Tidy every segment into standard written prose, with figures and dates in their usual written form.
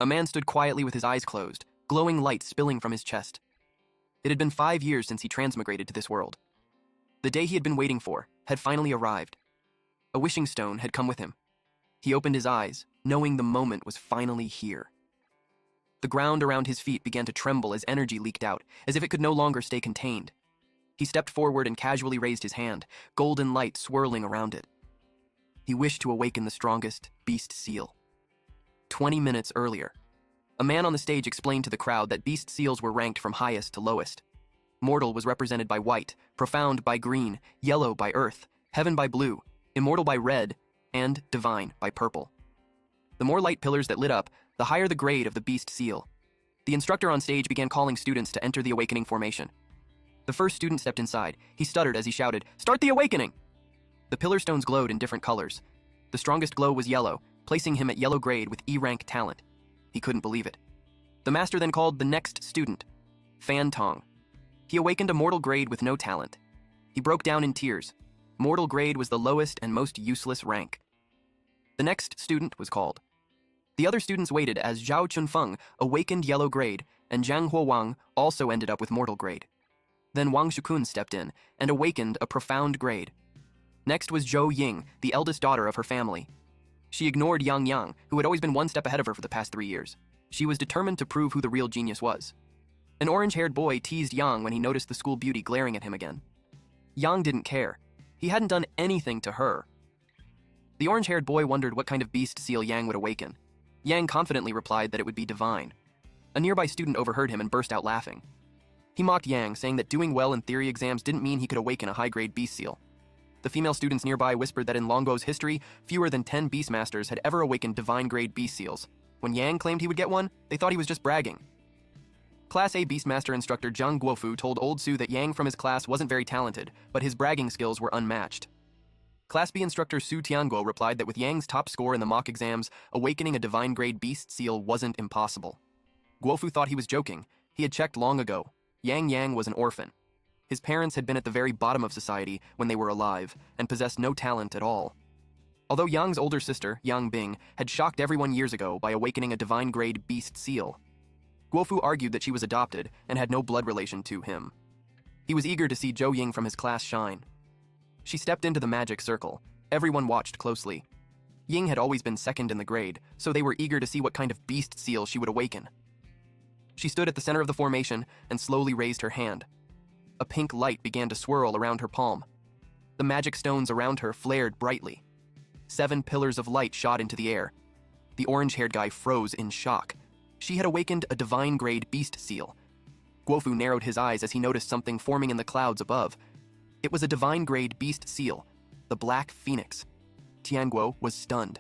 A man stood quietly with his eyes closed, glowing light spilling from his chest. It had been 5 years since he transmigrated to this world. The day he had been waiting for had finally arrived. A wishing stone had come with him. He opened his eyes, knowing the moment was finally here. The ground around his feet began to tremble as energy leaked out, as if it could no longer stay contained. He stepped forward and casually raised his hand, golden light swirling around it. He wished to awaken the strongest beast seal. 20 minutes earlier, a man on the stage explained to the crowd that beast seals were ranked from highest to lowest. Mortal was represented by white, profound by green, yellow by earth, heaven by blue, immortal by red, and divine by purple. The more light pillars that lit up, the higher the grade of the beast seal. The instructor on stage began calling students to enter the awakening formation. The first student stepped inside. He stuttered as he shouted, "Start the awakening!" The pillar stones glowed in different colors. The strongest glow was yellow, placing him at yellow grade with E-rank talent. He couldn't believe it. The master then called the next student, Fan Tong. He awakened a mortal grade with no talent. He broke down in tears. Mortal grade was the lowest and most useless rank. The next student was called. The other students waited as Zhao Chunfeng awakened yellow grade, and Zhang Huowang also ended up with mortal grade. Then Wang Shukun stepped in and awakened a profound grade. Next was Zhou Ying, the eldest daughter of her family. She ignored Yang Yang, who had always been one step ahead of her for the past 3 years. She was determined to prove who the real genius was. An orange-haired boy teased Yang when he noticed the school beauty glaring at him again. Yang didn't care. He hadn't done anything to her. The orange-haired boy wondered what kind of beast seal Yang would awaken. Yang confidently replied that it would be divine. A nearby student overheard him and burst out laughing. He mocked Yang, saying that doing well in theory exams didn't mean he could awaken a high-grade beast seal. The female students nearby whispered that in Longbo's history, fewer than 10 beastmasters had ever awakened divine-grade beast seals. When Yang claimed he would get one, they thought he was just bragging. Class A Beastmaster instructor Zhang Guofu told Old Su that Yang from his class wasn't very talented, but his bragging skills were unmatched. Class B instructor Su Tianguo replied that with Yang's top score in the mock exams, awakening a divine-grade beast seal wasn't impossible. Guofu thought he was joking. He had checked long ago. Yang was an orphan. His parents had been at the very bottom of society when they were alive, and possessed no talent at all. Although Yang's older sister, Yang Bing, had shocked everyone years ago by awakening a divine-grade beast seal, Guofu argued that she was adopted and had no blood relation to him. He was eager to see Zhou Ying from his class shine. She stepped into the magic circle. Everyone watched closely. Ying had always been second in the grade, so they were eager to see what kind of beast seal she would awaken. She stood at the center of the formation and slowly raised her hand. A pink light began to swirl around her palm. The magic stones around her flared brightly. 7 pillars of light shot into the air. The orange-haired guy froze in shock. She had awakened a divine-grade beast seal. Guofu narrowed his eyes as he noticed something forming in the clouds above. It was a divine-grade beast seal, the Black Phoenix. Tianguo was stunned.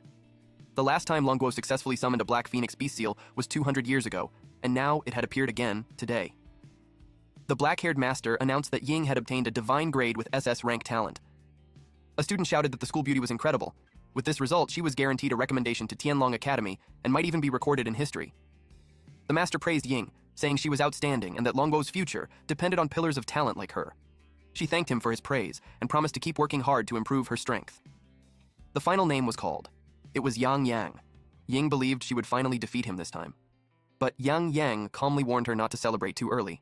The last time Longguo successfully summoned a Black Phoenix beast seal was 200 years ago, and now it had appeared again today. The black-haired master announced that Ying had obtained a divine grade with SS-rank talent. A student shouted that the school beauty was incredible. With this result, she was guaranteed a recommendation to Tianlong Academy and might even be recorded in history. The master praised Ying, saying she was outstanding and that Longbo's future depended on pillars of talent like her. She thanked him for his praise and promised to keep working hard to improve her strength. The final name was called. It was Yang. Ying believed she would finally defeat him this time. But Yang calmly warned her not to celebrate too early.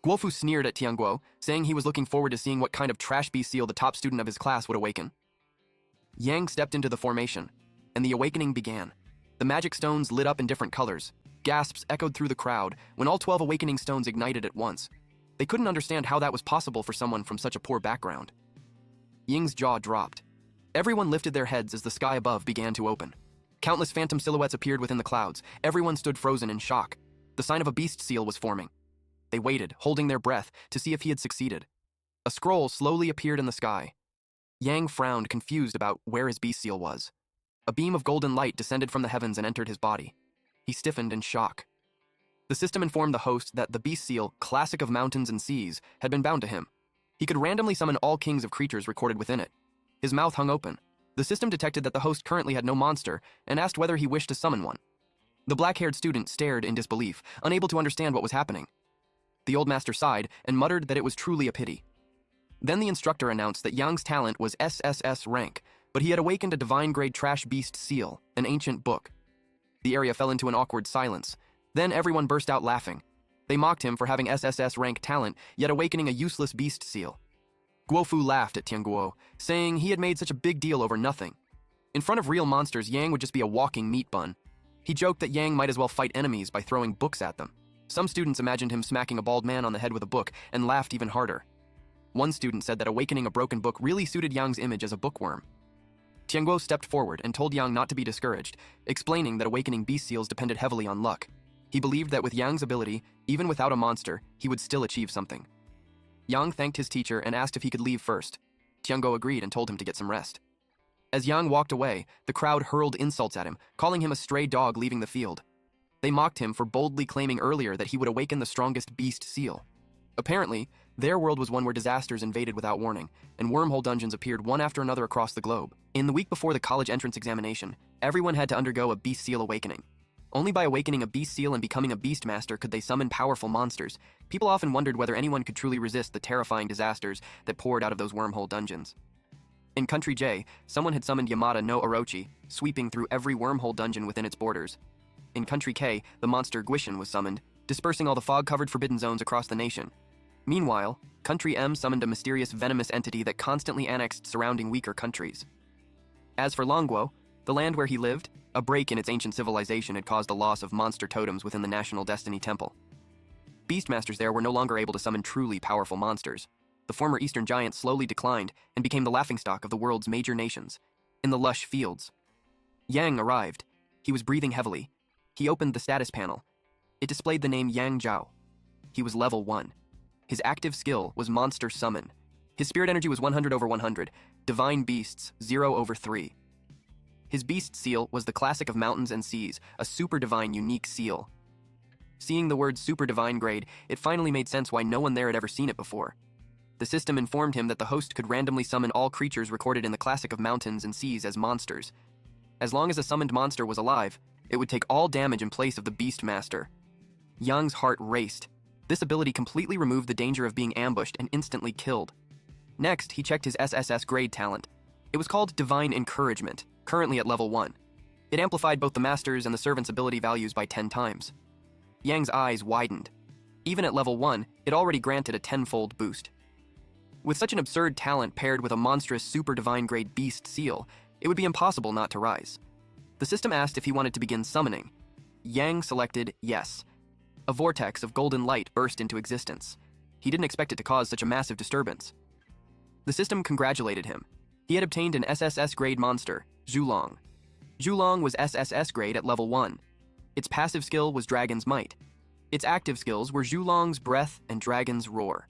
Guofu sneered at Tianguo, saying he was looking forward to seeing what kind of trash beast seal the top student of his class would awaken. Yang stepped into the formation, and the awakening began. The magic stones lit up in different colors. Gasps echoed through the crowd when all 12 awakening stones ignited at once. They couldn't understand how that was possible for someone from such a poor background. Ying's jaw dropped. Everyone lifted their heads as the sky above began to open. Countless phantom silhouettes appeared within the clouds. Everyone stood frozen in shock. The sign of a beast seal was forming. They waited, holding their breath, to see if he had succeeded. A scroll slowly appeared in the sky. Yang frowned, confused about where his beast seal was. A beam of golden light descended from the heavens and entered his body. He stiffened in shock. The system informed the host that the beast seal, classic of mountains and seas, had been bound to him. He could randomly summon all kings of creatures recorded within it. His mouth hung open. The system detected that the host currently had no monster and asked whether he wished to summon one. The black-haired student stared in disbelief, unable to understand what was happening. The old master sighed and muttered that it was truly a pity. Then the instructor announced that Yang's talent was SSS-rank, but he had awakened a divine-grade trash beast seal, an ancient book. The area fell into an awkward silence. Then everyone burst out laughing. They mocked him for having SSS-rank talent, yet awakening a useless beast seal. Guofu laughed at Tianguo, saying he had made such a big deal over nothing. In front of real monsters, Yang would just be a walking meat bun. He joked that Yang might as well fight enemies by throwing books at them. Some students imagined him smacking a bald man on the head with a book and laughed even harder. One student said that awakening a broken book really suited Yang's image as a bookworm. Tianguo stepped forward and told Yang not to be discouraged, explaining that awakening beast seals depended heavily on luck. He believed that with Yang's ability, even without a monster, he would still achieve something. Yang thanked his teacher and asked if he could leave first. Tianguo agreed and told him to get some rest. As Yang walked away, the crowd hurled insults at him, calling him a stray dog leaving the field. They mocked him for boldly claiming earlier that he would awaken the strongest beast seal. Apparently, their world was one where disasters invaded without warning, and wormhole dungeons appeared one after another across the globe. In the week before the college entrance examination, everyone had to undergo a beast seal awakening. Only by awakening a beast seal and becoming a beast master could they summon powerful monsters. People often wondered whether anyone could truly resist the terrifying disasters that poured out of those wormhole dungeons. In Country J, someone had summoned Yamada no Orochi, sweeping through every wormhole dungeon within its borders. In Country K, the monster Guishan was summoned, dispersing all the fog-covered forbidden zones across the nation. Meanwhile, Country M summoned a mysterious venomous entity that constantly annexed surrounding weaker countries. As for Longguo, the land where he lived, a break in its ancient civilization had caused the loss of monster totems within the National Destiny Temple. Beastmasters there were no longer able to summon truly powerful monsters. The former Eastern giant slowly declined and became the laughingstock of the world's major nations. In the lush fields, Yang arrived. He was breathing heavily. He opened the status panel. It displayed the name Yang Zhao. He was level 1. His active skill was Monster Summon. His spirit energy was 100/100, Divine Beasts 0/3. His beast seal was the classic of mountains and seas, a super divine unique seal. Seeing the word super divine grade, it finally made sense why no one there had ever seen it before. The system informed him that the host could randomly summon all creatures recorded in the classic of mountains and seas as monsters. As long as a summoned monster was alive, it would take all damage in place of the beast master. Yang's heart raced. This ability completely removed the danger of being ambushed and instantly killed. Next, he checked his SSS grade talent. It was called Divine Encouragement, currently at level 1. It amplified both the master's and the servant's ability values by 10 times. Yang's eyes widened. Even at level 1, it already granted a 10-fold boost. With such an absurd talent paired with a monstrous super divine grade beast seal, it would be impossible not to rise. The system asked if he wanted to begin summoning. Yang selected yes. A vortex of golden light burst into existence. He didn't expect it to cause such a massive disturbance. The system congratulated him. He had obtained an SSS grade monster, Zhulong. Zhulong was SSS grade at level 1. Its passive skill was Dragon's Might. Its active skills were Zhulong's Breath and Dragon's Roar.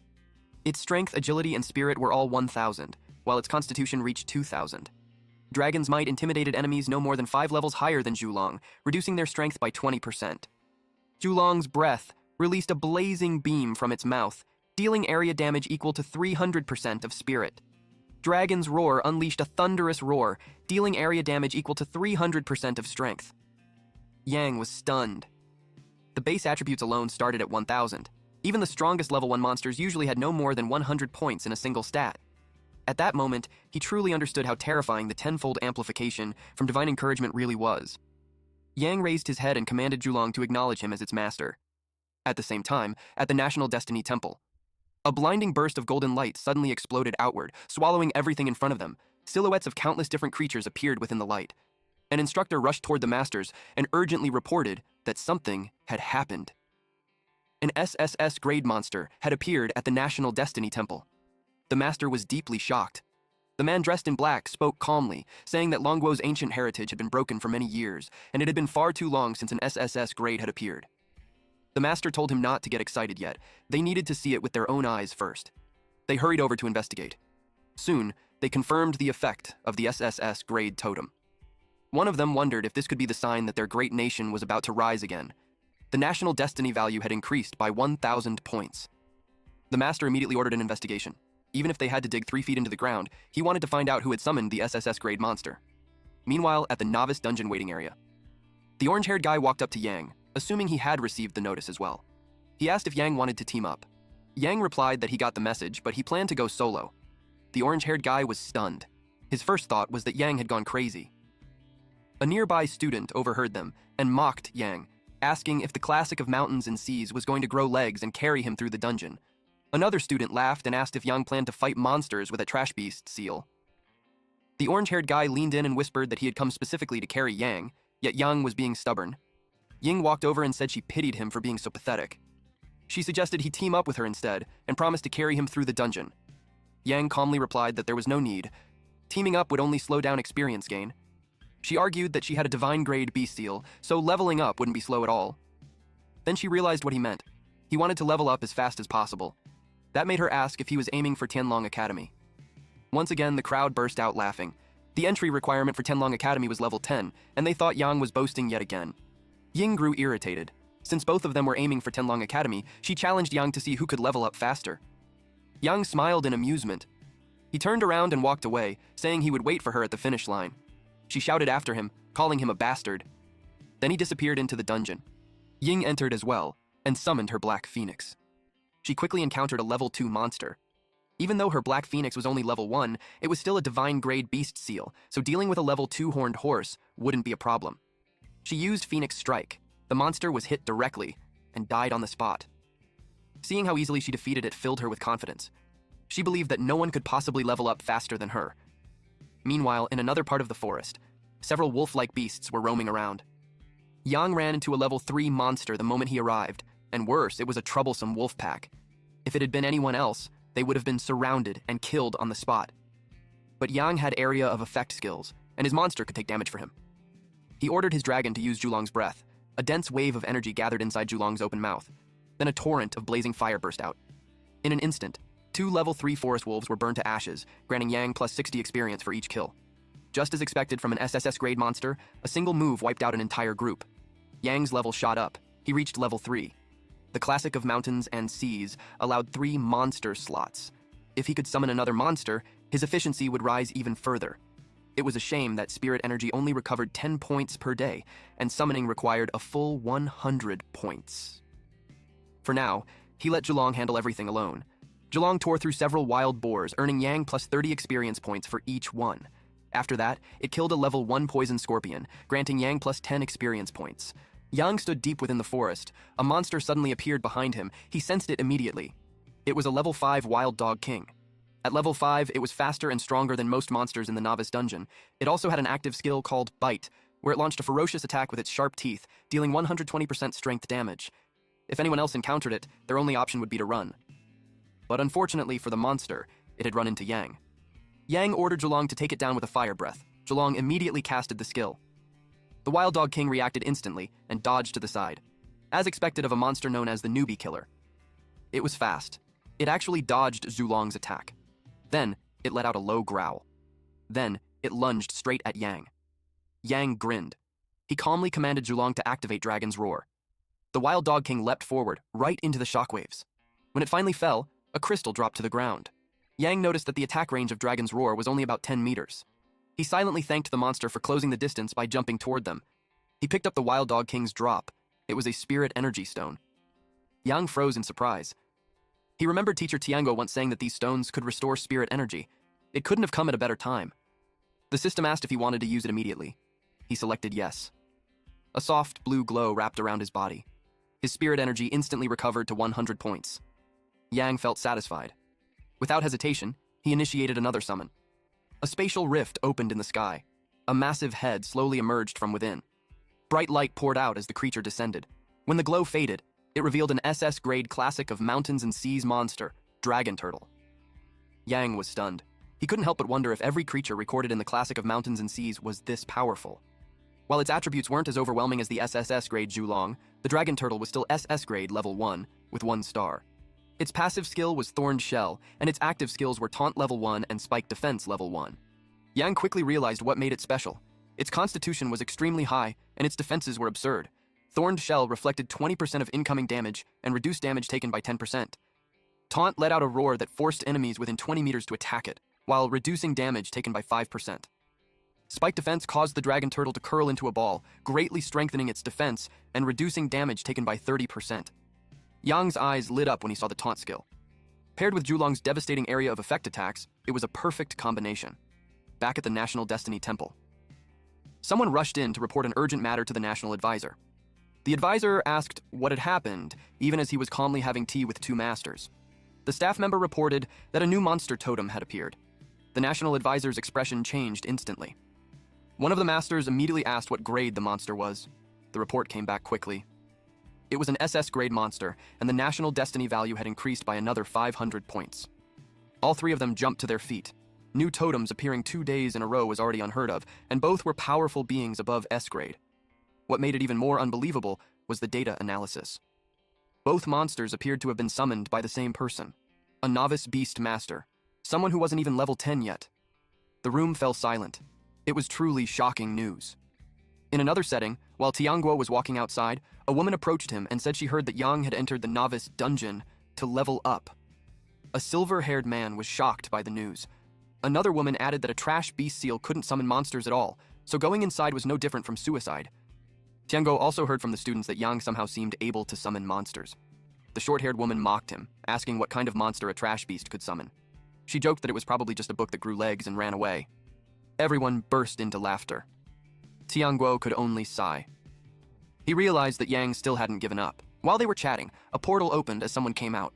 Its strength, agility, and spirit were all 1,000, while its constitution reached 2,000. Dragon's Might intimidated enemies no more than 5 levels higher than Zhulong, reducing their strength by 20%. Zhulong's Breath released a blazing beam from its mouth, dealing area damage equal to 300% of spirit. Dragon's Roar unleashed a thunderous roar, dealing area damage equal to 300% of strength. Yang was stunned. The base attributes alone started at 1,000. Even the strongest level 1 monsters usually had no more than 100 points in a single stat. At that moment, he truly understood how terrifying the 10-fold amplification from Divine Encouragement really was. Yang raised his head and commanded Zhulong to acknowledge him as its master. At the same time, at the National Destiny Temple, a blinding burst of golden light suddenly exploded outward, swallowing everything in front of them. Silhouettes of countless different creatures appeared within the light. An instructor rushed toward the masters and urgently reported that something had happened. An SSS grade monster had appeared at the National Destiny Temple. The master was deeply shocked. The man dressed in black spoke calmly, saying that Longguo's ancient heritage had been broken for many years, and it had been far too long since an SSS grade had appeared. The master told him not to get excited yet. They needed to see it with their own eyes first. They hurried over to investigate. Soon, they confirmed the effect of the SSS grade totem. One of them wondered if this could be the sign that their great nation was about to rise again. The national destiny value had increased by 1,000 points. The master immediately ordered an investigation. Even if they had to dig 3 feet into the ground, he wanted to find out who had summoned the SSS grade monster. Meanwhile, at the novice dungeon waiting area, the orange-haired guy walked up to Yang, assuming he had received the notice as well. He asked if Yang wanted to team up. Yang replied that he got the message, but he planned to go solo. The orange-haired guy was stunned. His first thought was that Yang had gone crazy. A nearby student overheard them and mocked Yang, asking if the classic of mountains and seas was going to grow legs and carry him through the dungeon. Another student laughed and asked if Yang planned to fight monsters with a trash beast seal. The orange-haired guy leaned in and whispered that he had come specifically to carry Yang, yet Yang was being stubborn. Ying walked over and said she pitied him for being so pathetic. She suggested he team up with her instead and promised to carry him through the dungeon. Yang calmly replied that there was no need. Teaming up would only slow down experience gain. She argued that she had a divine grade beast seal, so leveling up wouldn't be slow at all. Then she realized what he meant. He wanted to level up as fast as possible. That made her ask if he was aiming for Tianlong Academy. Once again, the crowd burst out laughing. The entry requirement for Tianlong Academy was level 10, and they thought Yang was boasting yet again. Ying grew irritated. Since both of them were aiming for Tianlong Academy, she challenged Yang to see who could level up faster. Yang smiled in amusement. He turned around and walked away, saying he would wait for her at the finish line. She shouted after him, calling him a bastard. Then he disappeared into the dungeon. Ying entered as well, and summoned her Black Phoenix. She quickly encountered a level 2 monster. Even though her Black Phoenix was only level 1, it was still a divine grade beast seal, so dealing with a level 2 horned horse wouldn't be a problem. She used Phoenix Strike. The monster was hit directly and died on the spot. Seeing how easily she defeated it filled her with confidence. She believed that no one could possibly level up faster than her. Meanwhile, in another part of the forest, several wolf-like beasts were roaming around. Yang ran into a level 3 monster the moment he arrived, and worse, it was a troublesome wolf pack. If it had been anyone else, they would have been surrounded and killed on the spot. But Yang had area of effect skills, and his monster could take damage for him. He ordered his dragon to use Julong's breath. A dense wave of energy gathered inside Julong's open mouth. Then a torrent of blazing fire burst out. In an instant, 2 level 3 forest wolves were burned to ashes, granting Yang plus 60 experience for each kill. Just as expected from an SSS grade monster, a single move wiped out an entire group. Yang's level shot up. He reached level 3. The classic of mountains and seas allowed 3 monster slots. If he could summon another monster, his efficiency would rise even further. It was a shame that spirit energy only recovered 10 points per day, and summoning required a full 100 points. For now, he let Julong handle everything alone. Julong tore through several wild boars, earning Yang plus 30 experience points for each one. After that, it killed a level 1 poison scorpion, granting Yang plus 10 experience points. Yang stood deep within the forest. A monster suddenly appeared behind him. He sensed it immediately. It was a level 5 wild dog king. At level 5, it was faster and stronger than most monsters in the novice dungeon. It also had an active skill called Bite, where it launched a ferocious attack with its sharp teeth, dealing 120% strength damage. If anyone else encountered it, their only option would be to run. But unfortunately for the monster, it had run into Yang. Yang ordered Julong to take it down with a fire breath. Julong immediately casted the skill. The Wild Dog King reacted instantly and dodged to the side, as expected of a monster known as the Newbie Killer. It was fast. It actually dodged Julong's attack. Then, it let out a low growl. Then, it lunged straight at Yang. Yang grinned. He calmly commanded Julong to activate Dragon's Roar. The Wild Dog King leapt forward, right into the shockwaves. When it finally fell, a crystal dropped to the ground. Yang noticed that the attack range of Dragon's Roar was only about 10 meters. He silently thanked the monster for closing the distance by jumping toward them. He picked up the Wild Dog King's drop. It was a spirit energy stone. Yang froze in surprise. He remembered teacher Tiango once saying that these stones could restore spirit energy. It couldn't have come at a better time. The system asked if he wanted to use it immediately. He selected yes. A soft blue glow wrapped around his body. His spirit energy instantly recovered to 100 points. Yang felt satisfied. Without hesitation, he initiated another summon. A spatial rift opened in the sky. A massive head slowly emerged from within. Bright light poured out as the creature descended. When the glow faded, it revealed an SS-grade classic of mountains and seas monster, Dragon Turtle. Yang was stunned. He couldn't help but wonder if every creature recorded in the classic of mountains and seas was this powerful. While its attributes weren't as overwhelming as the SSS-grade Julong, the Dragon Turtle was still SS-grade level 1, with 1 star. Its passive skill was Thorned Shell, and its active skills were Taunt level 1 and Spike Defense level 1. Yang quickly realized what made it special. Its constitution was extremely high, and its defenses were absurd. Thorned Shell reflected 20% of incoming damage and reduced damage taken by 10%. Taunt let out a roar that forced enemies within 20 meters to attack it, while reducing damage taken by 5%. Spike Defense caused the Dragon Turtle to curl into a ball, greatly strengthening its defense and reducing damage taken by 30%. Yang's eyes lit up when he saw the taunt skill. Paired with Julong's devastating area of effect attacks, it was a perfect combination. Back at the National Destiny Temple. Someone rushed in to report an urgent matter to the national advisor. The advisor asked what had happened, even as he was calmly having tea with two masters. The staff member reported that a new monster totem had appeared. The national advisor's expression changed instantly. One of the masters immediately asked what grade the monster was. The report came back quickly. It was an SS grade monster, and the national destiny value had increased by another 500 points. All three of them jumped to their feet. New totems appearing 2 days in a row was already unheard of, and both were powerful beings above S grade. What made it even more unbelievable was the data analysis. Both monsters appeared to have been summoned by the same person, a novice beast master, someone who wasn't even level 10 yet. The room fell silent. It was truly shocking news. In another setting, while Tianguo was walking outside, a woman approached him and said she heard that Yang had entered the novice dungeon to level up. A silver-haired man was shocked by the news. Another woman added that a trash beast seal couldn't summon monsters at all, so going inside was no different from suicide. Tianguo also heard from the students that Yang somehow seemed able to summon monsters. The short-haired woman mocked him, asking what kind of monster a trash beast could summon. She joked that it was probably just a book that grew legs and ran away. Everyone burst into laughter. Tianguo could only sigh. He realized that Yang still hadn't given up. While they were chatting, a portal opened as someone came out.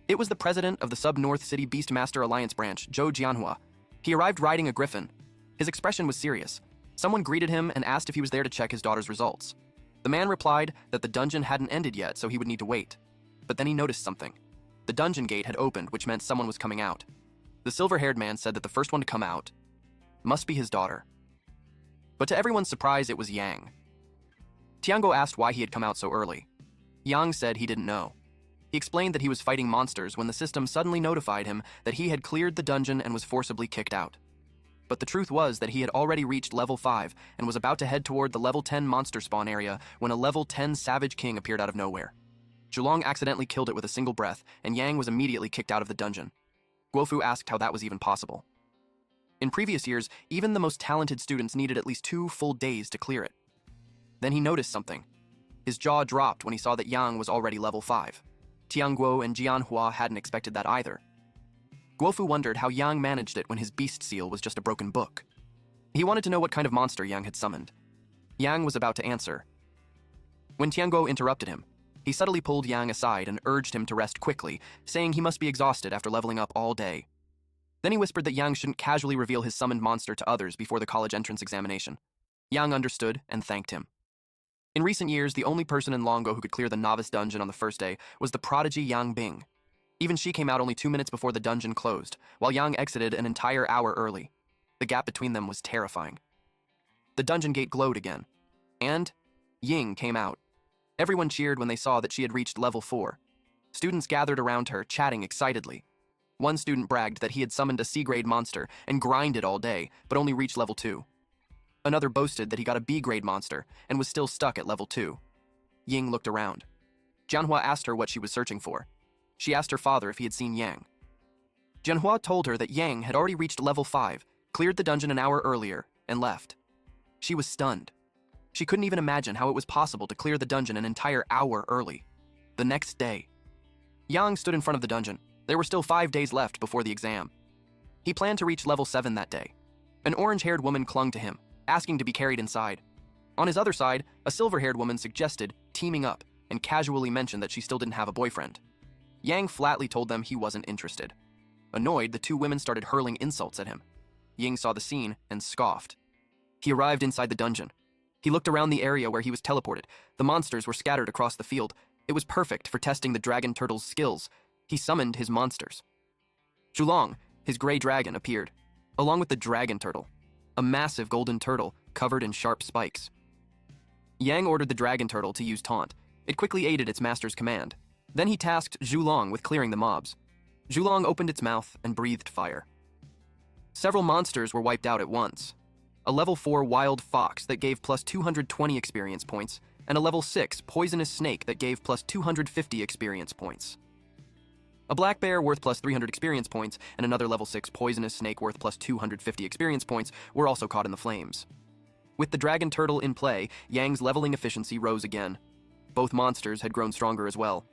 It was the president of the Sub-North City Beastmaster Alliance branch, Zhou Jianhua. He arrived riding a griffin. His expression was serious. Someone greeted him and asked if he was there to check his daughter's results. The man replied that the dungeon hadn't ended yet, so he would need to wait. But then he noticed something. The dungeon gate had opened, which meant someone was coming out. The silver-haired man said that the first one to come out must be his daughter. But to everyone's surprise, it was Yang. Tianguo asked why he had come out so early. Yang said he didn't know. He explained that he was fighting monsters when the system suddenly notified him that he had cleared the dungeon and was forcibly kicked out. But the truth was that he had already reached level 5 and was about to head toward the level 10 monster spawn area when a level 10 Savage King appeared out of nowhere. Zhulong accidentally killed it with a single breath, and Yang was immediately kicked out of the dungeon. Guofu asked how that was even possible. In previous years, even the most talented students needed at least 2 full days to clear it. Then he noticed something. His jaw dropped when he saw that Yang was already level 5. Tianguo and Jianhua hadn't expected that either. Guofu wondered how Yang managed it when his beast seal was just a broken book. He wanted to know what kind of monster Yang had summoned. Yang was about to answer when Tianguo interrupted him. He subtly pulled Yang aside and urged him to rest quickly, saying he must be exhausted after leveling up all day. Then he whispered that Yang shouldn't casually reveal his summoned monster to others before the college entrance examination. Yang understood and thanked him. In recent years, the only person in Longo who could clear the novice dungeon on the first day was the prodigy Yang Bing. Even she came out only 2 minutes before the dungeon closed, while Yang exited an entire hour early. The gap between them was terrifying. The dungeon gate glowed again, and Ying came out. Everyone cheered when they saw that she had reached level 4. Students gathered around her, chatting excitedly. One student bragged that he had summoned a C-grade monster and grinded all day, but only reached level 2. Another boasted that he got a B-grade monster and was still stuck at level 2. Ying looked around. Jianhua asked her what she was searching for. She asked her father if he had seen Yang. Jianhua told her that Yang had already reached level 5, cleared the dungeon an hour earlier, and left. She was stunned. She couldn't even imagine how it was possible to clear the dungeon an entire hour early. The next day, Yang stood in front of the dungeon. There were still 5 days left before the exam. He planned to reach level 7 that day. An orange-haired woman clung to him, asking to be carried inside. On his other side, a silver-haired woman suggested teaming up and casually mentioned that she still didn't have a boyfriend. Yang flatly told them he wasn't interested. Annoyed, the 2 women started hurling insults at him. Ying saw the scene and scoffed. He arrived inside the dungeon. He looked around the area where he was teleported. The monsters were scattered across the field. It was perfect for testing the dragon turtle's skills. He summoned his monsters. Zhulong, his gray dragon, appeared, along with the dragon turtle, a massive golden turtle covered in sharp spikes. Yang ordered the dragon turtle to use taunt. It quickly aided its master's command. Then he tasked Zhulong with clearing the mobs. Zhulong opened its mouth and breathed fire. Several monsters were wiped out at once. A level 4 wild fox that gave plus 220 experience points, and a level 6 poisonous snake that gave plus 250 experience points. A black bear worth plus 300 experience points and another level 6 poisonous snake worth plus 250 experience points were also caught in the flames. With the dragon turtle in play, Yang's leveling efficiency rose again. Both monsters had grown stronger as well.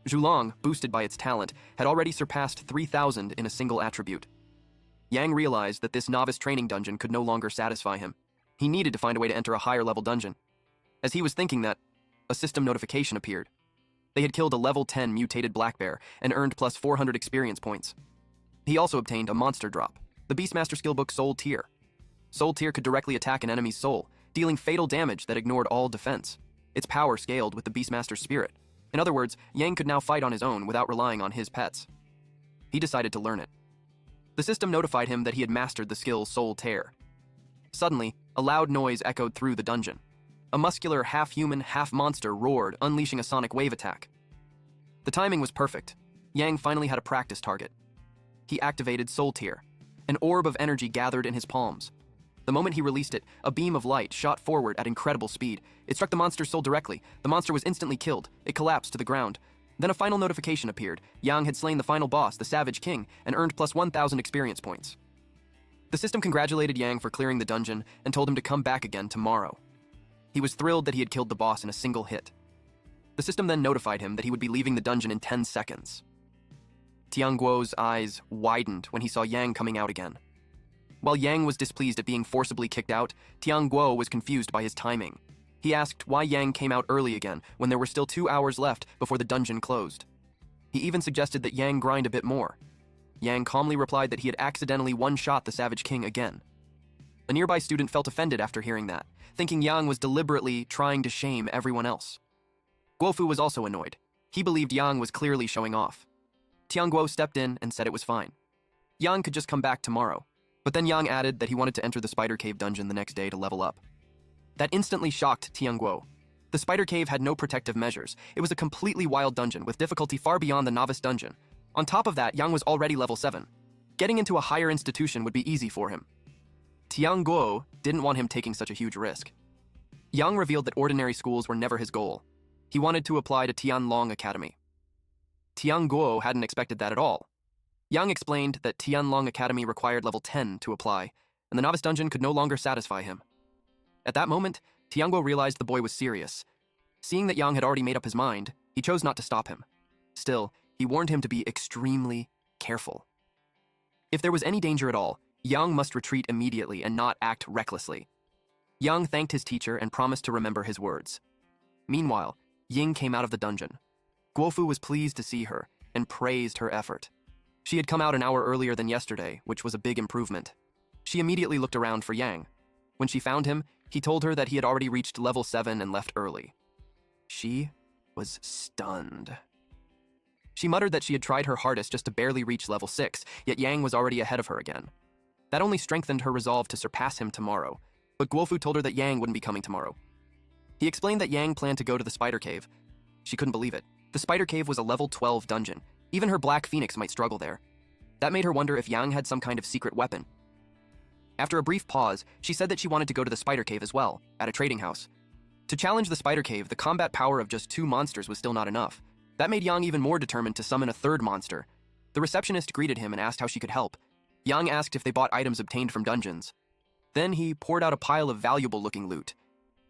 Zhulong, boosted by its talent, had already surpassed 3,000 in a single attribute. Yang realized that this novice training dungeon could no longer satisfy him. He needed to find a way to enter a higher level dungeon. As he was thinking that, a system notification appeared. They had killed a level 10 mutated black bear and earned plus 400 experience points. He also obtained a monster drop, the Beastmaster skillbook Soul Tier. Soul Tier could directly attack an enemy's soul, dealing fatal damage that ignored all defense. Its power scaled with the Beastmaster's spirit. In other words, Yang could now fight on his own without relying on his pets. He decided to learn it. The system notified him that he had mastered the skill Soul Tear. Suddenly, a loud noise echoed through the dungeon. A muscular, half-human, half-monster roared, unleashing a sonic wave attack. The timing was perfect. Yang finally had a practice target. He activated Soul Tier. An orb of energy gathered in his palms. The moment he released it, a beam of light shot forward at incredible speed. It struck the monster's soul directly. The monster was instantly killed. It collapsed to the ground. Then a final notification appeared. Yang had slain the final boss, the Savage King, and earned plus 1,000 experience points. The system congratulated Yang for clearing the dungeon and told him to come back again tomorrow. He was thrilled that he had killed the boss in a single hit. The system then notified him that he would be leaving the dungeon in 10 seconds. Tianguo's eyes widened when he saw Yang coming out again. While Yang was displeased at being forcibly kicked out, Tianguo was confused by his timing. He asked why Yang came out early again when there were still 2 hours left before the dungeon closed. He even suggested that Yang grind a bit more. Yang calmly replied that he had accidentally one-shot the Savage King again. A nearby student felt offended after hearing that, thinking Yang was deliberately trying to shame everyone else. Guofu was also annoyed. He believed Yang was clearly showing off. Tianguo stepped in and said it was fine. Yang could just come back tomorrow. But then Yang added that he wanted to enter the Spider Cave dungeon the next day to level up. That instantly shocked Tianguo. The Spider Cave had no protective measures. It was a completely wild dungeon with difficulty far beyond the novice dungeon. On top of that, Yang was already level 7. Getting into a higher institution would be easy for him. Tianguo didn't want him taking such a huge risk. Yang revealed that ordinary schools were never his goal. He wanted to apply to Tianlong Academy. Tianguo hadn't expected that at all. Yang explained that Tianlong Academy required level 10 to apply, and the novice dungeon could no longer satisfy him. At that moment, Tianguo realized the boy was serious. Seeing that Yang had already made up his mind, he chose not to stop him. Still, he warned him to be extremely careful. If there was any danger at all, Yang must retreat immediately and not act recklessly. Yang thanked his teacher and promised to remember his words. Meanwhile, Ying came out of the dungeon. Guofu was pleased to see her and praised her effort. She had come out an hour earlier than yesterday, which was a big improvement. She immediately looked around for Yang. When she found him, he told her that he had already reached level 7 and left early. She was stunned. She muttered that she had tried her hardest just to barely reach level 6, yet Yang was already ahead of her again. That only strengthened her resolve to surpass him tomorrow, but Guofu told her that Yang wouldn't be coming tomorrow. He explained that Yang planned to go to the Spider Cave. She couldn't believe it. The Spider Cave was a level 12 dungeon. Even her Black Phoenix might struggle there. That made her wonder if Yang had some kind of secret weapon. After a brief pause, she said that she wanted to go to the Spider Cave as well, at a trading house. To challenge the Spider Cave, the combat power of just 2 monsters was still not enough. That made Yang even more determined to summon a third monster. The receptionist greeted him and asked how she could help. Yang asked if they bought items obtained from dungeons. Then he poured out a pile of valuable-looking loot.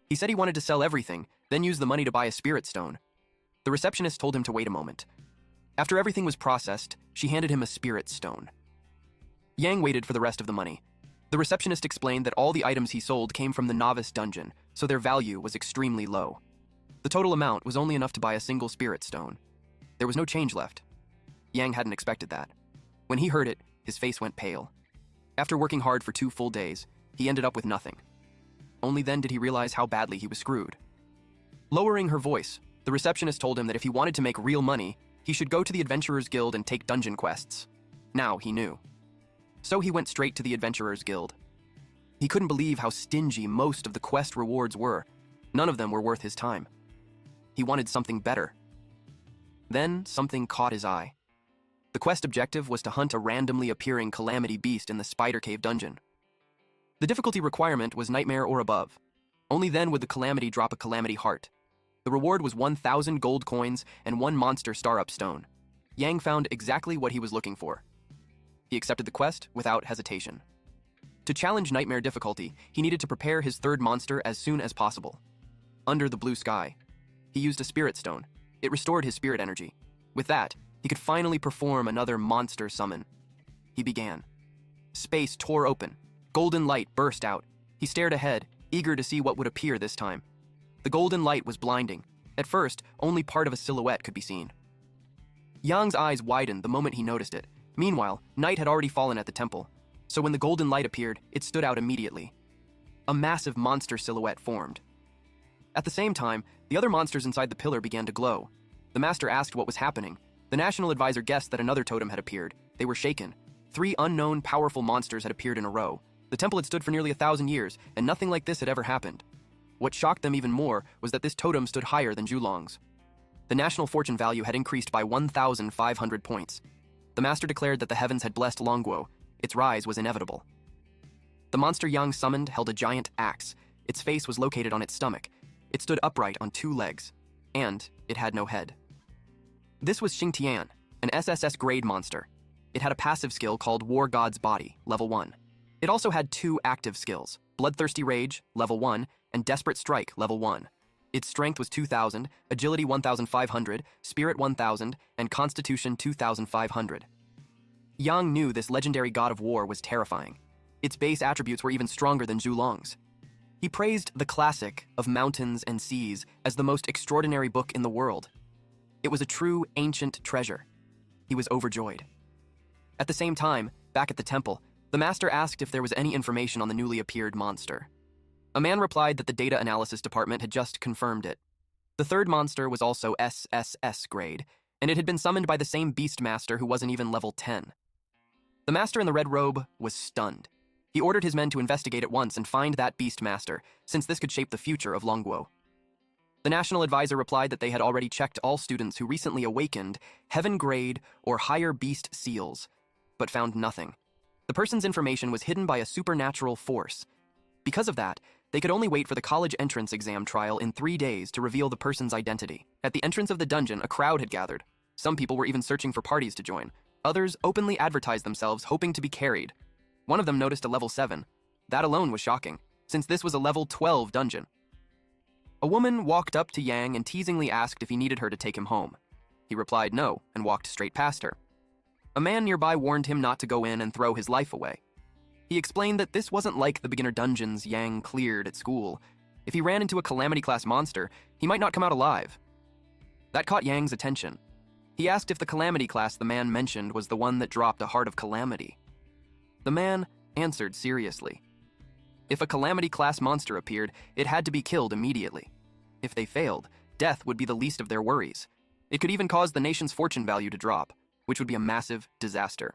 He said he wanted to sell everything, then use the money to buy a spirit stone. The receptionist told him to wait a moment. After everything was processed, she handed him a spirit stone. Yang waited for the rest of the money. The receptionist explained that all the items he sold came from the novice dungeon, so their value was extremely low. The total amount was only enough to buy a single spirit stone. There was no change left. Yang hadn't expected that. When he heard it, his face went pale. After working hard for 2 full days, he ended up with nothing. Only then did he realize how badly he was screwed. Lowering her voice, the receptionist told him that if he wanted to make real money, he should go to the Adventurers Guild and take dungeon quests. Now he knew. So he went straight to the Adventurers Guild. He couldn't believe how stingy most of the quest rewards were. None of them were worth his time. He wanted something better. Then something caught his eye. The quest objective was to hunt a randomly appearing calamity beast in the Spider Cave dungeon. The difficulty requirement was Nightmare or above. Only then would the calamity drop a calamity heart. The reward was 1,000 gold coins and 1 monster star-up stone. Yang found exactly what he was looking for. He accepted the quest without hesitation. To challenge Nightmare difficulty, he needed to prepare his third monster as soon as possible. Under the blue sky, he used a spirit stone. It restored his spirit energy. With that, he could finally perform another monster summon. He began. Space tore open. Golden light burst out. He stared ahead, eager to see what would appear this time. The golden light was blinding. At first, only part of a silhouette could be seen. Yang's eyes widened the moment he noticed it. Meanwhile, night had already fallen at the temple, so when the golden light appeared, it stood out immediately. A massive monster silhouette formed. At the same time, the other monsters inside the pillar began to glow. The master asked what was happening. The national advisor guessed that another totem had appeared. They were shaken. 3 unknown, powerful monsters had appeared in a row. The temple had stood for nearly 1,000 years, and nothing like this had ever happened. What shocked them even more was that this totem stood higher than Zhulong's. The national fortune value had increased by 1,500 points. The master declared that the heavens had blessed Longguo. Its rise was inevitable. The monster Yang summoned held a giant axe. Its face was located on its stomach. It stood upright on 2 legs, and it had no head. This was Shintian, an SSS grade monster. It had a passive skill called War God's Body, level 1. It also had 2 active skills, Bloodthirsty Rage, level 1, and Desperate Strike, level 1. Its strength was 2,000, agility 1,500, spirit 1,000, and constitution 2,500. Yang knew this legendary god of war was terrifying. Its base attributes were even stronger than Zhulong's. He praised the classic of mountains and seas as the most extraordinary book in the world. It was a true ancient treasure. He was overjoyed. At the same time, back at the temple, the master asked if there was any information on the newly appeared monster. A man replied that the data analysis department had just confirmed it. The third monster was also SSS grade, and it had been summoned by the same beast master who wasn't even level 10. The master in the red robe was stunned. He ordered his men to investigate at once and find that beast master, since this could shape the future of Longguo. The national advisor replied that they had already checked all students who recently awakened heaven grade or higher beast seals, but found nothing. The person's information was hidden by a supernatural force. Because of that, they could only wait for the college entrance exam trial in 3 days to reveal the person's identity. At the entrance of the dungeon, a crowd had gathered. Some people were even searching for parties to join. Others openly advertised themselves, hoping to be carried. One of them noticed a level 7. That alone was shocking, since this was a level 12 dungeon. A woman walked up to Yang and teasingly asked if he needed her to take him home. He replied no and walked straight past her. A man nearby warned him not to go in and throw his life away. He explained that this wasn't like the beginner dungeons Yang cleared at school. If he ran into a calamity class monster, he might not come out alive. That caught Yang's attention. He asked if the calamity class the man mentioned was the one that dropped a heart of calamity. The man answered seriously. If a calamity class monster appeared, it had to be killed immediately. If they failed, death would be the least of their worries. It could even cause the nation's fortune value to drop, which would be a massive disaster.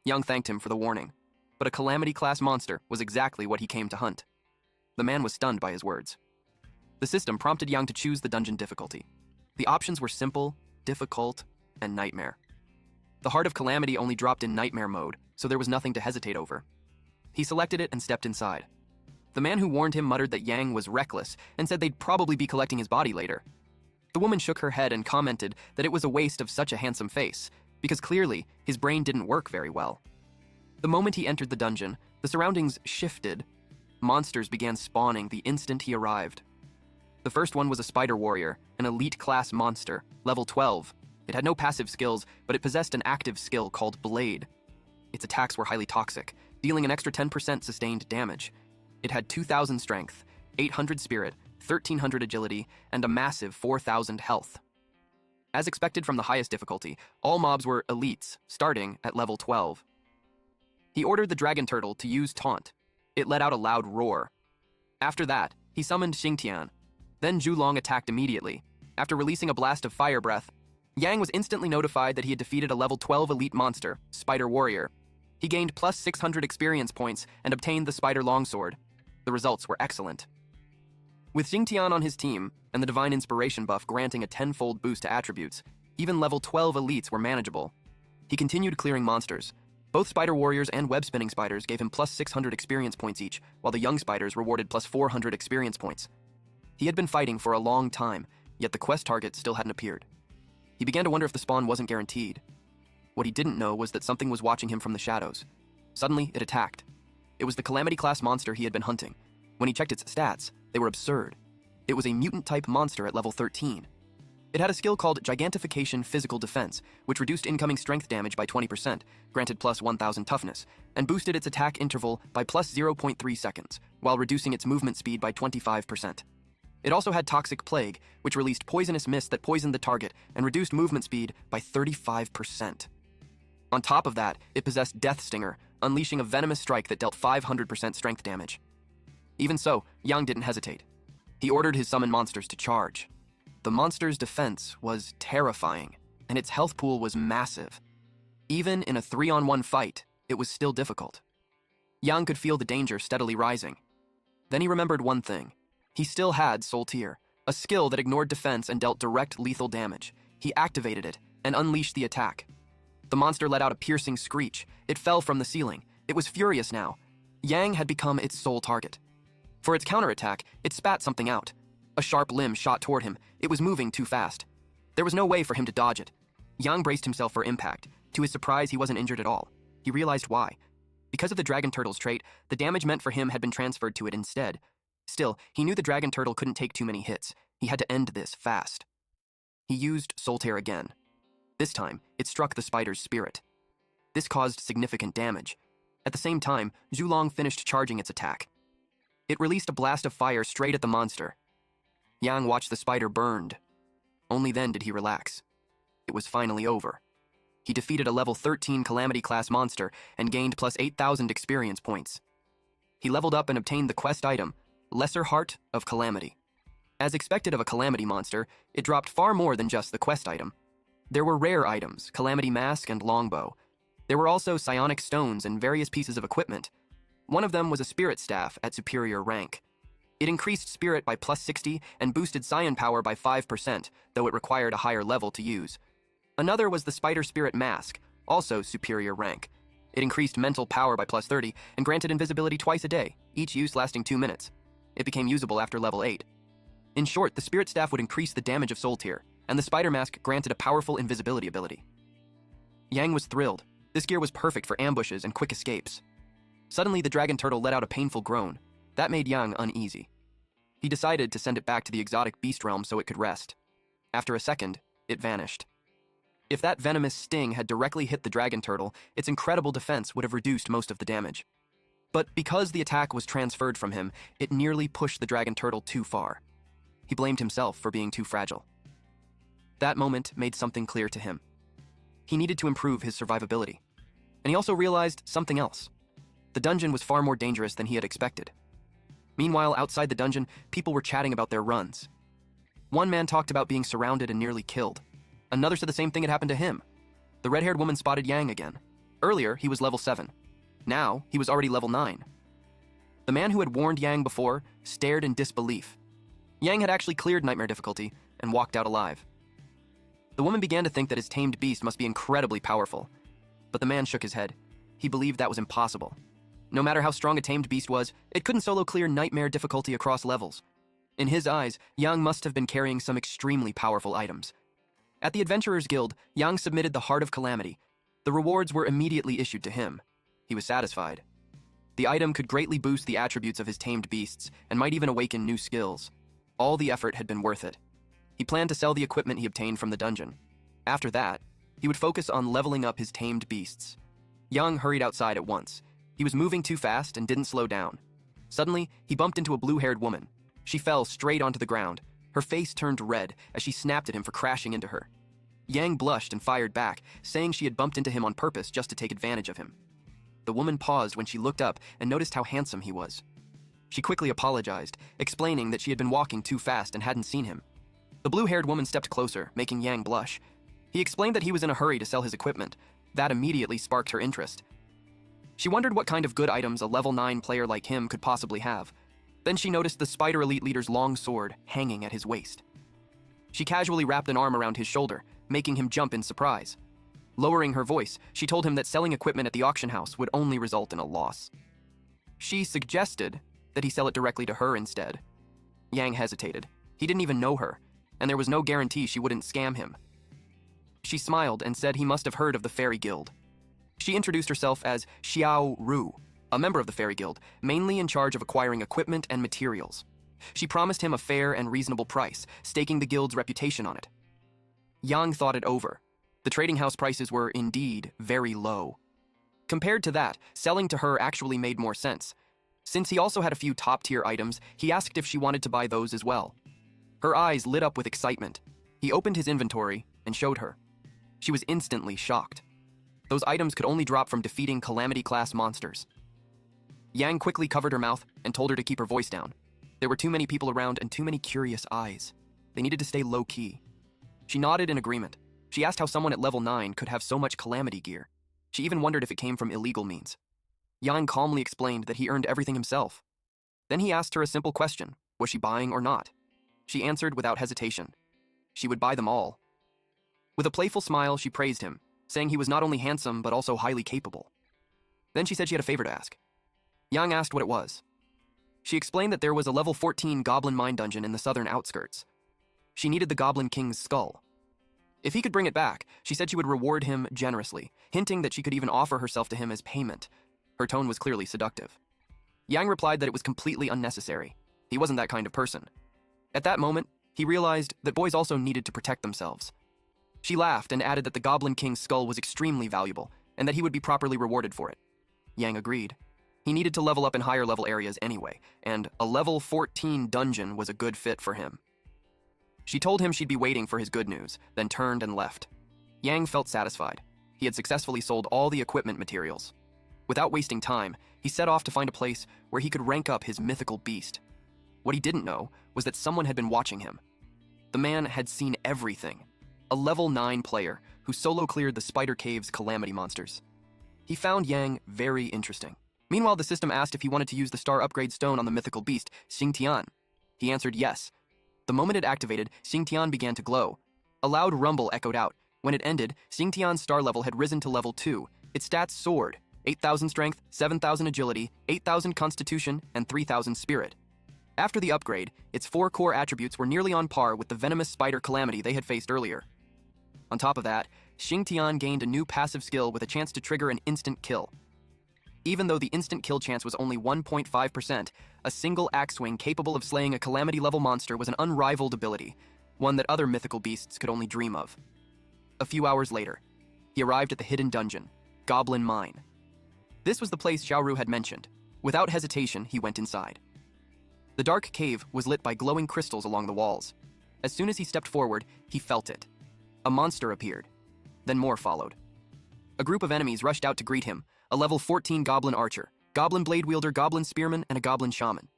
Yang thanked him for the warning, but a calamity class monster was exactly what he came to hunt. The man was stunned by his words. The system prompted Yang to choose the dungeon difficulty. The options were simple, difficult, and nightmare. The Heart of Calamity only dropped in nightmare mode, so there was nothing to hesitate over. He selected it and stepped inside. The man who warned him muttered that Yang was reckless and said they'd probably be collecting his body later. The woman shook her head and commented that it was a waste of such a handsome face, because clearly his brain didn't work very well. The moment he entered the dungeon, the surroundings shifted. Monsters began spawning the instant he arrived. The first one was a spider warrior, an elite class monster, level 12. It had no passive skills, but it possessed an active skill called Blade. Its attacks were highly toxic, dealing an extra 10% sustained damage. It had 2,000 strength, 800 spirit, 1,300 agility, and a massive 4,000 health. As expected from the highest difficulty, all mobs were elites, starting at level 12. He ordered the dragon turtle to use taunt. It let out a loud roar. After that, he summoned Shintian. Then Zhulong attacked immediately. After releasing a blast of fire breath, Yang was instantly notified that he had defeated a level 12 elite monster, Spider Warrior. He gained plus 600 experience points and obtained the Spider Longsword. The results were excellent. With Xingtian on his team, and the Divine Inspiration buff granting a 10-fold boost to attributes, even level 12 elites were manageable. He continued clearing monsters. Both Spider Warriors and web-spinning spiders gave him plus 600 experience points each, while the young spiders rewarded plus 400 experience points. He had been fighting for a long time, yet the quest target still hadn't appeared. He began to wonder if the spawn wasn't guaranteed. What he didn't know was that something was watching him from the shadows. Suddenly, it attacked. It was the Calamity-class monster he had been hunting. When he checked its stats, they were absurd. It was a mutant-type monster at level 13. It had a skill called Gigantification Physical Defense, which reduced incoming strength damage by 20%, granted plus 1,000 toughness, and boosted its attack interval by plus 0.3 seconds, while reducing its movement speed by 25%. It also had Toxic Plague, which released poisonous mist that poisoned the target and reduced movement speed by 35%. On top of that, it possessed Death Stinger, unleashing a venomous strike that dealt 500% strength damage. Even so, Yang didn't hesitate. He ordered his summon monsters to charge. The monster's defense was terrifying, and its health pool was massive. Even in a 3-on-1 fight, it was still difficult. Yang could feel the danger steadily rising. Then he remembered one thing. He still had Soul Tear, a skill that ignored defense and dealt direct lethal damage. He activated it and unleashed the attack. The monster let out a piercing screech. It fell from the ceiling. It was furious now. Yang had become its sole target. For its counterattack, it spat something out. A sharp limb shot toward him. It was moving too fast. There was no way for him to dodge it. Yang braced himself for impact. To his surprise, he wasn't injured at all. He realized why. Because of the Dragon Turtle's trait, the damage meant for him had been transferred to it instead. Still, he knew the Dragon Turtle couldn't take too many hits. He had to end this fast. He used Soul Tear again. This time, it struck the spider's spirit. This caused significant damage. At the same time, Zhulong finished charging its attack. It released a blast of fire straight at the monster. Yang watched the spider burned. Only then did he relax. It was finally over. He defeated a level 13 Calamity class monster and gained plus 8,000 experience points. He leveled up and obtained the quest item, Lesser Heart of Calamity. As expected of a Calamity monster, it dropped far more than just the quest item. There were rare items, Calamity Mask and Longbow. There were also psionic stones and various pieces of equipment. One of them was a spirit staff at superior rank. It increased spirit by plus 60 and boosted scion power by 5%, though it required a higher level to use. Another was the Spider Spirit Mask, also superior rank. It increased mental power by plus 30 and granted invisibility twice a day, each use lasting 2 minutes. It became usable after level 8. In short, the Spirit Staff would increase the damage of Soul Tear, and the Spider Mask granted a powerful invisibility ability. Yang was thrilled. This gear was perfect for ambushes and quick escapes. Suddenly, the Dragon Turtle let out a painful groan. That made Yang uneasy. He decided to send it back to the exotic beast realm so it could rest. After a second, it vanished. If that venomous sting had directly hit the Dragon Turtle, its incredible defense would have reduced most of the damage. But because the attack was transferred from him, it nearly pushed the Dragon Turtle too far. He blamed himself for being too fragile. That moment made something clear to him. He needed to improve his survivability. And he also realized something else. The dungeon was far more dangerous than he had expected. Meanwhile, outside the dungeon, people were chatting about their runs. One man talked about being surrounded and nearly killed. Another said the same thing had happened to him. The red-haired woman spotted Yang again. Earlier, he was level 7. Now, he was already level 9. The man who had warned Yang before stared in disbelief. Yang had actually cleared Nightmare difficulty and walked out alive. The woman began to think that his tamed beast must be incredibly powerful. But the man shook his head. He believed that was impossible. No matter how strong a tamed beast was, it couldn't solo clear Nightmare difficulty across levels. In his eyes, Yang must have been carrying some extremely powerful items. At the Adventurers Guild, Yang submitted the Heart of Calamity. The rewards were immediately issued to him. He was satisfied. The item could greatly boost the attributes of his tamed beasts and might even awaken new skills. All the effort had been worth it. He planned to sell the equipment he obtained from the dungeon. After that, he would focus on leveling up his tamed beasts. Yang hurried outside at once. He was moving too fast and didn't slow down. Suddenly, he bumped into a blue-haired woman. She fell straight onto the ground. Her face turned red as she snapped at him for crashing into her. Yang blushed and fired back, saying she had bumped into him on purpose just to take advantage of him. The woman paused when she looked up and noticed how handsome he was. She quickly apologized, explaining that she had been walking too fast and hadn't seen him. The blue-haired woman stepped closer, making Yang blush. He explained that he was in a hurry to sell his equipment. That immediately sparked her interest. She wondered what kind of good items a level 9 player like him could possibly have. Then she noticed the Spider Elite Leader's long sword hanging at his waist. She casually wrapped an arm around his shoulder, making him jump in surprise. Lowering her voice, she told him that selling equipment at the auction house would only result in a loss. She suggested that he sell it directly to her instead. Yang hesitated. He didn't even know her, and there was no guarantee she wouldn't scam him. She smiled and said he must have heard of the Fairy Guild. She introduced herself as Xiao Ru, a member of the Fairy Guild, mainly in charge of acquiring equipment and materials. She promised him a fair and reasonable price, staking the guild's reputation on it. Yang thought it over. The trading house prices were indeed very low. Compared to that, selling to her actually made more sense. Since he also had a few top-tier items, he asked if she wanted to buy those as well. Her eyes lit up with excitement. He opened his inventory and showed her. She was instantly shocked. Those items could only drop from defeating calamity-class monsters. Yang quickly covered her mouth and told her to keep her voice down. There were too many people around and too many curious eyes. They needed to stay low-key. She nodded in agreement. She asked how someone at level 9 could have so much calamity gear. She even wondered if it came from illegal means. Yang calmly explained that he earned everything himself. Then he asked her a simple question: was she buying or not? She answered without hesitation. She would buy them all. With a playful smile, she praised him, saying he was not only handsome but also highly capable. Then she said she had a favor to ask. Yang asked what it was. She explained that there was a level 14 Goblin Mine dungeon in the southern outskirts. She needed the Goblin King's skull. If he could bring it back, she said she would reward him generously, hinting that she could even offer herself to him as payment. Her tone was clearly seductive. Yang replied that it was completely unnecessary. He wasn't that kind of person. At that moment, he realized that boys also needed to protect themselves. She laughed and added that the Goblin King's skull was extremely valuable, and that he would be properly rewarded for it. Yang agreed. He needed to level up in higher level areas anyway, and a level 14 dungeon was a good fit for him. She told him she'd be waiting for his good news, then turned and left. Yang felt satisfied. He had successfully sold all the equipment materials. Without wasting time, he set off to find a place where he could rank up his mythical beast. What he didn't know was that someone had been watching him. The man had seen everything. A level 9 player who solo cleared the Spider Cave's calamity monsters. He found Yang very interesting. Meanwhile, the system asked if he wanted to use the star upgrade stone on the mythical beast, Shintian. He answered yes. The moment it activated, Shintian began to glow. A loud rumble echoed out. When it ended, Shintian's star level had risen to level 2. Its stats soared: 8,000 strength, 7,000 agility, 8,000 constitution, and 3,000 spirit. After the upgrade, its 4 core attributes were nearly on par with the venomous spider calamity they had faced earlier. On top of that, Shintian gained a new passive skill with a chance to trigger an instant kill. Even though the instant kill chance was only 1.5%, a single axe swing capable of slaying a calamity-level monster was an unrivaled ability, one that other mythical beasts could only dream of. A few hours later, he arrived at the hidden dungeon, Goblin Mine. This was the place Xiaoru had mentioned. Without hesitation, he went inside. The dark cave was lit by glowing crystals along the walls. As soon as he stepped forward, he felt it. A monster appeared. Then more followed. A group of enemies rushed out to greet him: a level 14 Goblin Archer, Goblin Blade Wielder, Goblin Spearman, and a Goblin Shaman.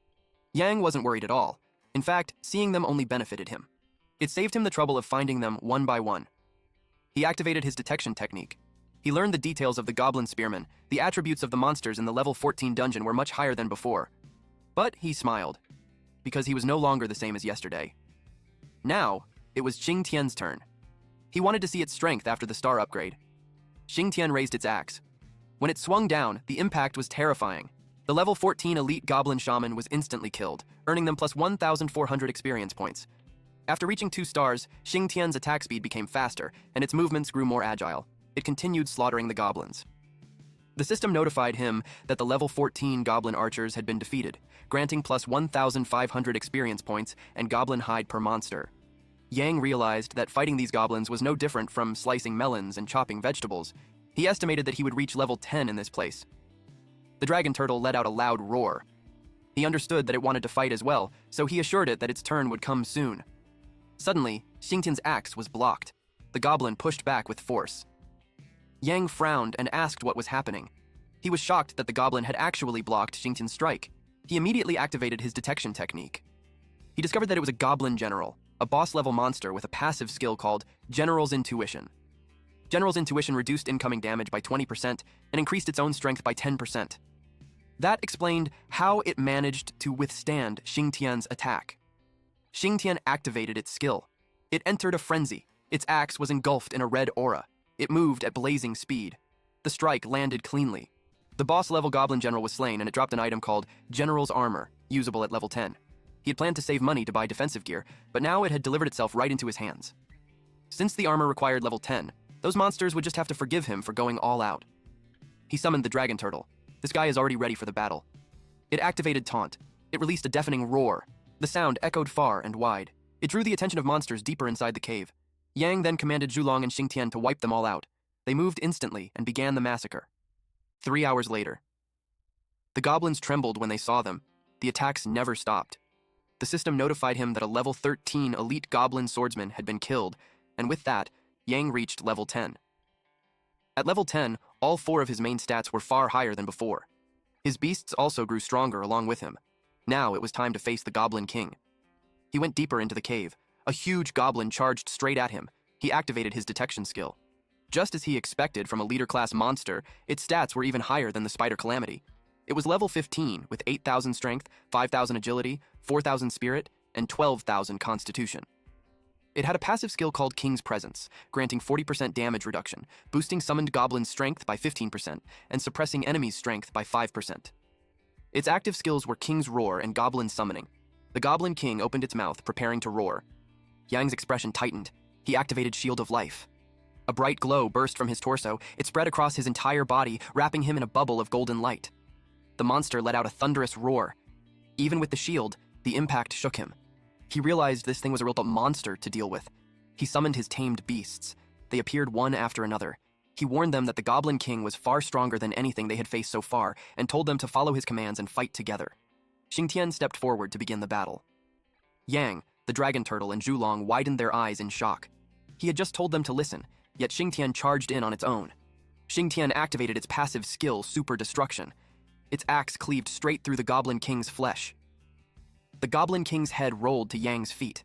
Yang wasn't worried at all. In fact, seeing them only benefited him. It saved him the trouble of finding them one by one. He activated his detection technique. He learned the details of the Goblin Spearman. The attributes of the monsters in the level 14 dungeon were much higher than before. But he smiled, because he was no longer the same as yesterday. Now, it was Xingtian's turn. He wanted to see its strength after the star upgrade. Xingtian raised its axe. When it swung down, the impact was terrifying. The level 14 elite Goblin Shaman was instantly killed, earning them plus 1,400 experience points. After reaching 2 stars, Xingtian's attack speed became faster, and its movements grew more agile. It continued slaughtering the goblins. The system notified him that the level 14 Goblin Archers had been defeated, granting plus 1,500 experience points and Goblin Hide per monster. Yang realized that fighting these goblins was no different from slicing melons and chopping vegetables. He estimated that he would reach level 10 in this place. The dragon turtle let out a loud roar. He understood that it wanted to fight as well, so he assured it that its turn would come soon. Suddenly, Xingtian's axe was blocked. The goblin pushed back with force. Yang frowned and asked what was happening. He was shocked that the goblin had actually blocked Xingtian's strike. He immediately activated his detection technique. He discovered that it was a Goblin General, a boss-level monster with a passive skill called General's Intuition. General's Intuition reduced incoming damage by 20% and increased its own strength by 10%. That explained how it managed to withstand Xingtian's attack. Xingtian activated its skill. It entered a frenzy. Its axe was engulfed in a red aura. It moved at blazing speed. The strike landed cleanly. The boss-level Goblin General was slain, and it dropped an item called General's Armor, usable at level 10. He had planned to save money to buy defensive gear, but now it had delivered itself right into his hands. Since the armor required level 10, those monsters would just have to forgive him for going all out. He summoned the dragon turtle. This guy is already ready for the battle. It activated Taunt. It released a deafening roar. The sound echoed far and wide. It drew the attention of monsters deeper inside the cave. Yang then commanded Zhulong and Xingtian to wipe them all out. They moved instantly and began the massacre. 3 hours later. The goblins trembled when they saw them. The attacks never stopped. The system notified him that a level 13 elite goblin swordsman had been killed, and with that, Yang reached level 10. At level 10, all 4 of his main stats were far higher than before. His beasts also grew stronger along with him. Now it was time to face the Goblin King. He went deeper into the cave. A huge goblin charged straight at him. He activated his detection skill. Just as he expected from a leader-class monster, its stats were even higher than the spider calamity. It was level 15, with 8,000 strength, 5,000 agility, 4,000 spirit, and 12,000 constitution. It had a passive skill called King's Presence, granting 40% damage reduction, boosting summoned goblins' strength by 15%, and suppressing enemies' strength by 5%. Its active skills were King's Roar and Goblin Summoning. The Goblin King opened its mouth, preparing to roar. Yang's expression tightened. He activated Shield of Life. A bright glow burst from his torso. It spread across his entire body, wrapping him in a bubble of golden light. The monster let out a thunderous roar. Even with the shield, the impact shook him. He realized this thing was a real monster to deal with. He summoned his tamed beasts. They appeared one after another. He warned them that the Goblin King was far stronger than anything they had faced so far, and told them to follow his commands and fight together. Shintian stepped forward to begin the battle. Yang, the dragon turtle, and Zhulong widened their eyes in shock. He had just told them to listen, yet Shintian charged in on its own. Shintian activated its passive skill, Super Destruction. Its axe cleaved straight through the Goblin King's flesh. The Goblin King's head rolled to Yang's feet.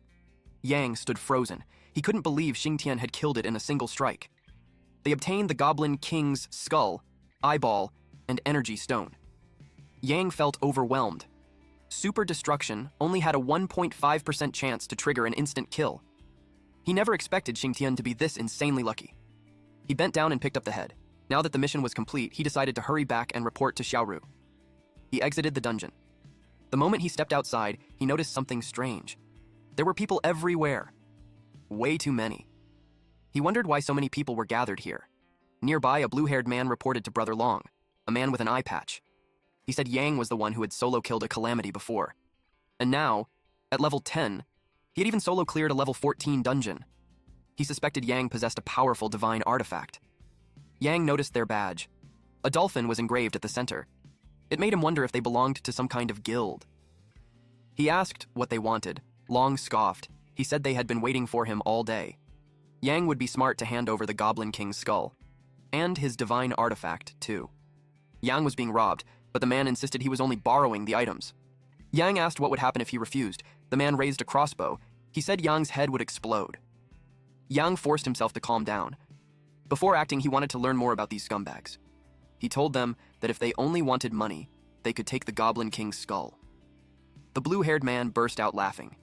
Yang stood frozen. He couldn't believe Shintian had killed it in a single strike. They obtained the Goblin King's skull, eyeball, and energy stone. Yang felt overwhelmed. Super Destruction only had a 1.5% chance to trigger an instant kill. He never expected Shintian to be this insanely lucky. He bent down and picked up the head. Now that the mission was complete, he decided to hurry back and report to Xiaoru. He exited the dungeon. The moment he stepped outside, he noticed something strange. There were people everywhere. Way too many. He wondered why so many people were gathered here. Nearby, a blue-haired man reported to Brother Long, a man with an eye patch. He said Yang was the one who had solo killed a calamity before. And now, at level 10, he had even solo cleared a level 14 dungeon. He suspected Yang possessed a powerful divine artifact. Yang noticed their badge. A dolphin was engraved at the center. It made him wonder if they belonged to some kind of guild. He asked what they wanted. Long scoffed. He said they had been waiting for him all day. Yang would be smart to hand over the Goblin King's skull. And his divine artifact, too. Yang was being robbed, but the man insisted he was only borrowing the items. Yang asked what would happen if he refused. The man raised a crossbow. He said Yang's head would explode. Yang forced himself to calm down. Before acting, he wanted to learn more about these scumbags. He told them that if they only wanted money, they could take the Goblin King's skull. The blue-haired man burst out laughing.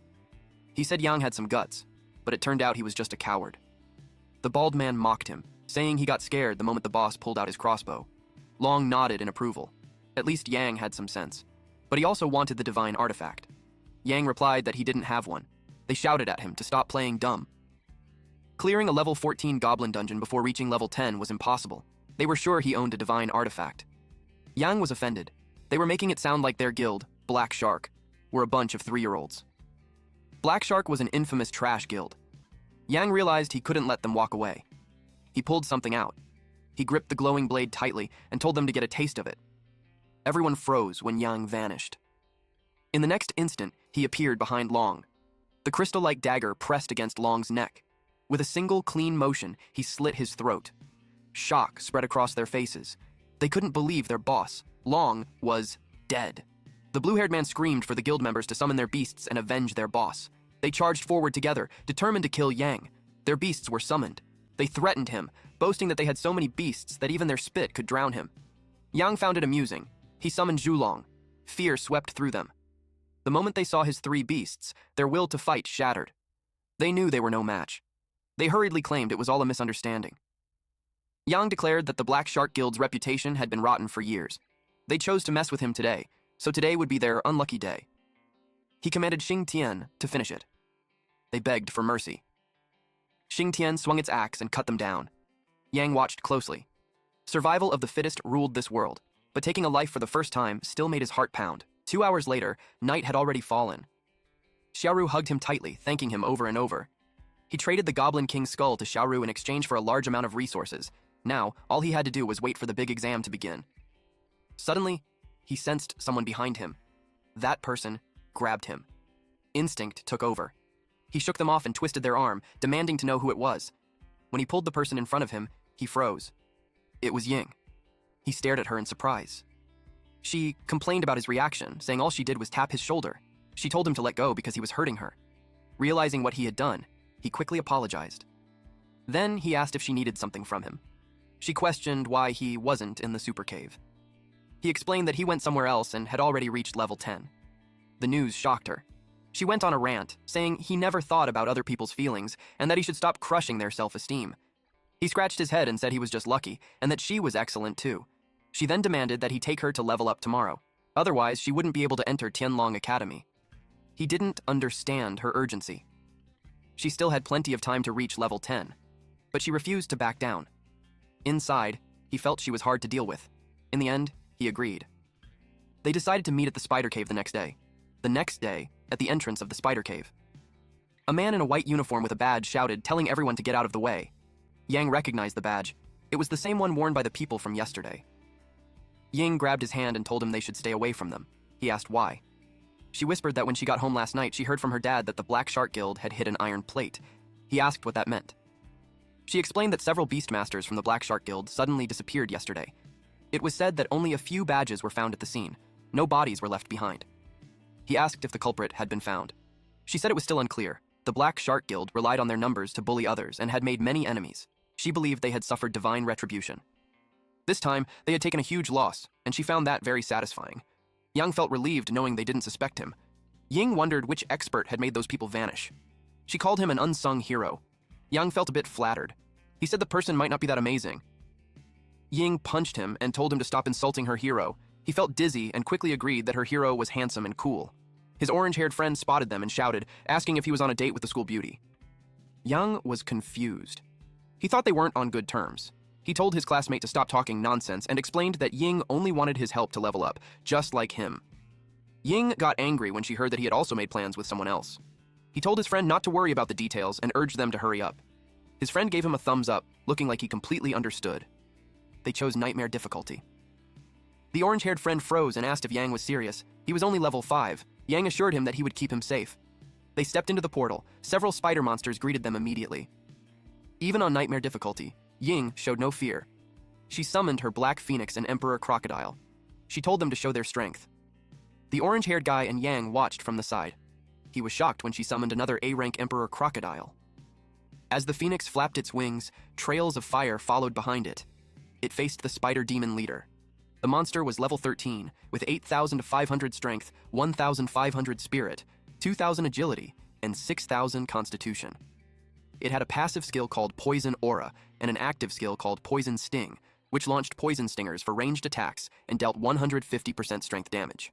He said Yang had some guts, but it turned out he was just a coward. The bald man mocked him, saying he got scared the moment the boss pulled out his crossbow. Long nodded in approval. At least Yang had some sense. But he also wanted the divine artifact. Yang replied that he didn't have one. They shouted at him to stop playing dumb. Clearing a level 14 goblin dungeon before reaching level 10 was impossible. They were sure he owned a divine artifact. Yang was offended. They were making it sound like their guild, Black Shark, were a bunch of 3-year-olds. Black Shark was an infamous trash guild. Yang realized he couldn't let them walk away. He pulled something out. He gripped the glowing blade tightly and told them to get a taste of it. Everyone froze when Yang vanished. In the next instant, he appeared behind Long. The crystal-like dagger pressed against Long's neck. With a single clean motion, he slit his throat. Shock spread across their faces. They couldn't believe their boss, Long, was dead. The blue-haired man screamed for the guild members to summon their beasts and avenge their boss. They charged forward together, determined to kill Yang. Their beasts were summoned. They threatened him, boasting that they had so many beasts that even their spit could drown him. Yang found it amusing. He summoned Zhulong. Fear swept through them. The moment they saw his 3 beasts, their will to fight shattered. They knew they were no match. They hurriedly claimed it was all a misunderstanding. Yang declared that the Black Shark Guild's reputation had been rotten for years. They chose to mess with him today, so today would be their unlucky day. He commanded Shintian to finish it. They begged for mercy. Shintian swung its axe and cut them down. Yang watched closely. Survival of the fittest ruled this world, but taking a life for the first time still made his heart pound. 2 hours later, night had already fallen. Xiaoru hugged him tightly, thanking him over and over. He traded the Goblin King's skull to Xiaoru in exchange for a large amount of resources. Now, all he had to do was wait for the big exam to begin. Suddenly, he sensed someone behind him. That person grabbed him. Instinct took over. He shook them off and twisted their arm, demanding to know who it was. When he pulled the person in front of him, he froze. It was Ying. He stared at her in surprise. She complained about his reaction, saying all she did was tap his shoulder. She told him to let go because he was hurting her. Realizing what he had done, he quickly apologized. Then he asked if she needed something from him. She questioned why he wasn't in the super cave. He explained that he went somewhere else and had already reached level 10. The news shocked her. She went on a rant, saying he never thought about other people's feelings and that he should stop crushing their self-esteem. He scratched his head and said he was just lucky and that she was excellent too. She then demanded that he take her to level up tomorrow. Otherwise, she wouldn't be able to enter Tianlong Academy. He didn't understand her urgency. She still had plenty of time to reach level 10, but she refused to back down. Inside, he felt she was hard to deal with. In the end, he agreed. They decided to meet at the spider cave the next day. The next day, at the entrance of the spider cave. A man in a white uniform with a badge shouted, telling everyone to get out of the way. Yang recognized the badge. It was the same one worn by the people from yesterday. Ying grabbed his hand and told him they should stay away from them. He asked why. She whispered that when she got home last night, she heard from her dad that the Black Shark Guild had hid an iron plate. He asked what that meant. She explained that several beastmasters from the Black Shark Guild suddenly disappeared yesterday. It was said that only a few badges were found at the scene. No bodies were left behind. He asked if the culprit had been found. She said it was still unclear. The Black Shark Guild relied on their numbers to bully others and had made many enemies. She believed they had suffered divine retribution. This time, they had taken a huge loss, and she found that very satisfying. Yang felt relieved knowing they didn't suspect him. Ying wondered which expert had made those people vanish. She called him an unsung hero. Yang felt a bit flattered. He said the person might not be that amazing. Ying punched him and told him to stop insulting her hero. He felt dizzy and quickly agreed that her hero was handsome and cool. His orange-haired friend spotted them and shouted, asking if he was on a date with the school beauty. Yang was confused. He thought they weren't on good terms. He told his classmate to stop talking nonsense and explained that Ying only wanted his help to level up, just like him. Ying got angry when she heard that he had also made plans with someone else. He told his friend not to worry about the details and urged them to hurry up. His friend gave him a thumbs up, looking like he completely understood. They chose nightmare difficulty. The orange-haired friend froze and asked if Yang was serious. He was only level 5. Yang assured him that he would keep him safe. They stepped into the portal. Several spider monsters greeted them immediately. Even on nightmare difficulty, Ying showed no fear. She summoned her Black Phoenix and Emperor Crocodile. She told them to show their strength. The orange-haired guy and Yang watched from the side. He was shocked when she summoned another A-rank Emperor Crocodile. As the Phoenix flapped its wings, trails of fire followed behind it. It faced the spider demon leader. The monster was level 13, with 8,500 strength, 1,500 spirit, 2,000 agility, and 6,000 constitution. It had a passive skill called Poison Aura and an active skill called Poison Sting, which launched poison stingers for ranged attacks and dealt 150% strength damage.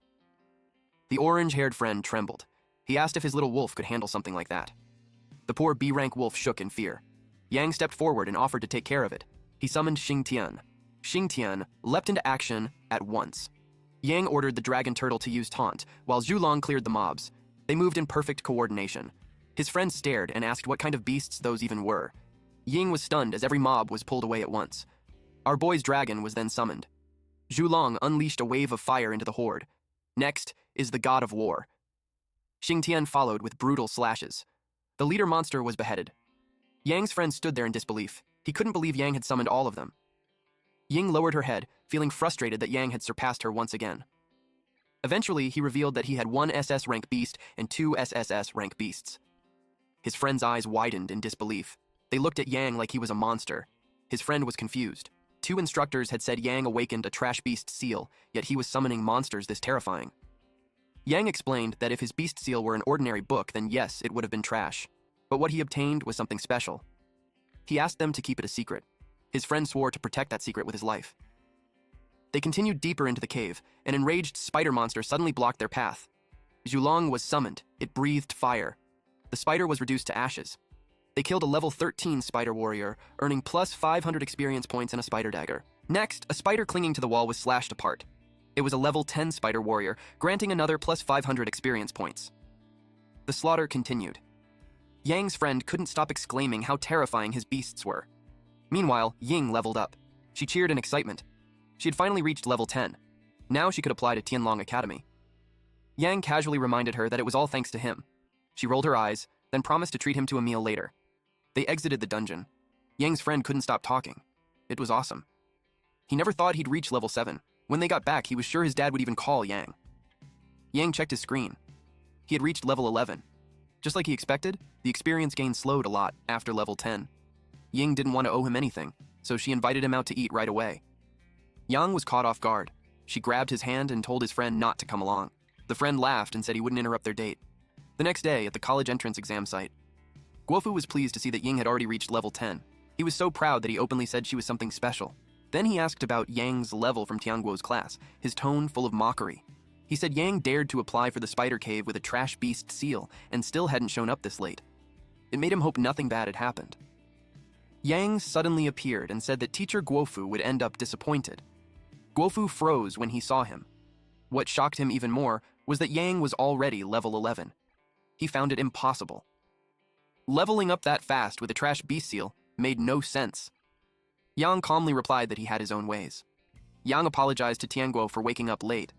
The orange-haired friend trembled. He asked if his little wolf could handle something like that. The poor B-rank wolf shook in fear. Yang stepped forward and offered to take care of it. He summoned Shintian. Shintian leapt into action at once. Yang ordered the dragon turtle to use taunt, while Zhulong cleared the mobs. They moved in perfect coordination. His friend stared and asked what kind of beasts those even were. Ying was stunned as every mob was pulled away at once. Our boy's dragon was then summoned. Zhulong unleashed a wave of fire into the horde. Next is the god of war. Xingtian followed with brutal slashes. The leader monster was beheaded. Yang's friend stood there in disbelief. He couldn't believe Yang had summoned all of them. Ying lowered her head, feeling frustrated that Yang had surpassed her once again. Eventually, he revealed that he had 1 SS-rank beast and 2 SSS-rank beasts. His friend's eyes widened in disbelief. They looked at Yang like he was a monster. His friend was confused. 2 instructors had said Yang awakened a trash beast seal, yet he was summoning monsters this terrifying. Yang explained that if his beast seal were an ordinary book, then yes, it would have been trash. But what he obtained was something special. He asked them to keep it a secret. His friend swore to protect that secret with his life. They continued deeper into the cave. An enraged spider monster suddenly blocked their path. Zhulong was summoned. It breathed fire. The spider was reduced to ashes. They killed a level 13 spider warrior, earning plus 500 experience points and a spider dagger. Next, a spider clinging to the wall was slashed apart. It was a level 10 spider warrior, granting another plus 500 experience points. The slaughter continued. Yang's friend couldn't stop exclaiming how terrifying his beasts were. Meanwhile, Ying leveled up. She cheered in excitement. She had finally reached level 10. Now she could apply to Tianlong Academy. Yang casually reminded her that it was all thanks to him. She rolled her eyes, then promised to treat him to a meal later. They exited the dungeon. Yang's friend couldn't stop talking. It was awesome. He never thought he'd reach level 7. When they got back, he was sure his dad would even call Yang. Yang checked his screen. He had reached level 11. Just like he expected, the experience gain slowed a lot after level 10. Ying didn't want to owe him anything, so she invited him out to eat right away. Yang was caught off guard. She grabbed his hand and told his friend not to come along. The friend laughed and said he wouldn't interrupt their date. The next day, at the college entrance exam site, Guofu was pleased to see that Ying had already reached level 10. He was so proud that he openly said she was something special. Then he asked about Yang's level from Tianguo's class, his tone full of mockery. He said Yang dared to apply for the spider cave with a trash beast seal and still hadn't shown up this late. It made him hope nothing bad had happened. Yang suddenly appeared and said that teacher Guofu would end up disappointed. Guofu froze when he saw him. What shocked him even more was that Yang was already level 11. He found it impossible. Leveling up that fast with a trash beast seal made no sense. Yang calmly replied that he had his own ways. Yang apologized to Tianguo for waking up late.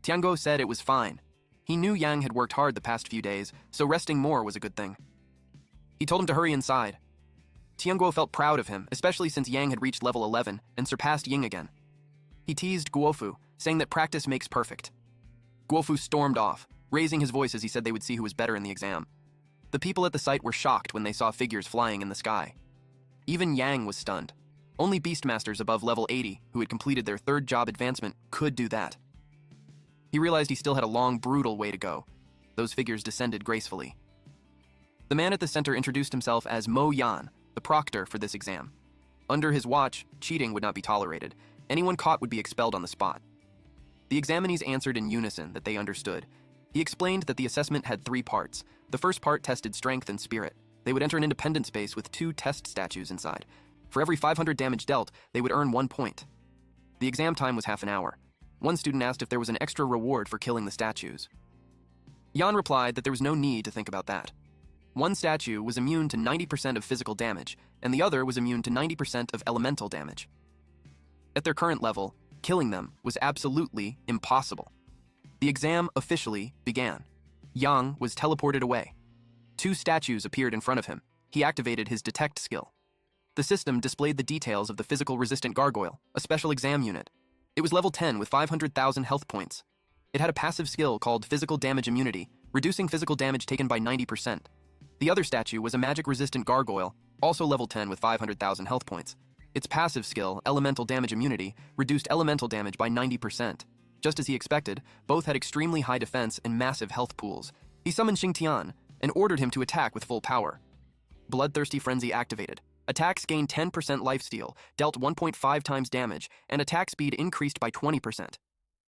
Tianguo said it was fine. He knew Yang had worked hard the past few days, so resting more was a good thing. He told him to hurry inside. Tianguo felt proud of him, especially since Yang had reached level 11 and surpassed Ying again. He teased Guofu, saying that practice makes perfect. Guofu stormed off, raising his voice as he said they would see who was better in the exam. The people at the site were shocked when they saw figures flying in the sky. Even Yang was stunned. Only Beastmasters above level 80, who had completed their third job advancement, could do that. He realized he still had a long, brutal way to go. Those figures descended gracefully. The man at the center introduced himself as Mo Yan, the proctor for this exam. Under his watch, cheating would not be tolerated. Anyone caught would be expelled on the spot. The examinees answered in unison that they understood. He explained that the assessment had 3 parts. The first part tested strength and spirit. They would enter an independent space with 2 test statues inside. For every 500 damage dealt, they would earn 1 point. The exam time was half an hour. One student asked if there was an extra reward for killing the statues. Yan replied that there was no need to think about that. One statue was immune to 90% of physical damage, and the other was immune to 90% of elemental damage. At their current level, killing them was absolutely impossible. The exam officially began. Yang was teleported away. 2 statues appeared in front of him. He activated his detect skill. The system displayed the details of the physical resistant gargoyle, a special exam unit. It was level 10 with 500,000 health points. It had a passive skill called physical damage immunity, reducing physical damage taken by 90%. The other statue was a magic-resistant gargoyle, also level 10 with 500,000 health points. Its passive skill, elemental damage immunity, reduced elemental damage by 90%. Just as he expected, both had extremely high defense and massive health pools. He summoned Shintian and ordered him to attack with full power. Bloodthirsty Frenzy activated. Attacks gained 10% lifesteal, dealt 1.5 times damage, and attack speed increased by 20%.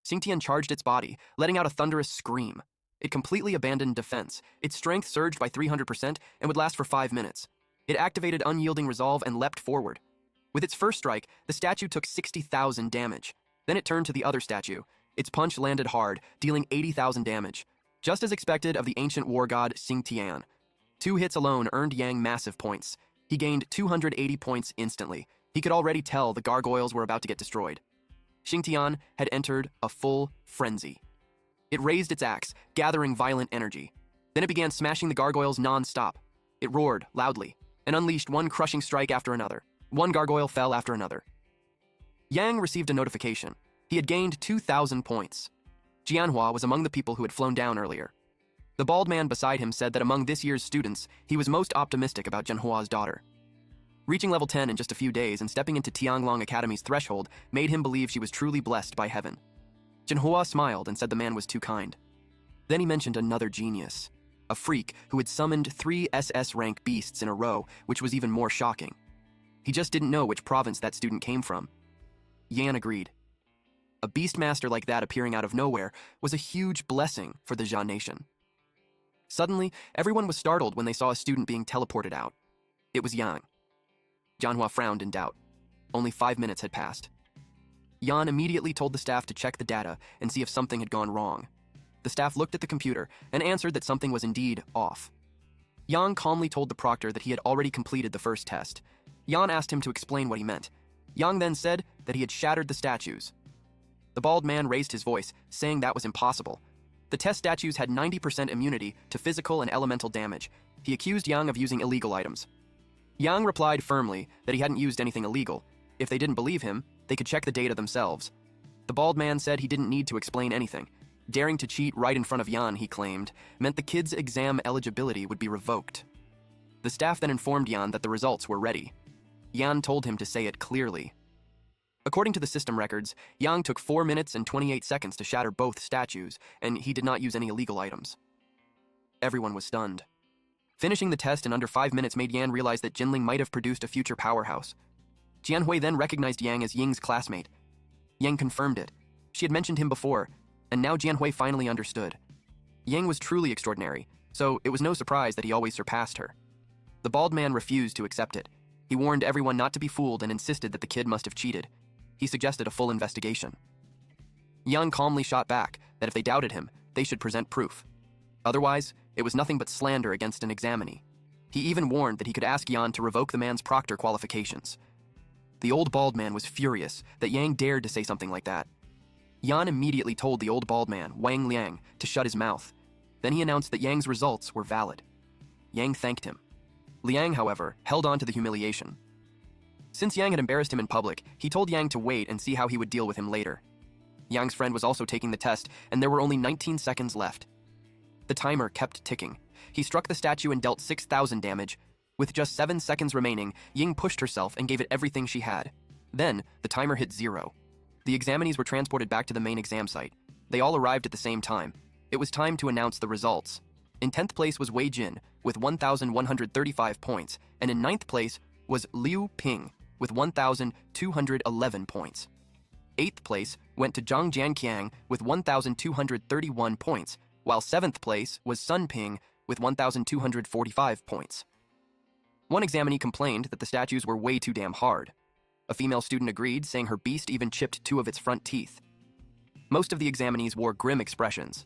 Shintian charged its body, letting out a thunderous scream. It completely abandoned defense. Its strength surged by 300% and would last for 5 minutes. It activated Unyielding Resolve and leapt forward. With its first strike, the statue took 60,000 damage. Then it turned to the other statue. Its punch landed hard, dealing 80,000 damage. Just as expected of the ancient war god Shintian. 2 hits alone earned Yang massive points. He gained 280 points instantly. He could already tell the gargoyles were about to get destroyed. Shintian had entered a full frenzy. It raised its axe, gathering violent energy. Then it began smashing the gargoyles non-stop. It roared loudly and unleashed one crushing strike after another. One gargoyle fell after another. Yang received a notification. He had gained 2,000 points. Jianhua was among the people who had flown down earlier. The bald man beside him said that among this year's students, he was most optimistic about Jianhua's daughter. Reaching level 10 in just a few days and stepping into Tianlong Academy's threshold made him believe she was truly blessed by heaven. Jianhua smiled and said the man was too kind. Then he mentioned another genius, a freak who had summoned 3 SS-rank beasts in a row, which was even more shocking. He just didn't know which province that student came from. Yan agreed. A beastmaster like that appearing out of nowhere was a huge blessing for the Jia nation. Suddenly, everyone was startled when they saw a student being teleported out. It was Yang. Jianhua frowned in doubt. Only 5 minutes had passed. Yan immediately told the staff to check the data and see if something had gone wrong. The staff looked at the computer and answered that something was indeed off. Yang calmly told the proctor that he had already completed the first test. Yan asked him to explain what he meant. Yang then said that he had shattered the statues. The bald man raised his voice, saying that was impossible. The test statues had 90% immunity to physical and elemental damage. He accused Yang of using illegal items. Yang replied firmly that he hadn't used anything illegal. If they didn't believe him, they could check the data themselves. The bald man said he didn't need to explain anything. Daring to cheat right in front of Yan, he claimed, meant the kid's exam eligibility would be revoked. The staff then informed Yan that the results were ready. Yan told him to say it clearly. According to the system records, Yang took 4 minutes and 28 seconds to shatter both statues, and he did not use any illegal items. Everyone was stunned. Finishing the test in under 5 minutes made Yan realize that Jinling might have produced a future powerhouse. Jianhui then recognized Yang as Ying's classmate. Yang confirmed it. She had mentioned him before, and now Jianhui finally understood. Yang was truly extraordinary, so it was no surprise that he always surpassed her. The bald man refused to accept it. He warned everyone not to be fooled and insisted that the kid must have cheated. He suggested a full investigation. Yang calmly shot back that if they doubted him, they should present proof. Otherwise, it was nothing but slander against an examinee. He even warned that he could ask Yan to revoke the man's proctor qualifications. The old bald man was furious that Yang dared to say something like that. Yan immediately told the old bald man, Wang Liang, to shut his mouth. Then he announced that Yang's results were valid. Yang thanked him. Liang, however, held on to the humiliation. Since Yang had embarrassed him in public, he told Yang to wait and see how he would deal with him later. Yang's friend was also taking the test, and there were only 19 seconds left. The timer kept ticking. He struck the statue and dealt 6,000 damage. With just 7 seconds remaining, Ying pushed herself and gave it everything she had. Then, the timer hit 0. The examinees were transported back to the main exam site. They all arrived at the same time. It was time to announce the results. In 10th place was Wei Jin, with 1,135 points, and in 9th place was Liu Ping, with 1,211 points. 8th place went to Zhang Jianqiang with 1,231 points, while 7th place was Sun Ping with 1,245 points. One examinee complained that the statues were way too damn hard. A female student agreed, saying her beast even chipped 2 of its front teeth. Most of the examinees wore grim expressions.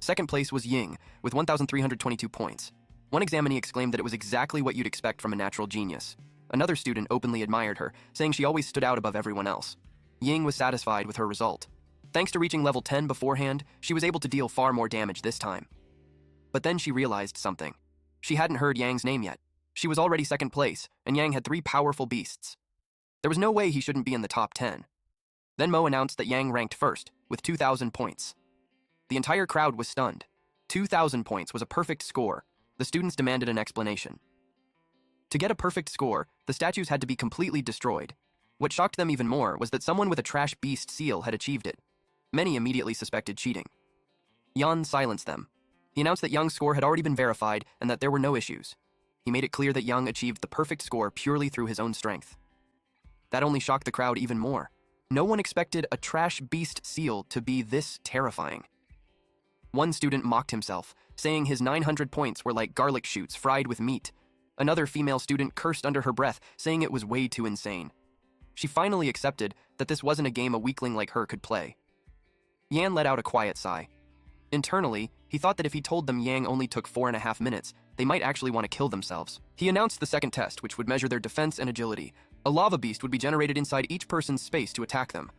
Second place was Ying, with 1,322 points. One examinee exclaimed that it was exactly what you'd expect from a natural genius. Another student openly admired her, saying she always stood out above everyone else. Ying was satisfied with her result. Thanks to reaching level 10 beforehand, she was able to deal far more damage this time. But then she realized something. She hadn't heard Yang's name yet. She was already second place, and Yang had 3 powerful beasts. There was no way he shouldn't be in the top 10. Then Mo announced that Yang ranked first, with 2,000 points. The entire crowd was stunned. 2,000 points was a perfect score. The students demanded an explanation. To get a perfect score, the statues had to be completely destroyed. What shocked them even more was that someone with a trash beast seal had achieved it. Many immediately suspected cheating. Yan silenced them. He announced that Yang's score had already been verified and that there were no issues. He made it clear that Yang achieved the perfect score purely through his own strength. That only shocked the crowd even more. No one expected a trash beast seal to be this terrifying. One student mocked himself, saying his 900 points were like garlic shoots fried with meat. Another female student cursed under her breath, saying it was way too insane. She finally accepted that this wasn't a game a weakling like her could play. Yan let out a quiet sigh. Internally, he thought that if he told them Yang only took 4.5 minutes, they might actually want to kill themselves. He announced the second test, which would measure their defense and agility. A lava beast would be generated inside each person's space to attack them.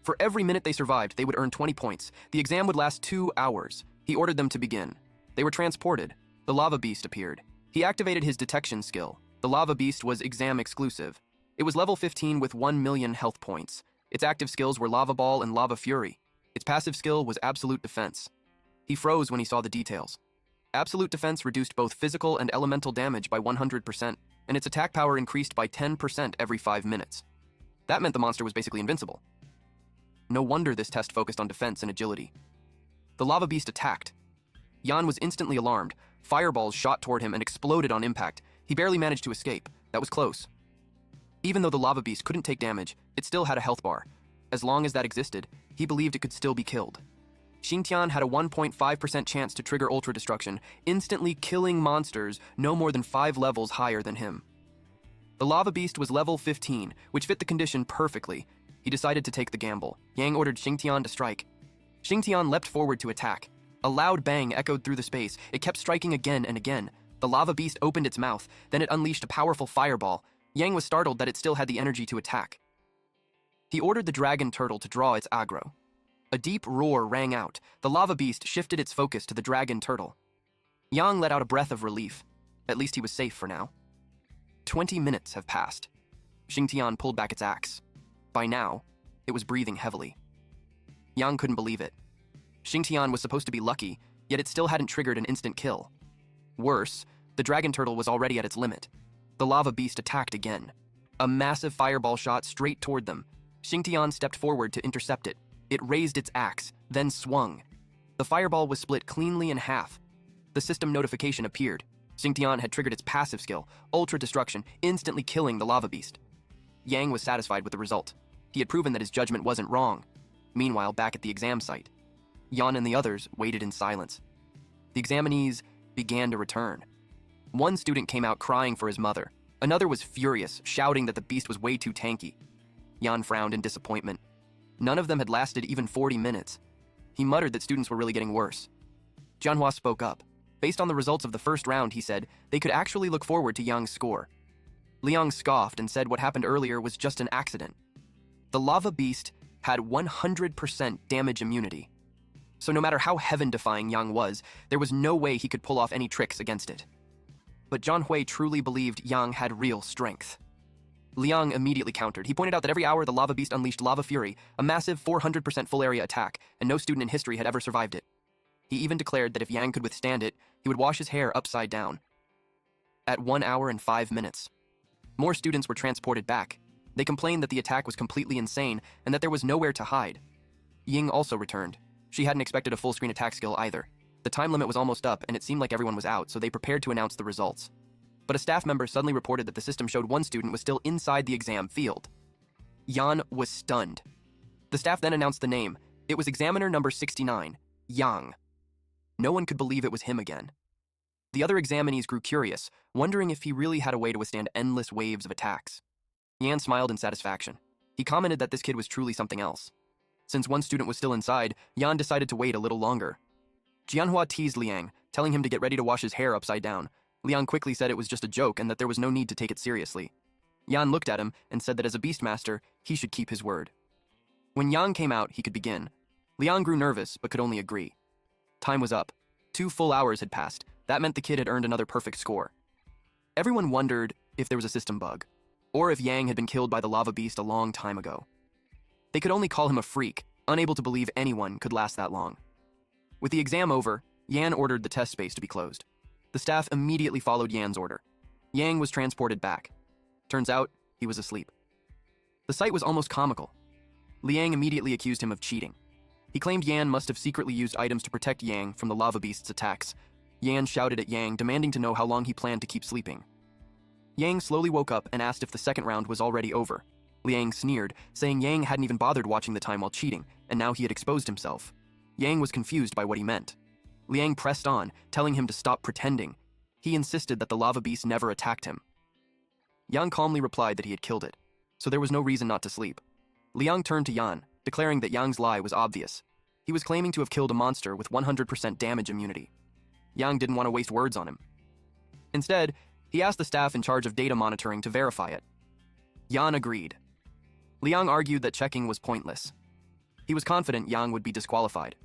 For every minute they survived, they would earn 20 points. The exam would last 2 hours. He ordered them to begin. They were transported. The lava beast appeared. He activated his detection skill. The lava beast was exam exclusive. It was level 15 with 1 million health points. Its active skills were Lava Ball and Lava Fury. Its passive skill was Absolute Defense. He froze when he saw the details. Absolute Defense reduced both physical and elemental damage by 100%, and its attack power increased by 10% every 5 minutes. That meant the monster was basically invincible. No wonder this test focused on defense and agility. The lava beast attacked. Yan was instantly alarmed. Fireballs shot toward him and exploded on impact. He barely managed to escape. That was close. Even though the lava beast couldn't take damage, it still had a health bar. As long as that existed, he believed it could still be killed. Shintian had a 1.5% chance to trigger Ultra Destruction, instantly killing monsters no more than 5 levels higher than him. The lava beast was level 15, which fit the condition perfectly. He decided to take the gamble. Yang ordered Shintian to strike. Shintian leapt forward to attack. A loud bang echoed through the space. It kept striking again and again. The lava beast opened its mouth, then it unleashed a powerful fireball. Yang was startled that it still had the energy to attack. He ordered the dragon turtle to draw its aggro. A deep roar rang out. The lava beast shifted its focus to the dragon turtle. Yang let out a breath of relief. At least he was safe for now. 20 minutes have passed. Shintian pulled back its axe. By now, it was breathing heavily. Yang couldn't believe it. Shintian was supposed to be lucky, yet it still hadn't triggered an instant kill. Worse, the dragon turtle was already at its limit. The lava beast attacked again. A massive fireball shot straight toward them. Shintian stepped forward to intercept it. It raised its axe, then swung. The fireball was split cleanly in half. The system notification appeared. Shintian had triggered its passive skill, Ultra Destruction, instantly killing the lava beast. Yang was satisfied with the result. He had proven that his judgment wasn't wrong. Meanwhile, back at the exam site, Yan and the others waited in silence. The examinees began to return. One student came out crying for his mother. Another was furious, shouting that the beast was way too tanky. Yan frowned in disappointment. None of them had lasted even 40 minutes. He muttered that students were really getting worse. Manhwa spoke up. Based on the results of the first round, he said, they could actually look forward to Yang's score. Liang scoffed and said what happened earlier was just an accident. The lava beast had 100% damage immunity. So no matter how heaven-defying Yang was, there was no way he could pull off any tricks against it. But Zhang Hui truly believed Yang had real strength. Liang immediately countered. He pointed out that every hour the lava beast unleashed lava fury, a massive 400% full area attack, and no student in history had ever survived it. He even declared that if Yang could withstand it, he would wash his hair upside down. At 1 hour and 5 minutes, more students were transported back. They complained that the attack was completely insane and that there was nowhere to hide. Ying also returned. She hadn't expected a full-screen attack skill either. The time limit was almost up and it seemed like everyone was out, so they prepared to announce the results. But a staff member suddenly reported that the system showed one student was still inside the exam field. Yan was stunned. The staff then announced the name. It was examiner number 69, Yang. No one could believe it was him again. The other examinees grew curious, wondering if he really had a way to withstand endless waves of attacks. Yan smiled in satisfaction. He commented that this kid was truly something else. Since one student was still inside, Yan decided to wait a little longer. Jianhua teased Liang, telling him to get ready to wash his hair upside down. Liang quickly said it was just a joke and that there was no need to take it seriously. Yan looked at him and said that as a beastmaster, he should keep his word. When Yang came out, he could begin. Liang grew nervous, but could only agree. Time was up. 2 full hours had passed. That meant the kid had earned another perfect score. Everyone wondered if there was a system bug, or if Yang had been killed by the lava beast a long time ago. They could only call him a freak, unable to believe anyone could last that long. With the exam over, Yan ordered the test space to be closed. The staff immediately followed Yan's order. Yang was transported back. Turns out, he was asleep. The sight was almost comical. Liang immediately accused him of cheating. He claimed Yan must have secretly used items to protect Yang from the lava beast's attacks. Yan shouted at Yang, demanding to know how long he planned to keep sleeping. Yang slowly woke up and asked if the second round was already over. Liang sneered, saying Yang hadn't even bothered watching the time while cheating, and now he had exposed himself. Yang was confused by what he meant. Liang pressed on, telling him to stop pretending. He insisted that the lava beast never attacked him. Yang calmly replied that he had killed it, so there was no reason not to sleep. Liang turned to Yan, declaring that Yang's lie was obvious. He was claiming to have killed a monster with 100% damage immunity. Yang didn't want to waste words on him. Instead, he asked the staff in charge of data monitoring to verify it. Yan agreed. Liang argued that checking was pointless. He was confident Yang would be disqualified.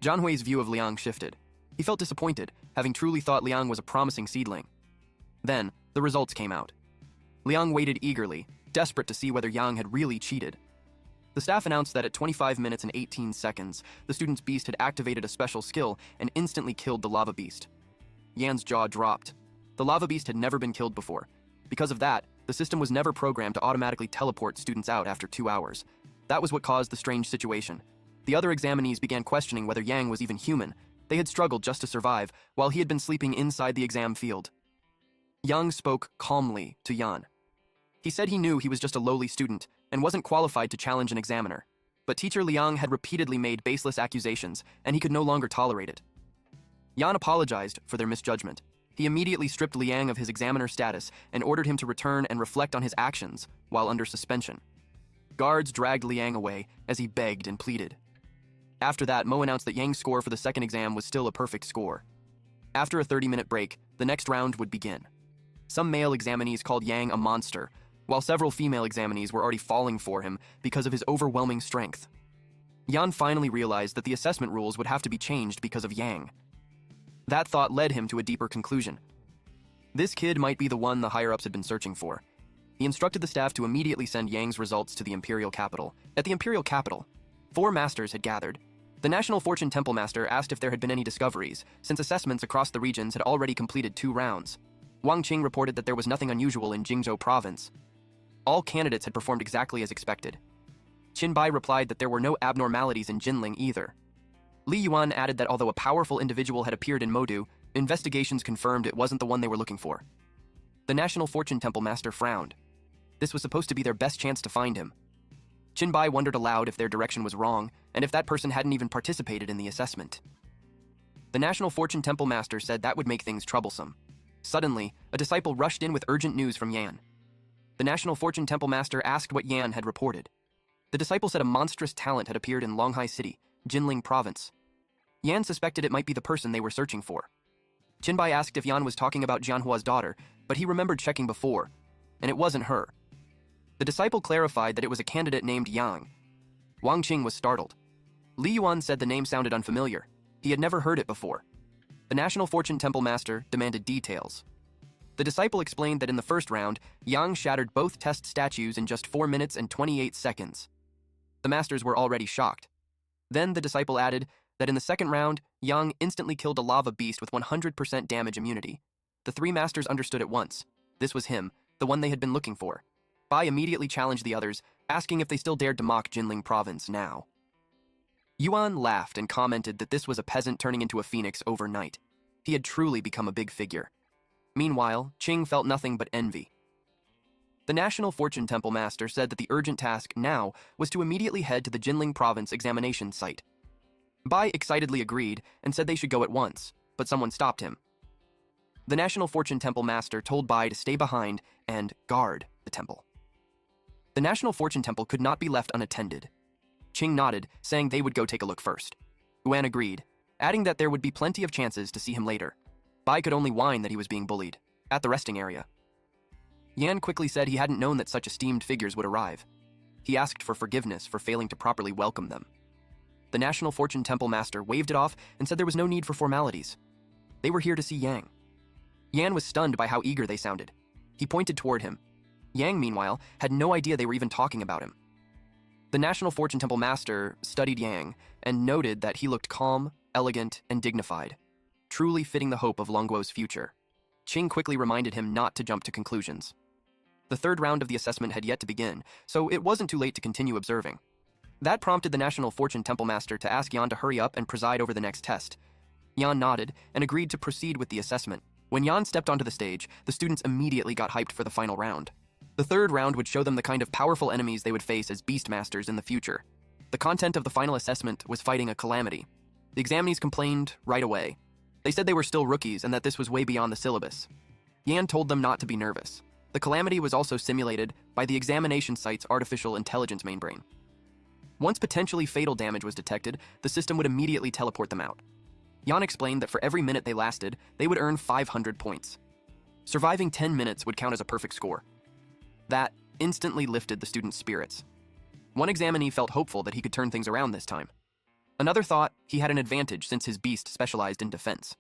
Zhang Hui's view of Liang shifted. He felt disappointed, having truly thought Liang was a promising seedling. Then, the results came out. Liang waited eagerly, desperate to see whether Yang had really cheated. The staff announced that at 25 minutes and 18 seconds, the student's beast had activated a special skill and instantly killed the lava beast. Yan's jaw dropped. The lava beast had never been killed before. Because of that, the system was never programmed to automatically teleport students out after 2 hours. That was what caused the strange situation. The other examinees began questioning whether Yang was even human. They had struggled just to survive, while he had been sleeping inside the exam field. Yang spoke calmly to Yan. He said he knew he was just a lowly student and wasn't qualified to challenge an examiner. But teacher Liang had repeatedly made baseless accusations, and he could no longer tolerate it. Yan apologized for their misjudgment. He immediately stripped Liang of his examiner status and ordered him to return and reflect on his actions while under suspension. Guards dragged Liang away as he begged and pleaded. After that, Mo announced that Yang's score for the second exam was still a perfect score. After a 30-minute break, the next round would begin. Some male examinees called Yang a monster, while several female examinees were already falling for him because of his overwhelming strength. Yan finally realized that the assessment rules would have to be changed because of Yang. That thought led him to a deeper conclusion. This kid might be the one the higher-ups had been searching for. He instructed the staff to immediately send Yang's results to the Imperial capital. At the Imperial capital, 4 masters had gathered. The National Fortune Temple Master asked if there had been any discoveries, since assessments across the regions had already completed 2 rounds. Wang Qing reported that there was nothing unusual in Jingzhou province. All candidates had performed exactly as expected. Qin Bai replied that there were no abnormalities in Jinling either. Li Yuan added that although a powerful individual had appeared in Modu, investigations confirmed it wasn't the one they were looking for. The National Fortune Temple Master frowned. This was supposed to be their best chance to find him. Qin Bai wondered aloud if their direction was wrong, and if that person hadn't even participated in the assessment. The National Fortune Temple Master said that would make things troublesome. Suddenly, a disciple rushed in with urgent news from Yan. The National Fortune Temple Master asked what Yan had reported. The disciple said a monstrous talent had appeared in Longhai City, Jinling Province. Yan suspected it might be the person they were searching for. Qin Bai asked if Yan was talking about Jianhua's daughter, but he remembered checking before, and it wasn't her. The disciple clarified that it was a candidate named Yang. Wang Qing was startled. Li Yuan said the name sounded unfamiliar. He had never heard it before. The National Fortune Temple Master demanded details. The disciple explained that in the first round, Yang shattered both test statues in just 4 minutes and 28 seconds. The masters were already shocked. Then the disciple added that in the second round, Yang instantly killed a lava beast with 100% damage immunity. The 3 masters understood at once. This was him, the one they had been looking for. Bai immediately challenged the others, asking if they still dared to mock Jinling Province now. Yuan laughed and commented that this was a peasant turning into a phoenix overnight. He had truly become a big figure. Meanwhile, Qing felt nothing but envy. The National Fortune Temple Master said that the urgent task now was to immediately head to the Jinling Province examination site. Bai excitedly agreed and said they should go at once, but someone stopped him. The National Fortune Temple Master told Bai to stay behind and guard the temple. The National Fortune Temple could not be left unattended. Qing nodded, saying they would go take a look first. Yuan agreed, adding that there would be plenty of chances to see him later. Bai could only whine that he was being bullied, at the resting area. Yan quickly said he hadn't known that such esteemed figures would arrive. He asked for forgiveness for failing to properly welcome them. The National Fortune Temple Master waved it off and said there was no need for formalities. They were here to see Yang. Yan was stunned by how eager they sounded. He pointed toward him. Yang, meanwhile, had no idea they were even talking about him. The National Fortune Temple Master studied Yang and noted that he looked calm, elegant, and dignified, truly fitting the hope of Longguo's future. Qing quickly reminded him not to jump to conclusions. The third round of the assessment had yet to begin, so it wasn't too late to continue observing. That prompted the National Fortune Temple Master to ask Yan to hurry up and preside over the next test. Yan nodded and agreed to proceed with the assessment. When Yan stepped onto the stage, the students immediately got hyped for the final round. The third round would show them the kind of powerful enemies they would face as Beastmasters in the future. The content of the final assessment was fighting a calamity. The examinees complained right away. They said they were still rookies and that this was way beyond the syllabus. Yan told them not to be nervous. The calamity was also simulated by the examination site's artificial intelligence mainbrain. Once potentially fatal damage was detected, the system would immediately teleport them out. Yan explained that for every minute they lasted, they would earn 500 points. Surviving 10 minutes would count as a perfect score. That instantly lifted the students' spirits. One examinee felt hopeful that he could turn things around this time. Another thought he had an advantage since his beast specialized in defense.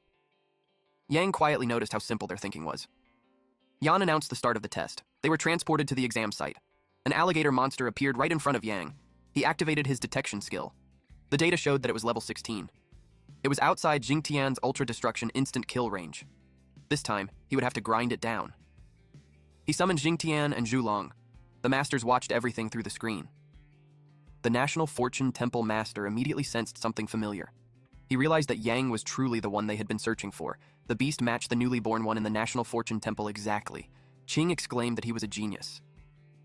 Yang quietly noticed how simple their thinking was. Yan announced the start of the test. They were transported to the exam site. An alligator monster appeared right in front of Yang. He activated his detection skill. The data showed that it was level 16. It was outside Jingtian's Ultra Destruction instant kill range. This time, he would have to grind it down. He summoned Jingtian and Zhulong. The masters watched everything through the screen. The National Fortune Temple Master immediately sensed something familiar. He realized that Yang was truly the one they had been searching for. The beast matched the newly born one in the National Fortune Temple exactly. Qing exclaimed that he was a genius.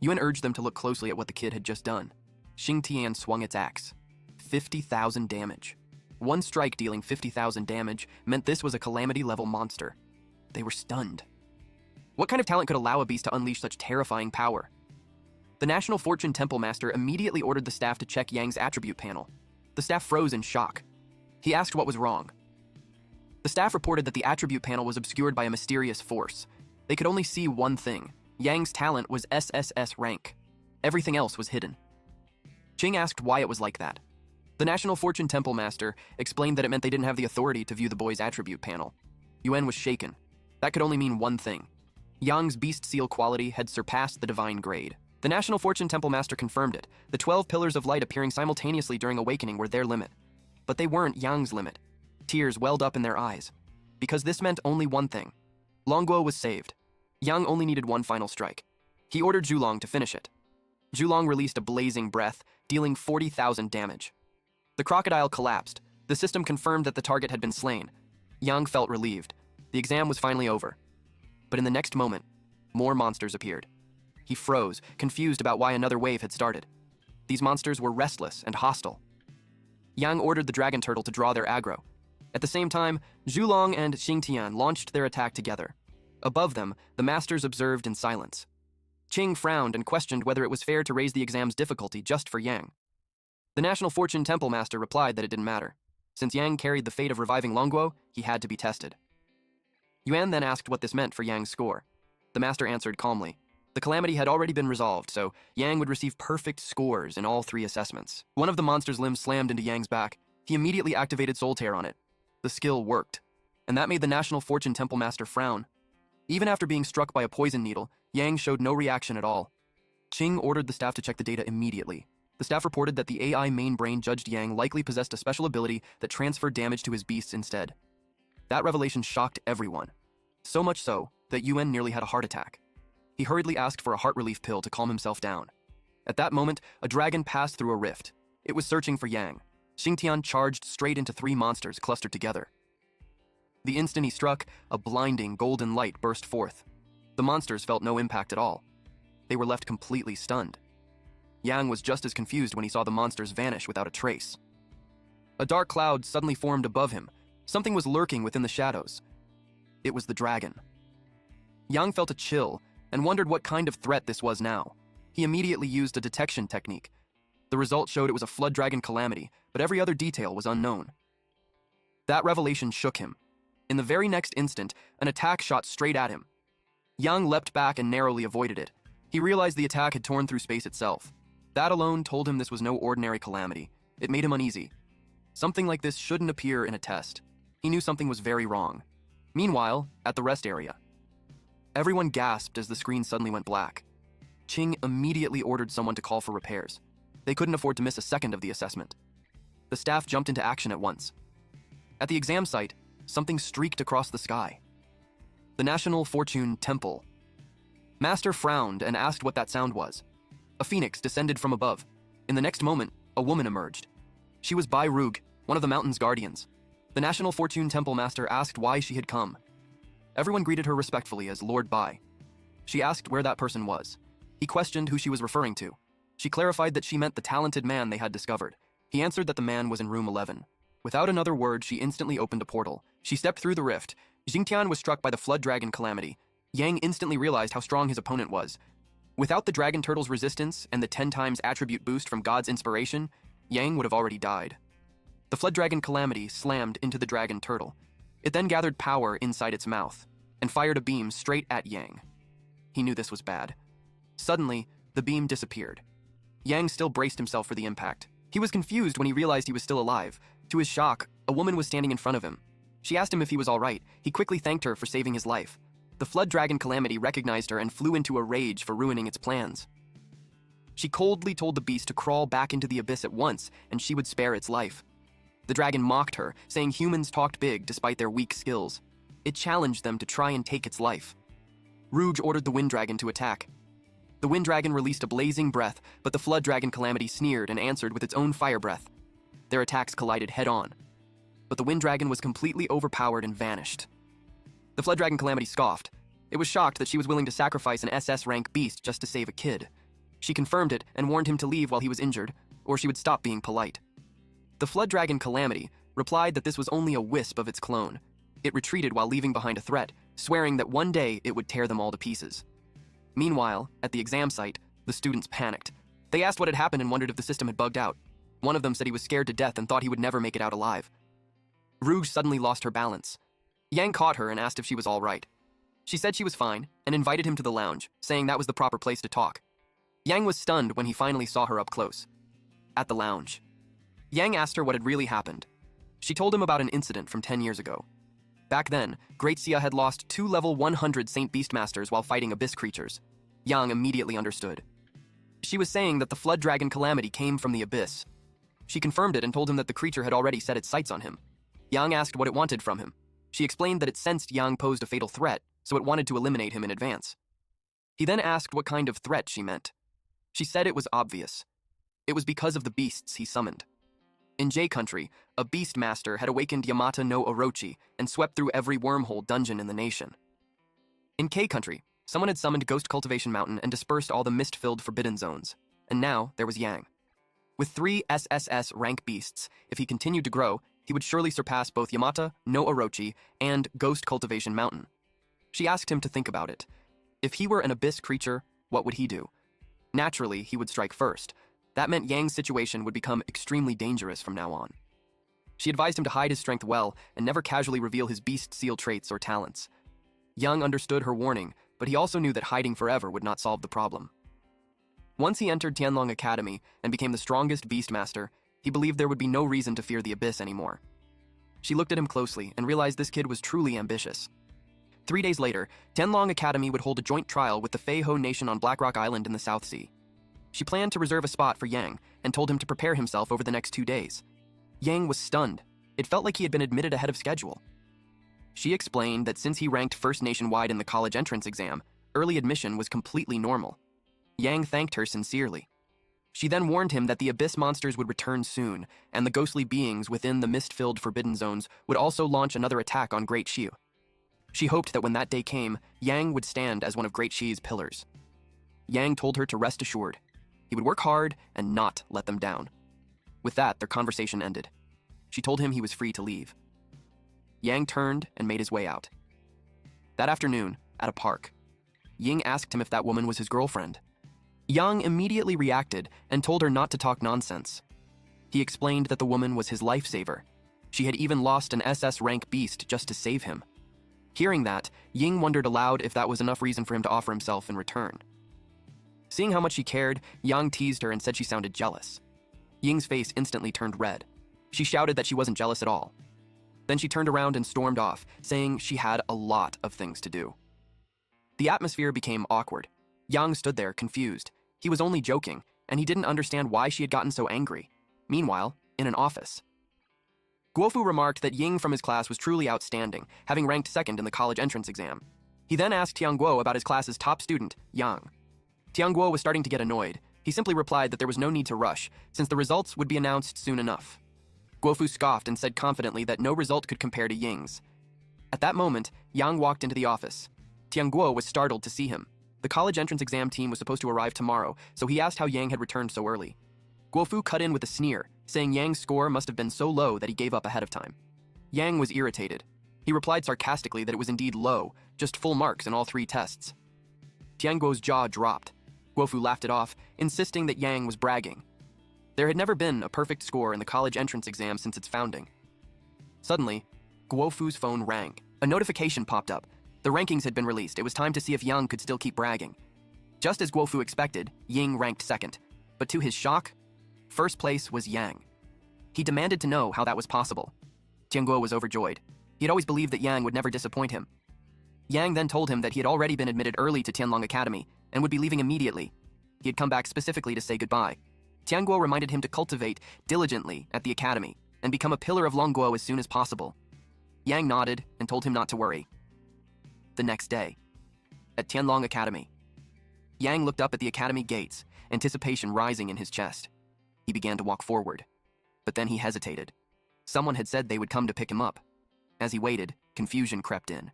Yuan urged them to look closely at what the kid had just done. Xingtian swung its axe. 50,000 damage. One strike dealing 50,000 damage meant this was a calamity-level monster. They were stunned. What kind of talent could allow a beast to unleash such terrifying power? The National Fortune Temple Master immediately ordered the staff to check Yang's attribute panel. The staff froze in shock. He asked what was wrong. The staff reported that the attribute panel was obscured by a mysterious force. They could only see one thing. Yang's talent was SSS-rank. Everything else was hidden. Qing asked why it was like that. The National Fortune Temple Master explained that it meant they didn't have the authority to view the boy's attribute panel. Yuan was shaken. That could only mean one thing. Yang's beast seal quality had surpassed the divine grade. The National Fortune Temple Master confirmed it. The 12 pillars of light appearing simultaneously during awakening were their limit. But they weren't Yang's limit. Tears welled up in their eyes. Because this meant only one thing. Longguo was saved. Yang only needed one final strike. He ordered Zhulong to finish it. Zhulong released a blazing breath, dealing 40,000 damage. The crocodile collapsed. The system confirmed that the target had been slain. Yang felt relieved. The exam was finally over. But in the next moment, more monsters appeared. He froze, confused about why another wave had started. These monsters were restless and hostile. Yang ordered the dragon turtle to draw their aggro. At the same time, Zhulong and Shintian launched their attack together. Above them, the masters observed in silence. Qing frowned and questioned whether it was fair to raise the exam's difficulty just for Yang. The National Fortune Temple Master replied that it didn't matter. Since Yang carried the fate of reviving Longguo, he had to be tested. Yuan then asked what this meant for Yang's score. The master answered calmly. The calamity had already been resolved, so Yang would receive perfect scores in all 3 assessments. One of the monster's limbs slammed into Yang's back. He immediately activated Soul Tear on it. The skill worked, and that made the National Fortune Temple Master frown. Even after being struck by a poison needle, Yang showed no reaction at all. Qing ordered the staff to check the data immediately. The staff reported that the AI main brain judged Yang likely possessed a special ability that transferred damage to his beasts instead. That revelation shocked everyone. So much so that Yuan nearly had a heart attack. He hurriedly asked for a heart relief pill to calm himself down. At that moment, a dragon passed through a rift. It was searching for Yang. Shintian charged straight into 3 monsters clustered together. The instant he struck, a blinding golden light burst forth. The monsters felt no impact at all. They were left completely stunned. Yang was just as confused when he saw the monsters vanish without a trace. A dark cloud suddenly formed above him. Something was lurking within the shadows. It was the dragon. Yang felt a chill and wondered what kind of threat this was now. He immediately used a detection technique. The result showed it was a flood dragon calamity, but every other detail was unknown. That revelation shook him. In the very next instant, an attack shot straight at him. Yang leapt back and narrowly avoided it. He realized the attack had torn through space itself. That alone told him this was no ordinary calamity. It made him uneasy. Something like this shouldn't appear in a test. He knew something was very wrong. Meanwhile, at the rest area, everyone gasped as the screen suddenly went black. Qing immediately ordered someone to call for repairs. They couldn't afford to miss a second of the assessment. The staff jumped into action at once. At the exam site, something streaked across the sky. The National Fortune Temple. Master frowned and asked what that sound was. A phoenix descended from above. In the next moment, a woman emerged. She was Bai Rouge, one of the mountain's guardians. The National Fortune Temple Master asked why she had come. Everyone greeted her respectfully as Lord Bai. She asked where that person was. He questioned who she was referring to. She clarified that she meant the talented man they had discovered. He answered that the man was in room 11. Without another word, she instantly opened a portal. She stepped through the rift. Xingtian was struck by the flood dragon calamity. Yang instantly realized how strong his opponent was. Without the dragon turtle's resistance and the 10 times attribute boost from God's inspiration, Yang would have already died. The flood dragon calamity slammed into the dragon turtle. It then gathered power inside its mouth and fired a beam straight at Yang. He knew this was bad. Suddenly, the beam disappeared. Yang still braced himself for the impact. He was confused when he realized he was still alive. To his shock, a woman was standing in front of him. She asked him if he was all right. He quickly thanked her for saving his life. The flood dragon calamity recognized her and flew into a rage for ruining its plans. She coldly told the beast to crawl back into the abyss at once, and she would spare its life. The dragon mocked her, saying humans talked big despite their weak skills. It challenged them to try and take its life. Rouge ordered the wind dragon to attack. The wind dragon released a blazing breath, but the flood dragon calamity sneered and answered with its own fire breath. Their attacks collided head-on. But the wind dragon was completely overpowered and vanished. The flood dragon calamity scoffed. It was shocked that she was willing to sacrifice an SS-rank beast just to save a kid. She confirmed it and warned him to leave while he was injured, or she would stop being polite. The flood dragon calamity replied that this was only a wisp of its clone. It retreated while leaving behind a threat, swearing that one day it would tear them all to pieces. Meanwhile, at the exam site, the students panicked. They asked what had happened and wondered if the system had bugged out. One of them said he was scared to death and thought he would never make it out alive. Rouge suddenly lost her balance. Yang caught her and asked if she was all right. She said she was fine and invited him to the lounge, saying that was the proper place to talk. Yang was stunned when he finally saw her up close. At the lounge, Yang asked her what had really happened. She told him about an incident from 10 years ago. Back then, Great Sia had lost 2 level 100 Saint Beastmasters while fighting abyss creatures. Yang immediately understood. She was saying that the Flood Dragon Calamity came from the abyss. She confirmed it and told him that the creature had already set its sights on him. Yang asked what it wanted from him. She explained that it sensed Yang posed a fatal threat, so it wanted to eliminate him in advance. He then asked what kind of threat she meant. She said it was obvious. It was because of the beasts he summoned. In J Country, a Beastmaster had awakened Yamata no Orochi and swept through every wormhole dungeon in the nation. In K Country, someone had summoned Ghost Cultivation Mountain and dispersed all the mist-filled forbidden zones. And now, there was Yang. With 3 SSS-rank beasts, if he continued to grow, he would surely surpass both Yamata no Orochi and Ghost Cultivation Mountain. She asked him to think about it. If he were an abyss creature, what would he do? Naturally, he would strike first. That meant Yang's situation would become extremely dangerous from now on. She advised him to hide his strength well and never casually reveal his beast seal traits or talents. Yang understood her warning, but he also knew that hiding forever would not solve the problem. Once he entered Tianlong Academy and became the strongest Beastmaster, he believed there would be no reason to fear the abyss anymore. She looked at him closely and realized this kid was truly ambitious. 3 days later, Tianlong Academy would hold a joint trial with the Feiho Nation on Blackrock Island in the South Sea. She planned to reserve a spot for Yang and told him to prepare himself over the next 2 days. Yang was stunned. It felt like he had been admitted ahead of schedule. She explained that since he ranked first nationwide in the college entrance exam, early admission was completely normal. Yang thanked her sincerely. She then warned him that the abyss monsters would return soon, and the ghostly beings within the mist-filled forbidden zones would also launch another attack on Great Shiu. She hoped that when that day came, Yang would stand as one of Great Shi's pillars. Yang told her to rest assured. He would work hard and not let them down. With that, their conversation ended. She told him he was free to leave. Yang turned and made his way out. That afternoon, at a park, Ying asked him if that woman was his girlfriend. Yang immediately reacted and told her not to talk nonsense. He explained that the woman was his lifesaver. She had even lost an SS-rank beast just to save him. Hearing that, Ying wondered aloud if that was enough reason for him to offer himself in return. Seeing how much she cared, Yang teased her and said she sounded jealous. Ying's face instantly turned red. She shouted that she wasn't jealous at all. Then she turned around and stormed off, saying she had a lot of things to do. The atmosphere became awkward. Yang stood there, confused. He was only joking, and he didn't understand why she had gotten so angry. Meanwhile, in an office, Guofu remarked that Ying from his class was truly outstanding, having ranked second in the college entrance exam. He then asked Tianguo about his class's top student, Yang. Tianguo was starting to get annoyed. He simply replied that there was no need to rush, since the results would be announced soon enough. Guofu scoffed and said confidently that no result could compare to Ying's. At that moment, Yang walked into the office. Tianguo was startled to see him. The college entrance exam team was supposed to arrive tomorrow, so he asked how Yang had returned so early. Guofu cut in with a sneer, saying Yang's score must have been so low that he gave up ahead of time. Yang was irritated. He replied sarcastically that it was indeed low, just full marks in all 3 tests. Tianguo's jaw dropped. Guofu laughed it off, insisting that Yang was bragging. There had never been a perfect score in the college entrance exam since its founding. Suddenly, Guofu's phone rang. A notification popped up. The rankings had been released. It was time to see if Yang could still keep bragging. Just as Guofu expected, Ying ranked second. But to his shock, first place was Yang. He demanded to know how that was possible. Tianguo was overjoyed. He had always believed that Yang would never disappoint him. Yang then told him that he had already been admitted early to Tianlong Academy and would be leaving immediately. He had come back specifically to say goodbye. Tianguo reminded him to cultivate diligently at the academy and become a pillar of Longguo as soon as possible. Yang nodded and told him not to worry. The next day, at Tianlong Academy, Yang looked up at the academy gates, anticipation rising in his chest. He began to walk forward, but then he hesitated. Someone had said they would come to pick him up. As he waited, confusion crept in.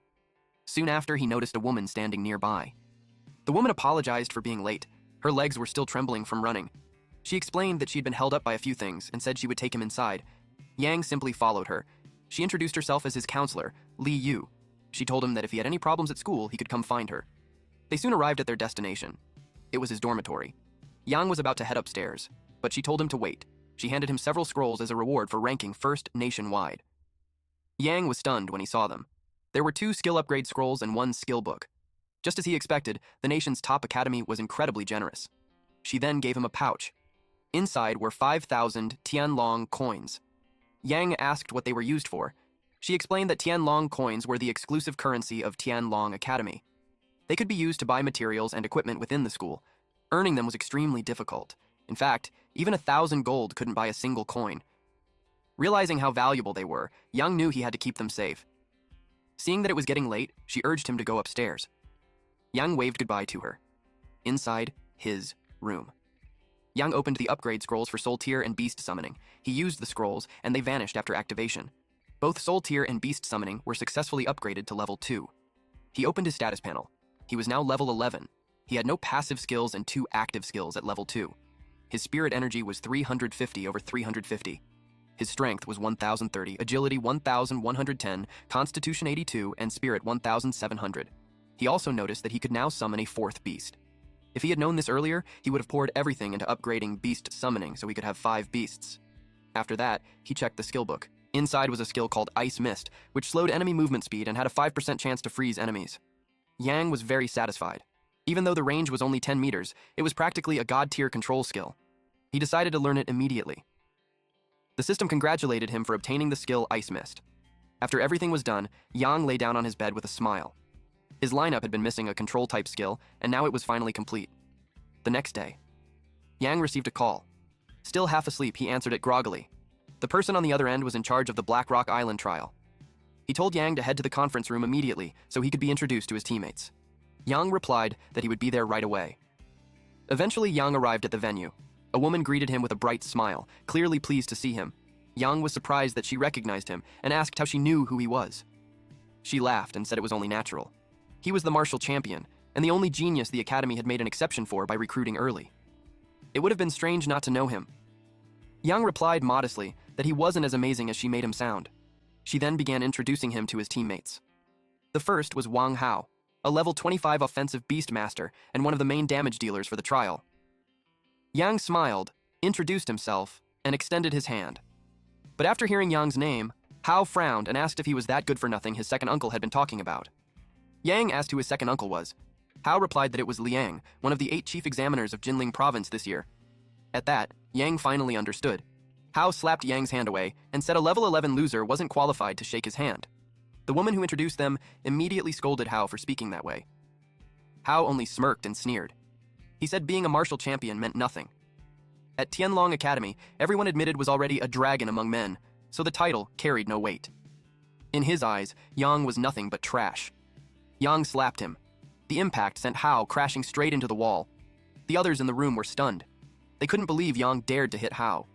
Soon after, he noticed a woman standing nearby. The woman apologized for being late. Her legs were still trembling from running. She explained that she'd been held up by a few things and said she would take him inside. Yang simply followed her. She introduced herself as his counselor, Li Yu. She told him that if he had any problems at school, he could come find her. They soon arrived at their destination. It was his dormitory. Yang was about to head upstairs, but she told him to wait. She handed him several scrolls as a reward for ranking first nationwide. Yang was stunned when he saw them. There were 2 skill upgrade scrolls and 1 skill book. Just as he expected, the nation's top academy was incredibly generous. She then gave him a pouch. Inside were 5,000 Tianlong coins. Yang asked what they were used for. She explained that Tianlong coins were the exclusive currency of Tianlong Academy. They could be used to buy materials and equipment within the school. Earning them was extremely difficult. In fact, even 1,000 gold couldn't buy a single coin. Realizing how valuable they were, Yang knew he had to keep them safe. Seeing that it was getting late, she urged him to go upstairs. Yang waved goodbye to her. Inside his room, Yang opened the upgrade scrolls for Soul Tier and Beast Summoning. He used the scrolls, and they vanished after activation. Both Soul Tier and Beast Summoning were successfully upgraded to level 2. He opened his status panel. He was now level 11. He had no passive skills and 2 active skills at level 2. His spirit energy was 350 over 350. His strength was 1,030, agility 1,110, constitution 82, and spirit 1,700. He also noticed that he could now summon a 4th beast. If he had known this earlier, he would have poured everything into upgrading beast summoning so he could have 5 beasts. After that, he checked the skill book. Inside was a skill called Ice Mist, which slowed enemy movement speed and had a 5% chance to freeze enemies. Yang was very satisfied. Even though the range was only 10 meters, it was practically a god-tier control skill. He decided to learn it immediately. The system congratulated him for obtaining the skill Ice Mist. After everything was done, Yang lay down on his bed with a smile. His lineup had been missing a control-type skill, and now it was finally complete. The next day, Yang received a call. Still half asleep, he answered it groggily. The person on the other end was in charge of the Black Rock Island trial. He told Yang to head to the conference room immediately so he could be introduced to his teammates. Yang replied that he would be there right away. Eventually, Yang arrived at the venue. A woman greeted him with a bright smile, clearly pleased to see him. Yang was surprised that she recognized him and asked how she knew who he was. She laughed and said it was only natural. He was the martial champion, and the only genius the Academy had made an exception for by recruiting early. It would have been strange not to know him. Yang replied modestly that he wasn't as amazing as she made him sound. She then began introducing him to his teammates. The first was Wang Hao, a level 25 offensive beast master and one of the main damage dealers for the trial. Yang smiled, introduced himself, and extended his hand. But after hearing Yang's name, Hao frowned and asked if he was that good for nothing his second uncle had been talking about. Yang asked who his second uncle was. Hao replied that it was Liang, one of the 8 chief examiners of Jinling province this year. At that, Yang finally understood. Hao slapped Yang's hand away and said a level 11 loser wasn't qualified to shake his hand. The woman who introduced them immediately scolded Hao for speaking that way. Hao only smirked and sneered. He said being a martial champion meant nothing. At Tianlong Academy, everyone admitted was already a dragon among men, so the title carried no weight. In his eyes, Yang was nothing but trash. Yang slapped him. The impact sent Hao crashing straight into the wall. The others in the room were stunned. They couldn't believe Yang dared to hit Hao.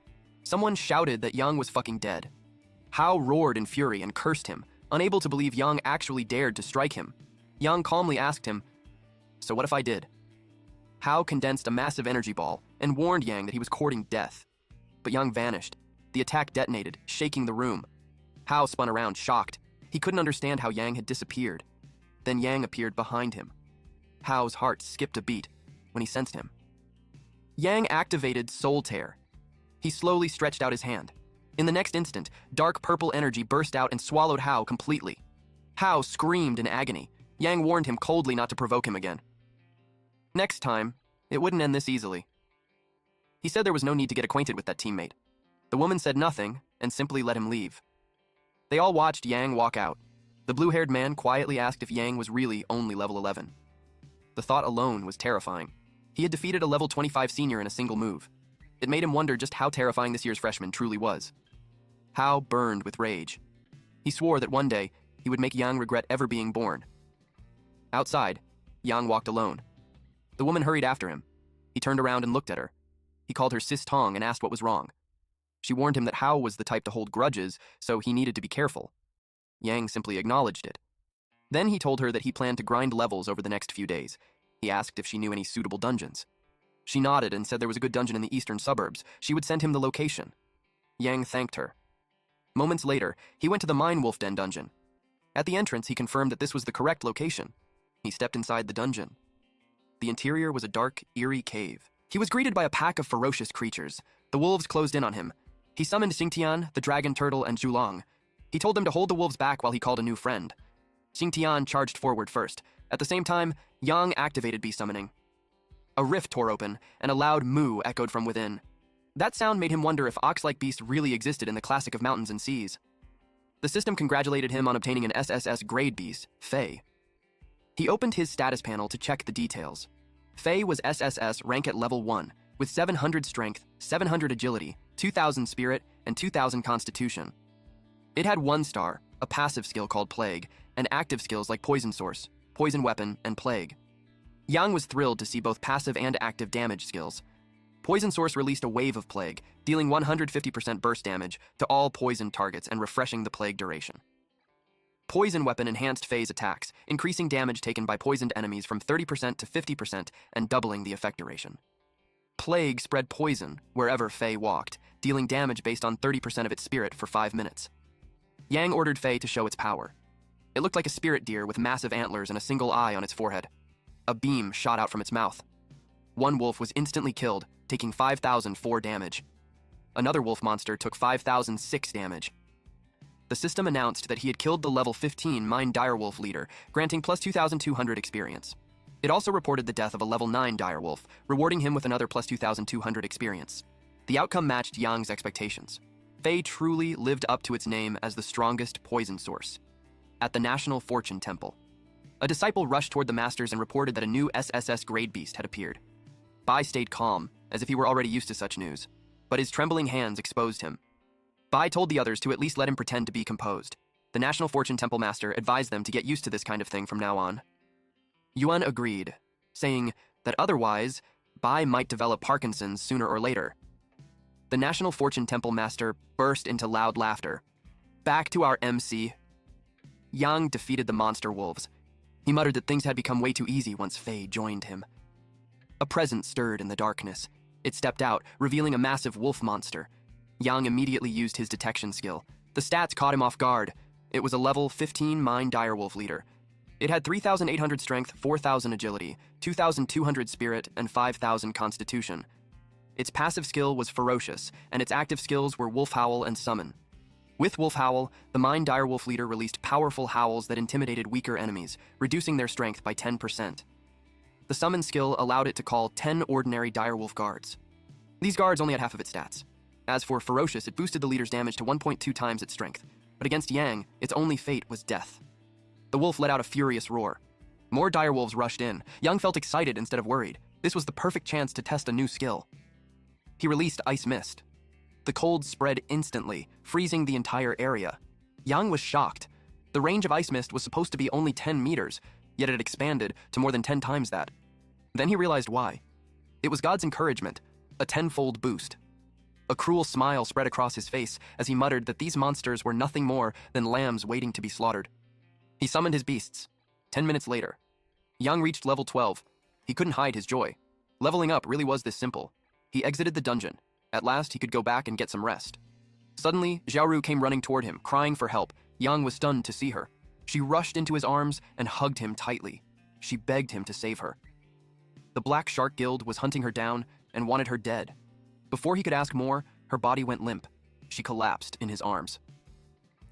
Someone shouted that Yang was fucking dead. Hao roared in fury and cursed him, unable to believe Yang actually dared to strike him. Yang calmly asked him, "So what if I did?" Hao condensed a massive energy ball and warned Yang that he was courting death. But Yang vanished. The attack detonated, shaking the room. Hao spun around, shocked. He couldn't understand how Yang had disappeared. Then Yang appeared behind him. Hao's heart skipped a beat when he sensed him. Yang activated Soul Tear. He slowly stretched out his hand. In the next instant, dark purple energy burst out and swallowed Hao completely. Hao screamed in agony. Yang warned him coldly not to provoke him again. Next time, it wouldn't end this easily. He said there was no need to get acquainted with that teammate. The woman said nothing and simply let him leave. They all watched Yang walk out. The blue-haired man quietly asked if Yang was really only level 11. The thought alone was terrifying. He had defeated a level 25 senior in a single move. It made him wonder just how terrifying this year's freshman truly was. Hao burned with rage. He swore that one day he would make Yang regret ever being born. Outside, Yang walked alone. The woman hurried after him. He turned around and looked at her. He called her Sis Tong and asked what was wrong. She warned him that Hao was the type to hold grudges, so he needed to be careful. Yang simply acknowledged it. Then he told her that he planned to grind levels over the next few days. He asked if she knew any suitable dungeons. She nodded and said there was a good dungeon in the eastern suburbs. She would send him the location. Yang thanked her. Moments later, he went to the Mine Wolf Den dungeon. At the entrance, he confirmed that this was the correct location. He stepped inside the dungeon. The interior was a dark, eerie cave. He was greeted by a pack of ferocious creatures. The wolves closed in on him. He summoned Shintian, the dragon turtle, and Zhulong. He told them to hold the wolves back while he called a new friend. Shintian charged forward first. At the same time, Yang activated beast summoning. A rift tore open, and a loud moo echoed from within. That sound made him wonder if ox-like beast really existed in the classic of mountains and seas. The system congratulated him on obtaining an SSS grade beast, Fey. He opened his status panel to check the details. Fey was SSS rank at level 1, with 700 strength, 700 agility, 2000 spirit, and 2000 constitution. It had 1 star, a passive skill called Plague, and active skills like Poison Source, Poison Weapon, and Plague. Yang was thrilled to see both passive and active damage skills. Poison Source released a wave of Plague, dealing 150% burst damage to all poisoned targets and refreshing the Plague duration. Poison Weapon enhanced Fey's attacks, increasing damage taken by poisoned enemies from 30% to 50% and doubling the effect duration. Plague spread poison wherever Fey walked, dealing damage based on 30% of its spirit for 5 minutes. Yang ordered Fey to show its power. It looked like a spirit deer with massive antlers and a single eye on its forehead. A beam shot out from its mouth. One wolf was instantly killed, taking 5,004 damage. Another wolf monster took 5,006 damage. The system announced that he had killed the level 15 Mine Direwolf leader, granting plus 2,200 experience. It also reported the death of a level 9 Direwolf, rewarding him with another plus 2,200 experience. The outcome matched Yang's expectations. Fey truly lived up to its name as the strongest poison source. At the National Fortune Temple, a disciple rushed toward the masters and reported that a new SSS grade beast had appeared. Bai stayed calm, as if he were already used to such news, but his trembling hands exposed him. Bai told the others to at least let him pretend to be composed. The National Fortune Temple Master advised them to get used to this kind of thing from now on. Yuan agreed, saying that otherwise, Bai might develop Parkinson's sooner or later. The National Fortune Temple Master burst into loud laughter. Back to our MC. Yang defeated the monster wolves. He muttered that things had become way too easy once Fey joined him. A presence stirred in the darkness. It stepped out, revealing a massive wolf monster. Yang immediately used his detection skill. The stats caught him off guard. It was a level 15 Mine Direwolf leader. It had 3,800 strength, 4,000 agility, 2,200 spirit, and 5,000 constitution. Its passive skill was ferocious, and its active skills were Wolf Howl and Summon. With Wolf Howl, the Mine Direwolf leader released powerful howls that intimidated weaker enemies, reducing their strength by 10%. The Summon skill allowed it to call 10 ordinary Direwolf guards. These guards only had half of its stats. As for Ferocious, it boosted the leader's damage to 1.2 times its strength, but against Yang, its only fate was death. The wolf let out a furious roar. More direwolves rushed in. Yang felt excited instead of worried. This was the perfect chance to test a new skill. He released Ice Mist. The cold spread instantly, freezing the entire area. Yang was shocked. The range of Ice Mist was supposed to be only 10 meters, yet it expanded to more than 10 times that. Then he realized why. It was God's encouragement, a 10-fold boost. A cruel smile spread across his face as he muttered that these monsters were nothing more than lambs waiting to be slaughtered. He summoned his beasts. 10 minutes later, Yang reached level 12. He couldn't hide his joy. Leveling up really was this simple. He exited the dungeon. At last, he could go back and get some rest. Suddenly, Xiaoru came running toward him, crying for help. Yang was stunned to see her. She rushed into his arms and hugged him tightly. She begged him to save her. The Black Shark Guild was hunting her down and wanted her dead. Before he could ask more, her body went limp. She collapsed in his arms.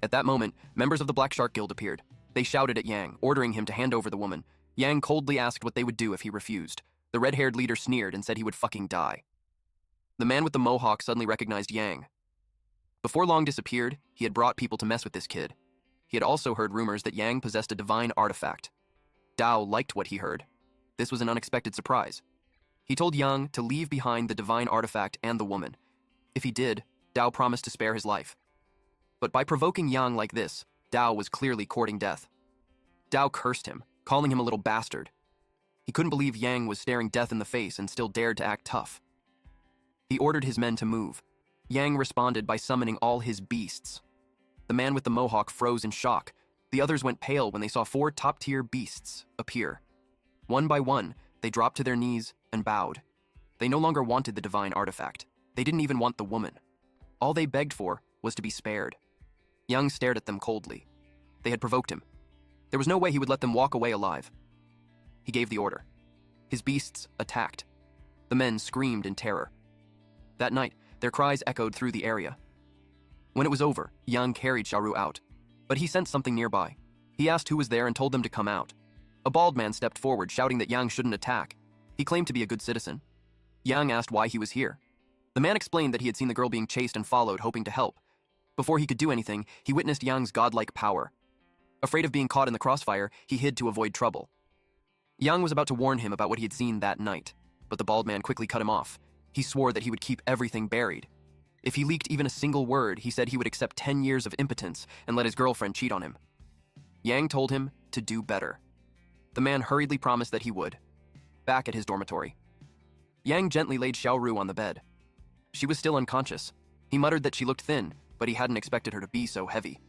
At that moment, members of the Black Shark Guild appeared. They shouted at Yang, ordering him to hand over the woman. Yang coldly asked what they would do if he refused. The red-haired leader sneered and said he would fucking die. The man with the mohawk suddenly recognized Yang. Before long disappeared, he had brought people to mess with this kid. He had also heard rumors that Yang possessed a divine artifact. Dao liked what he heard. This was an unexpected surprise. He told Yang to leave behind the divine artifact and the woman. If he did, Dao promised to spare his life. But by provoking Yang like this, Dao was clearly courting death. Dao cursed him, calling him a little bastard. He couldn't believe Yang was staring death in the face and still dared to act tough. He ordered his men to move. Yang responded by summoning all his beasts. The man with the mohawk froze in shock. The others went pale when they saw 4 top-tier beasts appear. One by one, they dropped to their knees and bowed. They no longer wanted the divine artifact. They didn't even want the woman. All they begged for was to be spared. Yang stared at them coldly. They had provoked him. There was no way he would let them walk away alive. He gave the order. His beasts attacked. The men screamed in terror. That night, their cries echoed through the area. When it was over, Yang carried Xiaoru out. But he sensed something nearby. He asked who was there and told them to come out. A bald man stepped forward, shouting that Yang shouldn't attack. He claimed to be a good citizen. Yang asked why he was here. The man explained that he had seen the girl being chased and followed, hoping to help. Before he could do anything, he witnessed Yang's godlike power. Afraid of being caught in the crossfire, he hid to avoid trouble. Yang was about to warn him about what he had seen that night, but the bald man quickly cut him off. He swore that he would keep everything buried. If he leaked even a single word, he said he would accept 10 years of impotence and let his girlfriend cheat on him. Yang told him to do better. The man hurriedly promised that he would. Back at his dormitory, Yang gently laid Xiaoru on the bed. She was still unconscious. He muttered that she looked thin, but he hadn't expected her to be so heavy.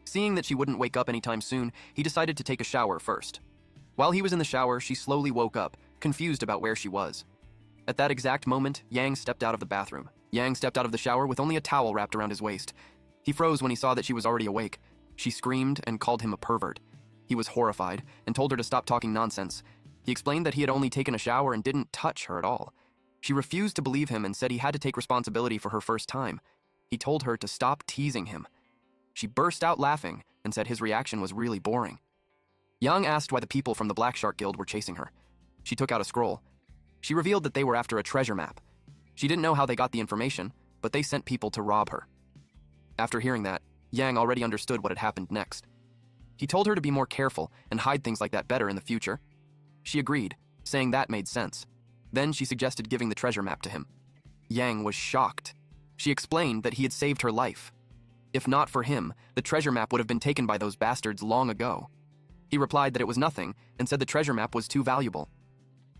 Seeing that she wouldn't wake up anytime soon, he decided to take a shower first. While he was in the shower, she slowly woke up, confused about where she was. At that exact moment, Yang stepped out of the bathroom. Yang stepped out of the shower with only a towel wrapped around his waist. He froze when he saw that she was already awake. She screamed and called him a pervert. He was horrified and told her to stop talking nonsense. He explained that he had only taken a shower and didn't touch her at all. She refused to believe him and said he had to take responsibility for her first time. He told her to stop teasing him. She burst out laughing and said his reaction was really boring. Yang asked why the people from the Black Shark Guild were chasing her. She took out a scroll. She revealed that they were after a treasure map. She didn't know how they got the information, but they sent people to rob her. After hearing that, Yang already understood what had happened next. He told her to be more careful and hide things like that better in the future. She agreed, saying that made sense. Then she suggested giving the treasure map to him. Yang was shocked. She explained that he had saved her life. If not for him, the treasure map would have been taken by those bastards long ago. He replied that it was nothing and said the treasure map was too valuable.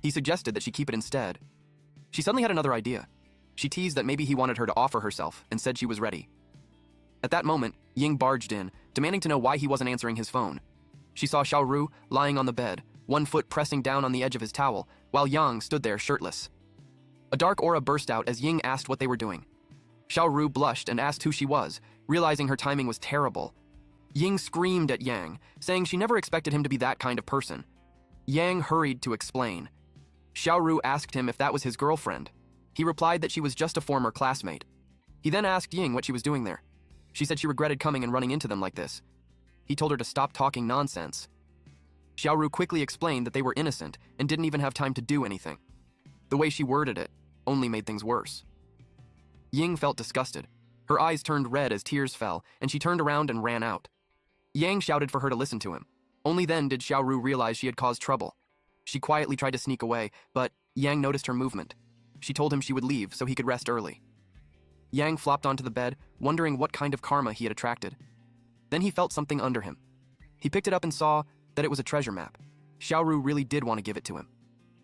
He suggested that she keep it instead. She suddenly had another idea. She teased that maybe he wanted her to offer herself and said she was ready. At that moment, Ying barged in, demanding to know why he wasn't answering his phone. She saw Xiaoru lying on the bed, one foot pressing down on the edge of his towel, while Yang stood there shirtless. A dark aura burst out as Ying asked what they were doing. Xiaoru blushed and asked who she was, realizing her timing was terrible. Ying screamed at Yang, saying she never expected him to be that kind of person. Yang hurried to explain. Xiaoru asked him if that was his girlfriend. He replied that she was just a former classmate. He then asked Ying what she was doing there. She said she regretted coming and running into them like this. He told her to stop talking nonsense. Xiaoru quickly explained that they were innocent and didn't even have time to do anything. The way she worded it only made things worse. Ying felt disgusted. Her eyes turned red as tears fell, and she turned around and ran out. Yang shouted for her to listen to him. Only then did Xiaoru realize she had caused trouble. She quietly tried to sneak away, but Yang noticed her movement. She told him she would leave so he could rest early. Yang flopped onto the bed, wondering what kind of karma he had attracted. Then he felt something under him. He picked it up and saw that it was a treasure map. Xiaoru really did want to give it to him.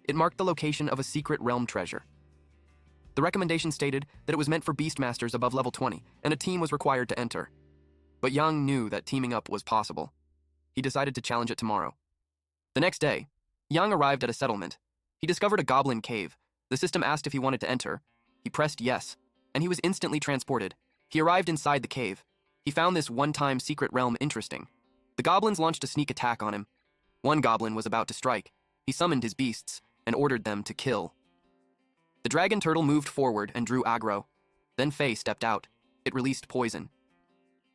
It marked the location of a secret realm treasure. The recommendation stated that it was meant for Beastmasters above level 20, and a team was required to enter. But Yang knew that teaming up was possible. He decided to challenge it tomorrow. The next day, Yang arrived at a settlement. He discovered a goblin cave. The system asked if he wanted to enter. He pressed yes, and he was instantly transported. He arrived inside the cave. He found this one-time secret realm interesting. The goblins launched a sneak attack on him. One goblin was about to strike. He summoned his beasts and ordered them to kill. The dragon turtle moved forward and drew aggro. Then Faye stepped out. It released poison.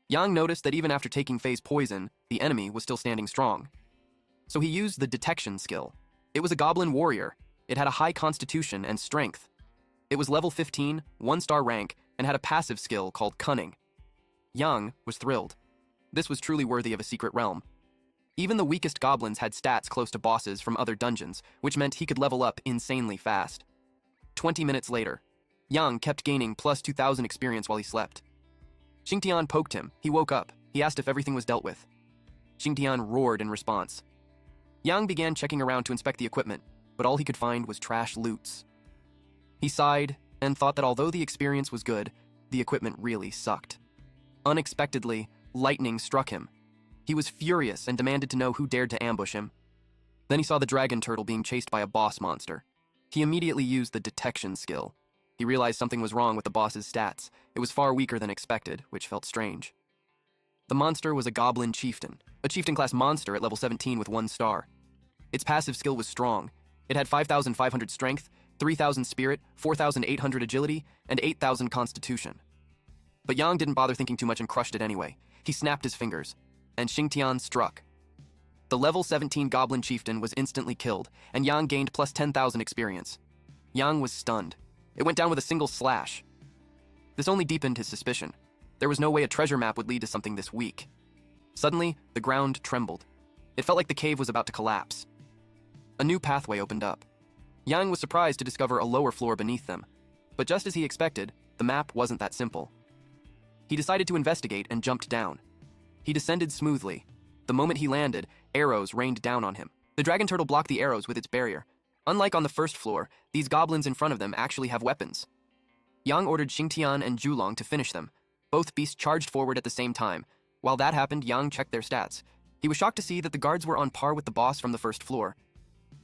Yang noticed that even after taking Faye's poison, the enemy was still standing strong. So he used the detection skill. It was a goblin warrior. It had a high constitution and strength. It was level 15, 1-star rank, and had a passive skill called Cunning. Yang was thrilled. This was truly worthy of a secret realm. Even the weakest goblins had stats close to bosses from other dungeons, which meant he could level up insanely fast. 20 minutes later, Yang kept gaining plus 2,000 experience while he slept. Shintian poked him. He woke up. He asked if everything was dealt with. Shintian roared in response. Yang began checking around to inspect the equipment, but all he could find was trash loots. He sighed and thought that although the experience was good, the equipment really sucked. Unexpectedly, lightning struck him. He was furious and demanded to know who dared to ambush him. Then he saw the dragon turtle being chased by a boss monster. He immediately used the detection skill. He realized something was wrong with the boss's stats. It was far weaker than expected, which felt strange. The monster was a goblin chieftain, a chieftain-class monster at level 17 with 1 star. Its passive skill was strong. It had 5,500 strength, 3,000 spirit, 4,800 agility, and 8,000 constitution. But Yang didn't bother thinking too much and crushed it anyway. He snapped his fingers, and Shintian struck. The level 17 goblin chieftain was instantly killed, and Yang gained plus 10,000 experience. Yang was stunned. It went down with a single slash. This only deepened his suspicion. There was no way a treasure map would lead to something this weak. Suddenly, the ground trembled. It felt like the cave was about to collapse. A new pathway opened up. Yang was surprised to discover a lower floor beneath them. But just as he expected, the map wasn't that simple. He decided to investigate and jumped down. He descended smoothly. The moment he landed, arrows rained down on him. The dragon turtle blocked the arrows with its barrier. Unlike on the first floor, these goblins in front of them actually have weapons. Yang ordered Shintian and Julong to finish them. Both beasts charged forward at the same time. While that happened, Yang checked their stats. He was shocked to see that the guards were on par with the boss from the first floor.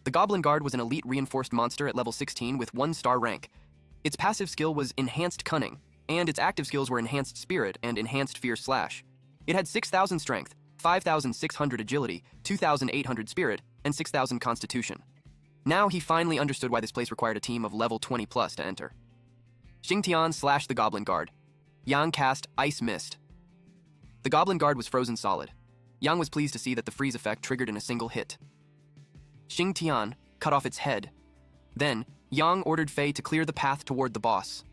The Goblin Guard was an elite reinforced monster at level 16 with 1-star rank. Its passive skill was Enhanced Cunning, and its active skills were Enhanced Spirit and Enhanced Fierce Slash. It had 6,000 Strength, 5,600 Agility, 2,800 Spirit, and 6,000 Constitution. Now he finally understood why this place required a team of level 20 plus to enter. Xingtian slashed the Goblin Guard. Yang cast Ice Mist. The Goblin Guard was frozen solid. Yang was pleased to see that the freeze effect triggered in a single hit. Xingtian cut off its head. Then, Yang ordered Fei to clear the path toward the boss.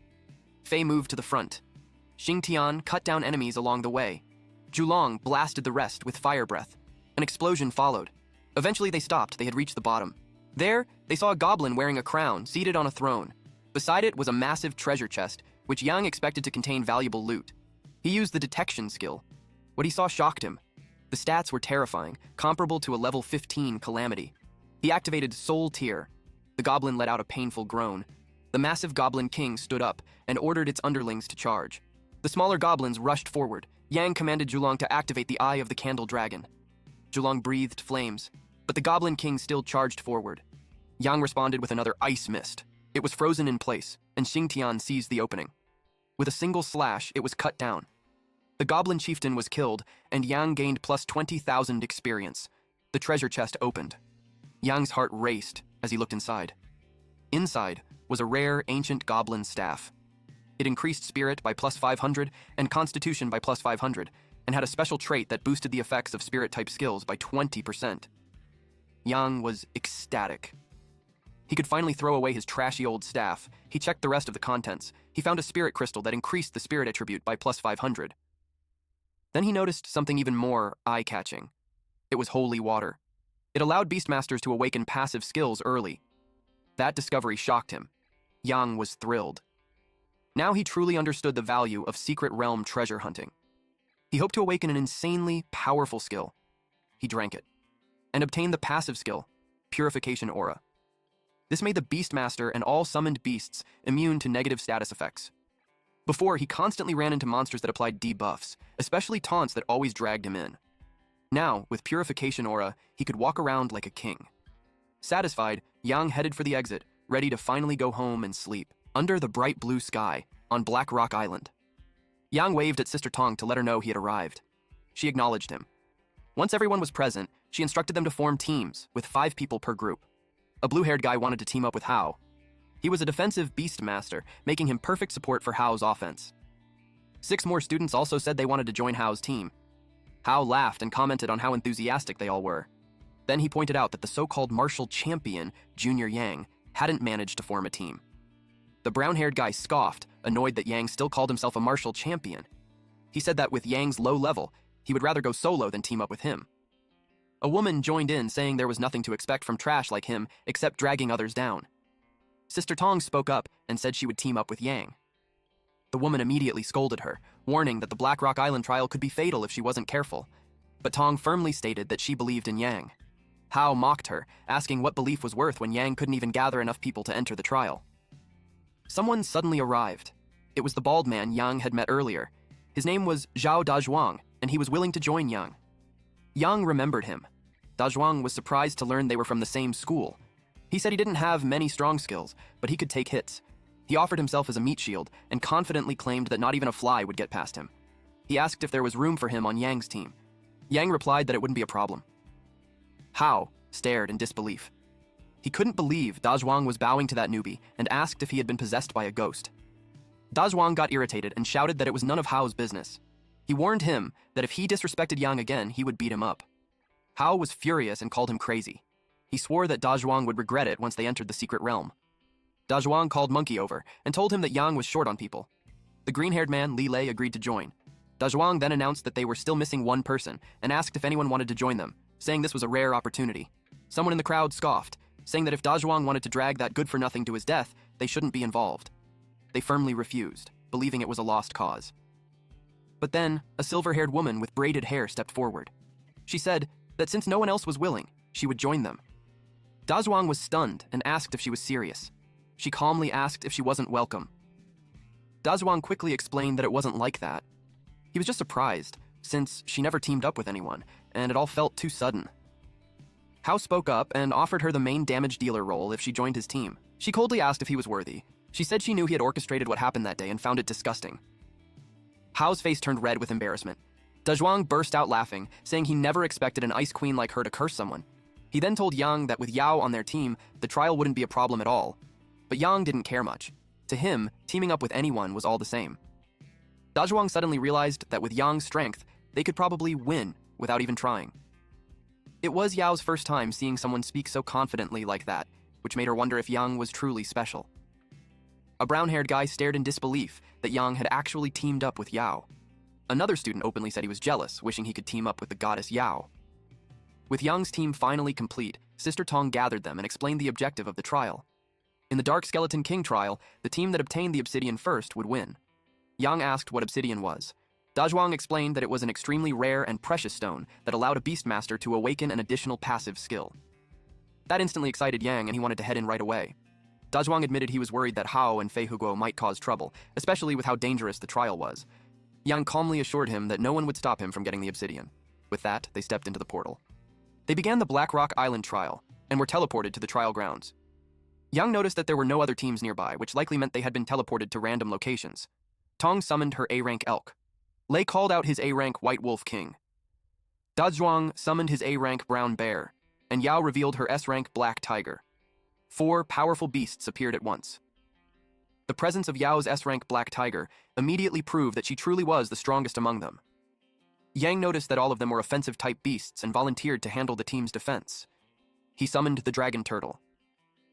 Fei moved to the front. Xingtian cut down enemies along the way. Julong blasted the rest with fire breath. An explosion followed. Eventually they stopped. They had reached the bottom. There, they saw a goblin wearing a crown, seated on a throne. Beside it was a massive treasure chest, which Yang expected to contain valuable loot. He used the detection skill. What he saw shocked him. The stats were terrifying, comparable to a level 15 calamity. He activated Soul Tier. The goblin let out a painful groan. The massive Goblin King stood up and ordered its underlings to charge. The smaller goblins rushed forward. Yang commanded Julong to activate the Eye of the Candle Dragon. Julong breathed flames, but the Goblin King still charged forward. Yang responded with another Ice Mist. It was frozen in place, and Xingtian seized the opening. With a single slash, it was cut down. The Goblin Chieftain was killed, and Yang gained plus 20,000 experience. The treasure chest opened. Yang's heart raced as he looked inside. Inside was a rare ancient goblin staff. It increased spirit by plus 500 and constitution by plus 500, and had a special trait that boosted the effects of spirit-type skills by 20%. Yang was ecstatic. He could finally throw away his trashy old staff. He checked the rest of the contents. He found a spirit crystal that increased the spirit attribute by plus 500. Then he noticed something even more eye-catching. It was holy water. It allowed Beastmasters to awaken passive skills early. That discovery shocked him. Yang was thrilled. Now he truly understood the value of Secret Realm treasure hunting. He hoped to awaken an insanely powerful skill. He drank it, and obtained the passive skill, Purification Aura. This made the Beastmaster and all summoned beasts immune to negative status effects. Before, he constantly ran into monsters that applied debuffs, especially taunts that always dragged him in. Now, with Purification Aura, he could walk around like a king. Satisfied, Yang headed for the exit, ready to finally go home and sleep, under the bright blue sky, on Black Rock Island. Yang waved at Sister Tong to let her know he had arrived. She acknowledged him. Once everyone was present, she instructed them to form teams, with 5 people per group. A blue-haired guy wanted to team up with Hao. He was a defensive Beastmaster, making him perfect support for Hao's offense. 6 more students also said they wanted to join Hao's team. Hao laughed and commented on how enthusiastic they all were. Then he pointed out that the so-called martial champion, Junior Yang, hadn't managed to form a team. The brown-haired guy scoffed, annoyed that Yang still called himself a martial champion. He said that with Yang's low level, he would rather go solo than team up with him. A woman joined in, saying there was nothing to expect from trash like him except dragging others down. Sister Tong spoke up and said she would team up with Yang. The woman immediately scolded her, warning that the Black Rock Island trial could be fatal if she wasn't careful. But Tong firmly stated that she believed in Yang. Hao mocked her, asking what belief was worth when Yang couldn't even gather enough people to enter the trial. Someone suddenly arrived. It was the bald man Yang had met earlier. His name was Zhao Dazhuang, and he was willing to join Yang. Yang remembered him. Dazhuang was surprised to learn they were from the same school. He said he didn't have many strong skills, but he could take hits. He offered himself as a meat shield and confidently claimed that not even a fly would get past him. He asked if there was room for him on Yang's team. Yang replied that it wouldn't be a problem. Hao stared in disbelief. He couldn't believe Dazhuang was bowing to that newbie and asked if he had been possessed by a ghost. Dazhuang got irritated and shouted that it was none of Hao's business. He warned him that if he disrespected Yang again, he would beat him up. Hao was furious and called him crazy. He swore that Dazhuang would regret it once they entered the secret realm. Dazhuang called Monkey over and told him that Yang was short on people. The green-haired man, Li Lei, agreed to join. Dazhuang then announced that they were still missing one person and asked if anyone wanted to join them, saying this was a rare opportunity. Someone in the crowd scoffed, saying that if Dazhuang wanted to drag that good-for-nothing to his death, they shouldn't be involved. They firmly refused, believing it was a lost cause. But then, a silver-haired woman with braided hair stepped forward. She said that since no one else was willing, she would join them. Dazhuang was stunned and asked if she was serious. She calmly asked if she wasn't welcome. Dazhuang quickly explained that it wasn't like that. He was just surprised, since she never teamed up with anyone, and it all felt too sudden. Hao spoke up and offered her the main damage dealer role if she joined his team. She coldly asked if he was worthy. She said she knew he had orchestrated what happened that day and found it disgusting. Hao's face turned red with embarrassment. Dazhuang burst out laughing, saying he never expected an ice queen like her to curse someone. He then told Yang that with Yao on their team, the trial wouldn't be a problem at all. But Yang didn't care much. To him, teaming up with anyone was all the same. Dazhuang suddenly realized that with Yang's strength, they could probably win without even trying. It was Yao's first time seeing someone speak so confidently like that, which made her wonder if Yang was truly special. A brown-haired guy stared in disbelief that Yang had actually teamed up with Yao. Another student openly said he was jealous, wishing he could team up with the goddess Yao. With Yang's team finally complete, Sister Tong gathered them and explained the objective of the trial. In the Dark Skeleton King trial, the team that obtained the obsidian first would win. Yang asked what obsidian was. Dazhuang explained that it was an extremely rare and precious stone that allowed a beastmaster to awaken an additional passive skill. That instantly excited Yang and he wanted to head in right away. Dazhuang admitted he was worried that Hao and Fei Huguo might cause trouble, especially with how dangerous the trial was. Yang calmly assured him that no one would stop him from getting the obsidian. With that, they stepped into the portal. They began the Black Rock Island trial and were teleported to the trial grounds. Yang noticed that there were no other teams nearby, which likely meant they had been teleported to random locations. Tong summoned her A-rank elk. Lei called out his A-rank White Wolf King. Dazhuang summoned his A-rank Brown Bear, and Yao revealed her S-rank Black Tiger. 4 powerful beasts appeared at once. The presence of Yao's S-rank Black Tiger immediately proved that she truly was the strongest among them. Yang noticed that all of them were offensive-type beasts and volunteered to handle the team's defense. He summoned the Dragon Turtle.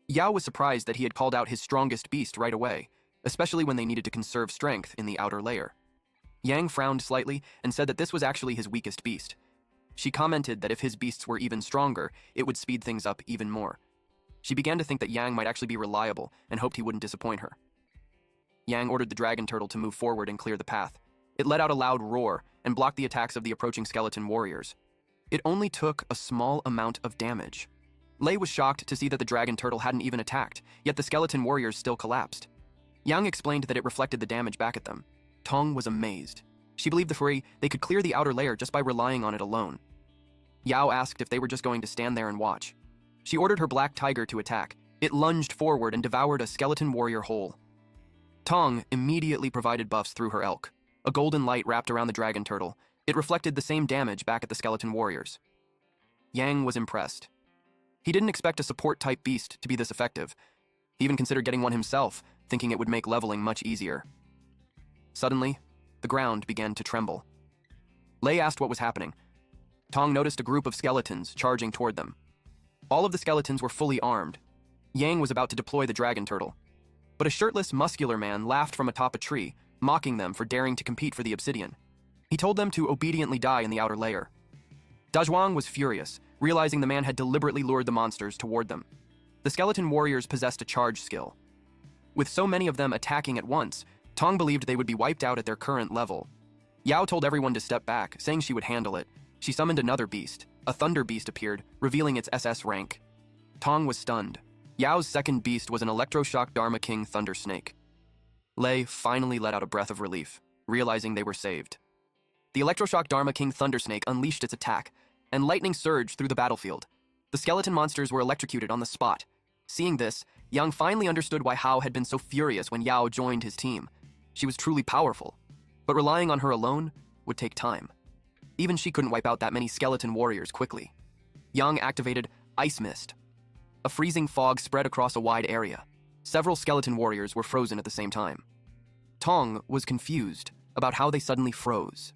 Yao was surprised that he had called out his strongest beast right away, especially when they needed to conserve strength in the outer layer. Yang frowned slightly and said that this was actually his weakest beast. She commented that if his beasts were even stronger, it would speed things up even more. She began to think that Yang might actually be reliable and hoped he wouldn't disappoint her. Yang ordered the Dragon Turtle to move forward and clear the path. It let out a loud roar and blocked the attacks of the approaching skeleton warriors. It only took a small amount of damage. Lei was shocked to see that the Dragon Turtle hadn't even attacked, yet the skeleton warriors still collapsed. Yang explained that it reflected the damage back at them. Tong was amazed. She believed they could clear the outer layer just by relying on it alone. Yao asked if they were just going to stand there and watch. She ordered her Black Tiger to attack. It lunged forward and devoured a skeleton warrior whole. Tong immediately provided buffs through her elk. A golden light wrapped around the Dragon Turtle. It reflected the same damage back at the skeleton warriors. Yang was impressed. He didn't expect a support-type beast to be this effective. He even considered getting one himself, thinking it would make leveling much easier. Suddenly, the ground began to tremble. Lei asked what was happening. Tong noticed a group of skeletons charging toward them. All of the skeletons were fully armed. Yang was about to deploy the Dragon Turtle. But a shirtless, muscular man laughed from atop a tree, mocking them for daring to compete for the obsidian. He told them to obediently die in the outer layer. Dazhuang was furious, realizing the man had deliberately lured the monsters toward them. The skeleton warriors possessed a charge skill. With so many of them attacking at once, Tong believed they would be wiped out at their current level. Yao told everyone to step back, saying she would handle it. She summoned another beast. A thunder beast appeared, revealing its SS rank. Tong was stunned. Yao's second beast was an electroshock Dharma King Thunder Snake. Lei finally let out a breath of relief, realizing they were saved. The electroshock Dharma King Thunder Snake unleashed its attack, and lightning surged through the battlefield. The skeleton monsters were electrocuted on the spot. Seeing this, Yang finally understood why Hao had been so furious when Yao joined his team. She was truly powerful, but relying on her alone would take time. Even she couldn't wipe out that many skeleton warriors quickly. Yang activated Ice Mist. A freezing fog spread across a wide area. Several skeleton warriors were frozen at the same time. Tong was confused about how they suddenly froze.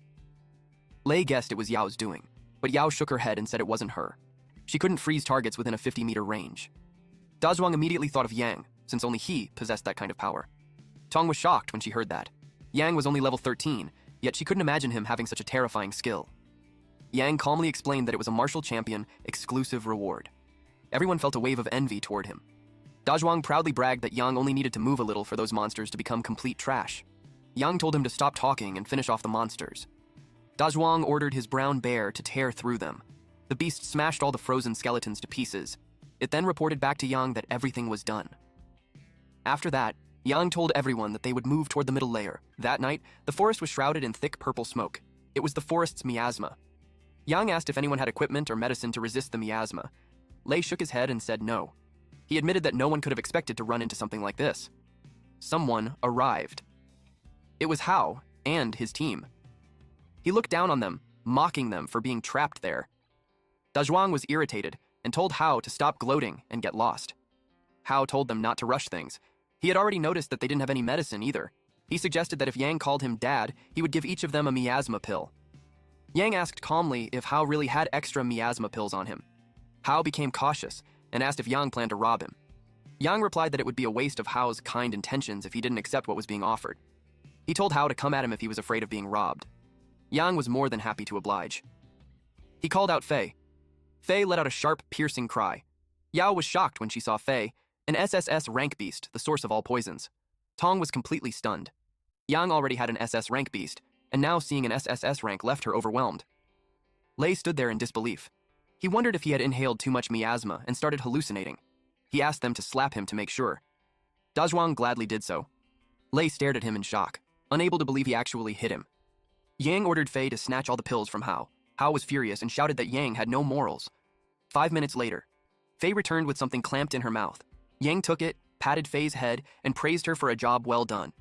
Lei guessed it was Yao's doing, but Yao shook her head and said it wasn't her. She couldn't freeze targets within a 50-meter range. Dazhuang immediately thought of Yang. since only he possessed that kind of power. Tong was shocked when she heard that. Yang was only level 13, yet she couldn't imagine him having such a terrifying skill. Yang calmly explained that it was a martial champion exclusive reward. Everyone felt a wave of envy toward him. Dazhuang proudly bragged that Yang only needed to move a little for those monsters to become complete trash. Yang told him to stop talking and finish off the monsters. Dazhuang ordered his brown bear to tear through them. The beast smashed all the frozen skeletons to pieces. It then reported back to Yang that everything was done. After that, Yang told everyone that they would move toward the middle layer. That night, the forest was shrouded in thick purple smoke. It was the forest's miasma. Yang asked if anyone had equipment or medicine to resist the miasma. Lei shook his head and said no. He admitted that no one could have expected to run into something like this. Someone arrived. It was Hao and his team. He looked down on them, mocking them for being trapped there. Dazhuang was irritated and told Hao to stop gloating and get lost. Hao told them not to rush things. He had already noticed that they didn't have any medicine either. He suggested that if Yang called him dad, he would give each of them a miasma pill. Yang asked calmly if Hao really had extra miasma pills on him. Hao became cautious and asked if Yang planned to rob him. Yang replied that it would be a waste of Hao's kind intentions if he didn't accept what was being offered. He told Hao to come at him if he was afraid of being robbed. Yang was more than happy to oblige. He called out Fei. Fei let out a sharp, piercing cry. Yao was shocked when she saw Fei, an SSS-rank beast, the source of all poisons. Tong was completely stunned. Yang already had an SS-rank beast, and now seeing an SSS-rank left her overwhelmed. Lei stood there in disbelief. He wondered if he had inhaled too much miasma and started hallucinating. He asked them to slap him to make sure. Dazhuang gladly did so. Lei stared at him in shock, unable to believe he actually hit him. Yang ordered Fei to snatch all the pills from Hao. Hao was furious and shouted that Yang had no morals. 5 minutes later, Fei returned with something clamped in her mouth. Yang took it, patted Fei's head, and praised her for a job well done.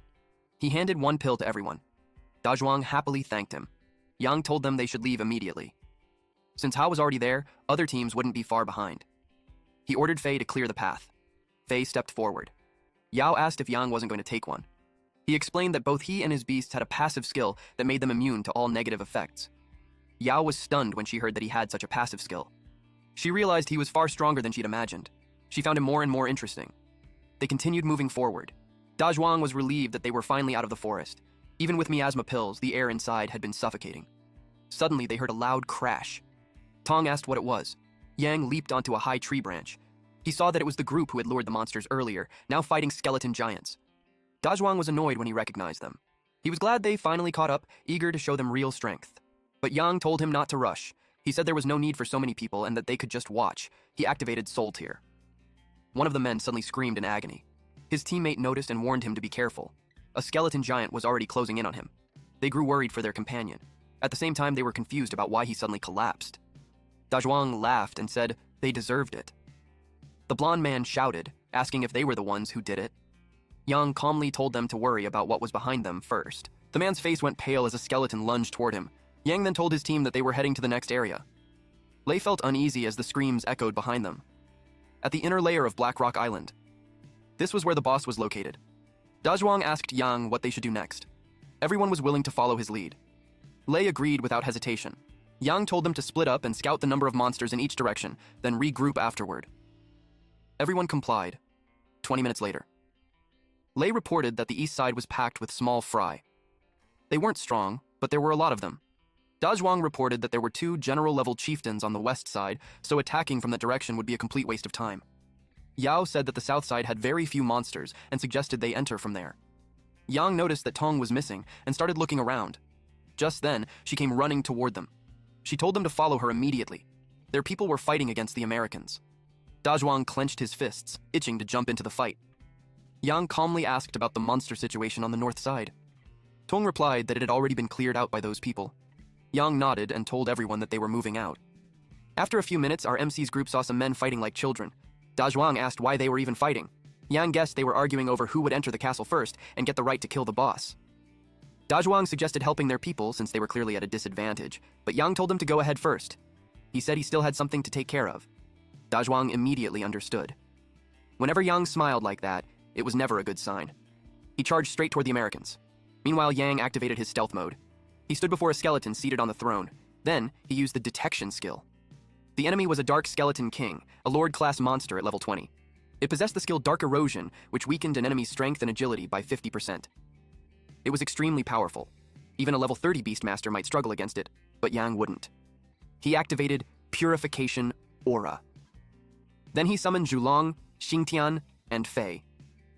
He handed one pill to everyone. Dazhuang happily thanked him. Yang told them they should leave immediately. Since Hao was already there, other teams wouldn't be far behind. He ordered Fei to clear the path. Fei stepped forward. Yao asked if Yang wasn't going to take one. He explained that both he and his beasts had a passive skill that made them immune to all negative effects. Yao was stunned when she heard that he had such a passive skill. She realized he was far stronger than she'd imagined. She found him more and more interesting. They continued moving forward. Dazhuang was relieved that they were finally out of the forest. Even with miasma pills, the air inside had been suffocating. Suddenly, they heard a loud crash. Tong asked what it was. Yang leaped onto a high tree branch. He saw that it was the group who had lured the monsters earlier, now fighting skeleton giants. Dazhuang was annoyed when he recognized them. He was glad they finally caught up, eager to show them real strength. But Yang told him not to rush. He said there was no need for so many people and that they could just watch. He activated Soul Tier. One of the men suddenly screamed in agony. His teammate noticed and warned him to be careful. A skeleton giant was already closing in on him. They grew worried for their companion. At the same time, they were confused about why he suddenly collapsed. Dazhuang laughed and said they deserved it. The blonde man shouted, asking if they were the ones who did it. Yang calmly told them to worry about what was behind them first. The man's face went pale as a skeleton lunged toward him. Yang then told his team that they were heading to the next area. Lei felt uneasy as the screams echoed behind them. At the inner layer of Black Rock Island. This was where the boss was located. Dazhuang asked Yang what they should do next. Everyone was willing to follow his lead. Lei agreed without hesitation. Yang told them to split up and scout the number of monsters in each direction, then regroup afterward. Everyone complied. 20 minutes later. Lei reported that the east side was packed with small fry. They weren't strong, but there were a lot of them. Dazhuang reported that there were 2 general-level chieftains on the west side, so attacking from that direction would be a complete waste of time. Yao said that the south side had very few monsters and suggested they enter from there. Yang noticed that Tong was missing and started looking around. Just then, she came running toward them. She told them to follow her immediately. Their people were fighting against the Americans. Dazhuang clenched his fists, itching to jump into the fight. Yang calmly asked about the monster situation on the north side. Tong replied that it had already been cleared out by those people. Yang nodded and told everyone that they were moving out. After a few minutes, our MC's group saw some men fighting like children. Dazhuang asked why they were even fighting. Yang guessed they were arguing over who would enter the castle first and get the right to kill the boss. Dazhuang suggested helping their people since they were clearly at a disadvantage, but Yang told them to go ahead first. He said he still had something to take care of. Dazhuang immediately understood. Whenever Yang smiled like that, it was never a good sign. He charged straight toward the Americans. Meanwhile, Yang activated his stealth mode. He stood before a skeleton seated on the throne. Then, he used the detection skill. The enemy was a dark skeleton king, a lord-class monster at level 20. It possessed the skill Dark Erosion, which weakened an enemy's strength and agility by 50%. It was extremely powerful. Even a level 30 Beastmaster might struggle against it, but Yang wouldn't. He activated Purification Aura. Then he summoned Zhulong, Shintian, and Fei.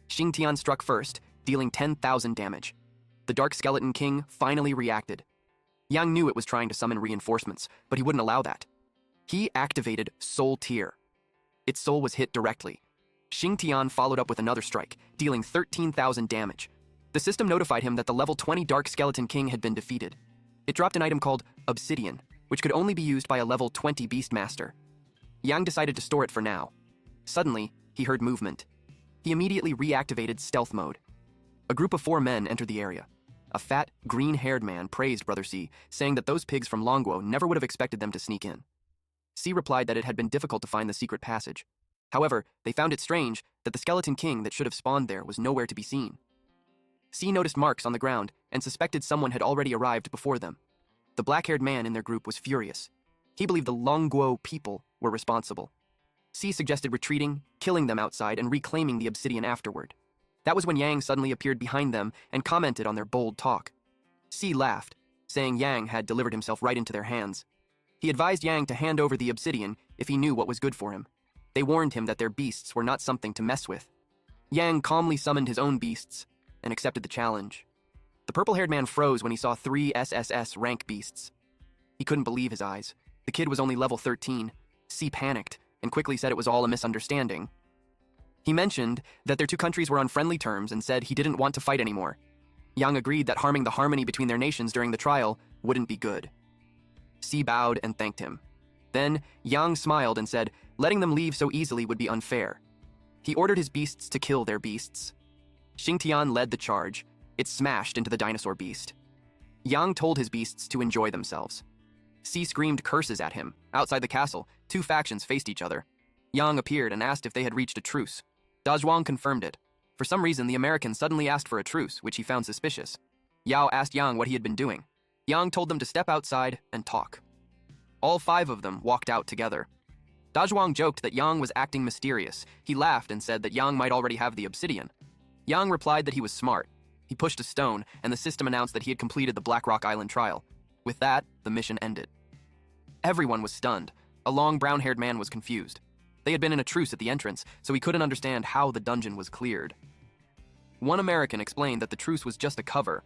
Shintian struck first, dealing 10,000 damage. The Dark Skeleton King finally reacted. Yang knew it was trying to summon reinforcements, but he wouldn't allow that. He activated Soul Tear. Its soul was hit directly. Shintian followed up with another strike, dealing 13,000 damage. The system notified him that the level 20 Dark Skeleton King had been defeated. It dropped an item called Obsidian, which could only be used by a level 20 Beastmaster. Yang decided to store it for now. Suddenly, he heard movement. He immediately reactivated stealth mode. A group of 4 men entered the area. A fat, green-haired man praised Brother C, saying that those pigs from Longguo never would have expected them to sneak in. C replied that it had been difficult to find the secret passage. However, they found it strange that the Skeleton King that should have spawned there was nowhere to be seen. C noticed marks on the ground and suspected someone had already arrived before them. The black-haired man in their group was furious. He believed the Longguo people were responsible. C suggested retreating, killing them outside, and reclaiming the obsidian afterward. That was when Yang suddenly appeared behind them and commented on their bold talk. C laughed, saying Yang had delivered himself right into their hands. He advised Yang to hand over the obsidian if he knew what was good for him. They warned him that their beasts were not something to mess with. Yang calmly summoned his own beasts and accepted the challenge. The purple-haired man froze when he saw 3 SSS-rank beasts. He couldn't believe his eyes. The kid was only level 13. C panicked and quickly said it was all a misunderstanding. He mentioned that their 2 countries were on friendly terms and said he didn't want to fight anymore. Yang agreed that harming the harmony between their nations during the trial wouldn't be good. C bowed and thanked him. Then, Yang smiled and said letting them leave so easily would be unfair. He ordered his beasts to kill their beasts. Shintian led the charge. It smashed into the dinosaur beast. Yang told his beasts to enjoy themselves. C screamed curses at him. Outside the castle, 2 factions faced each other. Yang appeared and asked if they had reached a truce. Dazhuang confirmed it. For some reason, the American suddenly asked for a truce, which he found suspicious. Yao asked Yang what he had been doing. Yang told them to step outside and talk. All 5 of them walked out together. Dazhuang joked that Yang was acting mysterious. He laughed and said that Yang might already have the obsidian. Yang replied that he was smart. He pushed a stone, and the system announced that he had completed the Black Rock Island trial. With that, the mission ended. Everyone was stunned. A long brown-haired man was confused. They had been in a truce at the entrance, so he couldn't understand how the dungeon was cleared. One American explained that the truce was just a cover.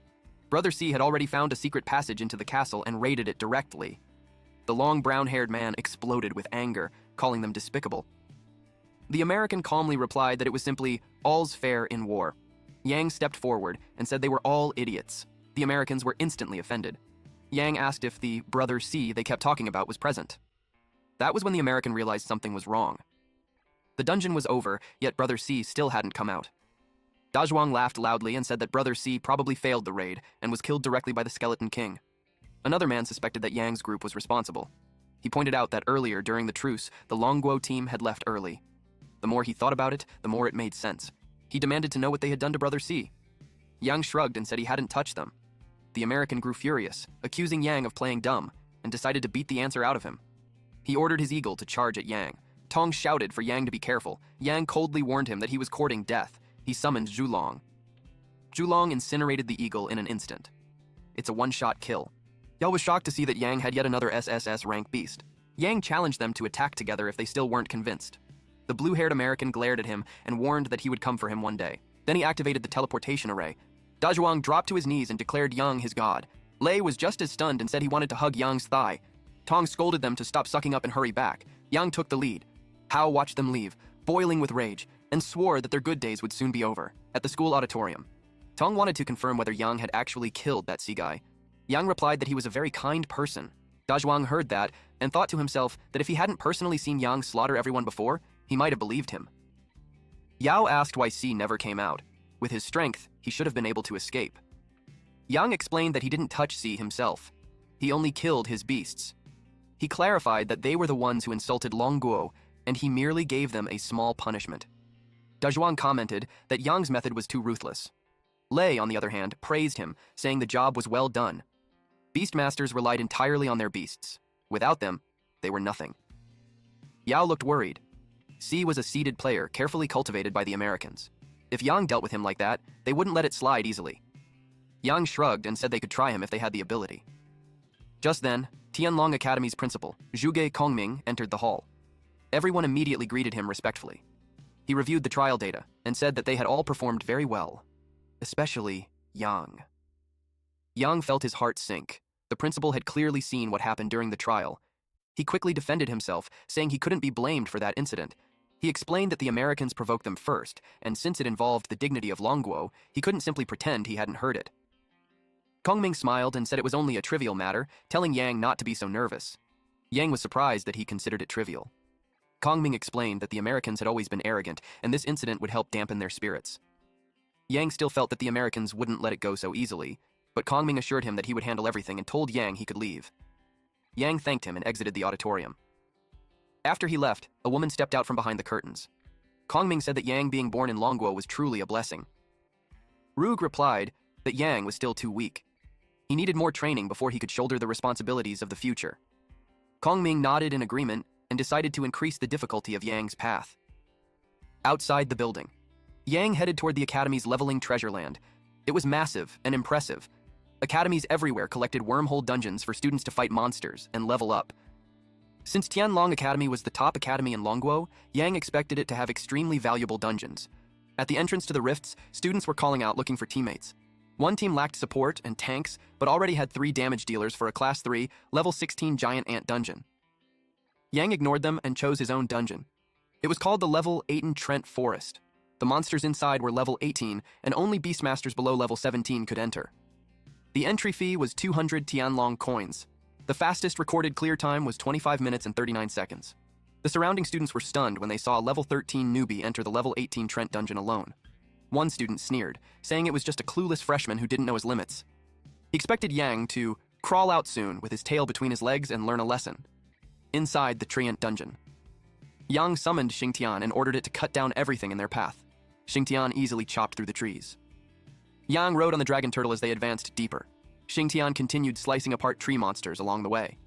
Brother C had already found a secret passage into the castle and raided it directly. The long brown-haired man exploded with anger, calling them despicable. The American calmly replied that it was simply all's fair in war. Yang stepped forward and said they were all idiots. The Americans were instantly offended. Yang asked if the Brother C they kept talking about was present. That was when the American realized something was wrong. The dungeon was over, yet Brother C still hadn't come out. Dazhuang laughed loudly and said that Brother C probably failed the raid and was killed directly by the Skeleton King. Another man suspected that Yang's group was responsible. He pointed out that earlier during the truce, the Longguo team had left early. The more he thought about it, the more it made sense. He demanded to know what they had done to Brother C. Yang shrugged and said he hadn't touched them. The American grew furious, accusing Yang of playing dumb, and decided to beat the answer out of him. He ordered his eagle to charge at Yang. Tong shouted for Yang to be careful. Yang coldly warned him that he was courting death. He summoned Zhulong. Zhulong incinerated the eagle in an instant. It's a one-shot kill. Yao was shocked to see that Yang had yet another SSS-rank beast. Yang challenged them to attack together if they still weren't convinced. The blue-haired American glared at him and warned that he would come for him one day. Then he activated the teleportation array. Dazhuang dropped to his knees and declared Yang his god. Lei was just as stunned and said he wanted to hug Yang's thigh. Tong scolded them to stop sucking up and hurry back. Yang took the lead. Hao watched them leave, boiling with rage, and swore that their good days would soon be over, at the school auditorium. Tong wanted to confirm whether Yang had actually killed that sea guy. Yang replied that he was a very kind person. Dazhuang heard that and thought to himself that if he hadn't personally seen Yang slaughter everyone before, he might have believed him. Yao asked why C never came out. With his strength, he should have been able to escape. Yang explained that he didn't touch C himself. He only killed his beasts. He clarified that they were the ones who insulted Longguo, and he merely gave them a small punishment. Dazhuang commented that Yang's method was too ruthless. Lei, on the other hand, praised him, saying the job was well done. Beastmasters relied entirely on their beasts. Without them, they were nothing. Yao looked worried. C was a seeded player carefully cultivated by the Americans. If Yang dealt with him like that, they wouldn't let it slide easily. Yang shrugged and said they could try him if they had the ability. Just then, Tianlong Academy's principal, Zhuge Kongming, entered the hall. Everyone immediately greeted him respectfully. He reviewed the trial data and said that they had all performed very well, especially Yang. Yang felt his heart sink. The principal had clearly seen what happened during the trial. He quickly defended himself, saying he couldn't be blamed for that incident. He explained that the Americans provoked them first, and since it involved the dignity of Longguo, he couldn't simply pretend he hadn't heard it. Kongming smiled and said it was only a trivial matter, telling Yang not to be so nervous. Yang was surprised that he considered it trivial. Kongming explained that the Americans had always been arrogant, and this incident would help dampen their spirits. Yang still felt that the Americans wouldn't let it go so easily, but Kongming assured him that he would handle everything and told Yang he could leave. Yang thanked him and exited the auditorium. After he left, a woman stepped out from behind the curtains. Kongming said that Yang being born in Longguo was truly a blessing. Rouge replied that Yang was still too weak. He needed more training before he could shoulder the responsibilities of the future. Kongming nodded in agreement and decided to increase the difficulty of Yang's path. Outside the building, Yang headed toward the Academy's leveling treasure land. It was massive and impressive. Academies everywhere collected wormhole dungeons for students to fight monsters and level up. Since Tianlong Academy was the top academy in Longguo, Yang expected it to have extremely valuable dungeons. At the entrance to the rifts, students were calling out looking for teammates. One team lacked support and tanks, but already had 3 damage dealers for a Class 3, level 16 giant ant dungeon. Yang ignored them and chose his own dungeon. It was called the level 18 Trent Forest. The monsters inside were level 18, and only beastmasters below level 17 could enter. The entry fee was 200 Tianlong coins. The fastest recorded clear time was 25 minutes and 39 seconds. The surrounding students were stunned when they saw a level 13 newbie enter the level 18 Trent dungeon alone. One student sneered, saying it was just a clueless freshman who didn't know his limits. He expected Yang to crawl out soon with his tail between his legs and learn a lesson. Inside the Treant dungeon, Yang summoned Shintian and ordered it to cut down everything in their path. Shintian easily chopped through the trees. Yang rode on the dragon turtle as they advanced deeper. Shintian continued slicing apart tree monsters along the way.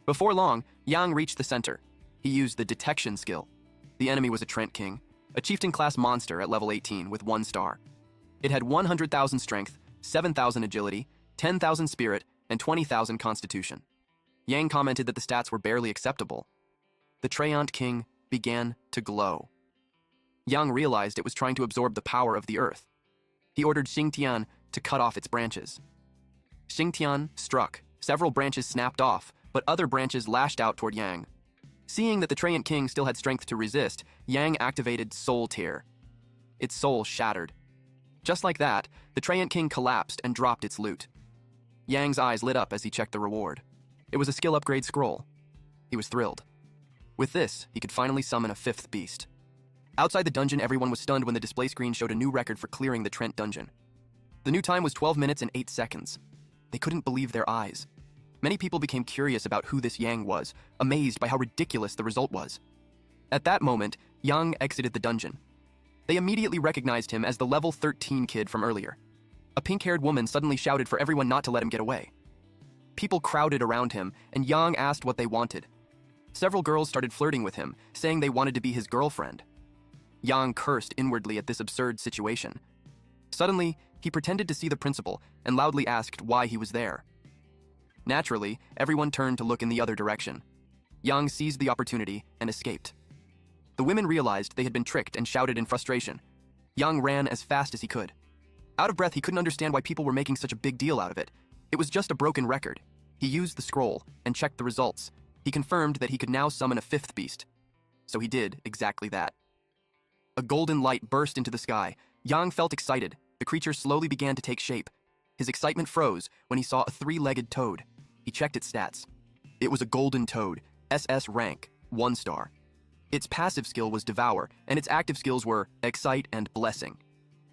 Before long, Yang reached the center. He used the detection skill. The enemy was a Trent King, a chieftain-class monster at level 18 with 1 star. It had 100,000 strength, 7,000 agility, 10,000 spirit, and 20,000 constitution. Yang commented that the stats were barely acceptable. The Treant King began to glow. Yang realized it was trying to absorb the power of the earth. He ordered Shintian to cut off its branches. Shintian struck. Several branches snapped off, but other branches lashed out toward Yang. Seeing that the Treant King still had strength to resist, Yang activated Soul Tear. Its soul shattered. Just like that, the Treant King collapsed and dropped its loot. Yang's eyes lit up as he checked the reward. It was a skill upgrade scroll. He was thrilled. With this, he could finally summon a 5th beast. Outside the dungeon, everyone was stunned when the display screen showed a new record for clearing the Trent dungeon. The new time was 12 minutes and 8 seconds. They couldn't believe their eyes. Many people became curious about who this Yang was, amazed by how ridiculous the result was. At that moment, Yang exited the dungeon. They immediately recognized him as the level 13 kid from earlier. A pink-haired woman suddenly shouted for everyone not to let him get away. People crowded around him, and Yang asked what they wanted. Several girls started flirting with him, saying they wanted to be his girlfriend. Yang cursed inwardly at this absurd situation. Suddenly, he pretended to see the principal and loudly asked why he was there. Naturally, everyone turned to look in the other direction. Yang seized the opportunity and escaped. The women realized they had been tricked and shouted in frustration. Yang ran as fast as he could. Out of breath, he couldn't understand why people were making such a big deal out of it. It was just a broken record. He used the scroll and checked the results. He confirmed that he could now summon a 5th beast. So he did exactly that. A golden light burst into the sky. Yang felt excited. The creature slowly began to take shape. His excitement froze when he saw a 3-legged toad. He checked its stats. It was a golden toad, SS-rank, 1 star. Its passive skill was Devour, and its active skills were Excite and Blessing.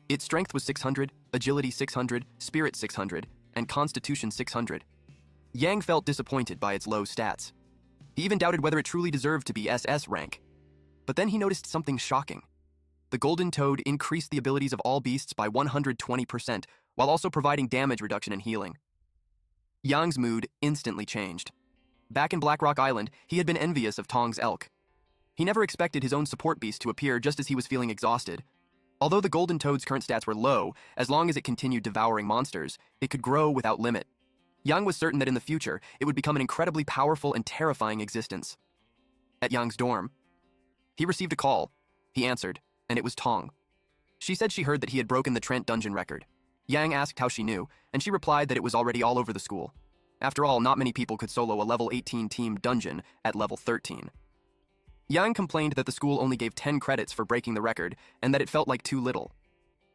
Its strength was 600, agility 600, spirit 600, and constitution 600. Yang felt disappointed by its low stats. He even doubted whether it truly deserved to be SS rank. But then he noticed something shocking. The golden toad increased the abilities of all beasts by 120%, while also providing damage reduction and healing. Yang's mood instantly changed. Back in Blackrock Island, he had been envious of Tong's elk. He never expected his own support beast to appear just as he was feeling exhausted. Although the Golden Toad's current stats were low, as long as it continued devouring monsters, it could grow without limit. Yang was certain that in the future, it would become an incredibly powerful and terrifying existence. At Yang's dorm, he received a call. He answered, and it was Tong. She said she heard that he had broken the Trent dungeon record. Yang asked how she knew, and she replied that it was already all over the school. After all, not many people could solo a level 18 team dungeon at level 13. Yang complained that the school only gave 10 credits for breaking the record, and that it felt like too little.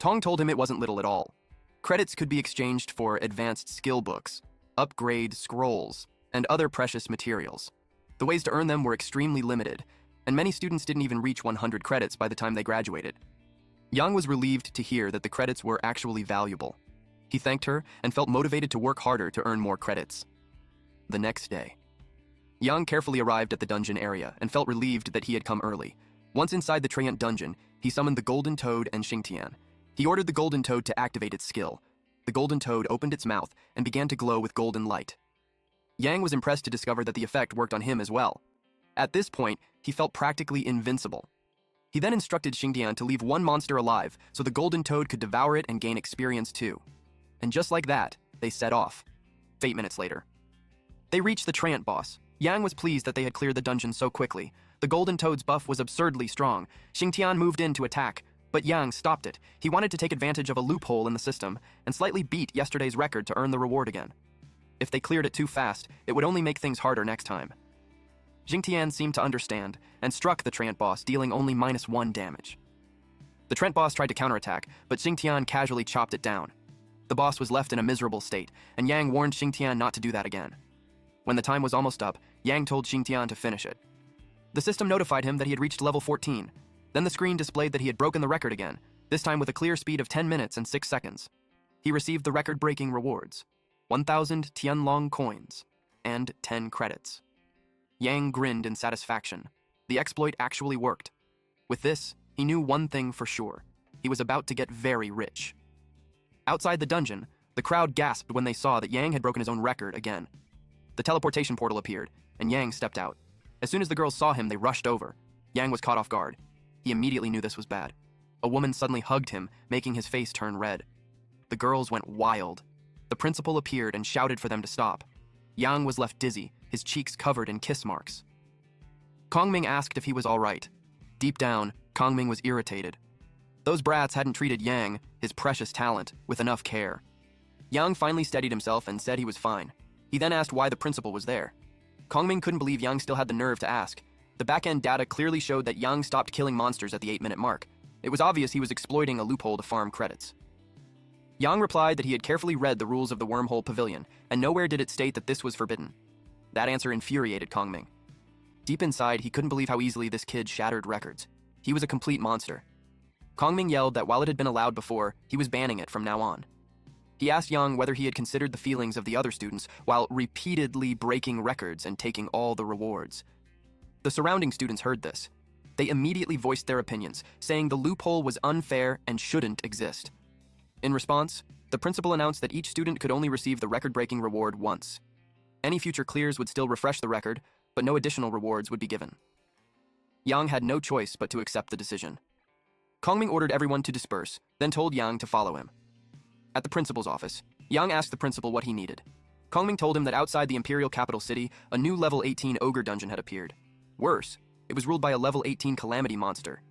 Tong told him it wasn't little at all. Credits could be exchanged for advanced skill books, upgrade scrolls, and other precious materials. The ways to earn them were extremely limited, and many students didn't even reach 100 credits by the time they graduated. Yang was relieved to hear that the credits were actually valuable. He thanked her and felt motivated to work harder to earn more credits. The next day, Yang carefully arrived at the dungeon area and felt relieved that he had come early. Once inside the Trent dungeon, he summoned the Golden Toad and Shintian. He ordered the Golden Toad to activate its skill. The Golden Toad opened its mouth and began to glow with golden light. Yang was impressed to discover that the effect worked on him as well. At this point, he felt practically invincible. He then instructed Shintian to leave one monster alive so the Golden Toad could devour it and gain experience too. And just like that, they set off. 8 minutes later, they reached the Trent boss. Yang was pleased that they had cleared the dungeon so quickly. The Golden Toad's buff was absurdly strong. Shintian moved in to attack, but Yang stopped it. He wanted to take advantage of a loophole in the system and slightly beat yesterday's record to earn the reward again. If they cleared it too fast, it would only make things harder next time. Shintian seemed to understand and struck the Trent boss, dealing only -1 damage. The Trent boss tried to counterattack, but Shintian casually chopped it down. The boss was left in a miserable state, and Yang warned Shintian not to do that again. When the time was almost up, Yang told Shintian to finish it. The system notified him that he had reached level 14. Then the screen displayed that he had broken the record again, this time with a clear speed of 10 minutes and 6 seconds. He received the record-breaking rewards, 1,000 Tianlong coins, and 10 credits. Yang grinned in satisfaction. The exploit actually worked. With this, he knew one thing for sure. He was about to get very rich. Outside the dungeon, the crowd gasped when they saw that Yang had broken his own record again. The teleportation portal appeared, and Yang stepped out. As soon as the girls saw him, they rushed over. Yang was caught off guard. He immediately knew this was bad. A woman suddenly hugged him, making his face turn red. The girls went wild. The principal appeared and shouted for them to stop. Yang was left dizzy, his cheeks covered in kiss marks. Kongming asked if he was all right. Deep down, Kongming was irritated. Those brats hadn't treated Yang, his precious talent, with enough care. Yang finally steadied himself and said he was fine. He then asked why the principal was there. Kongming couldn't believe Yang still had the nerve to ask. The back-end data clearly showed that Yang stopped killing monsters at the 8-minute mark. It was obvious he was exploiting a loophole to farm credits. Yang replied that he had carefully read the rules of the Wormhole Pavilion, and nowhere did it state that this was forbidden. That answer infuriated Kongming. Deep inside, he couldn't believe how easily this kid shattered records. He was a complete monster. Kongming yelled that while it had been allowed before, he was banning it from now on. He asked Yang whether he had considered the feelings of the other students while repeatedly breaking records and taking all the rewards. The surrounding students heard this. They immediately voiced their opinions, saying the loophole was unfair and shouldn't exist. In response, the principal announced that each student could only receive the record-breaking reward once. Any future clears would still refresh the record, but no additional rewards would be given. Yang had no choice but to accept the decision. Kongming ordered everyone to disperse, then told Yang to follow him. At the principal's office, Yang asked the principal what he needed. Kongming told him that outside the imperial capital city, a new level 18 ogre dungeon had appeared. Worse, it was ruled by a level 18 calamity monster.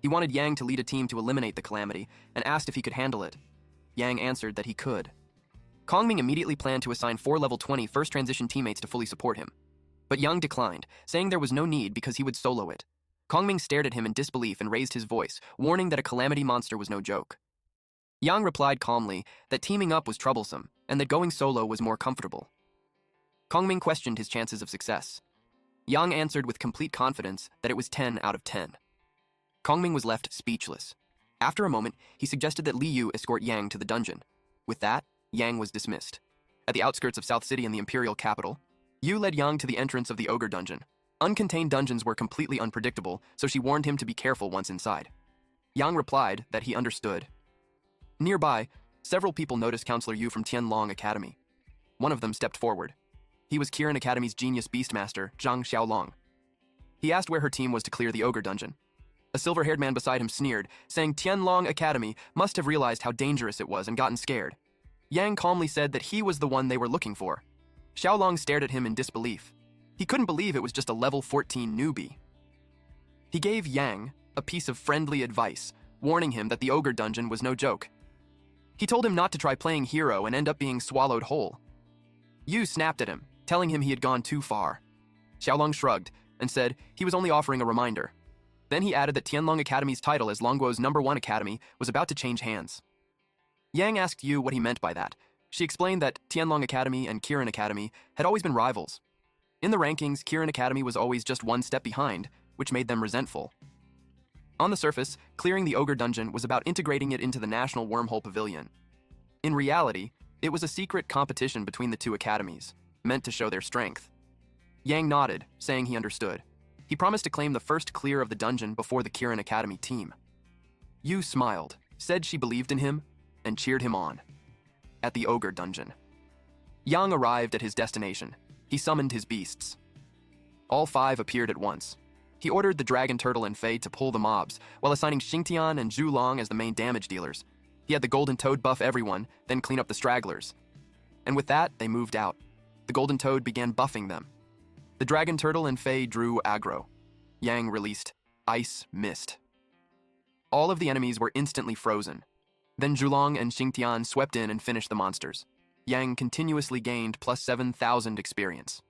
He wanted Yang to lead a team to eliminate the calamity, and asked if he could handle it. Yang answered that he could. Kongming immediately planned to assign 4 level 20 first transition teammates to fully support him. But Yang declined, saying there was no need because he would solo it. Kongming stared at him in disbelief and raised his voice, warning that a calamity monster was no joke. Yang replied calmly that teaming up was troublesome, and that going solo was more comfortable. Kongming questioned his chances of success. Yang answered with complete confidence that it was 10 out of 10. Kongming was left speechless. After a moment, he suggested that Liu escort Yang to the dungeon. With that, Yang was dismissed. At the outskirts of South City in the imperial capital, Yu led Yang to the entrance of the ogre dungeon. Uncontained dungeons were completely unpredictable, so she warned him to be careful once inside. Yang replied that he understood. Nearby, several people noticed Counselor Yu from Tianlong Academy. One of them stepped forward. He was Kirin Academy's genius beastmaster, Zhang Xiaolong. He asked where her team was to clear the ogre dungeon. A silver-haired man beside him sneered, saying Tianlong Academy must have realized how dangerous it was and gotten scared. Yang calmly said that he was the one they were looking for. Xiaolong stared at him in disbelief. He couldn't believe it was just a level 14 newbie. He gave Yang a piece of friendly advice, warning him that the ogre dungeon was no joke. He told him not to try playing hero and end up being swallowed whole. Yu snapped at him, telling him he had gone too far. Xiaolong shrugged and said he was only offering a reminder. Then he added that Tianlong Academy's title as Longguo's #1 academy was about to change hands. Yang asked Yu what he meant by that. She explained that Tianlong Academy and Kirin Academy had always been rivals. In the rankings, Kirin Academy was always just one step behind, which made them resentful. On the surface, clearing the ogre dungeon was about integrating it into the National Wormhole Pavilion. In reality, it was a secret competition between the two academies, meant to show their strength. Yang nodded, saying he understood. He promised to claim the first clear of the dungeon before the Kirin Academy team. Yu smiled, said she believed in him, and cheered him on. At the ogre dungeon, Yang arrived at his destination. He summoned his beasts. All 5 appeared at once. He ordered the dragon turtle and Fei to pull the mobs, while assigning Shintian and Zhulong as the main damage dealers. He had the golden toad buff everyone, then clean up the stragglers. And with that, they moved out. The golden toad began buffing them. The dragon turtle and Fei drew aggro. Yang released Ice Mist. All of the enemies were instantly frozen. Then Zhulong and Shintian swept in and finished the monsters. Yang continuously gained plus 7,000 experience.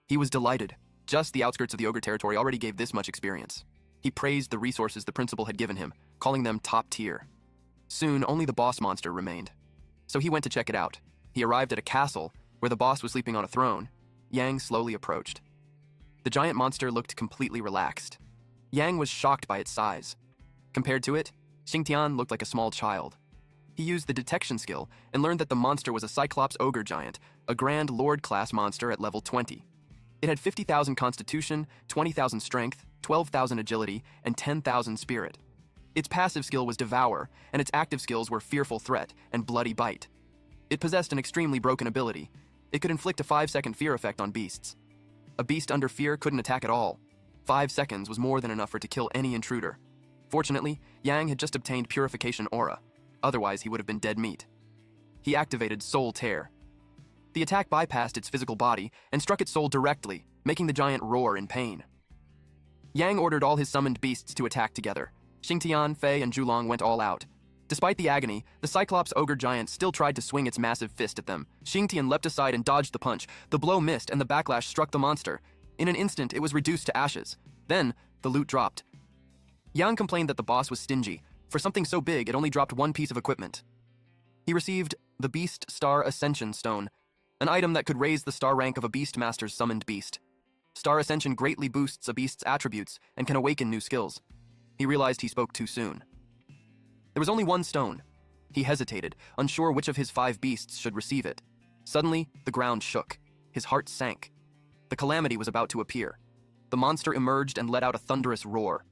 He was delighted. Just the outskirts of the ogre territory already gave this much experience. He praised the resources the principal had given him, calling them top tier. Soon, only the boss monster remained. So he went to check it out. He arrived at a castle where the boss was sleeping on a throne. Yang slowly approached. The giant monster looked completely relaxed. Yang was shocked by its size. Compared to it, Xingtian looked like a small child. He used the detection skill and learned that the monster was a Cyclops ogre giant, a Grand Lord class monster at level 20. It had 50,000 constitution, 20,000 strength, 12,000 agility, and 10,000 spirit. Its passive skill was Devour, and its active skills were Fearful Threat and Bloody Bite. It possessed an extremely broken ability. It could inflict a 5-second fear effect on beasts. A beast under fear couldn't attack at all. 5 seconds was more than enough for it to kill any intruder. Fortunately, Yang had just obtained Purification Aura. Otherwise, he would have been dead meat. He activated Soul Tear. The attack bypassed its physical body and struck its soul directly, making the giant roar in pain. Yang ordered all his summoned beasts to attack together. Xingtian, Fei, and Zhulong went all out. Despite the agony, the Cyclops ogre giant still tried to swing its massive fist at them. Xingtian leapt aside and dodged the punch. The blow missed and the backlash struck the monster. In an instant, it was reduced to ashes. Then, the loot dropped. Yang complained that the boss was stingy. For something so big, it only dropped one piece of equipment. He received the Beast Star Ascension Stone, an item that could raise the star rank of a Beastmaster's summoned beast. Star Ascension greatly boosts a beast's attributes and can awaken new skills. He realized he spoke too soon. There was only one stone. He hesitated, unsure which of his 5 beasts should receive it. Suddenly, the ground shook. His heart sank. The calamity was about to appear. The monster emerged and let out a thunderous roar.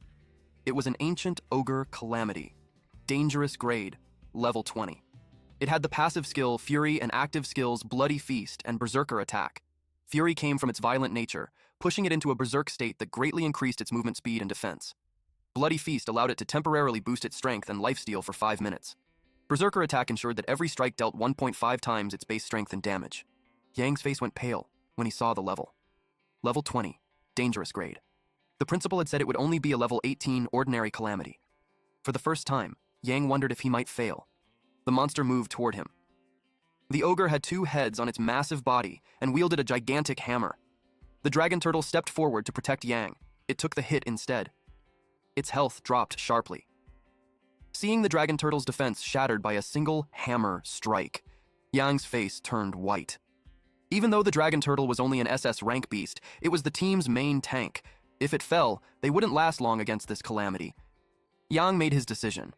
It was an ancient ogre calamity. Dangerous grade, level 20. It had the passive skill Fury and active skills Bloody Feast and Berserker Attack. Fury came from its violent nature, pushing it into a berserk state that greatly increased its movement speed and defense. Bloody Feast allowed it to temporarily boost its strength and lifesteal for 5 minutes. Berserker Attack ensured that every strike dealt 1.5 times its base strength and damage. Yang's face went pale when he saw the level. Level 20, dangerous grade. The principal had said it would only be a level 18 ordinary calamity. For the first time, Yang wondered if he might fail. The monster moved toward him. The ogre had 2 heads on its massive body and wielded a gigantic hammer. The dragon turtle stepped forward to protect Yang. It took the hit instead. Its health dropped sharply. Seeing the dragon turtle's defense shattered by a single hammer strike, Yang's face turned white. Even though the dragon turtle was only an SS-rank beast, it was the team's main tank. If it fell, they wouldn't last long against this calamity. Yang made his decision.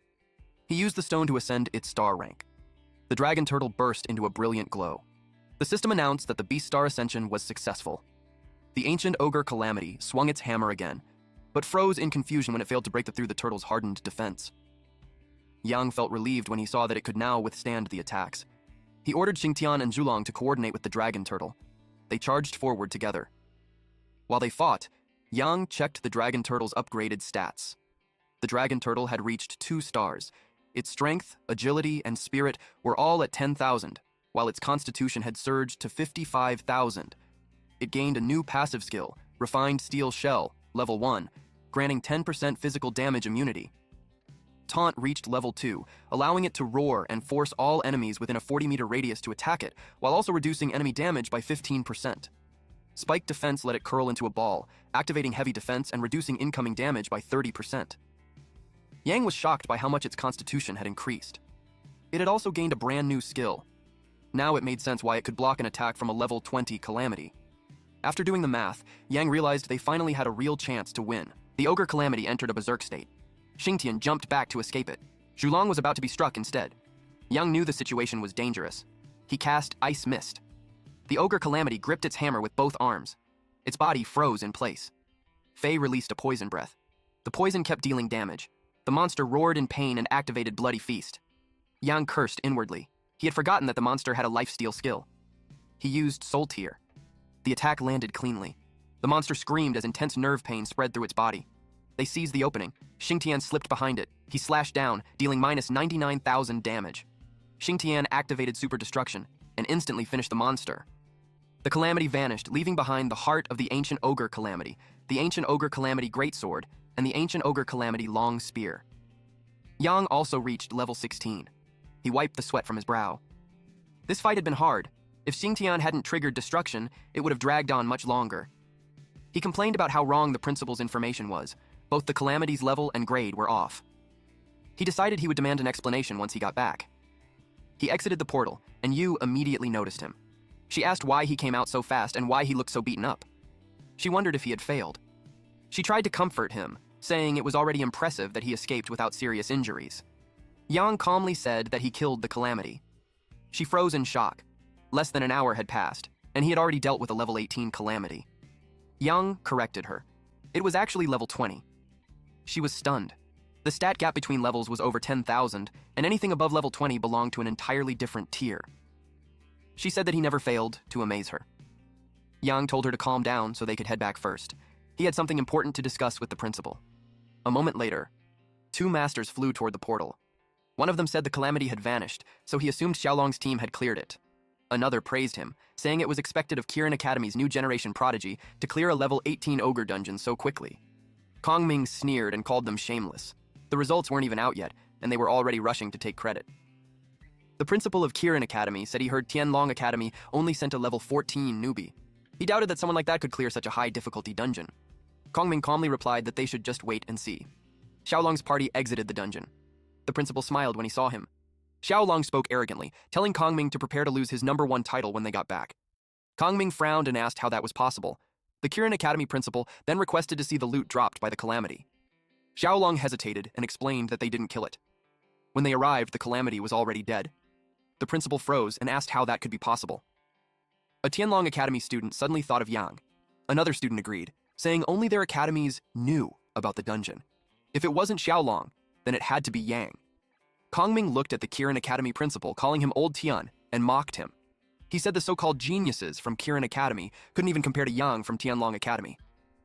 He used the stone to ascend its star rank. The dragon turtle burst into a brilliant glow. The system announced that the Beast Star Ascension was successful. The ancient ogre calamity swung its hammer again, but froze in confusion when it failed to break through the turtle's hardened defense. Yang felt relieved when he saw that it could now withstand the attacks. He ordered Xingtian and Zhulong to coordinate with the dragon turtle. They charged forward together. While they fought, Yang checked the dragon turtle's upgraded stats. The dragon turtle had reached 2 stars. Its strength, agility, and spirit were all at 10,000, while its constitution had surged to 55,000. It gained a new passive skill, Refined Steel Shell, level 1, granting 10% physical damage immunity. Taunt reached level 2, allowing it to roar and force all enemies within a 40-meter radius to attack it, while also reducing enemy damage by 15%. Spike Defense let it curl into a ball, activating heavy defense and reducing incoming damage by 30%. Yang was shocked by how much its constitution had increased. It had also gained a brand new skill. Now it made sense why it could block an attack from a level 20 calamity. After doing the math, Yang realized they finally had a real chance to win. The Ogre Calamity entered a berserk state. Shintian jumped back to escape it. Zhulong was about to be struck instead. Yang knew the situation was dangerous. He cast Ice Mist. The Ogre Calamity gripped its hammer with both arms. Its body froze in place. Fei released a poison breath. The poison kept dealing damage. The monster roared in pain and activated Bloody Feast. Yang cursed inwardly. He had forgotten that the monster had a lifesteal skill. He used Soul Tear. The attack landed cleanly. The monster screamed as intense nerve pain spread through its body. They seized the opening. Shintian slipped behind it. He slashed down, dealing minus 99,000 damage. Shintian activated Super Destruction and instantly finished the monster. The Calamity vanished, leaving behind the heart of the Ancient Ogre Calamity, the Ancient Ogre Calamity Greatsword, and the Ancient Ogre Calamity Long Spear. Yang also reached level 16. He wiped the sweat from his brow. This fight had been hard. If Xingtian hadn't triggered destruction, it would have dragged on much longer. He complained about how wrong the principal's information was. Both the Calamity's level and grade were off. He decided he would demand an explanation once he got back. He exited the portal, and Yu immediately noticed him. She asked why he came out so fast and why he looked so beaten up. She wondered if he had failed. She tried to comfort him, saying it was already impressive that he escaped without serious injuries. Yang calmly said that he killed the Calamity. She froze in shock. Less than an hour had passed, and he had already dealt with a level 18 Calamity. Yang corrected her. It was actually level 20. She was stunned. The stat gap between levels was over 10,000, and anything above level 20 belonged to an entirely different tier. She said that he never failed to amaze her. Yang told her to calm down so they could head back first. He had something important to discuss with the principal. A moment later, 2 masters flew toward the portal. One of them said the Calamity had vanished, so he assumed Xiaolong's team had cleared it. Another praised him, saying it was expected of Kirin Academy's new generation prodigy to clear a level 18 ogre dungeon so quickly. Kongming sneered and called them shameless. The results weren't even out yet, and they were already rushing to take credit. The principal of Kirin Academy said he heard Tianlong Academy only sent a level 14 newbie. He doubted that someone like that could clear such a high difficulty dungeon. Kongming calmly replied that they should just wait and see. Xiaolong's party exited the dungeon. The principal smiled when he saw him. Xiaolong spoke arrogantly, telling Kongming to prepare to lose his #1 title when they got back. Kongming frowned and asked how that was possible. The Kirin Academy principal then requested to see the loot dropped by the Calamity. Xiaolong hesitated and explained that they didn't kill it. When they arrived, the Calamity was already dead. The principal froze and asked how that could be possible. A Tianlong Academy student suddenly thought of Yang. Another student agreed, saying only their academies knew about the dungeon. If it wasn't Xiaolong, then it had to be Yang. Kongming looked at the Kirin Academy principal, calling him Old Tian, and mocked him. He said the so-called geniuses from Kirin Academy couldn't even compare to Yang from Tianlong Academy.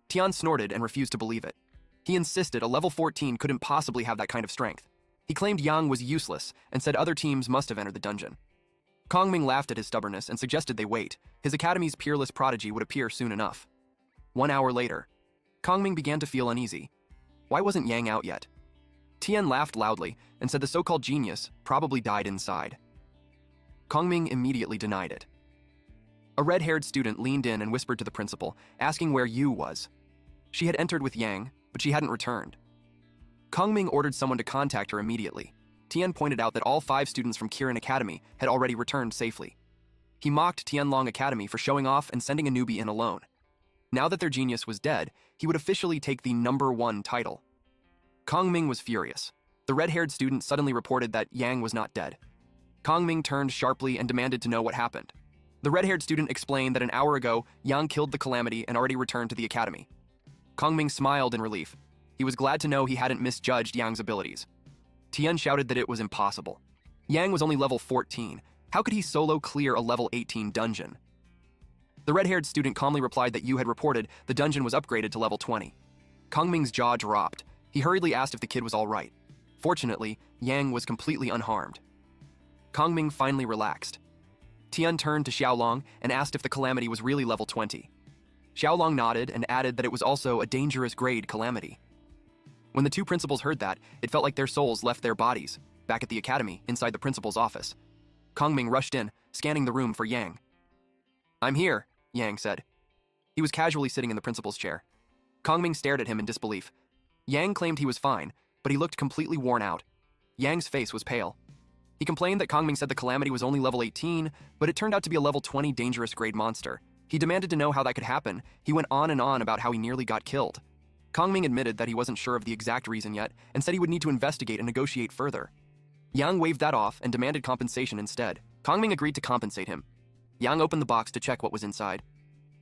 Tian snorted and refused to believe it. He insisted a level 14 couldn't possibly have that kind of strength. He claimed Yang was useless and said other teams must have entered the dungeon. Kongming laughed at his stubbornness and suggested they wait. His academy's peerless prodigy would appear soon enough. 1 hour later, Kongming began to feel uneasy. Why wasn't Yang out yet? Tian laughed loudly and said the so-called genius probably died inside. Kongming immediately denied it. A red-haired student leaned in and whispered to the principal, asking where Yu was. She had entered with Yang, but she hadn't returned. Kongming ordered someone to contact her immediately. Tian pointed out that all 5 students from Kirin Academy had already returned safely. He mocked Tianlong Academy for showing off and sending a newbie in alone. Now that their genius was dead, he would officially take the #1 title. Kongming was furious. The red-haired student suddenly reported that Yang was not dead. Kongming turned sharply and demanded to know what happened. The red-haired student explained that an hour ago, Yang killed the Calamity and already returned to the academy. Kongming smiled in relief. He was glad to know he hadn't misjudged Yang's abilities. Tian shouted that it was impossible. Yang was only level 14. How could he solo clear a level 18 dungeon? The red-haired student calmly replied that Yu had reported the dungeon was upgraded to level 20. Kongming's jaw dropped. He hurriedly asked if the kid was all right. Fortunately, Yang was completely unharmed. Kongming finally relaxed. Tian turned to Xiaolong and asked if the calamity was really level 20. Xiaolong nodded and added that it was also a dangerous grade calamity. When the two principals heard that, it felt like their souls left their bodies, back at the academy, inside the principal's office. Kongming rushed in, scanning the room for Yang. "I'm here," Yang said. He was casually sitting in the principal's chair. Kongming stared at him in disbelief. Yang claimed he was fine, but he looked completely worn out. Yang's face was pale. He complained that Kongming said the calamity was only level 18, but it turned out to be a level 20 dangerous grade monster. He demanded to know how that could happen. He went on and on about how he nearly got killed. Kongming admitted that he wasn't sure of the exact reason yet and said he would need to investigate and negotiate further. Yang waved that off and demanded compensation instead. Kongming agreed to compensate him. Yang opened the box to check what was inside.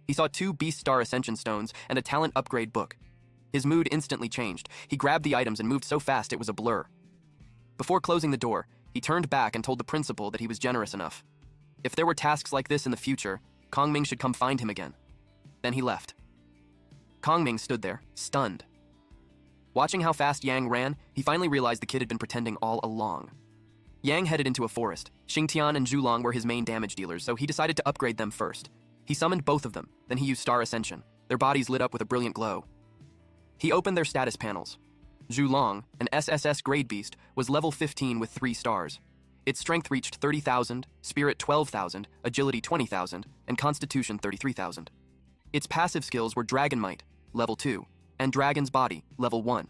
He saw 2 Beast Star Ascension Stones and a talent upgrade book. His mood instantly changed. He grabbed the items and moved so fast it was a blur. Before closing the door, he turned back and told the principal that he was generous enough. If there were tasks like this in the future, Kongming should come find him again. Then he left. Kongming stood there, stunned. Watching how fast Yang ran, he finally realized the kid had been pretending all along. Yang headed into a forest. Shintian and Zhulong were his main damage dealers, so he decided to upgrade them first. He summoned both of them, then he used Star Ascension. Their bodies lit up with a brilliant glow. He opened their status panels. Zhulong, an SSS grade beast, was level 15 with 3 stars. Its strength reached 30,000, spirit 12,000, agility 20,000, and constitution 33,000. Its passive skills were Dragon Might, level 2, and Dragon's Body, level 1.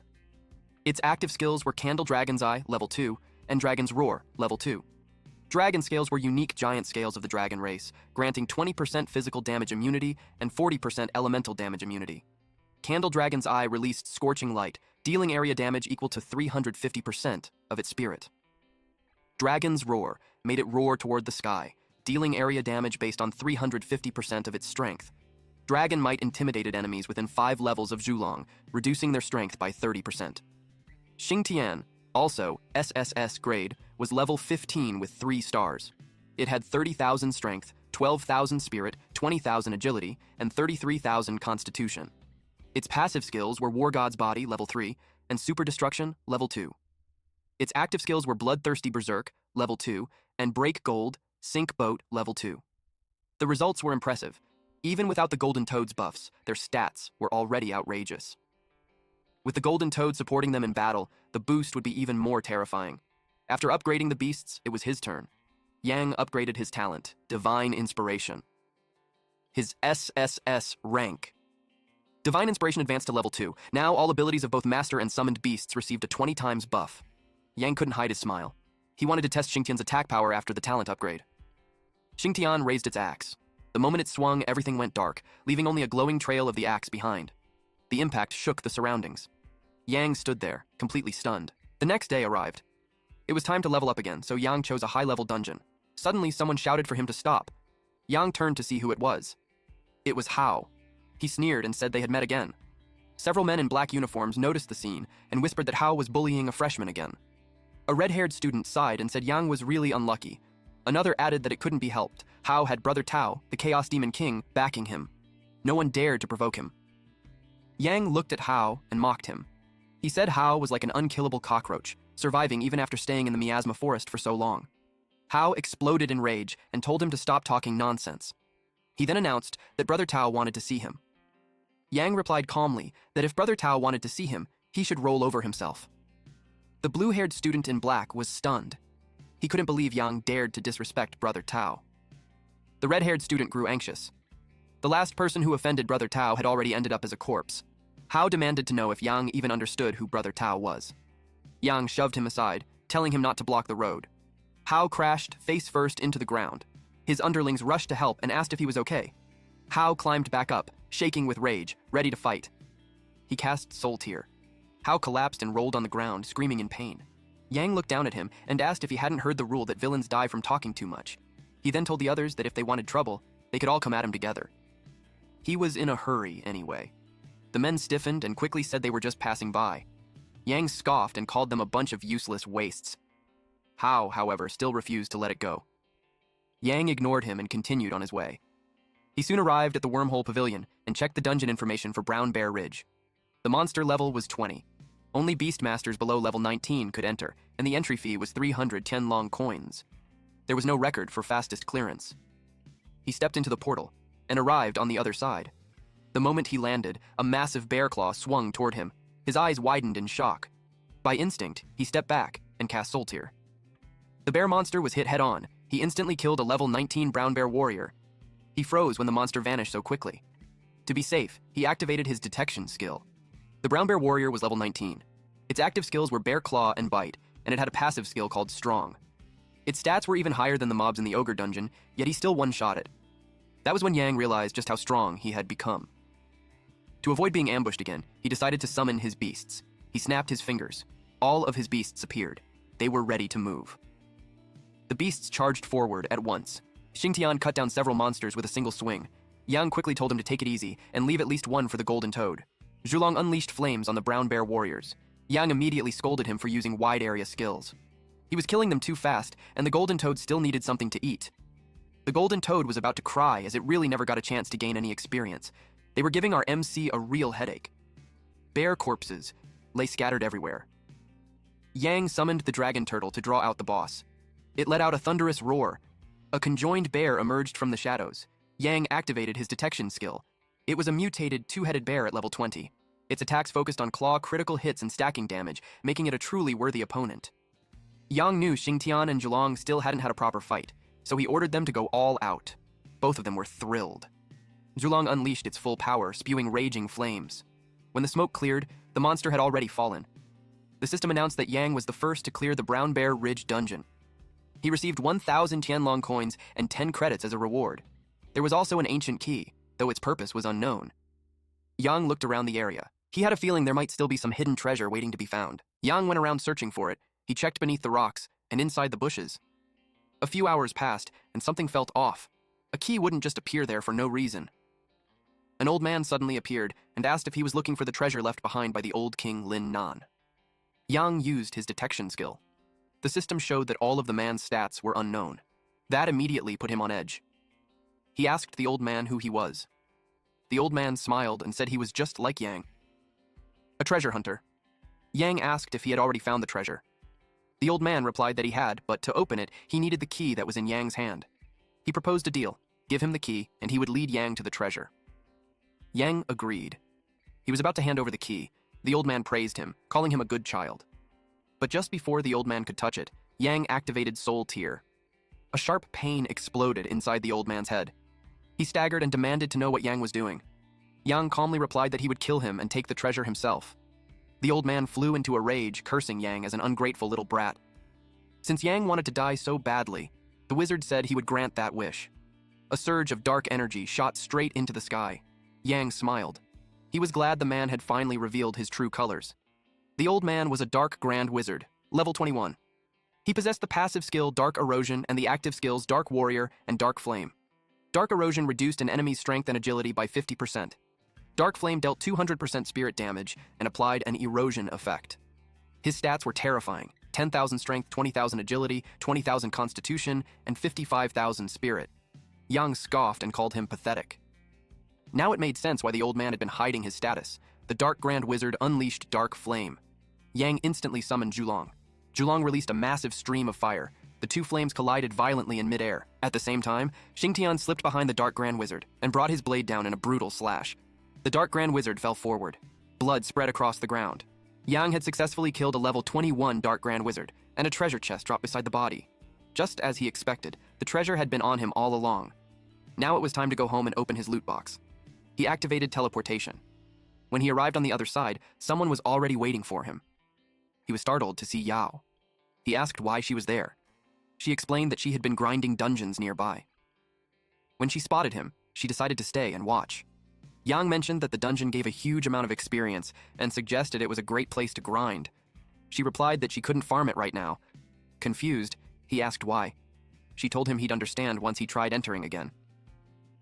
Its active skills were Candle Dragon's Eye, level 2, and Dragon's Roar, level 2. Dragon scales were unique giant scales of the dragon race, granting 20% physical damage immunity and 40% elemental damage immunity. Candle Dragon's Eye released Scorching Light, dealing area damage equal to 350% of its spirit. Dragon's Roar made it roar toward the sky, dealing area damage based on 350% of its strength. Dragon Might intimidated enemies within 5 levels of Zhulong, reducing their strength by 30%. Shintian, also SSS grade, was level 15 with 3 stars. It had 30,000 strength, 12,000 spirit, 20,000 agility, and 33,000 constitution. Its passive skills were War God's Body, level 3, and Super Destruction, level 2. Its active skills were Bloodthirsty Berserk, level 2, and Break Gold, Sink Boat, level 2. The results were impressive. Even without the Golden Toad's buffs, their stats were already outrageous. With the Golden Toad supporting them in battle, the boost would be even more terrifying. After upgrading the beasts, it was his turn. Yang upgraded his talent, Divine Inspiration. His SSS-rank. Divine Inspiration advanced to level 2. Now all abilities of both Master and Summoned Beasts received a 20 times buff. Yang couldn't hide his smile. He wanted to test Xingtian's attack power after the talent upgrade. Xingtian raised its axe. The moment it swung, everything went dark, leaving only a glowing trail of the axe behind. The impact shook the surroundings. Yang stood there, completely stunned. The next day arrived. It was time to level up again, so Yang chose a high-level dungeon. Suddenly, someone shouted for him to stop. Yang turned to see who it was. It was Hao. He sneered and said they had met again. Several men in black uniforms noticed the scene and whispered that Hao was bullying a freshman again. A red-haired student sighed and said Yang was really unlucky. Another added that it couldn't be helped. Hao had Brother Tao, the Chaos Demon King, backing him. No one dared to provoke him. Yang looked at Hao and mocked him. He said Hao was like an unkillable cockroach, surviving even after staying in the miasma forest for so long. Hao exploded in rage and told him to stop talking nonsense. He then announced that Brother Tao wanted to see him. Yang replied calmly that if Brother Tao wanted to see him, he should roll over himself. The blue-haired student in black was stunned. He couldn't believe Yang dared to disrespect Brother Tao. The red-haired student grew anxious. The last person who offended Brother Tao had already ended up as a corpse. Hao demanded to know if Yang even understood who Brother Tao was. Yang shoved him aside, telling him not to block the road. Hao crashed face first into the ground. His underlings rushed to help and asked if he was okay. Hao climbed back up, shaking with rage, ready to fight. He cast Soul Tear. Hao collapsed and rolled on the ground, screaming in pain. Yang looked down at him and asked if he hadn't heard the rule that villains die from talking too much. He then told the others that if they wanted trouble, they could all come at him together. He was in a hurry anyway. The men stiffened and quickly said they were just passing by. Yang scoffed and called them a bunch of useless wastes. Hao, however, still refused to let it go. Yang ignored him and continued on his way. He soon arrived at the Wormhole Pavilion and checked the dungeon information for Brown Bear Ridge. The monster level was 20. Only Beastmasters below level 19 could enter, and the entry fee was 300 Tianlong coins. There was no record for fastest clearance. He stepped into the portal and arrived on the other side. The moment he landed, a massive bear claw swung toward him. His eyes widened in shock. By instinct, he stepped back and cast Soul Tear. The bear monster was hit head-on. He instantly killed a level 19 brown bear warrior. He froze when the monster vanished so quickly. To be safe, he activated his detection skill. The brown bear warrior was level 19. Its active skills were Bear Claw and Bite, and it had a passive skill called Strong. Its stats were even higher than the mobs in the ogre dungeon, yet he still one-shot it. That was when Yang realized just how strong he had become. To avoid being ambushed again, he decided to summon his beasts. He snapped his fingers. All of his beasts appeared. They were ready to move. The beasts charged forward at once. Shintian cut down several monsters with a single swing. Yang quickly told him to take it easy and leave at least one for the golden toad. Zhulong unleashed flames on the brown bear warriors. Yang immediately scolded him for using wide area skills. He was killing them too fast, and the golden toad still needed something to eat. The golden toad was about to cry as it really never got a chance to gain any experience. They were giving our MC a real headache. Bear corpses lay scattered everywhere. Yang summoned the dragon turtle to draw out the boss. It let out a thunderous roar. A conjoined bear emerged from the shadows. Yang activated his detection skill. It was a mutated two-headed bear at level 20. Its attacks focused on claw, critical hits, and stacking damage, making it a truly worthy opponent. Yang knew Shintian and Zhulong still hadn't had a proper fight, so he ordered them to go all out. Both of them were thrilled. Zhulong unleashed its full power, spewing raging flames. When the smoke cleared, the monster had already fallen. The system announced that Yang was the first to clear the Brown Bear Ridge dungeon. He received 1,000 Tianlong coins and 10 credits as a reward. There was also an ancient key, though its purpose was unknown. Yang looked around the area. He had a feeling there might still be some hidden treasure waiting to be found. Yang went around searching for it. He checked beneath the rocks and inside the bushes. A few hours passed, and something felt off. A key wouldn't just appear there for no reason. An old man suddenly appeared and asked if he was looking for the treasure left behind by the old king Lin Nan. Yang used his detection skill. The system showed that all of the man's stats were unknown. That immediately put him on edge. He asked the old man who he was. The old man smiled and said he was just like Yang. A treasure hunter. Yang asked if he had already found the treasure. The old man replied that he had, but to open it, he needed the key that was in Yang's hand. He proposed a deal. Give him the key, and he would lead Yang to the treasure. Yang agreed. He was about to hand over the key. The old man praised him, calling him a good child. But just before the old man could touch it, Yang activated Soul Tear. A sharp pain exploded inside the old man's head. He staggered and demanded to know what Yang was doing. Yang calmly replied that he would kill him and take the treasure himself. The old man flew into a rage, cursing Yang as an ungrateful little brat. Since Yang wanted to die so badly, the wizard said he would grant that wish. A surge of dark energy shot straight into the sky. Yang smiled. He was glad the man had finally revealed his true colors. The old man was a dark grand wizard, level 21. He possessed the passive skill Dark Erosion and the active skills Dark Warrior and Dark Flame. Dark Erosion reduced an enemy's strength and agility by 50%. Dark Flame dealt 200% spirit damage and applied an erosion effect. His stats were terrifying: 10,000 strength, 20,000 agility, 20,000 constitution, and 55,000 spirit. Yang scoffed and called him pathetic. Now it made sense why the old man had been hiding his status. The Dark Grand Wizard unleashed Dark Flame. Yang instantly summoned Zhulong. Zhulong released a massive stream of fire. The two flames collided violently in midair. At the same time, Shintian slipped behind the Dark Grand Wizard and brought his blade down in a brutal slash. The Dark Grand Wizard fell forward. Blood spread across the ground. Yang had successfully killed a level 21 Dark Grand Wizard, and a treasure chest dropped beside the body. Just as he expected, the treasure had been on him all along. Now it was time to go home and open his loot box. He activated teleportation. When he arrived on the other side, someone was already waiting for him. He was startled to see Yao. He asked why she was there. She explained that she had been grinding dungeons nearby. When she spotted him, she decided to stay and watch. Yang mentioned that the dungeon gave a huge amount of experience and suggested it was a great place to grind. She replied that she couldn't farm it right now. Confused, he asked why. She told him he'd understand once he tried entering again.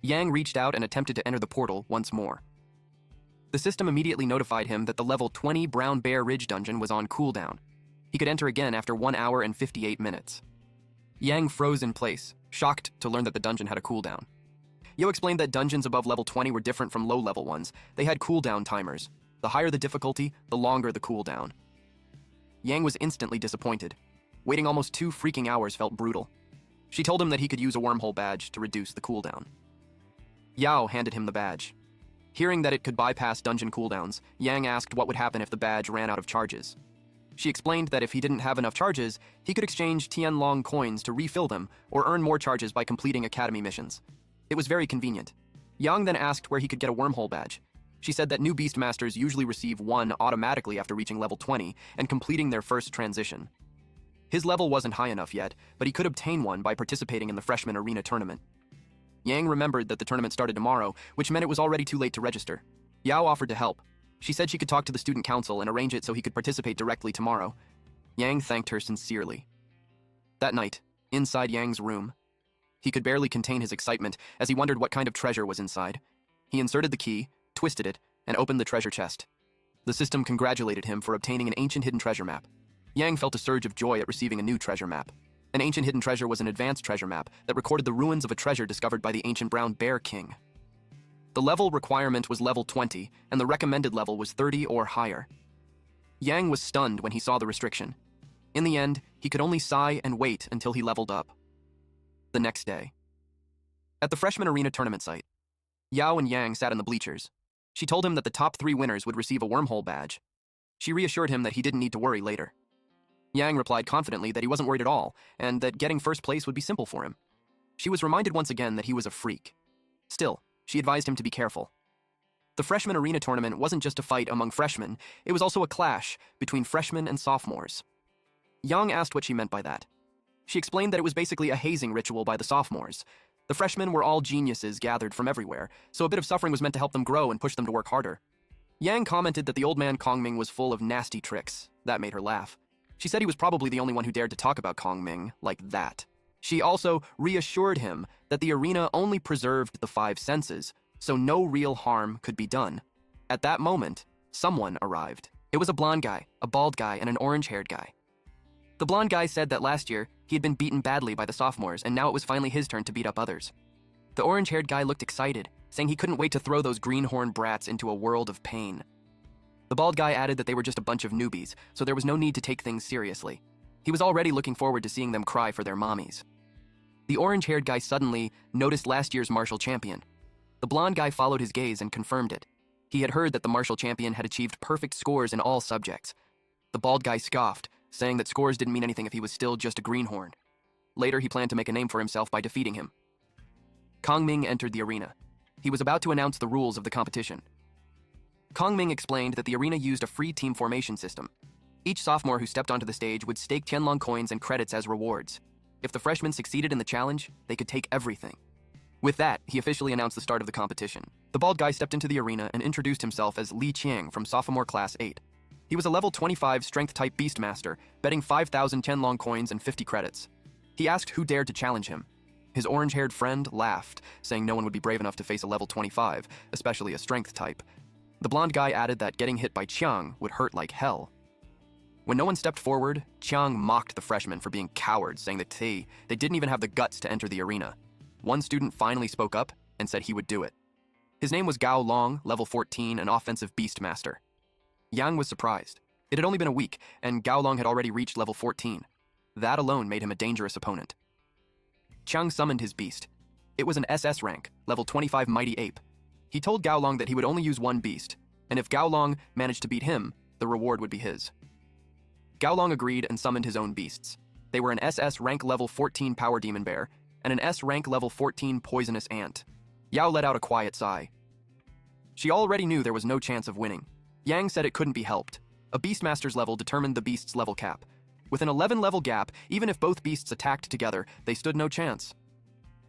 Yang reached out and attempted to enter the portal once more. The system immediately notified him that the level 20 Brown Bear Ridge dungeon was on cooldown. He could enter again after 1 hour and 58 minutes. Yang froze in place, shocked to learn that the dungeon had a cooldown. Yo explained that dungeons above level 20 were different from low-level ones. They had cooldown timers. The higher the difficulty, the longer the cooldown. Yang was instantly disappointed. Waiting almost 2 freaking hours felt brutal. She told him that he could use a wormhole badge to reduce the cooldown. Yao handed him the badge. Hearing that it could bypass dungeon cooldowns, Yang asked what would happen if the badge ran out of charges. She explained that if he didn't have enough charges, he could exchange Tianlong coins to refill them or earn more charges by completing academy missions. It was very convenient. Yang then asked where he could get a wormhole badge. She said that new Beastmasters usually receive one automatically after reaching level 20 and completing their first transition. His level wasn't high enough yet, but he could obtain one by participating in the freshman arena tournament. Yang remembered that the tournament started tomorrow, which meant it was already too late to register. Yao offered to help. She said she could talk to the student council and arrange it so he could participate directly tomorrow. Yang thanked her sincerely. That night, inside Yang's room, he could barely contain his excitement as he wondered what kind of treasure was inside. He inserted the key, twisted it, and opened the treasure chest. The system congratulated him for obtaining an ancient hidden treasure map. Yang felt a surge of joy at receiving a new treasure map. An ancient hidden treasure was an advanced treasure map that recorded the ruins of a treasure discovered by the ancient brown bear king. The level requirement was level 20, and the recommended level was 30 or higher. Yang was stunned when he saw the restriction. In the end, he could only sigh and wait until he leveled up. The next day. At the freshman arena tournament site, Yao and Yang sat in the bleachers. She told him that the top 3 winners would receive a wormhole badge. She reassured him that he didn't need to worry later. Yang replied confidently that he wasn't worried at all, and that getting first place would be simple for him. She was reminded once again that he was a freak. Still, she advised him to be careful. The freshman arena tournament wasn't just a fight among freshmen, it was also a clash between freshmen and sophomores. Yang asked what she meant by that. She explained that it was basically a hazing ritual by the sophomores. The freshmen were all geniuses gathered from everywhere, so a bit of suffering was meant to help them grow and push them to work harder. Yang commented that the old man Kongming was full of nasty tricks. That made her laugh. She said he was probably the only one who dared to talk about Kongming like that. She also reassured him that the arena only preserved the 5 senses, so no real harm could be done. At that moment, someone arrived. It was a blonde guy, a bald guy, and an orange-haired guy. The blonde guy said that last year, he had been beaten badly by the sophomores, and now it was finally his turn to beat up others. The orange-haired guy looked excited, saying he couldn't wait to throw those greenhorn brats into a world of pain. The bald guy added that they were just a bunch of newbies, so there was no need to take things seriously. He was already looking forward to seeing them cry for their mommies. The orange-haired guy suddenly noticed last year's martial champion. The blonde guy followed his gaze and confirmed it. He had heard that the martial champion had achieved perfect scores in all subjects. The bald guy scoffed, saying that scores didn't mean anything if he was still just a greenhorn. Later, he planned to make a name for himself by defeating him. Kongming entered the arena. He was about to announce the rules of the competition. Kongming explained that the arena used a free team formation system. Each sophomore who stepped onto the stage would stake Tianlong coins and credits as rewards. If the freshmen succeeded in the challenge, they could take everything. With that, he officially announced the start of the competition. The bald guy stepped into the arena and introduced himself as Li Qiang from sophomore class 8. He was a level 25 strength-type beastmaster, betting 5,000 Tianlong coins and 50 credits. He asked who dared to challenge him. His orange-haired friend laughed, saying no one would be brave enough to face a level 25, especially a strength type. The blonde guy added that getting hit by Qiang would hurt like hell. When no one stepped forward, Qiang mocked the freshmen for being cowards, saying that they didn't even have the guts to enter the arena. One student finally spoke up and said he would do it. His name was Gao Long, level 14, an offensive beastmaster. Yang was surprised. It had only been a week, and Gao Long had already reached level 14. That alone made him a dangerous opponent. Qiang summoned his beast. It was an SS-rank, level 25 mighty ape. He told Gao Long that he would only use one beast, and if Gao Long managed to beat him, the reward would be his. Gao Long agreed and summoned his own beasts. They were an SS rank level 14 power demon bear, and an S rank level 14 poisonous ant. Yao let out a quiet sigh. She already knew there was no chance of winning. Yang said it couldn't be helped. A Beastmaster's level determined the beast's level cap. With an 11-level gap, even if both beasts attacked together, they stood no chance.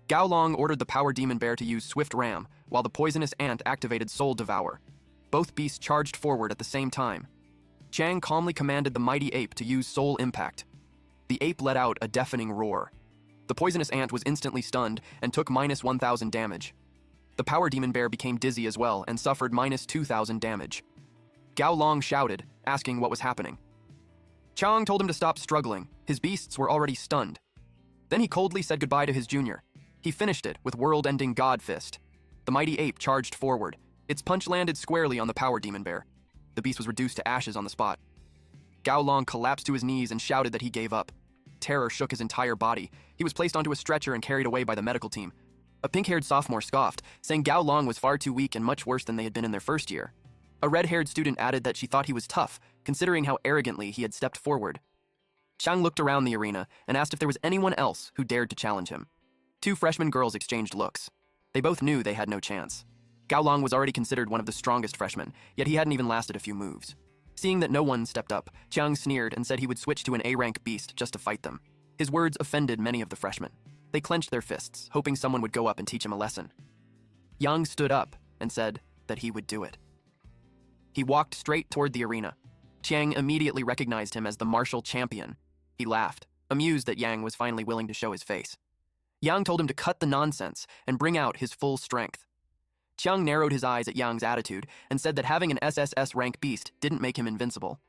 Gao Long ordered the power demon bear to use Swift Ram, while the poisonous ant activated Soul Devour. Both beasts charged forward at the same time. Qiang calmly commanded the mighty ape to use Soul Impact. The ape let out a deafening roar. The poisonous ant was instantly stunned and took minus 1,000 damage. The power demon bear became dizzy as well and suffered minus 2,000 damage. Gao Long shouted, asking what was happening. Qiang told him to stop struggling. His beasts were already stunned. Then he coldly said goodbye to his junior. He finished it with world-ending God Fist. The mighty ape charged forward. Its punch landed squarely on the power demon bear. The beast was reduced to ashes on the spot. Gao Long collapsed to his knees and shouted that he gave up. Terror shook his entire body. He was placed onto a stretcher and carried away by the medical team. A pink-haired sophomore scoffed, saying Gao Long was far too weak and much worse than they had been in their first year. A red-haired student added that she thought he was tough, considering how arrogantly he had stepped forward. Chang looked around the arena and asked if there was anyone else who dared to challenge him. Two freshman girls exchanged looks. They both knew they had no chance. Gao Long was already considered one of the strongest freshmen, yet he hadn't even lasted a few moves. Seeing that no one stepped up, Chiang sneered and said he would switch to an A-rank beast just to fight them. His words offended many of the freshmen. They clenched their fists, hoping someone would go up and teach him a lesson. Yang stood up and said that he would do it. He walked straight toward the arena. Chiang immediately recognized him as the martial champion. He laughed, amused that Yang was finally willing to show his face. Yang told him to cut the nonsense and bring out his full strength. Chiang narrowed his eyes at Yang's attitude and said that having an SSS-rank beast didn't make him invincible.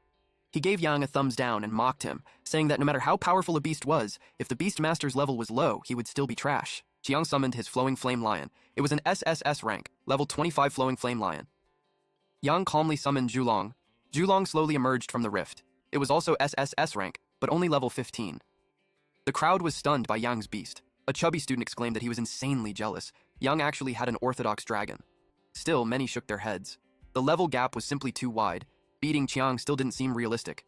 He gave Yang a thumbs down and mocked him, saying that no matter how powerful a beast was, if the beast master's level was low, he would still be trash. Chiang summoned his flowing flame lion. It was an SSS rank, level 25 flowing flame lion. Yang calmly summoned Zhulong. Zhulong slowly emerged from the rift. It was also SSS rank, but only level 15. The crowd was stunned by Yang's beast. A chubby student exclaimed that he was insanely jealous. Yang actually had an orthodox dragon. Still, many shook their heads. The level gap was simply too wide. Beating Chiang still didn't seem realistic.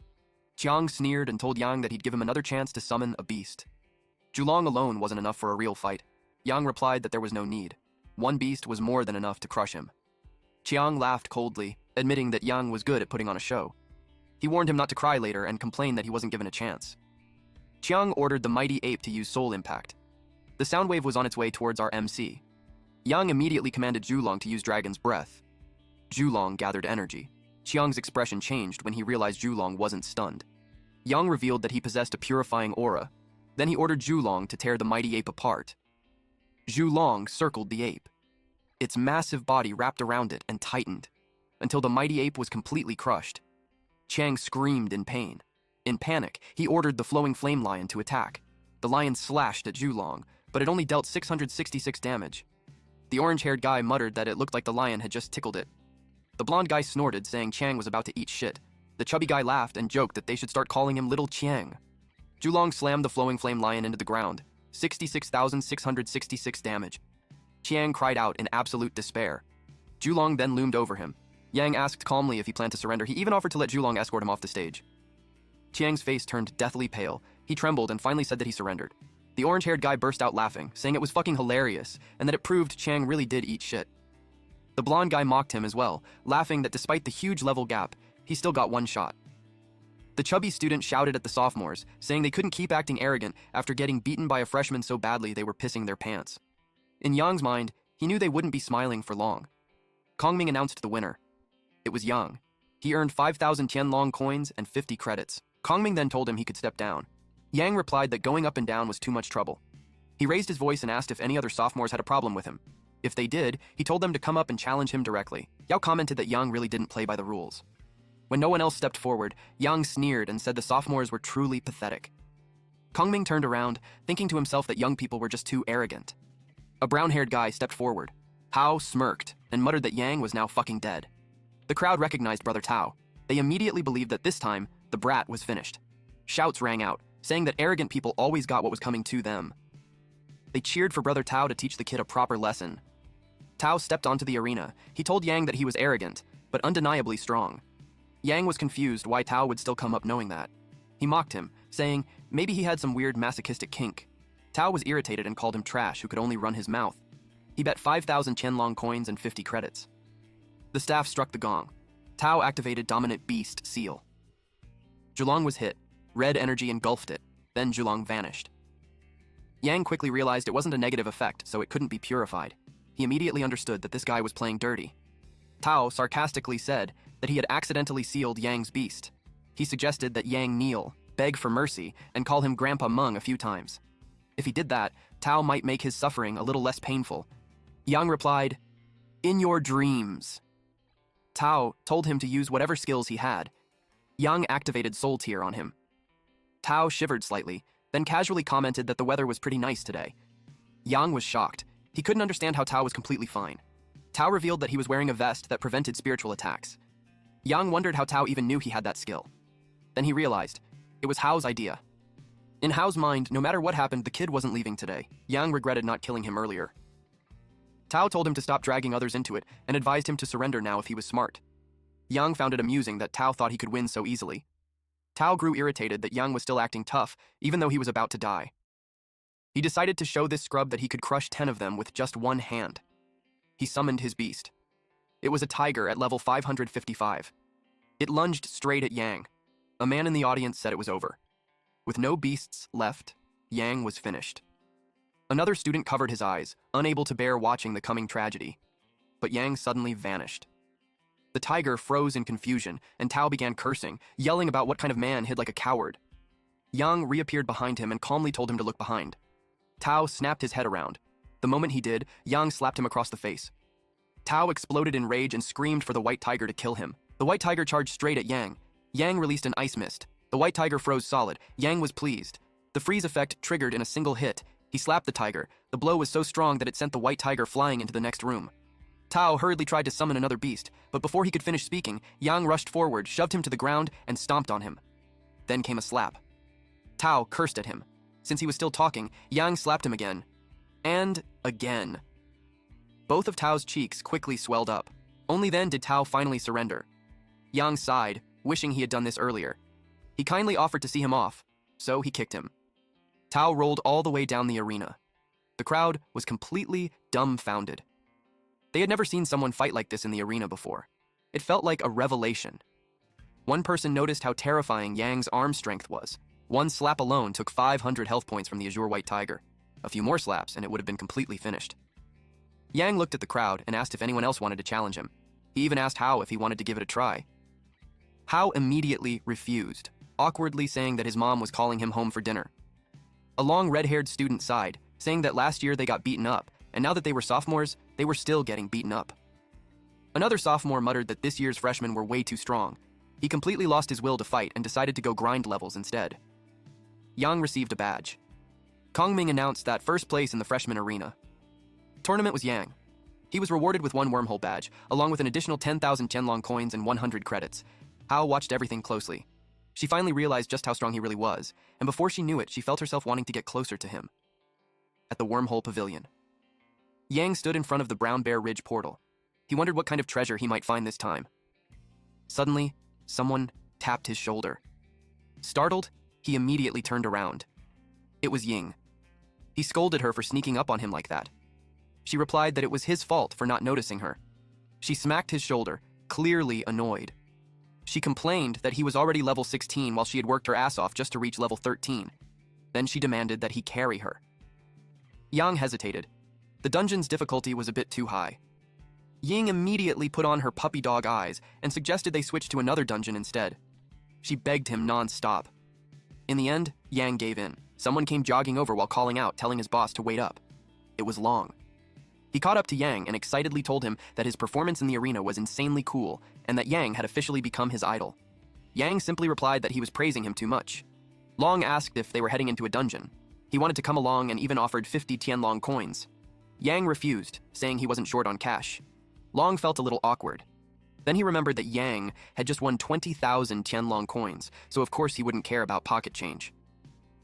Chiang sneered and told Yang that he'd give him another chance to summon a beast. Zhulong alone wasn't enough for a real fight. Yang replied that there was no need. One beast was more than enough to crush him. Chiang laughed coldly, admitting that Yang was good at putting on a show. He warned him not to cry later and complained that he wasn't given a chance. Chiang ordered the mighty ape to use soul impact. The sound wave was on its way towards our MC. Yang immediately commanded Zhulong to use Dragon's Breath. Zhulong gathered energy. Chiang's expression changed when he realized Zhulong wasn't stunned. Yang revealed that he possessed a purifying aura. Then he ordered Zhulong to tear the mighty ape apart. Zhulong circled the ape. Its massive body wrapped around it and tightened, until the mighty ape was completely crushed. Chiang screamed in pain. In panic, he ordered the flowing flame lion to attack. The lion slashed at Zhulong, but it only dealt 666 damage. The orange-haired guy muttered that it looked like the lion had just tickled it. The blonde guy snorted, saying Chiang was about to eat shit. The chubby guy laughed and joked that they should start calling him Little Chiang. Zhulong slammed the flowing flame lion into the ground. 66,666 damage. Chiang cried out in absolute despair. Zhulong then loomed over him. Yang asked calmly if he planned to surrender. He even offered to let Zhulong escort him off the stage. Chiang's face turned deathly pale. He trembled and finally said that he surrendered. The orange-haired guy burst out laughing, saying it was fucking hilarious, and that it proved Chiang really did eat shit. The blonde guy mocked him as well, laughing that despite the huge level gap, he still got one shot. The chubby student shouted at the sophomores, saying they couldn't keep acting arrogant after getting beaten by a freshman so badly they were pissing their pants. In Yang's mind, he knew they wouldn't be smiling for long. Kongming announced the winner. It was Yang. He earned 5,000 Tianlong coins and 50 credits. Kongming then told him he could step down. Yang replied that going up and down was too much trouble. He raised his voice and asked if any other sophomores had a problem with him. If they did, he told them to come up and challenge him directly. Yao commented that Yang really didn't play by the rules. When no one else stepped forward, Yang sneered and said the sophomores were truly pathetic. Kongming turned around, thinking to himself that young people were just too arrogant. A brown-haired guy stepped forward. Hao smirked and muttered that Yang was now fucking dead. The crowd recognized Brother Tao. They immediately believed that this time, the brat was finished. Shouts rang out, saying that arrogant people always got what was coming to them. They cheered for Brother Tao to teach the kid a proper lesson. Tao stepped onto the arena. He told Yang that he was arrogant, but undeniably strong. Yang was confused why Tao would still come up knowing that. He mocked him, saying maybe he had some weird masochistic kink. Tao was irritated and called him trash who could only run his mouth. He bet 5,000 Tianlong coins and 50 credits. The staff struck the gong. Tao activated Dominant Beast Seal. Zhulong was hit. Red energy engulfed it. Then Zhulong vanished. Yang quickly realized it wasn't a negative effect, so it couldn't be purified. He immediately understood that this guy was playing dirty. Tao sarcastically said that he had accidentally sealed Yang's beast. He suggested that Yang kneel, beg for mercy, and call him Grandpa Meng a few times. If he did that, Tao might make his suffering a little less painful. Yang replied, "In your dreams." Tao told him to use whatever skills he had. Yang activated Soul Tier on him. Tao shivered slightly, then casually commented that the weather was pretty nice today. Yang was shocked. He couldn't understand how Tao was completely fine. Tao revealed that he was wearing a vest that prevented spiritual attacks. Yang wondered how Tao even knew he had that skill. Then he realized it was Hao's idea. In Hao's mind, no matter what happened, the kid wasn't leaving today. Yang regretted not killing him earlier. Tao told him to stop dragging others into it and advised him to surrender now if he was smart. Yang found it amusing that Tao thought he could win so easily. Tao grew irritated that Yang was still acting tough, even though he was about to die. He decided to show this scrub that he could crush 10 of them with just one hand. He summoned his beast. It was a tiger at level 555. It lunged straight at Yang. A man in the audience said it was over. With no beasts left, Yang was finished. Another student covered his eyes, unable to bear watching the coming tragedy. But Yang suddenly vanished. The tiger froze in confusion, and Tao began cursing, yelling about what kind of man hid like a coward. Yang reappeared behind him and calmly told him to look behind. Tao snapped his head around. The moment he did, Yang slapped him across the face. Tao exploded in rage and screamed for the white tiger to kill him. The white tiger charged straight at Yang. Yang released an ice mist. The white tiger froze solid. Yang was pleased. The freeze effect triggered in a single hit. He slapped the tiger. The blow was so strong that it sent the white tiger flying into the next room. Tao hurriedly tried to summon another beast, but before he could finish speaking, Yang rushed forward, shoved him to the ground, and stomped on him. Then came a slap. Tao cursed at him. Since he was still talking, Yang slapped him again. And again. Both of Tao's cheeks quickly swelled up. Only then did Tao finally surrender. Yang sighed, wishing he had done this earlier. He kindly offered to see him off, so he kicked him. Tao rolled all the way down the arena. The crowd was completely dumbfounded. They had never seen someone fight like this in the arena before. It felt like a revelation. One person noticed how terrifying Yang's arm strength was. One slap alone took 500 health points from the azure white tiger. A few more slaps and it would have been completely finished. Yang looked at the crowd and asked if anyone else wanted to challenge him. He even asked Hao if he wanted to give it a try. Hao immediately refused, awkwardly saying that his mom was calling him home for dinner. A long red-haired student sighed, saying that last year they got beaten up, and now that they were sophomores, they were still getting beaten up. Another sophomore muttered that this year's freshmen were way too strong. He completely lost his will to fight and decided to go grind levels instead. Yang received a badge. Kongming announced that first place in the freshman arena. Tournament was Yang. He was rewarded with one wormhole badge, along with an additional 10,000 Qianlong coins and 100 credits. Hao watched everything closely. She finally realized just how strong he really was, and before she knew it, she felt herself wanting to get closer to him. At the wormhole pavilion. Yang stood in front of the Brown Bear Ridge portal. He wondered what kind of treasure he might find this time. Suddenly, someone tapped his shoulder. Startled, he immediately turned around. It was Ying. He scolded her for sneaking up on him like that. She replied that it was his fault for not noticing her. She smacked his shoulder, clearly annoyed. She complained that he was already level 16 while she had worked her ass off just to reach level 13. Then she demanded that he carry her. Yang hesitated. The dungeon's difficulty was a bit too high. Ying immediately put on her puppy dog eyes and suggested they switch to another dungeon instead. She begged him non-stop. In the end, Yang gave in. Someone came jogging over while calling out, telling his boss to wait up. It was Long. He caught up to Yang and excitedly told him that his performance in the arena was insanely cool and that Yang had officially become his idol. Yang simply replied that he was praising him too much. Long asked if they were heading into a dungeon. He wanted to come along and even offered 50 Qianlong coins. Yang refused, saying he wasn't short on cash. Long felt a little awkward. Then he remembered that Yang had just won 20,000 Qianlong coins, so of course he wouldn't care about pocket change.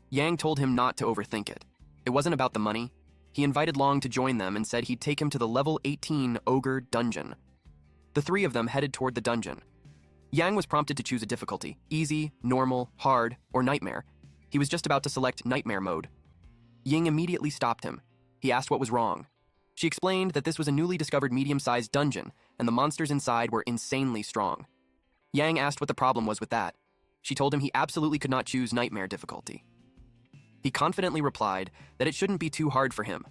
Yang told him not to overthink it. It wasn't about the money. He invited Long to join them and said he'd take him to the level 18 Ogre Dungeon. The three of them headed toward the dungeon. Yang was prompted to choose a difficulty: easy, normal, hard, or nightmare. He was just about to select nightmare mode. Ying immediately stopped him. He asked what was wrong. She explained that this was a newly discovered medium-sized dungeon, and the monsters inside were insanely strong. Yang asked what the problem was with that. She told him he absolutely could not choose nightmare difficulty. He confidently replied that it shouldn't be too hard for him.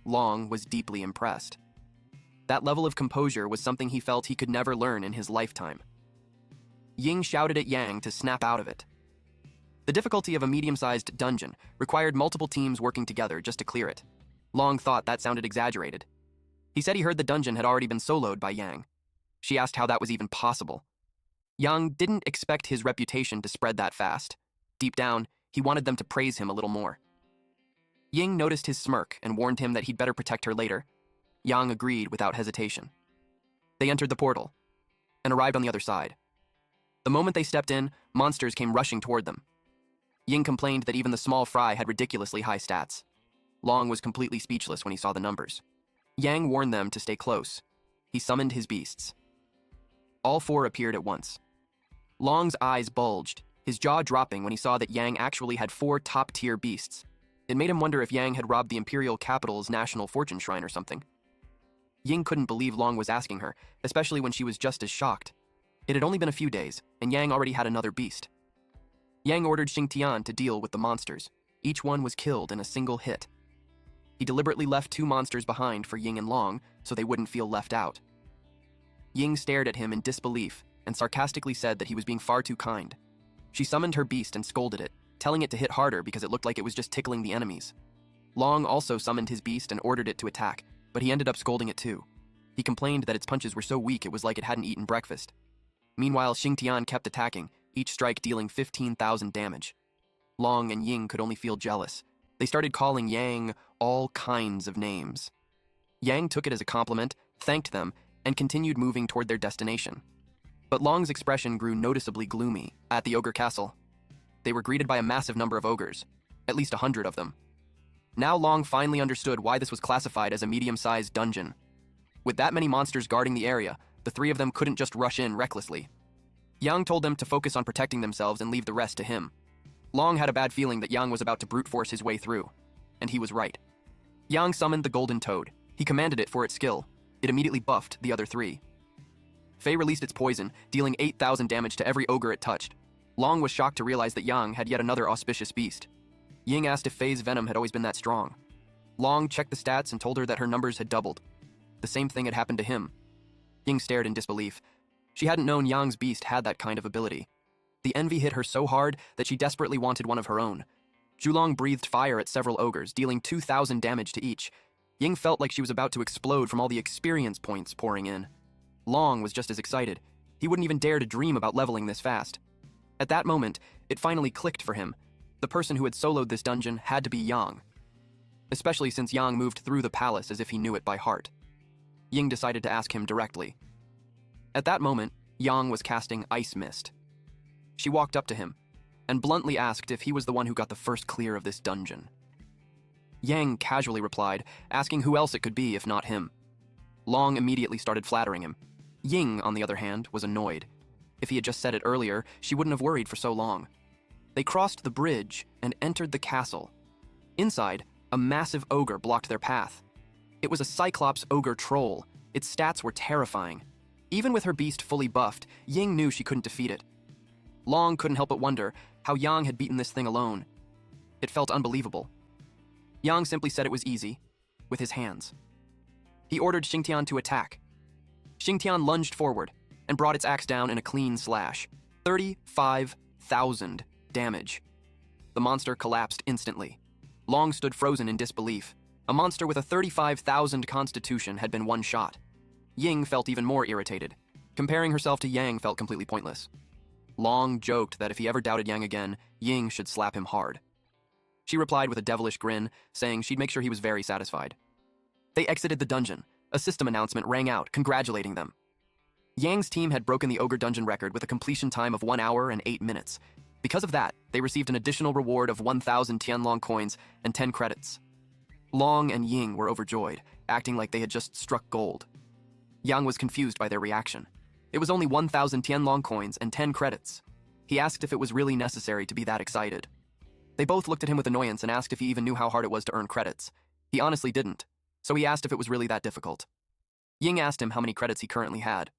Long was deeply impressed. That level of composure was something he felt he could never learn in his lifetime. Ying shouted at Yang to snap out of it. The difficulty of a medium-sized dungeon required multiple teams working together just to clear it. Long thought that sounded exaggerated. He said he heard the dungeon had already been soloed by Yang. She asked how that was even possible. Yang didn't expect his reputation to spread that fast. Deep down, he wanted them to praise him a little more. Ying noticed his smirk and warned him that he'd better protect her later. Yang agreed without hesitation. They entered the portal and arrived on the other side. The moment they stepped in, monsters came rushing toward them. Ying complained that even the small fry had ridiculously high stats. Long was completely speechless when he saw the numbers. Yang warned them to stay close. He summoned his beasts. All four appeared at once. Long's eyes bulged, his jaw dropping when he saw that Yang actually had 4 top-tier beasts. It made him wonder if Yang had robbed the imperial capital's national fortune shrine or something. Ying couldn't believe Long was asking her, especially when she was just as shocked. It had only been a few days, and Yang already had another beast. Yang ordered Shintian to deal with the monsters. Each one was killed in a single hit. He deliberately left 2 monsters behind for Ying and Long, so they wouldn't feel left out. Ying stared at him in disbelief and sarcastically said that he was being far too kind. She summoned her beast and scolded it, telling it to hit harder because it looked like it was just tickling the enemies. Long also summoned his beast and ordered it to attack, but he ended up scolding it too. He complained that its punches were so weak it was like it hadn't eaten breakfast. Meanwhile, Shintian kept attacking, each strike dealing 15,000 damage. Long and Ying could only feel jealous. They started calling Yang all kinds of names. Yang took it as a compliment, thanked them, and continued moving toward their destination. But Long's expression grew noticeably gloomy. At the ogre castle, they were greeted by a massive number of ogres, at least 100 of them. Now Long finally understood why this was classified as a medium-sized dungeon. With that many monsters guarding the area, the 3 of them couldn't just rush in recklessly. Yang told them to focus on protecting themselves and leave the rest to him. Long had a bad feeling that Yang was about to brute force his way through, and he was right. Yang summoned the golden toad. He commanded it for its skill. It immediately buffed the other 3. Faye released its poison, dealing 8,000 damage to every ogre it touched. Long was shocked to realize that Yang had yet another auspicious beast. Ying asked if Faye's venom had always been that strong. Long checked the stats and told her that her numbers had doubled. The same thing had happened to him. Ying stared in disbelief. She hadn't known Yang's beast had that kind of ability. The envy hit her so hard that she desperately wanted one of her own. Zhulong breathed fire at several ogres, dealing 2,000 damage to each. Ying felt like she was about to explode from all the experience points pouring in. Long was just as excited. He wouldn't even dare to dream about leveling this fast. At that moment, it finally clicked for him. The person who had soloed this dungeon had to be Yang. Especially since Yang moved through the palace as if he knew it by heart. Ying decided to ask him directly. At that moment, Yang was casting Ice Mist. She walked up to him and bluntly asked if he was the one who got the first clear of this dungeon. Yang casually replied, asking who else it could be if not him. Long immediately started flattering him. Ying, on the other hand, was annoyed. If he had just said it earlier, she wouldn't have worried for so long. They crossed the bridge and entered the castle. Inside, a massive ogre blocked their path. It was a Cyclops ogre troll. Its stats were terrifying. Even with her beast fully buffed, Ying knew she couldn't defeat it. Long couldn't help but wonder how Yang had beaten this thing alone. It felt unbelievable. Yang simply said it was easy, with his hands. He ordered Shintian to attack. Shintian lunged forward and brought its axe down in a clean slash. 35,000 damage. The monster collapsed instantly. Long stood frozen in disbelief. A monster with a 35,000 constitution had been one shot. Ying felt even more irritated. Comparing herself to Yang felt completely pointless. Long joked that if he ever doubted Yang again, Ying should slap him hard. She replied with a devilish grin, saying she'd make sure he was very satisfied. They exited the dungeon. A system announcement rang out, congratulating them. Yang's team had broken the ogre dungeon record with a completion time of 1 hour and 8 minutes. Because of that, they received an additional reward of 1,000 Tianlong coins and 10 credits. Long and Ying were overjoyed, acting like they had just struck gold. Yang was confused by their reaction. It was only 1,000 Tianlong coins and 10 credits. He asked if it was really necessary to be that excited. They both looked at him with annoyance and asked if he even knew how hard it was to earn credits. He honestly didn't, so he asked if it was really that difficult. Ying asked him how many credits he currently had.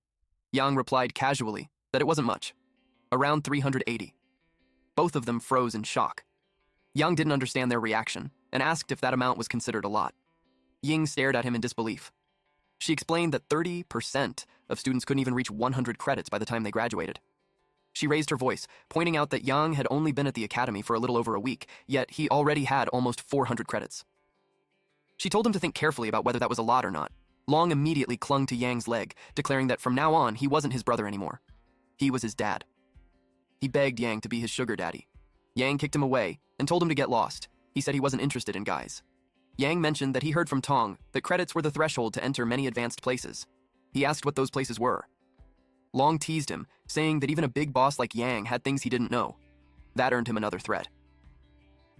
Yang replied casually that it wasn't much, around 380. Both of them froze in shock. Yang didn't understand their reaction and asked if that amount was considered a lot. Ying stared at him in disbelief. She explained that 30% of students couldn't even reach 100 credits by the time they graduated. She raised her voice, pointing out that Yang had only been at the academy for a little over a week, yet he already had almost 400 credits. She told him to think carefully about whether that was a lot or not. Long immediately clung to Yang's leg, declaring that from now on he wasn't his brother anymore. He was his dad. He begged Yang to be his sugar daddy. Yang kicked him away and told him to get lost. He said he wasn't interested in guys. Yang mentioned that he heard from Tong that credits were the threshold to enter many advanced places. He asked what those places were. Long teased him, saying that even a big boss like Yang had things he didn't know. That earned him another threat.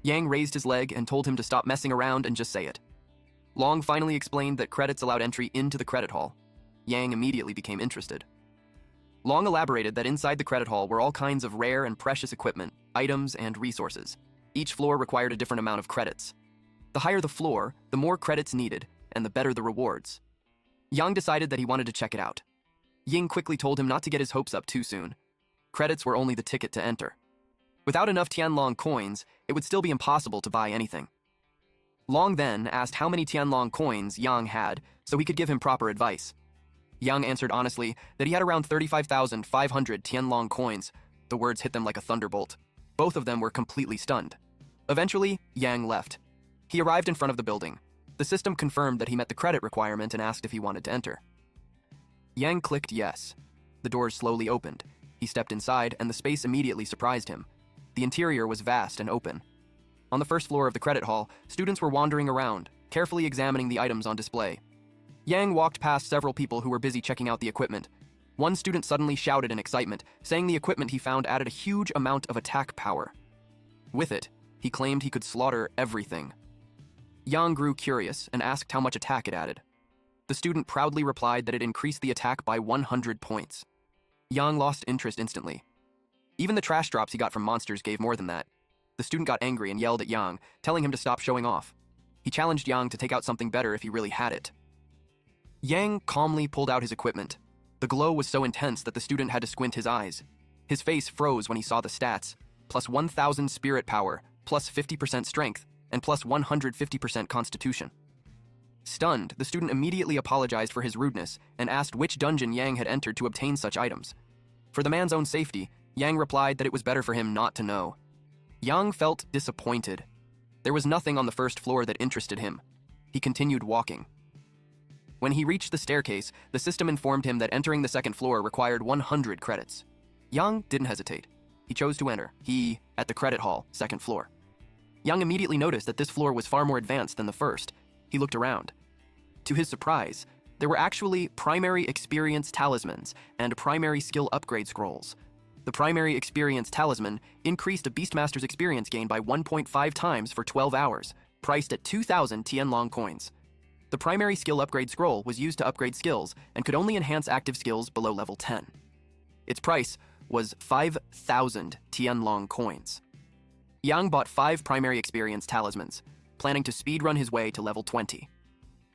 Yang raised his leg and told him to stop messing around and just say it. Long finally explained that credits allowed entry into the credit hall. Yang immediately became interested. Long elaborated that inside the credit hall were all kinds of rare and precious equipment, items, and resources. Each floor required a different amount of credits. The higher the floor, the more credits needed, and the better the rewards. Yang decided that he wanted to check it out. Ying quickly told him not to get his hopes up too soon. Credits were only the ticket to enter. Without enough Tianlong coins, it would still be impossible to buy anything. Long then asked how many Tianlong coins Yang had so he could give him proper advice. Yang answered honestly that he had around 35,500 Tianlong coins. The words hit them like a thunderbolt. Both of them were completely stunned. Eventually, Yang left. He arrived in front of the building. The system confirmed that he met the credit requirement and asked if he wanted to enter. Yang clicked yes. The doors slowly opened. He stepped inside, and the space immediately surprised him. The interior was vast and open. On the first floor of the credit hall, students were wandering around, carefully examining the items on display. Yang walked past several people who were busy checking out the equipment. One student suddenly shouted in excitement, saying the equipment he found added a huge amount of attack power. With it, he claimed he could slaughter everything. Yang grew curious and asked how much attack it added. The student proudly replied that it increased the attack by 100 points. Yang lost interest instantly. Even the trash drops he got from monsters gave more than that. The student got angry and yelled at Yang, telling him to stop showing off. He challenged Yang to take out something better if he really had it. Yang calmly pulled out his equipment. The glow was so intense that the student had to squint his eyes. His face froze when he saw the stats: plus 1,000 spirit power, plus 50% strength, and plus 150% constitution. Stunned, the student immediately apologized for his rudeness and asked which dungeon Yang had entered to obtain such items. For the man's own safety, Yang replied that it was better for him not to know. Yang felt disappointed. There was nothing on the first floor that interested him. He continued walking. When he reached the staircase, the system informed him that entering the second floor required 100 credits. Yang didn't hesitate. He chose to enter. At the credit hall, second floor. Yang immediately noticed that this floor was far more advanced than the first. He looked around. To his surprise, there were actually primary experience talismans and primary skill upgrade scrolls. The primary experience talisman increased a Beastmaster's experience gain by 1.5 times for 12 hours, priced at 2,000 Tianlong coins. The primary skill upgrade scroll was used to upgrade skills and could only enhance active skills below level 10. Its price was 5,000 Tianlong coins. Yang bought 5 primary experience talismans, planning to speedrun his way to level 20.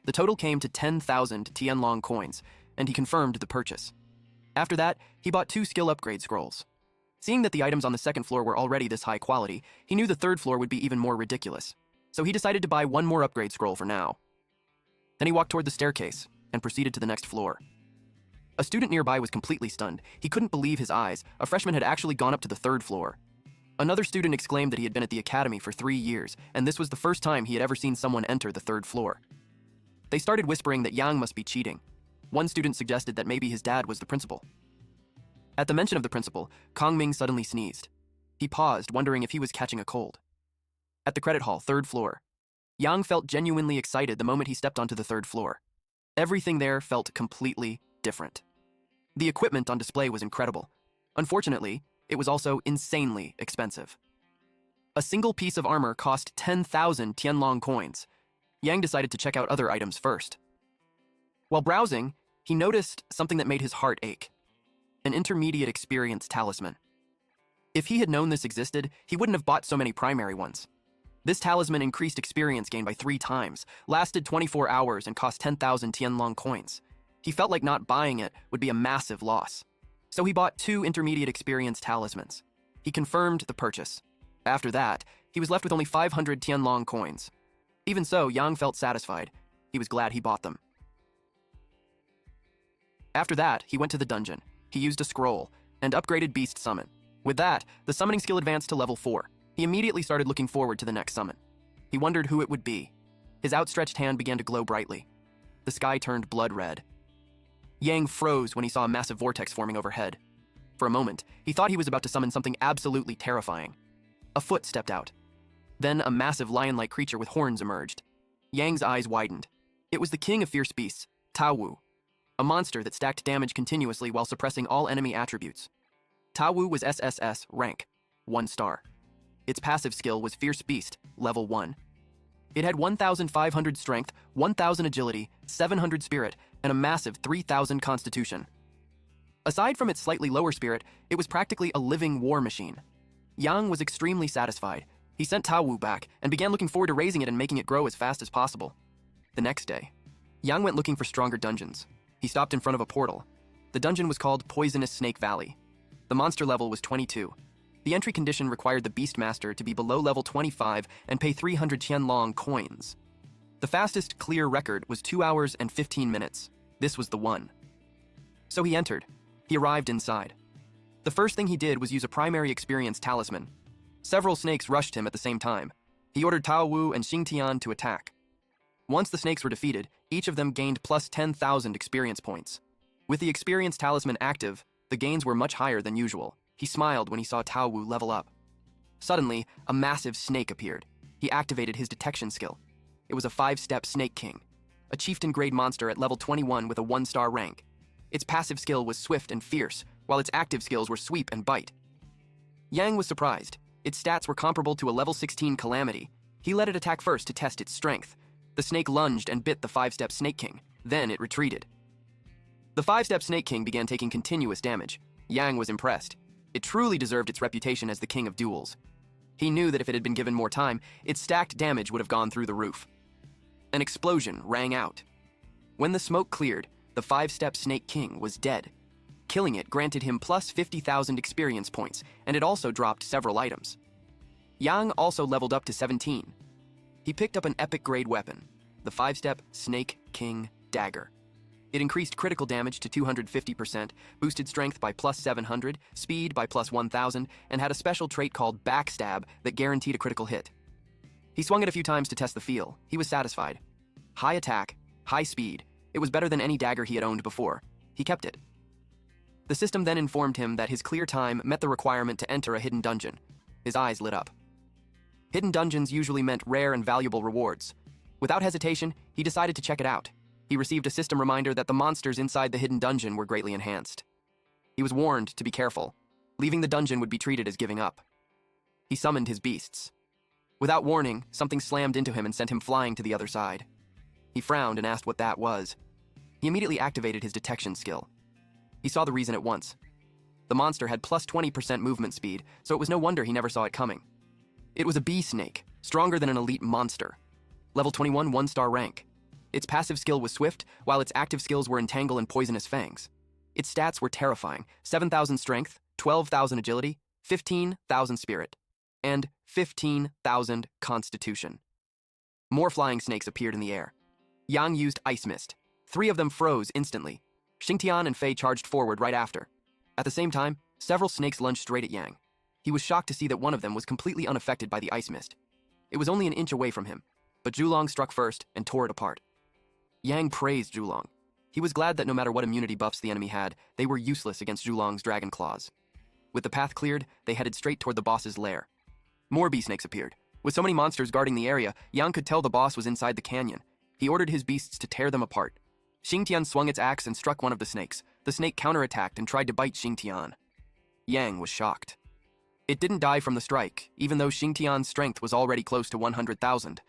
The total came to 10,000 Tianlong coins, and he confirmed the purchase. After that, he bought 2 skill upgrade scrolls. Seeing that the items on the second floor were already this high quality, he knew the third floor would be even more ridiculous. So he decided to buy 1 more upgrade scroll for now. Then he walked toward the staircase and proceeded to the next floor. A student nearby was completely stunned. He couldn't believe his eyes. A freshman had actually gone up to the third floor. Another student exclaimed that he had been at the academy for 3 years, and this was the first time he had ever seen someone enter the third floor. They started whispering that Yang must be cheating. One student suggested that maybe his dad was the principal. At the mention of the principal, Kongming suddenly sneezed. He paused, wondering if he was catching a cold. At the credit hall, third floor, Yang felt genuinely excited the moment he stepped onto the third floor. Everything there felt completely different. The equipment on display was incredible. Unfortunately, it was also insanely expensive. A single piece of armor cost 10,000 Tianlong coins. Yang decided to check out other items first. While browsing, he noticed something that made his heart ache: an intermediate experience talisman. If he had known this existed, he wouldn't have bought so many primary ones. This talisman increased experience gain by 3 times, lasted 24 hours, and cost 10,000 Tianlong coins. He felt like not buying it would be a massive loss. So he bought 2 intermediate experience talismans. He confirmed the purchase. After that, he was left with only 500 Tianlong coins. Even so, Yang felt satisfied. He was glad he bought them. After that, he went to the dungeon. He used a scroll and upgraded Beast Summon. With that, the summoning skill advanced to level 4. He immediately started looking forward to the next summon. He wondered who it would be. His outstretched hand began to glow brightly. The sky turned blood red. Yang froze when he saw a massive vortex forming overhead. For a moment, he thought he was about to summon something absolutely terrifying. A foot stepped out. Then a massive lion-like creature with horns emerged. Yang's eyes widened. It was the king of fierce beasts, Tao Wu, a monster that stacked damage continuously while suppressing all enemy attributes. Tao Wu was SSS-rank, 1 star. Its passive skill was Fierce Beast, level 1. It had 1,500 strength, 1,000 agility, 700 spirit, and a massive 3,000 constitution. Aside from its slightly lower spirit, it was practically a living war machine. Yang was extremely satisfied. He sent Tao Wu back and began looking forward to raising it and making it grow as fast as possible. The next day, Yang went looking for stronger dungeons. He stopped in front of a portal. The dungeon was called Poisonous Snake Valley. The monster level was 22. The entry condition required the Beastmaster to be below level 25 and pay 300 Qianlong coins. The fastest clear record was 2 hours and 15 minutes. This was the one. So he entered. He arrived inside. The first thing he did was use a primary experience talisman. Several snakes rushed him at the same time. He ordered Tao Wu and Shintian to attack. Once the snakes were defeated, each of them gained plus 10,000 experience points. With the experience talisman active, the gains were much higher than usual. He smiled when he saw Tao Wu level up. Suddenly, a massive snake appeared. He activated his detection skill. It was a 5-step Snake King, a chieftain-grade monster at level 21 with a 1-star rank. Its passive skill was Swift and Fierce, while its active skills were Sweep and Bite. Yang was surprised. Its stats were comparable to a level 16 Calamity. He let it attack first to test its strength. The snake lunged and bit the 5-step Snake King. Then it retreated. The 5-step Snake King began taking continuous damage. Yang was impressed. It truly deserved its reputation as the king of duels. He knew that if it had been given more time, its stacked damage would have gone through the roof. An explosion rang out. When the smoke cleared, the 5-step Snake King was dead. Killing it granted him plus 50,000 experience points, and it also dropped several items. Yang also leveled up to 17. He picked up an epic-grade weapon, the 5-step Snake King Dagger. It increased critical damage to 250%, boosted strength by plus 700, speed by plus 1,000, and had a special trait called Backstab that guaranteed a critical hit. He swung it a few times to test the feel. He was satisfied. High attack, high speed. It was better than any dagger he had owned before. He kept it. The system then informed him that his clear time met the requirement to enter a hidden dungeon. His eyes lit up. Hidden dungeons usually meant rare and valuable rewards. Without hesitation, he decided to check it out. He received a system reminder that the monsters inside the hidden dungeon were greatly enhanced. He was warned to be careful. Leaving the dungeon would be treated as giving up. He summoned his beasts. Without warning, something slammed into him and sent him flying to the other side. He frowned and asked what that was. He immediately activated his detection skill. He saw the reason at once. The monster had plus 20% movement speed, so it was no wonder he never saw it coming. It was a bee snake, stronger than an elite monster. Level 21 1-star rank. Its passive skill was Swift, while its active skills were Entangle and Poisonous Fangs. Its stats were terrifying: 7,000 strength, 12,000 agility, 15,000 spirit, and 15,000 constitution. More flying snakes appeared in the air. Yang used Ice Mist. 3 of them froze instantly. Shintian and Fei charged forward right after. At the same time, several snakes lunged straight at Yang. He was shocked to see that one of them was completely unaffected by the Ice Mist. It was only an inch away from him, but Zhulong struck first and tore it apart. Yang praised Zhulong. He was glad that no matter what immunity buffs the enemy had, they were useless against Zhulong's dragon claws. With the path cleared, they headed straight toward the boss's lair. More bee snakes appeared. With so many monsters guarding the area, Yang could tell the boss was inside the canyon. He ordered his beasts to tear them apart. Shintian swung its axe and struck one of the snakes. The snake counterattacked and tried to bite Shintian. Yang was shocked. It didn't die from the strike, even though Shintian's strength was already close to 100,000.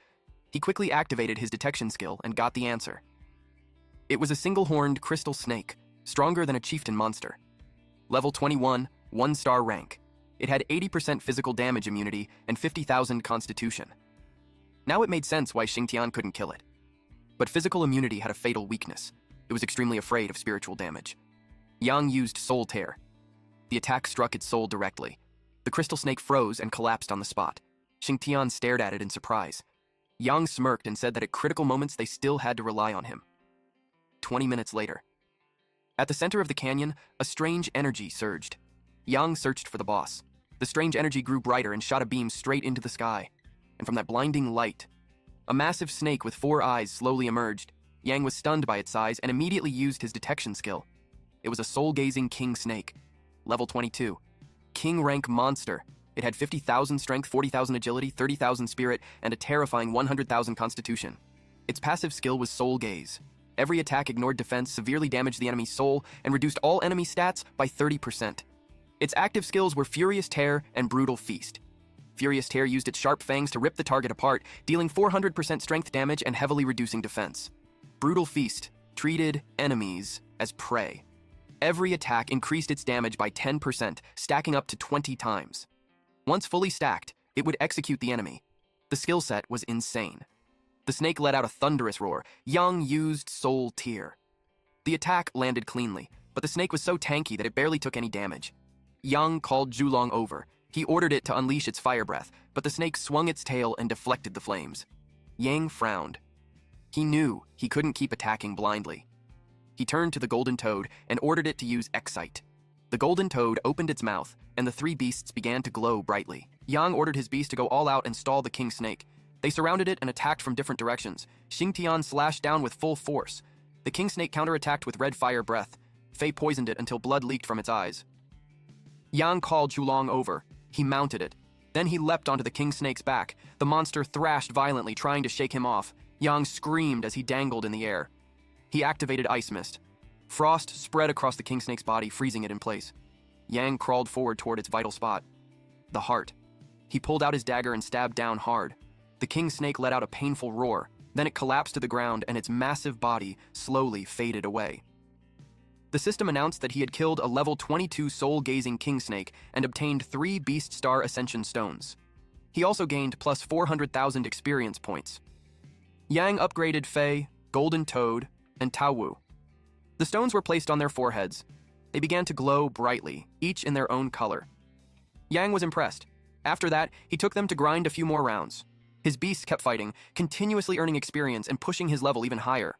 He quickly activated his detection skill and got the answer. It was a single-horned crystal snake, stronger than a chieftain monster. Level 21, 1-star rank. It had 80% physical damage immunity and 50,000 constitution. Now it made sense why Shintian couldn't kill it. But physical immunity had a fatal weakness. It was extremely afraid of spiritual damage. Yang used Soul Tear. The attack struck its soul directly. The crystal snake froze and collapsed on the spot. Shintian stared at it in surprise. Yang smirked and said that at critical moments they still had to rely on him. 20 minutes later. At the center of the canyon, a strange energy surged. Yang searched for the boss. The strange energy grew brighter and shot a beam straight into the sky. And from that blinding light, a massive snake with 4 eyes slowly emerged. Yang was stunned by its size and immediately used his detection skill. It was a soul-gazing king snake. Level 22. King rank monster. It had 50,000 strength, 40,000 agility, 30,000 spirit, and a terrifying 100,000 constitution. Its passive skill was Soul Gaze. Every attack ignored defense, severely damaged the enemy's soul, and reduced all enemy stats by 30%. Its active skills were Furious Tear and Brutal Feast. Furious Tear used its sharp fangs to rip the target apart, dealing 400% strength damage and heavily reducing defense. Brutal Feast treated enemies as prey. Every attack increased its damage by 10%, stacking up to 20 times. Once fully stacked, it would execute the enemy. The skill set was insane. The snake let out a thunderous roar. Ying used Soul Tear. The attack landed cleanly, but the snake was so tanky that it barely took any damage. Ying called Julong over. He ordered it to unleash its fire breath, but the snake swung its tail and deflected the flames. Ying frowned. He knew he couldn't keep attacking blindly. He turned to the golden toad and ordered it to use Excite. The golden toad opened its mouth, and the three beasts began to glow brightly. Ying ordered his beast to go all out and stall the king snake. They surrounded it and attacked from different directions. Shintian slashed down with full force. The king snake counterattacked with red fire breath. Fei poisoned it until blood leaked from its eyes. Ying called Julong over. He mounted it. Then he leapt onto the king snake's back. The monster thrashed violently, trying to shake him off. Ying screamed as he dangled in the air. He activated Ice Mist. Frost spread across the king snake's body, freezing it in place. Ying crawled forward toward its vital spot, the heart. He pulled out his dagger and stabbed down hard. The king snake let out a painful roar. Then it collapsed to the ground and its massive body slowly faded away. The system announced that he had killed a level 22 soul-gazing king snake and obtained 3 Beast Star Ascension Stones. He also gained plus 400,000 experience points. Ying upgraded Fei, Golden Toad, and Taowu. The stones were placed on their foreheads. They began to glow brightly, each in their own color. Ying was impressed. After that, he took them to grind a few more rounds. His beasts kept fighting, continuously earning experience and pushing his level even higher.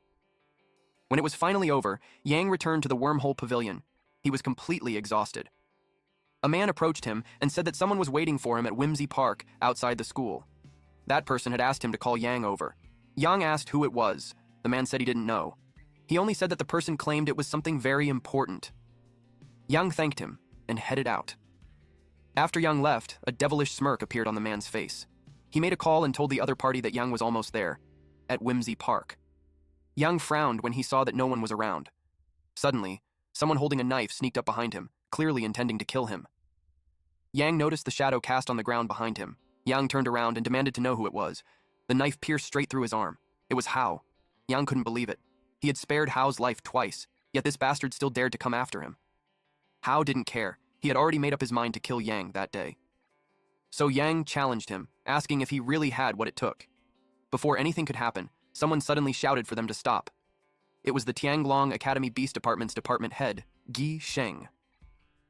When it was finally over, Ying returned to the Wormhole Pavilion. He was completely exhausted. A man approached him and said that someone was waiting for him at Whimsy Park outside the school. That person had asked him to call Ying over. Ying asked who it was. The man said he didn't know. He only said that the person claimed it was something very important. Ying thanked him and headed out. After Ying left, a devilish smirk appeared on the man's face. He made a call and told the other party that Ying was almost there, at Whimsy Park. Ying frowned when he saw that no one was around. Suddenly, someone holding a knife sneaked up behind him, clearly intending to kill him. Ying noticed the shadow cast on the ground behind him. Ying turned around and demanded to know who it was. The knife pierced straight through his arm. It was Hao. Ying couldn't believe it. He had spared Hao's life twice, yet this bastard still dared to come after him. Hao didn't care. He had already made up his mind to kill Ying that day. So Ying challenged him, asking if he really had what it took. Before anything could happen, someone suddenly shouted for them to stop. It was the Tianglong Academy Beast Department's department head, Gi Sheng.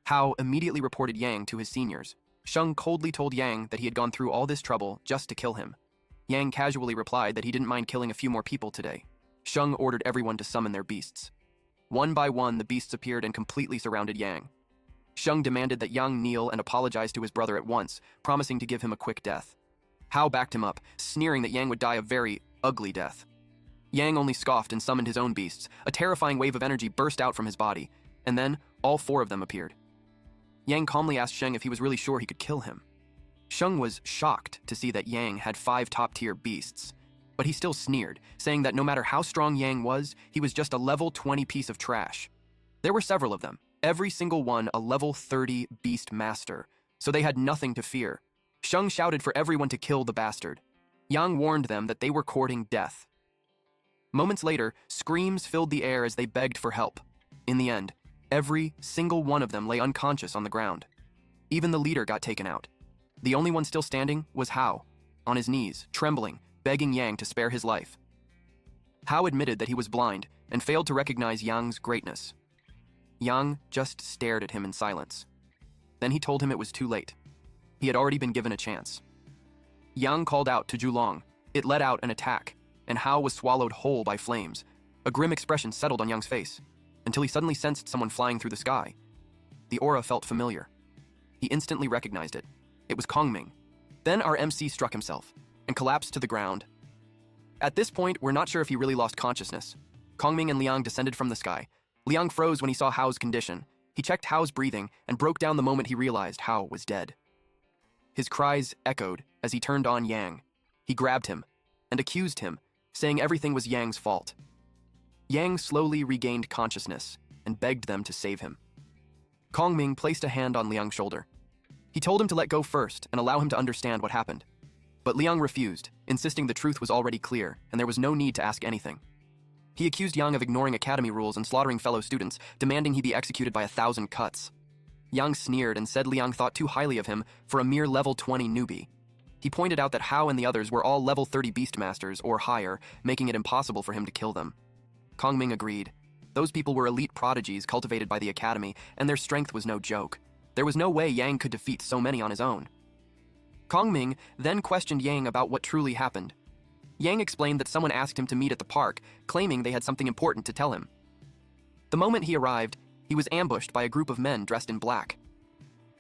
Hao immediately reported Ying to his seniors. Sheng coldly told Ying that he had gone through all this trouble just to kill him. Ying casually replied that he didn't mind killing a few more people today. Sheng ordered everyone to summon their beasts. One by one, the beasts appeared and completely surrounded Ying. Sheng demanded that Ying kneel and apologize to his brother at once, promising to give him a quick death. Hao backed him up, sneering that Ying would die a very ugly death. Ying only scoffed and summoned his own beasts. A terrifying wave of energy burst out from his body, and then all 4 of them appeared. Ying calmly asked Sheng if he was really sure he could kill him. Sheng was shocked to see that Ying had 5 top-tier beasts, but he still sneered, saying that no matter how strong Ying was, he was just a level 20 piece of trash. There were several of them, every single one a level 30 beast master, so they had nothing to fear. Sheng shouted for everyone to kill the bastard. Ying warned them that they were courting death. Moments later, screams filled the air as they begged for help. In the end, every single one of them lay unconscious on the ground. Even the leader got taken out. The only one still standing was Hao, on his knees, trembling, begging Ying to spare his life. Hao admitted that he was blind and failed to recognize Ying's greatness. Ying just stared at him in silence. Then he told him it was too late. He had already been given a chance. Ying called out to Julong. It let out an attack, and Hao was swallowed whole by flames. A grim expression settled on Ying's face, until he suddenly sensed someone flying through the sky. The aura felt familiar. He instantly recognized it. It was Kongming. Then our MC struck himself and collapsed to the ground. At this point, we're not sure if he really lost consciousness. Kongming and Liang descended from the sky. Liang froze when he saw Hao's condition. He checked Hao's breathing and broke down the moment he realized Hao was dead. His cries echoed as he turned on Yang. He grabbed him and accused him, saying everything was Yang's fault. Yang slowly regained consciousness and begged them to save him. Kongming placed a hand on Liang's shoulder. He told him to let go first and allow him to understand what happened. But Liang refused, insisting the truth was already clear and there was no need to ask anything. He accused Yang of ignoring academy rules and slaughtering fellow students, demanding he be executed by 1,000 cuts. Yang sneered and said Liang thought too highly of him for a mere level 20 newbie. He pointed out that Hao and the others were all level 30 Beastmasters or higher, making it impossible for him to kill them. Kongming agreed. Those people were elite prodigies cultivated by the academy, and their strength was no joke. There was no way Yang could defeat so many on his own. Kongming then questioned Yang about what truly happened. Yang explained that someone asked him to meet at the park, claiming they had something important to tell him. The moment he arrived, he was ambushed by a group of men dressed in black.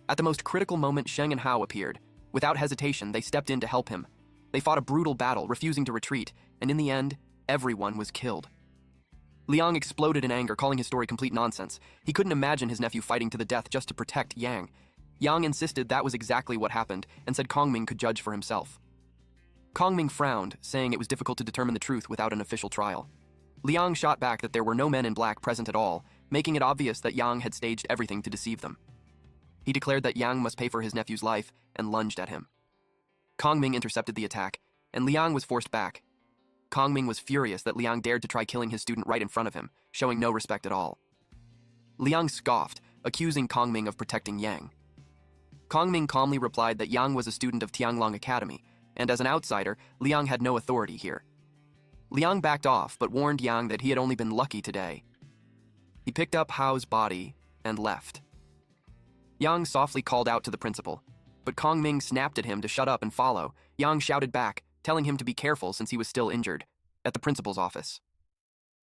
At the most critical moment, Sheng and Hao appeared. Without hesitation, they stepped in to help him. They fought a brutal battle, refusing to retreat, and in the end, everyone was killed. Liang exploded in anger, calling his story complete nonsense. He couldn't imagine his nephew fighting to the death just to protect Yang. Yang insisted that was exactly what happened, and said Kongming could judge for himself. Kongming frowned, saying it was difficult to determine the truth without an official trial. Liang shot back that there were no men in black present at all, making it obvious that Yang had staged everything to deceive them. He declared that Yang must pay for his nephew's life and lunged at him. Kongming intercepted the attack, and Liang was forced back. Kongming was furious that Liang dared to try killing his student right in front of him, showing no respect at all. Liang scoffed, accusing Kongming of protecting Yang. Kongming calmly replied that Yang was a student of Tianglong Academy, and as an outsider, Liang had no authority here. Liang backed off, but warned Yang that he had only been lucky today. He picked up Hao's body and left. Yang softly called out to the principal, but Kongming snapped at him to shut up and follow. Yang shouted back, telling him to be careful since he was still injured, at the principal's office.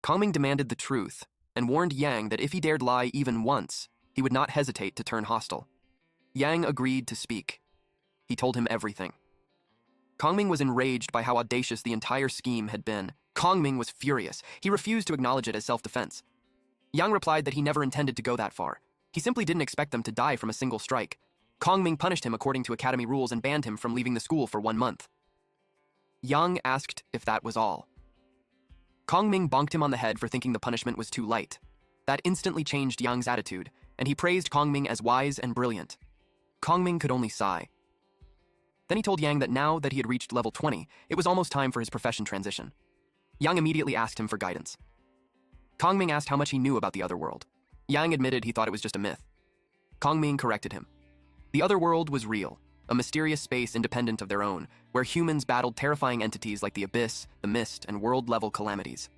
Kongming demanded the truth, and warned Yang that if he dared lie even once, he would not hesitate to turn hostile. Yang agreed to speak. He told him everything. Kongming was enraged by how audacious the entire scheme had been. Kongming was furious. He refused to acknowledge it as self-defense. Yang replied that he never intended to go that far. He simply didn't expect them to die from a single strike. Kongming punished him according to academy rules and banned him from leaving the school for 1 month. Yang asked if that was all. Kongming bonked him on the head for thinking the punishment was too light. That instantly changed Yang's attitude, and he praised Kongming as wise and brilliant. Kongming could only sigh. Then he told Yang that now that he had reached level 20, it was almost time for his profession transition. Yang immediately asked him for guidance. Kongming asked how much he knew about the other world. Yang admitted he thought it was just a myth. Kongming corrected him. The other world was real, a mysterious space independent of their own, where humans battled terrifying entities like the Abyss, the Mist, and world-level calamities.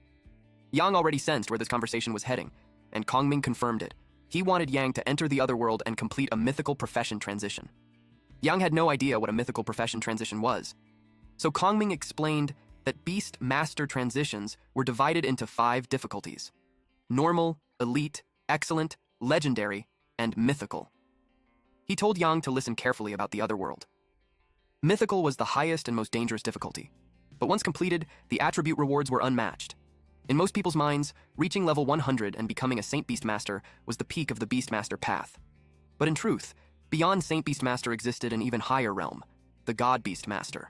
Yang already sensed where this conversation was heading, and Kongming confirmed it. He wanted Yang to enter the other world and complete a mythical profession transition. Yang had no idea what a mythical profession transition was. So Kongming explained that Beast Master transitions were divided into 5 difficulties: normal, elite, excellent, legendary, and mythical. He told Yang to listen carefully about the other world. Mythical was the highest and most dangerous difficulty, but once completed, the attribute rewards were unmatched. In most people's minds, reaching level 100 and becoming a Saint Beastmaster was the peak of the Beastmaster path. But in truth, beyond Saint Beastmaster existed an even higher realm, the God Beastmaster.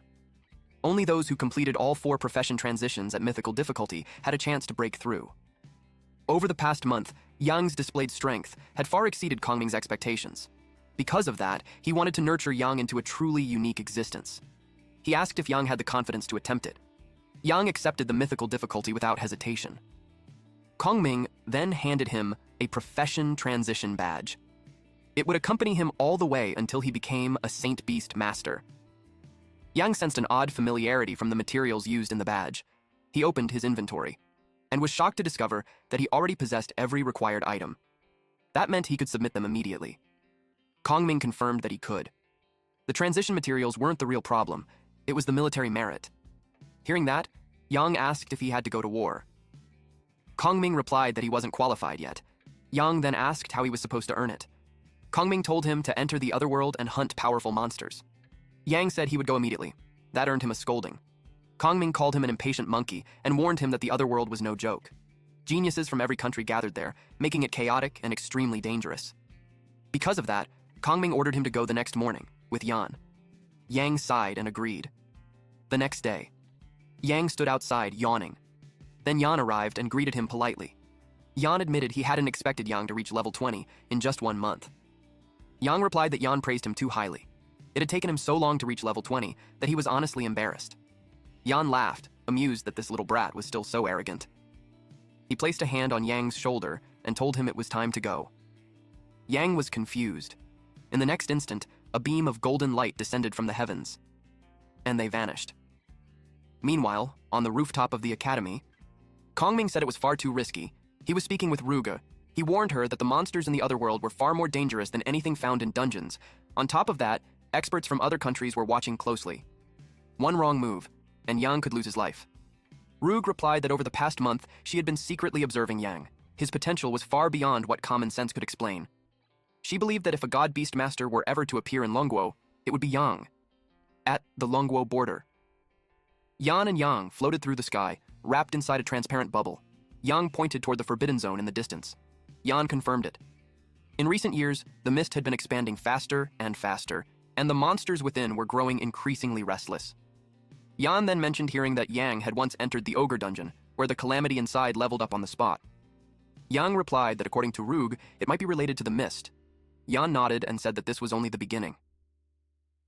Only those who completed all 4 profession transitions at mythical difficulty had a chance to break through. Over the past month, Yang's displayed strength had far exceeded Kongming's expectations. Because of that, he wanted to nurture Yang into a truly unique existence. He asked if Yang had the confidence to attempt it. Yang accepted the mythical difficulty without hesitation. Kongming then handed him a profession transition badge. It would accompany him all the way until he became a Saint Beast Master. Yang sensed an odd familiarity from the materials used in the badge. He opened his inventory, and was shocked to discover that he already possessed every required item. That meant he could submit them immediately. Kongming confirmed that he could. The transition materials weren't the real problem, it was the military merit. Hearing that, Yang asked if he had to go to war. Kongming replied that he wasn't qualified yet. Yang then asked how he was supposed to earn it. Kongming told him to enter the other world and hunt powerful monsters. Yang said he would go immediately. That earned him a scolding. Kongming called him an impatient monkey and warned him that the other world was no joke. Geniuses from every country gathered there, making it chaotic and extremely dangerous. Because of that, Kongming ordered him to go the next morning, with Yan. Yang sighed and agreed. The next day, Yang stood outside, yawning. Then Yan arrived and greeted him politely. Yan admitted he hadn't expected Yang to reach level 20 in just 1 month. Yang replied that Yan praised him too highly. It had taken him so long to reach level 20 that he was honestly embarrassed. Yan laughed, amused that this little brat was still so arrogant. He placed a hand on Yang's shoulder and told him it was time to go. Yang was confused. In the next instant, a beam of golden light descended from the heavens, and they vanished. Meanwhile, on the rooftop of the academy, Kongming said it was far too risky. He was speaking with Rouge. He warned her that the monsters in the other world were far more dangerous than anything found in dungeons. On top of that, experts from other countries were watching closely. One wrong move, and Yang could lose his life. Rouge replied that over the past month, she had been secretly observing Yang. His potential was far beyond what common sense could explain. She believed that if a god beast master were ever to appear in Longguo, it would be Yang, at the Longguo border. Yan and Yang floated through the sky, wrapped inside a transparent bubble. Yang pointed toward the forbidden zone in the distance. Yan confirmed it. In recent years, the mist had been expanding faster and faster, and the monsters within were growing increasingly restless. Yan then mentioned hearing that Yang had once entered the ogre dungeon, where the calamity inside leveled up on the spot. Yang replied that according to Rouge, it might be related to the mist. Yan nodded and said that this was only the beginning.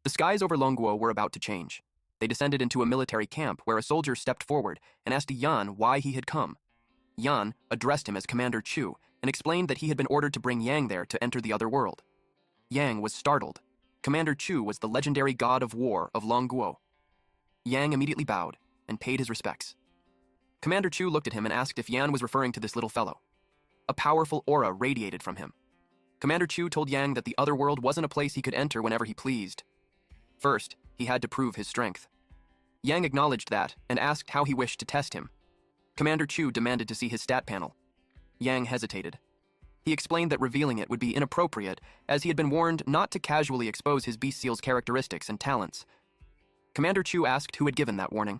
The skies over Longguo were about to change. They descended into a military camp where a soldier stepped forward and asked Yan why he had come. Yan addressed him as Commander Chu and explained that he had been ordered to bring Yang there to enter the other world. Yang was startled. Commander Chu was the legendary god of war of Longguo. Yang immediately bowed and paid his respects. Commander Chu looked at him and asked if Yan was referring to this little fellow. A powerful aura radiated from him. Commander Chu told Yang that the other world wasn't a place he could enter whenever he pleased. First, he had to prove his strength. Yang acknowledged that and asked how he wished to test him. Commander Chu demanded to see his stat panel. Yang hesitated. He explained that revealing it would be inappropriate, as he had been warned not to casually expose his beast seal's characteristics and talents. Commander Chu asked who had given that warning.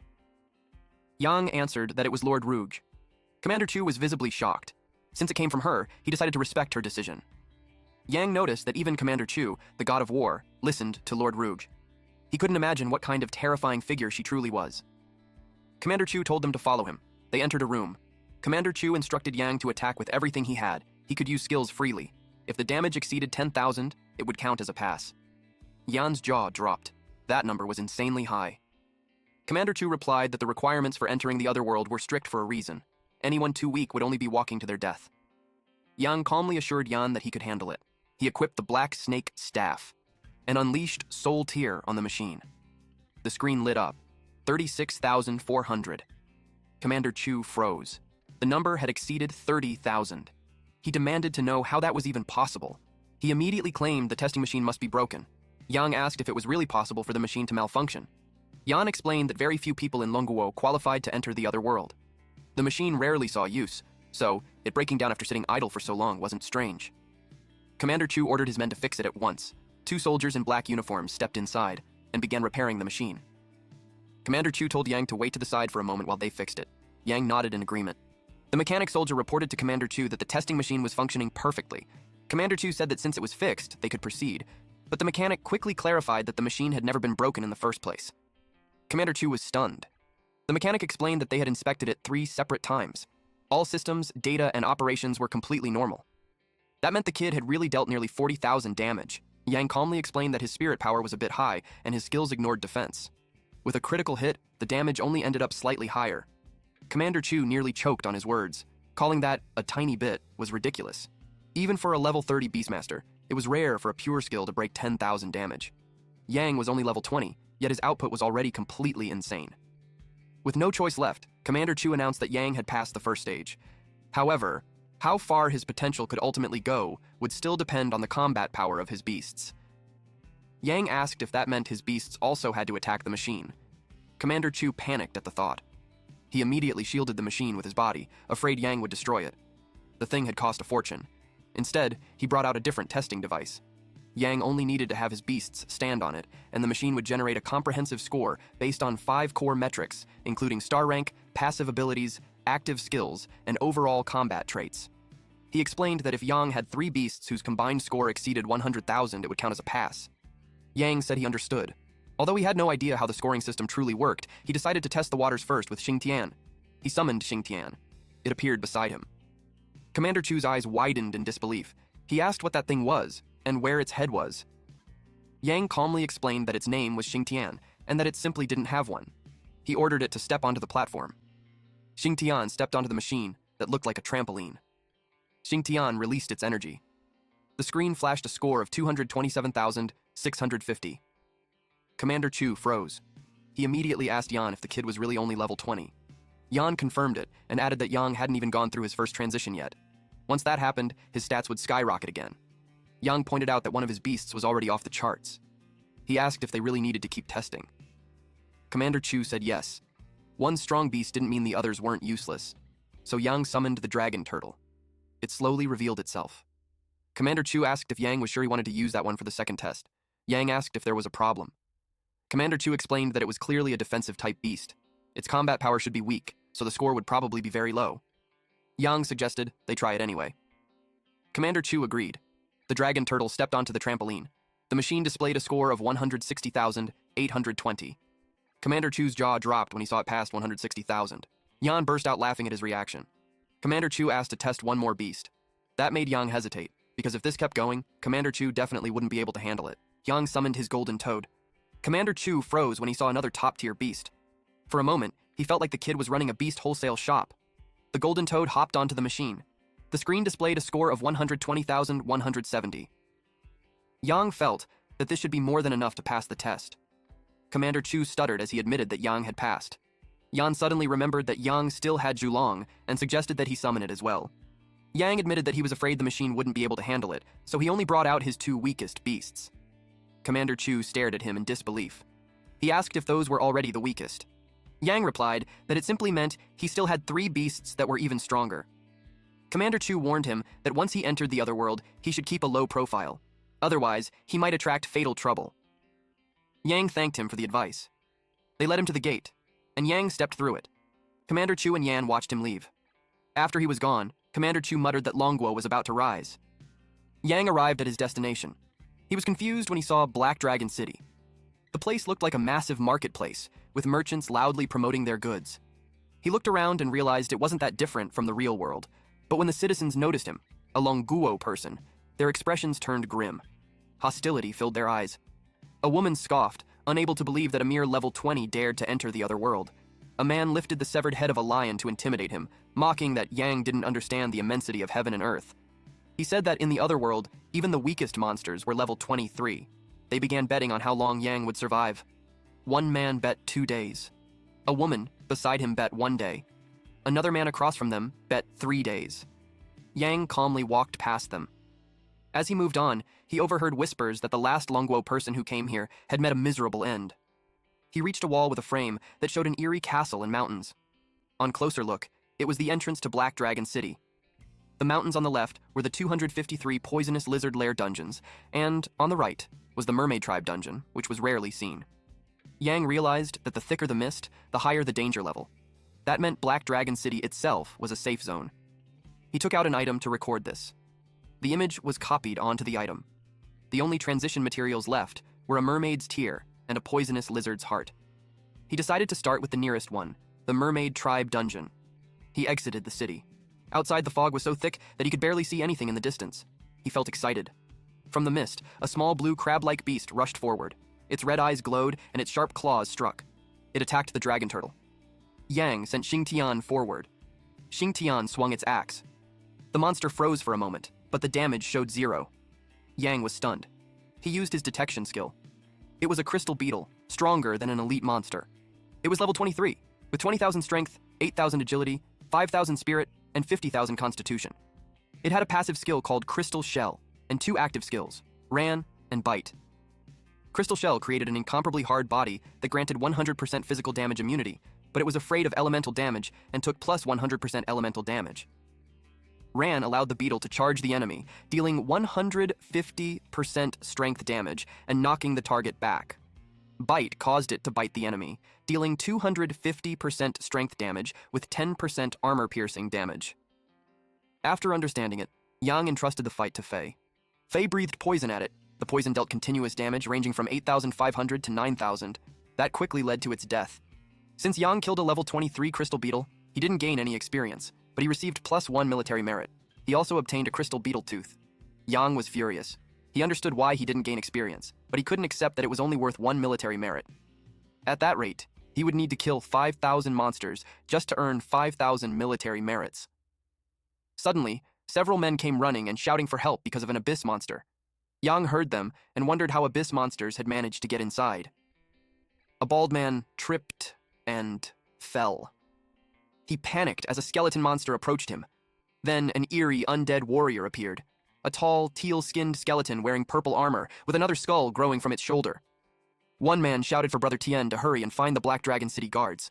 Yang answered that it was Lord Rouge. Commander Chu was visibly shocked. Since it came from her, he decided to respect her decision. Yang noticed that even Commander Chu, the god of war, listened to Lord Rouge. He couldn't imagine what kind of terrifying figure she truly was. Commander Chu told them to follow him. They entered a room. Commander Chu instructed Yang to attack with everything he had. He could use skills freely. If the damage exceeded 10,000, it would count as a pass. Yan's jaw dropped. That number was insanely high. Commander Chu replied that the requirements for entering the other world were strict for a reason. Anyone too weak would only be walking to their death. Yang calmly assured Yan that he could handle it. He equipped the Black Snake Staff and unleashed Soul Tear on the machine. The screen lit up. 36,400. Commander Chu froze. The number had exceeded 30,000. He demanded to know how that was even possible. He immediately claimed the testing machine must be broken. Yang asked if it was really possible for the machine to malfunction. Yan explained that very few people in Longguo qualified to enter the other world. The machine rarely saw use, so it breaking down after sitting idle for so long wasn't strange. Commander Chu ordered his men to fix it at once. 2 soldiers in black uniforms stepped inside and began repairing the machine. Commander Chu told Yang to wait to the side for a moment while they fixed it. Yang nodded in agreement. The mechanic soldier reported to Commander Chu that the testing machine was functioning perfectly. Commander Chu said that since it was fixed, they could proceed, but the mechanic quickly clarified that the machine had never been broken in the first place. Commander Chu was stunned. The mechanic explained that they had inspected it 3 separate times. All systems, data, and operations were completely normal. That meant the kid had really dealt nearly 40,000 damage. Yang calmly explained that his spirit power was a bit high, and his skills ignored defense. With a critical hit, the damage only ended up slightly higher. Commander Chu nearly choked on his words. Calling that a tiny bit was ridiculous. Even for a level 30 Beastmaster, it was rare for a pure skill to break 10,000 damage. Yang was only level 20, yet his output was already completely insane. With no choice left, Commander Chu announced that Yang had passed the first stage. However, how far his potential could ultimately go would still depend on the combat power of his beasts. Yang asked if that meant his beasts also had to attack the machine. Commander Chu panicked at the thought. He immediately shielded the machine with his body, afraid Yang would destroy it. The thing had cost a fortune. Instead, he brought out a different testing device. Yang only needed to have his beasts stand on it, and the machine would generate a comprehensive score based on 5 core metrics, including star rank, passive abilities, active skills, and overall combat traits. He explained that if Yang had 3 beasts whose combined score exceeded 100,000, it would count as a pass. Yang said he understood. Although he had no idea how the scoring system truly worked, he decided to test the waters first with Shintian. He summoned Shintian. It appeared beside him. Commander Chu's eyes widened in disbelief. He asked what that thing was, and where its head was. Yang calmly explained that its name was Shintian, and that it simply didn't have one. He ordered it to step onto the platform. Shintian stepped onto the machine that looked like a trampoline. Shintian released its energy. The screen flashed a score of 227,650. Commander Chu froze. He immediately asked Yan if the kid was really only level 20. Yan confirmed it and added that Yang hadn't even gone through his first transition yet. Once that happened, his stats would skyrocket again. Yang pointed out that one of his beasts was already off the charts. He asked if they really needed to keep testing. Commander Chu said yes. One strong beast didn't mean the others weren't useless. So Yang summoned the dragon turtle. It slowly revealed itself. Commander Chu asked if Yang was sure he wanted to use that one for the second test. Yang asked if there was a problem. Commander Chu explained that it was clearly a defensive-type beast. Its combat power should be weak, so the score would probably be very low. Yang suggested they try it anyway. Commander Chu agreed. The dragon turtle stepped onto the trampoline. The machine displayed a score of 160,820. Commander Chu's jaw dropped when he saw it past 160,000. Yan burst out laughing at his reaction. Commander Chu asked to test one more beast. That made Yang hesitate, because if this kept going, Commander Chu definitely wouldn't be able to handle it. Yang summoned his golden toad. Commander Chu froze when he saw another top-tier beast. For a moment, he felt like the kid was running a beast wholesale shop. The golden toad hopped onto the machine. The screen displayed a score of 120,170. Yang felt that this should be more than enough to pass the test. Commander Chu stuttered as he admitted that Yang had passed. Yan suddenly remembered that Yang still had Zhulong and suggested that he summon it as well. Yang admitted that he was afraid the machine wouldn't be able to handle it, so he only brought out his two weakest beasts. Commander Chu stared at him in disbelief. He asked if those were already the weakest. Yang replied that it simply meant he still had 3 beasts that were even stronger. Commander Chu warned him that once he entered the other world, he should keep a low profile. Otherwise, he might attract fatal trouble. Yang thanked him for the advice. They led him to the gate, and Yang stepped through it. Commander Chu and Yan watched him leave. After he was gone, Commander Chu muttered that Longguo was about to rise. Yang arrived at his destination. He was confused when he saw Black Dragon City. The place looked like a massive marketplace, with merchants loudly promoting their goods. He looked around and realized it wasn't that different from the real world, but when the citizens noticed him, a Longguo person, their expressions turned grim. Hostility filled their eyes. A woman scoffed, unable to believe that a mere level 20 dared to enter the other world. A man lifted the severed head of a lion to intimidate him, mocking that Yang didn't understand the immensity of heaven and earth. He said that in the other world, even the weakest monsters were level 23. They began betting on how long Yang would survive. One man bet 2 days. A woman beside him bet 1 day. Another man across from them bet 3 days. Yang calmly walked past them. As he moved on, he overheard whispers that the last Longguo person who came here had met a miserable end. He reached a wall with a frame that showed an eerie castle and mountains. On closer look, it was the entrance to Black Dragon City. The mountains on the left were the 253 poisonous lizard lair dungeons, and on the right was the mermaid tribe dungeon, which was rarely seen. Yang realized that the thicker the mist, the higher the danger level. That meant Black Dragon City itself was a safe zone. He took out an item to record this. The image was copied onto the item. The only transition materials left were a mermaid's tear and a poisonous lizard's heart. He decided to start with the nearest one, the mermaid tribe dungeon. He exited the city. Outside, the fog was so thick that he could barely see anything in the distance. He felt excited. From the mist, a small blue crab-like beast rushed forward. Its red eyes glowed and its sharp claws struck. It attacked the dragon turtle. Yang sent Shintian forward. Shintian swung its axe. The monster froze for a moment, but the damage showed 0. Yang was stunned. He used his detection skill. It was a crystal beetle, stronger than an elite monster. It was level 23, with 20,000 strength, 8,000 agility, 5,000 spirit, and 50,000 constitution. It had a passive skill called Crystal Shell, and 2 active skills, Ran and Bite. Crystal Shell created an incomparably hard body that granted 100% physical damage immunity, but it was afraid of elemental damage and took plus 100% elemental damage. Ran allowed the beetle to charge the enemy, dealing 150% strength damage and knocking the target back. Bite caused it to bite the enemy, dealing 250% strength damage with 10% armor-piercing damage. After understanding it, Yang entrusted the fight to Fei. Fei breathed poison at it, The poison dealt continuous damage ranging from 8,500 to 9,000. That quickly led to its death. Since Yang killed a level 23 crystal beetle, he didn't gain any experience, but he received +1 military merit. He also obtained a crystal beetle tooth. Yang was furious. He understood why he didn't gain experience, but he couldn't accept that it was only worth 1 military merit. At that rate, he would need to kill 5,000 monsters just to earn 5,000 military merits. Suddenly, several men came running and shouting for help because of an abyss monster. Yang heard them and wondered how abyss monsters had managed to get inside. A bald man tripped and fell. He panicked as a skeleton monster approached him. Then an eerie undead warrior appeared. A tall, teal-skinned skeleton wearing purple armor with another skull growing from its shoulder. One man shouted for Brother Tien to hurry and find the Black Dragon City guards.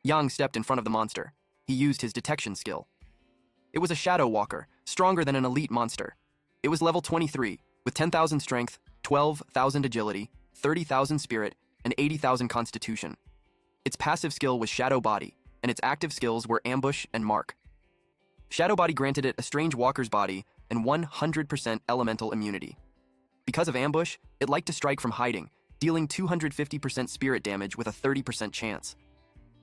Yang stepped in front of the monster. He used his detection skill. It was a shadow walker, stronger than an elite monster. It was level 23, with 10,000 strength, 12,000 agility, 30,000 spirit, and 80,000 constitution. Its passive skill was Shadow Body, and its active skills were Ambush and Mark. Shadow Body granted it a strange walker's body and 100% elemental immunity. Because of Ambush, it liked to strike from hiding, dealing 250% spirit damage with a 30% chance.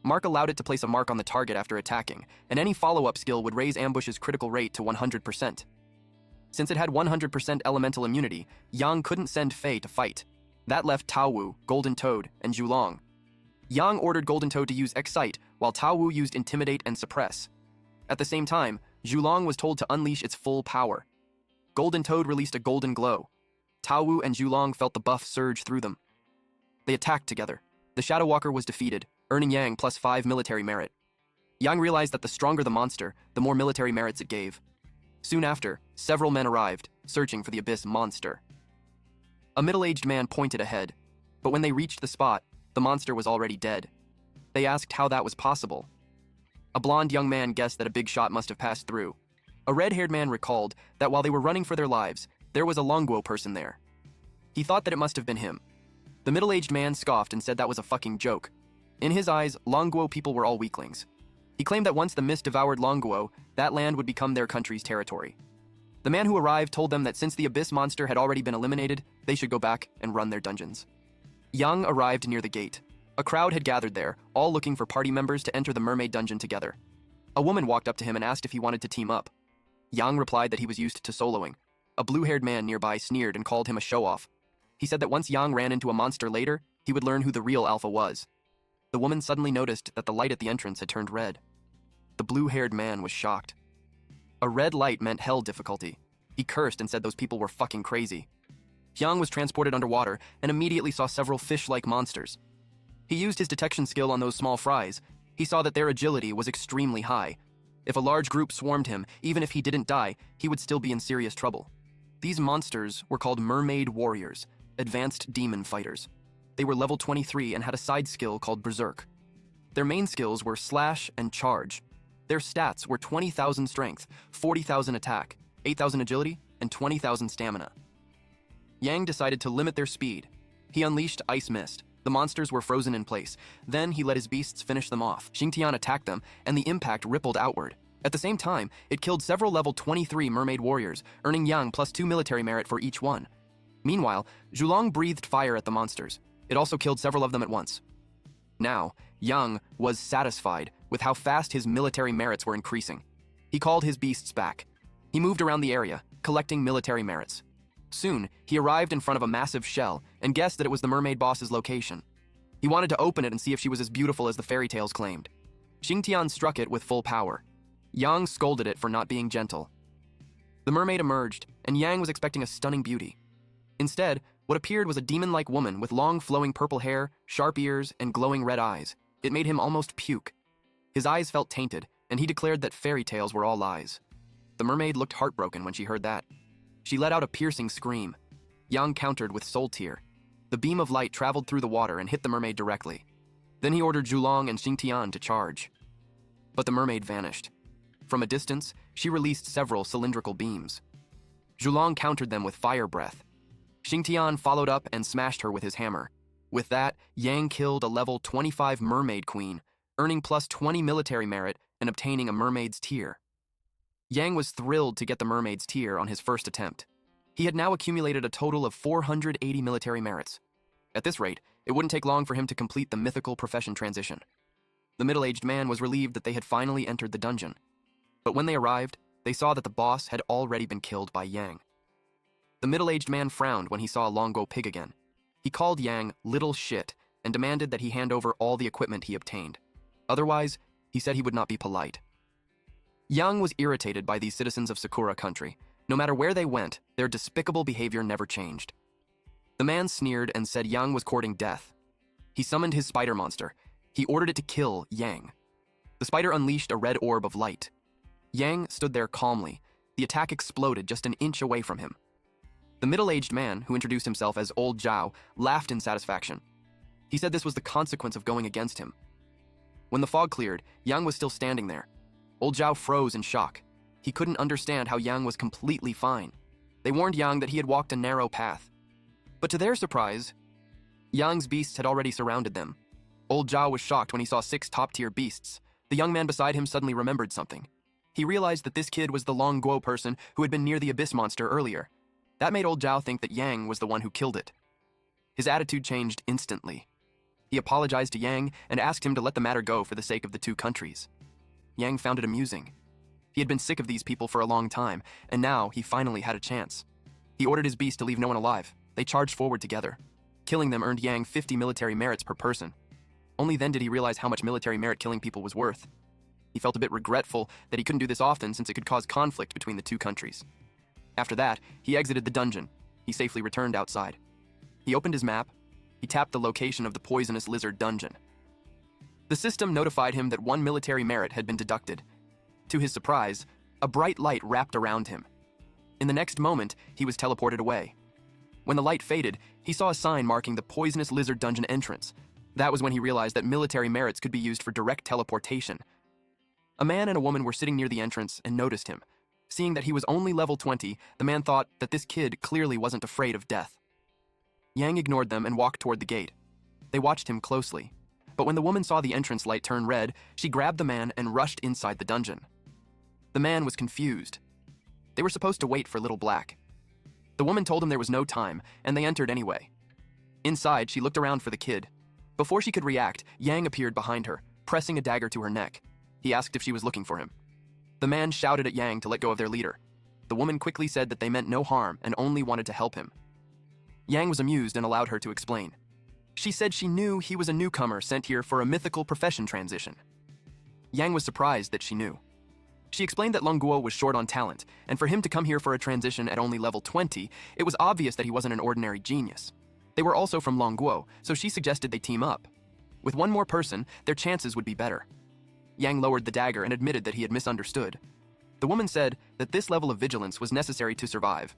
Mark allowed it to place a mark on the target after attacking, and any follow-up skill would raise Ambush's critical rate to 100%. Since it had 100% elemental immunity, Yang couldn't send Fei to fight. That left Taowu, Golden Toad, and Zhulong. Yang ordered Golden Toad to use Excite, while Taowu used Intimidate and Suppress. At the same time, Zhulong was told to unleash its full power. Golden Toad released a golden glow. Taowu and Zhulong felt the buff surge through them. They attacked together. The Shadow Walker was defeated, earning Yang +5 military merit. Yang realized that the stronger the monster, the more military merits it gave. Soon after, several men arrived, searching for the abyss monster. A middle-aged man pointed ahead, but when they reached the spot, the monster was already dead. They asked how that was possible. A blonde young man guessed that a big shot must have passed through. A red-haired man recalled that while they were running for their lives, there was a Longguo person there. He thought that it must have been him. The middle-aged man scoffed and said that was a fucking joke. In his eyes, Longguo people were all weaklings. He claimed that once the mist devoured Longguo, that land would become their country's territory. The man who arrived told them that since the abyss monster had already been eliminated, they should go back and run their dungeons. Yang arrived near the gate. A crowd had gathered there, all looking for party members to enter the mermaid dungeon together. A woman walked up to him and asked if he wanted to team up. Yang replied that he was used to soloing. A blue-haired man nearby sneered and called him a show-off. He said that once Yang ran into a monster later, he would learn who the real alpha was. The woman suddenly noticed that the light at the entrance had turned red. The blue-haired man was shocked. A red light meant hell difficulty. He cursed and said those people were fucking crazy. Yang was transported underwater and immediately saw several fish-like monsters. He used his detection skill on those small fries. He saw that their agility was extremely high. If a large group swarmed him, even if he didn't die, he would still be in serious trouble. These monsters were called mermaid warriors, advanced demon fighters. They were level 23 and had a side skill called Berserk. Their main skills were Slash and Charge. Their stats were 20,000 strength, 40,000 attack, 8,000 agility, and 20,000 stamina. Yang decided to limit their speed. He unleashed Ice Mist. The monsters were frozen in place. Then he let his beasts finish them off. Shintian attacked them, and the impact rippled outward. At the same time, it killed several level 23 mermaid warriors, earning Yang +2 military merit for each one. Meanwhile, Zhulong breathed fire at the monsters. It also killed several of them at once. Now, Yang was satisfied with how fast his military merits were increasing. He called his beasts back. He moved around the area, collecting military merits. Soon, he arrived in front of a massive shell and guessed that it was the mermaid boss's location. He wanted to open it and see if she was as beautiful as the fairy tales claimed. Shintian struck it with full power. Yang scolded it for not being gentle. The mermaid emerged, and Yang was expecting a stunning beauty. Instead, what appeared was a demon-like woman with long flowing purple hair, sharp ears, and glowing red eyes. It made him almost puke. His eyes felt tainted, and he declared that fairy tales were all lies. The mermaid looked heartbroken when she heard that. She let out a piercing scream. Yang countered with Soul Tear. The beam of light traveled through the water and hit the mermaid directly. Then he ordered Zhulong and Shintian to charge. But the mermaid vanished. From a distance, she released several cylindrical beams. Zhulong countered them with Fire Breath. Shintian followed up and smashed her with his hammer. With that, Yang killed a level 25 mermaid queen, earning +20 military merit and obtaining a mermaid's tear. Yang was thrilled to get the mermaid's tear on his first attempt. He had now accumulated a total of 480 military merits. At this rate, it wouldn't take long for him to complete the mythical profession transition. The middle-aged man was relieved that they had finally entered the dungeon. But when they arrived, they saw that the boss had already been killed by Yang. The middle-aged man frowned when he saw Longuo Pig again. He called Yang little shit and demanded that he hand over all the equipment he obtained. Otherwise, he said he would not be polite. Yang was irritated by these citizens of Sakura country. No matter where they went, their despicable behavior never changed. The man sneered and said Yang was courting death. He summoned his spider monster. He ordered it to kill Yang. The spider unleashed a red orb of light. Yang stood there calmly. The attack exploded just an inch away from him. The middle-aged man, who introduced himself as Old Zhao, laughed in satisfaction. He said this was the consequence of going against him. When the fog cleared, Yang was still standing there. Old Zhao froze in shock. He couldn't understand how Yang was completely fine. They warned Yang that he had walked a narrow path. But to their surprise, Yang's beasts had already surrounded them. Old Zhao was shocked when he saw 6 top-tier beasts. The young man beside him suddenly remembered something. He realized that this kid was the Long Guo person who had been near the abyss monster earlier. That made Old Zhao think that Yang was the one who killed it. His attitude changed instantly. He apologized to Yang and asked him to let the matter go for the sake of the 2 countries. Yang found it amusing. He had been sick of these people for a long time, and now he finally had a chance. He ordered his beast to leave no one alive. They charged forward together. Killing them earned Yang 50 military merits per person. Only then did he realize how much military merit killing people was worth. He felt a bit regretful that he couldn't do this often since it could cause conflict between the 2 countries. After that, he exited the dungeon. He safely returned outside. He opened his map. He tapped the location of the poisonous lizard dungeon. The system notified him that 1 military merit had been deducted. To his surprise, a bright light wrapped around him. In the next moment, he was teleported away. When the light faded, he saw a sign marking the poisonous lizard dungeon entrance. That was when he realized that military merits could be used for direct teleportation. A man and a woman were sitting near the entrance and noticed him. Seeing that he was only level 20, the man thought that this kid clearly wasn't afraid of death. Yang ignored them and walked toward the gate. They watched him closely. But when the woman saw the entrance light turn red, she grabbed the man and rushed inside the dungeon. The man was confused. They were supposed to wait for Little Black. The woman told him there was no time, and they entered anyway. Inside, she looked around for the kid. Before she could react, Yang appeared behind her, pressing a dagger to her neck. He asked if she was looking for him. The man shouted at Yang to let go of their leader. The woman quickly said that they meant no harm and only wanted to help him. Yang was amused and allowed her to explain. She said she knew he was a newcomer sent here for a mythical profession transition. Yang was surprised that she knew. She explained that Longuo was short on talent, and for him to come here for a transition at only level 20, it was obvious that he wasn't an ordinary genius. They were also from Longuo, so she suggested they team up. With 1 more person, their chances would be better. Yang lowered the dagger and admitted that he had misunderstood. The woman said that this level of vigilance was necessary to survive.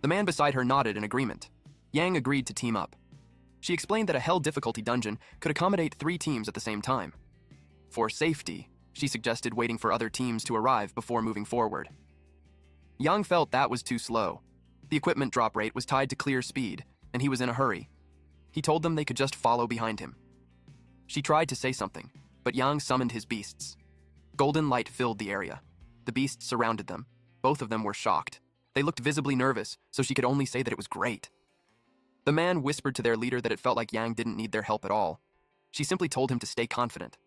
The man beside her nodded in agreement. Yang agreed to team up. She explained that a hell difficulty dungeon could accommodate 3 teams at the same time. For safety, she suggested waiting for other teams to arrive before moving forward. Yang felt that was too slow. The equipment drop rate was tied to clear speed, and he was in a hurry. He told them they could just follow behind him. She tried to say something, but Yang summoned his beasts. Golden light filled the area. The beasts surrounded them. Both of them were shocked. They looked visibly nervous, so she could only say that it was great. The man whispered to their leader that it felt like Yang didn't need their help at all. She simply told him to stay confident.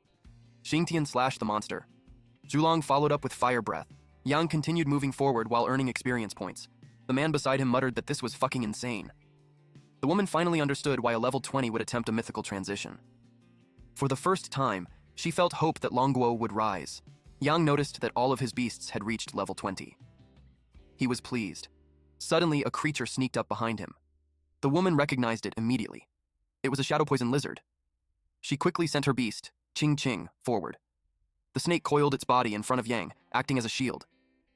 Shintian slashed the monster. Zhulong followed up with fire breath. Yang continued moving forward while earning experience points. The man beside him muttered that this was fucking insane. The woman finally understood why a level 20 would attempt a mythical transition. For the first time, she felt hope that Longuo would rise. Yang noticed that all of his beasts had reached level 20. He was pleased. Suddenly, a creature sneaked up behind him. The woman recognized it immediately. It was a shadow poison lizard. She quickly sent her beast, Ching Ching, forward. The snake coiled its body in front of Yang, acting as a shield.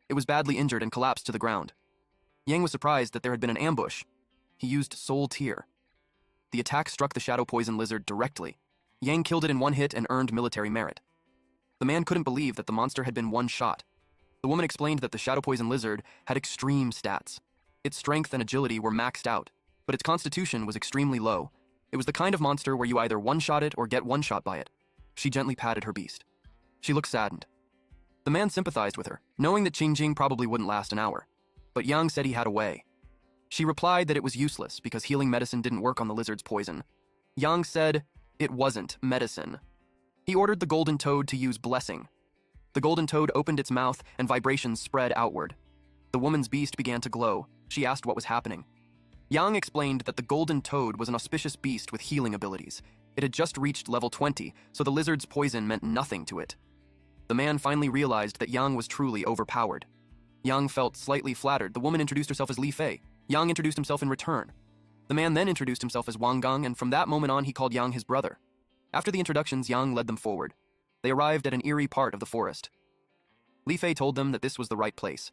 It was badly injured and collapsed to the ground. Yang was surprised that there had been an ambush. He used Soul Tear. The attack struck the shadow poison lizard directly. Yang killed it in 1 hit and earned military merit. The man couldn't believe that the monster had been one shot. The woman explained that the shadow poison lizard had extreme stats. Its strength and agility were maxed out, but its constitution was extremely low. It was the kind of monster where you either one-shot it or get one-shot by it. She gently patted her beast. She looked saddened. The man sympathized with her, knowing that Qing Jing probably wouldn't last an hour. But Yang said he had a way. She replied that it was useless because healing medicine didn't work on the lizard's poison. Yang said it wasn't medicine. He ordered the golden toad to use blessing. The golden toad opened its mouth and vibrations spread outward. The woman's beast began to glow. She asked what was happening. Yang explained that the golden toad was an auspicious beast with healing abilities. It had just reached level 20, so the lizard's poison meant nothing to it. The man finally realized that Yang was truly overpowered. Yang felt slightly flattered. The woman introduced herself as Li Fei. Yang introduced himself in return. The man then introduced himself as Wang Gang, and from that moment on he called Yang his brother. After the introductions, Yang led them forward. They arrived at an eerie part of the forest. Li Fei told them that this was the right place.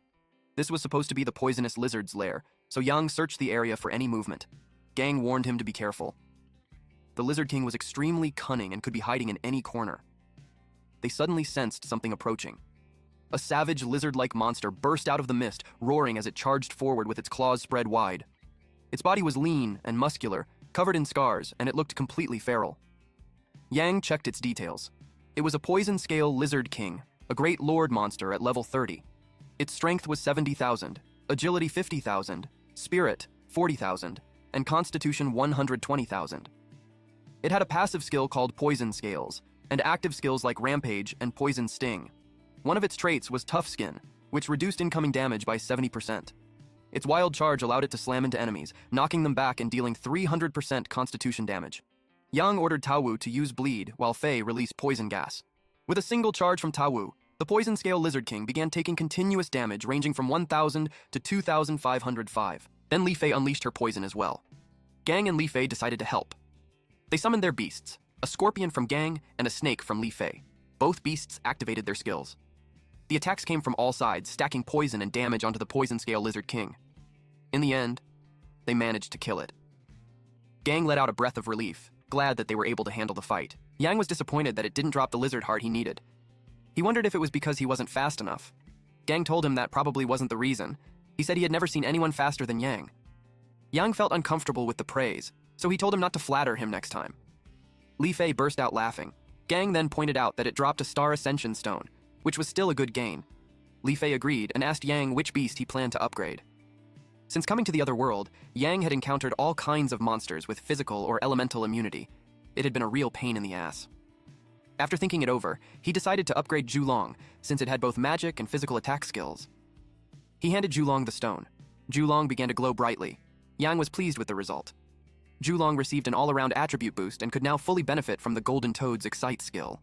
This was supposed to be the poisonous lizard's lair, so Yang searched the area for any movement. Gang warned him to be careful. The Lizard King was extremely cunning and could be hiding in any corner. They suddenly sensed something approaching. A savage lizard-like monster burst out of the mist, roaring as it charged forward with its claws spread wide. Its body was lean and muscular, covered in scars, and it looked completely feral. Yang checked its details. It was a poison scale Lizard King, a great lord monster at level 30. Its strength was 70,000, agility 50,000, spirit 40,000, and constitution 120,000. It had a passive skill called Poison Scales, and active skills like Rampage and Poison Sting. One of its traits was Tough Skin, which reduced incoming damage by 70%. Its wild charge allowed it to slam into enemies, knocking them back and dealing 300% constitution damage. Yang ordered Taowu to use Bleed, while Fei released Poison Gas. With a single charge from Taowu, the Poison Scale Lizard King began taking continuous damage ranging from 1,000 to 2,505. Then Li Fei unleashed her poison as well. Gang and Li Fei decided to help. They summoned their beasts, a scorpion from Gang and a snake from Li Fei. Both beasts activated their skills. The attacks came from all sides, stacking poison and damage onto the Poison Scale Lizard King. In the end, they managed to kill it. Gang let out a breath of relief, glad that they were able to handle the fight. Yang was disappointed that it didn't drop the lizard heart he needed. He wondered if it was because he wasn't fast enough. Gang told him that probably wasn't the reason. He said he had never seen anyone faster than Yang. Yang felt uncomfortable with the praise, so he told him not to flatter him next time. Li Fei burst out laughing. Gang then pointed out that it dropped a Star Ascension Stone, which was still a good gain. Li Fei agreed and asked Yang which beast he planned to upgrade. Since coming to the other world, Yang had encountered all kinds of monsters with physical or elemental immunity. It had been a real pain in the ass. After thinking it over, he decided to upgrade Julong, since it had both magic and physical attack skills. He handed Julong the stone. Julong began to glow brightly. Yang was pleased with the result. Julong received an all-around attribute boost and could now fully benefit from the Golden Toad's Excite skill.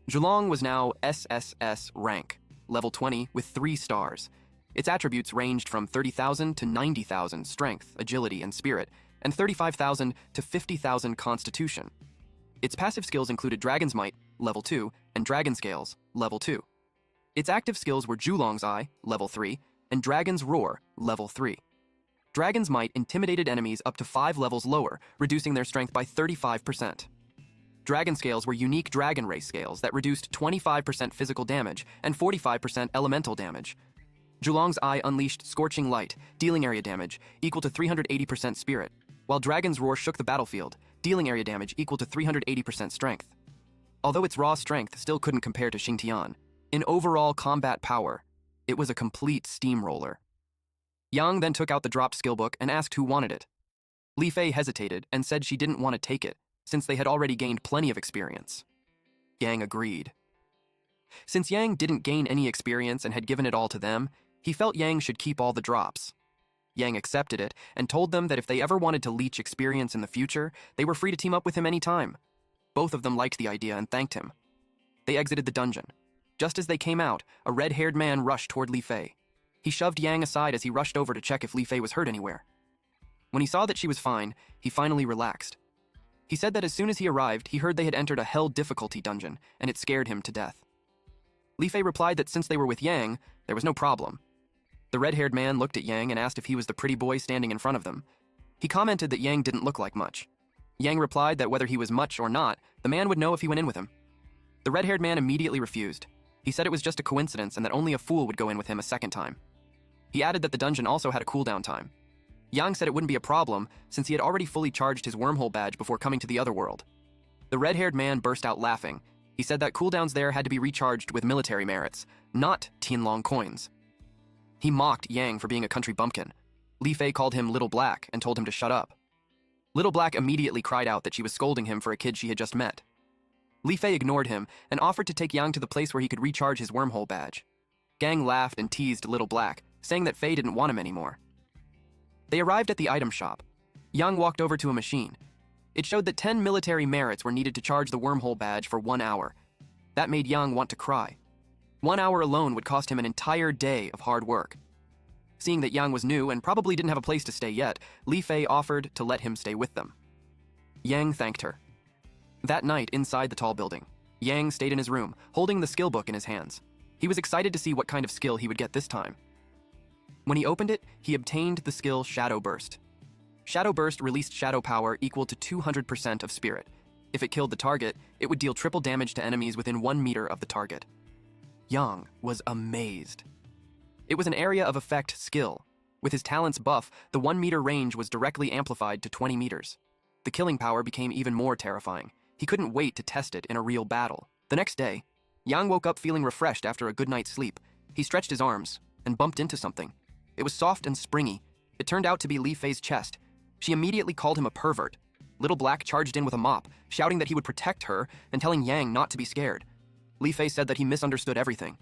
Julong was now SSS-rank, level 20 with 3 stars. Its attributes ranged from 30,000 to 90,000 strength, agility, and spirit, and 35,000 to 50,000 constitution. Its passive skills included Dragon's Might, level 2, and Dragon Scales, level 2. Its active skills were Julong's Eye, level 3, and Dragon's Roar, level 3. Dragon's Might intimidated enemies up to 5 levels lower, reducing their strength by 35%. Dragon Scales were unique dragon race scales that reduced 25% physical damage and 45% elemental damage. Julong's Eye unleashed Scorching Light, dealing area damage equal to 380% spirit, while Dragon's Roar shook the battlefield, dealing area damage equal to 380% strength. Although its raw strength still couldn't compare to Shintian, in overall combat power, it was a complete steamroller. Yang then took out the dropped skill book and asked who wanted it. Li Fei hesitated and said she didn't want to take it, since they had already gained plenty of experience. Yang agreed. Since Yang didn't gain any experience and had given it all to them, he felt Yang should keep all the drops. Yang accepted it and told them that if they ever wanted to leech experience in the future, they were free to team up with him anytime. Both of them liked the idea and thanked him. They exited the dungeon. Just as they came out, a red-haired man rushed toward Li Fei. He shoved Yang aside as he rushed over to check if Li Fei was hurt anywhere. When he saw that she was fine, he finally relaxed. He said that as soon as he arrived, he heard they had entered a hell difficulty dungeon, and it scared him to death. Li Fei replied that since they were with Yang, there was no problem. The red-haired man looked at Yang and asked if he was the pretty boy standing in front of them. He commented that Yang didn't look like much. Yang replied that whether he was much or not, the man would know if he went in with him. The red-haired man immediately refused. He said it was just a coincidence and that only a fool would go in with him a second time. He added that the dungeon also had a cooldown time. Yang said it wouldn't be a problem since he had already fully charged his wormhole badge before coming to the other world. The red-haired man burst out laughing. He said that cooldowns there had to be recharged with military merits, not Tianlong coins. He mocked Yang for being a country bumpkin. Li Fei called him Little Black and told him to shut up. Little Black immediately cried out that she was scolding him for a kid she had just met. Li Fei ignored him and offered to take Yang to the place where he could recharge his wormhole badge. Gang laughed and teased Little Black, saying that Fei didn't want him anymore. They arrived at the item shop. Yang walked over to a machine. It showed that 10 military merits were needed to charge the wormhole badge for 1 hour. That made Yang want to cry. 1 hour alone would cost him an entire day of hard work. Seeing that Yang was new and probably didn't have a place to stay yet, Li Fei offered to let him stay with them. Yang thanked her. That night, inside the tall building, Yang stayed in his room, holding the skill book in his hands. He was excited to see what kind of skill he would get this time. When he opened it, he obtained the skill Shadow Burst. Shadow Burst released shadow power equal to 200% of spirit. If it killed the target, it would deal triple damage to enemies within 1 meter of the target. Yang was amazed. It was an area of effect skill. With his talent's buff, the 1 meter range was directly amplified to 20 meters. The killing power became even more terrifying. He couldn't wait to test it in a real battle. The next day, Yang woke up feeling refreshed after a good night's sleep. He stretched his arms and bumped into something. It was soft and springy. It turned out to be Li Fei's chest. She immediately called him a pervert. Little Black charged in with a mop, shouting that he would protect her and telling Yang not to be scared. Li Fei said that he misunderstood everything.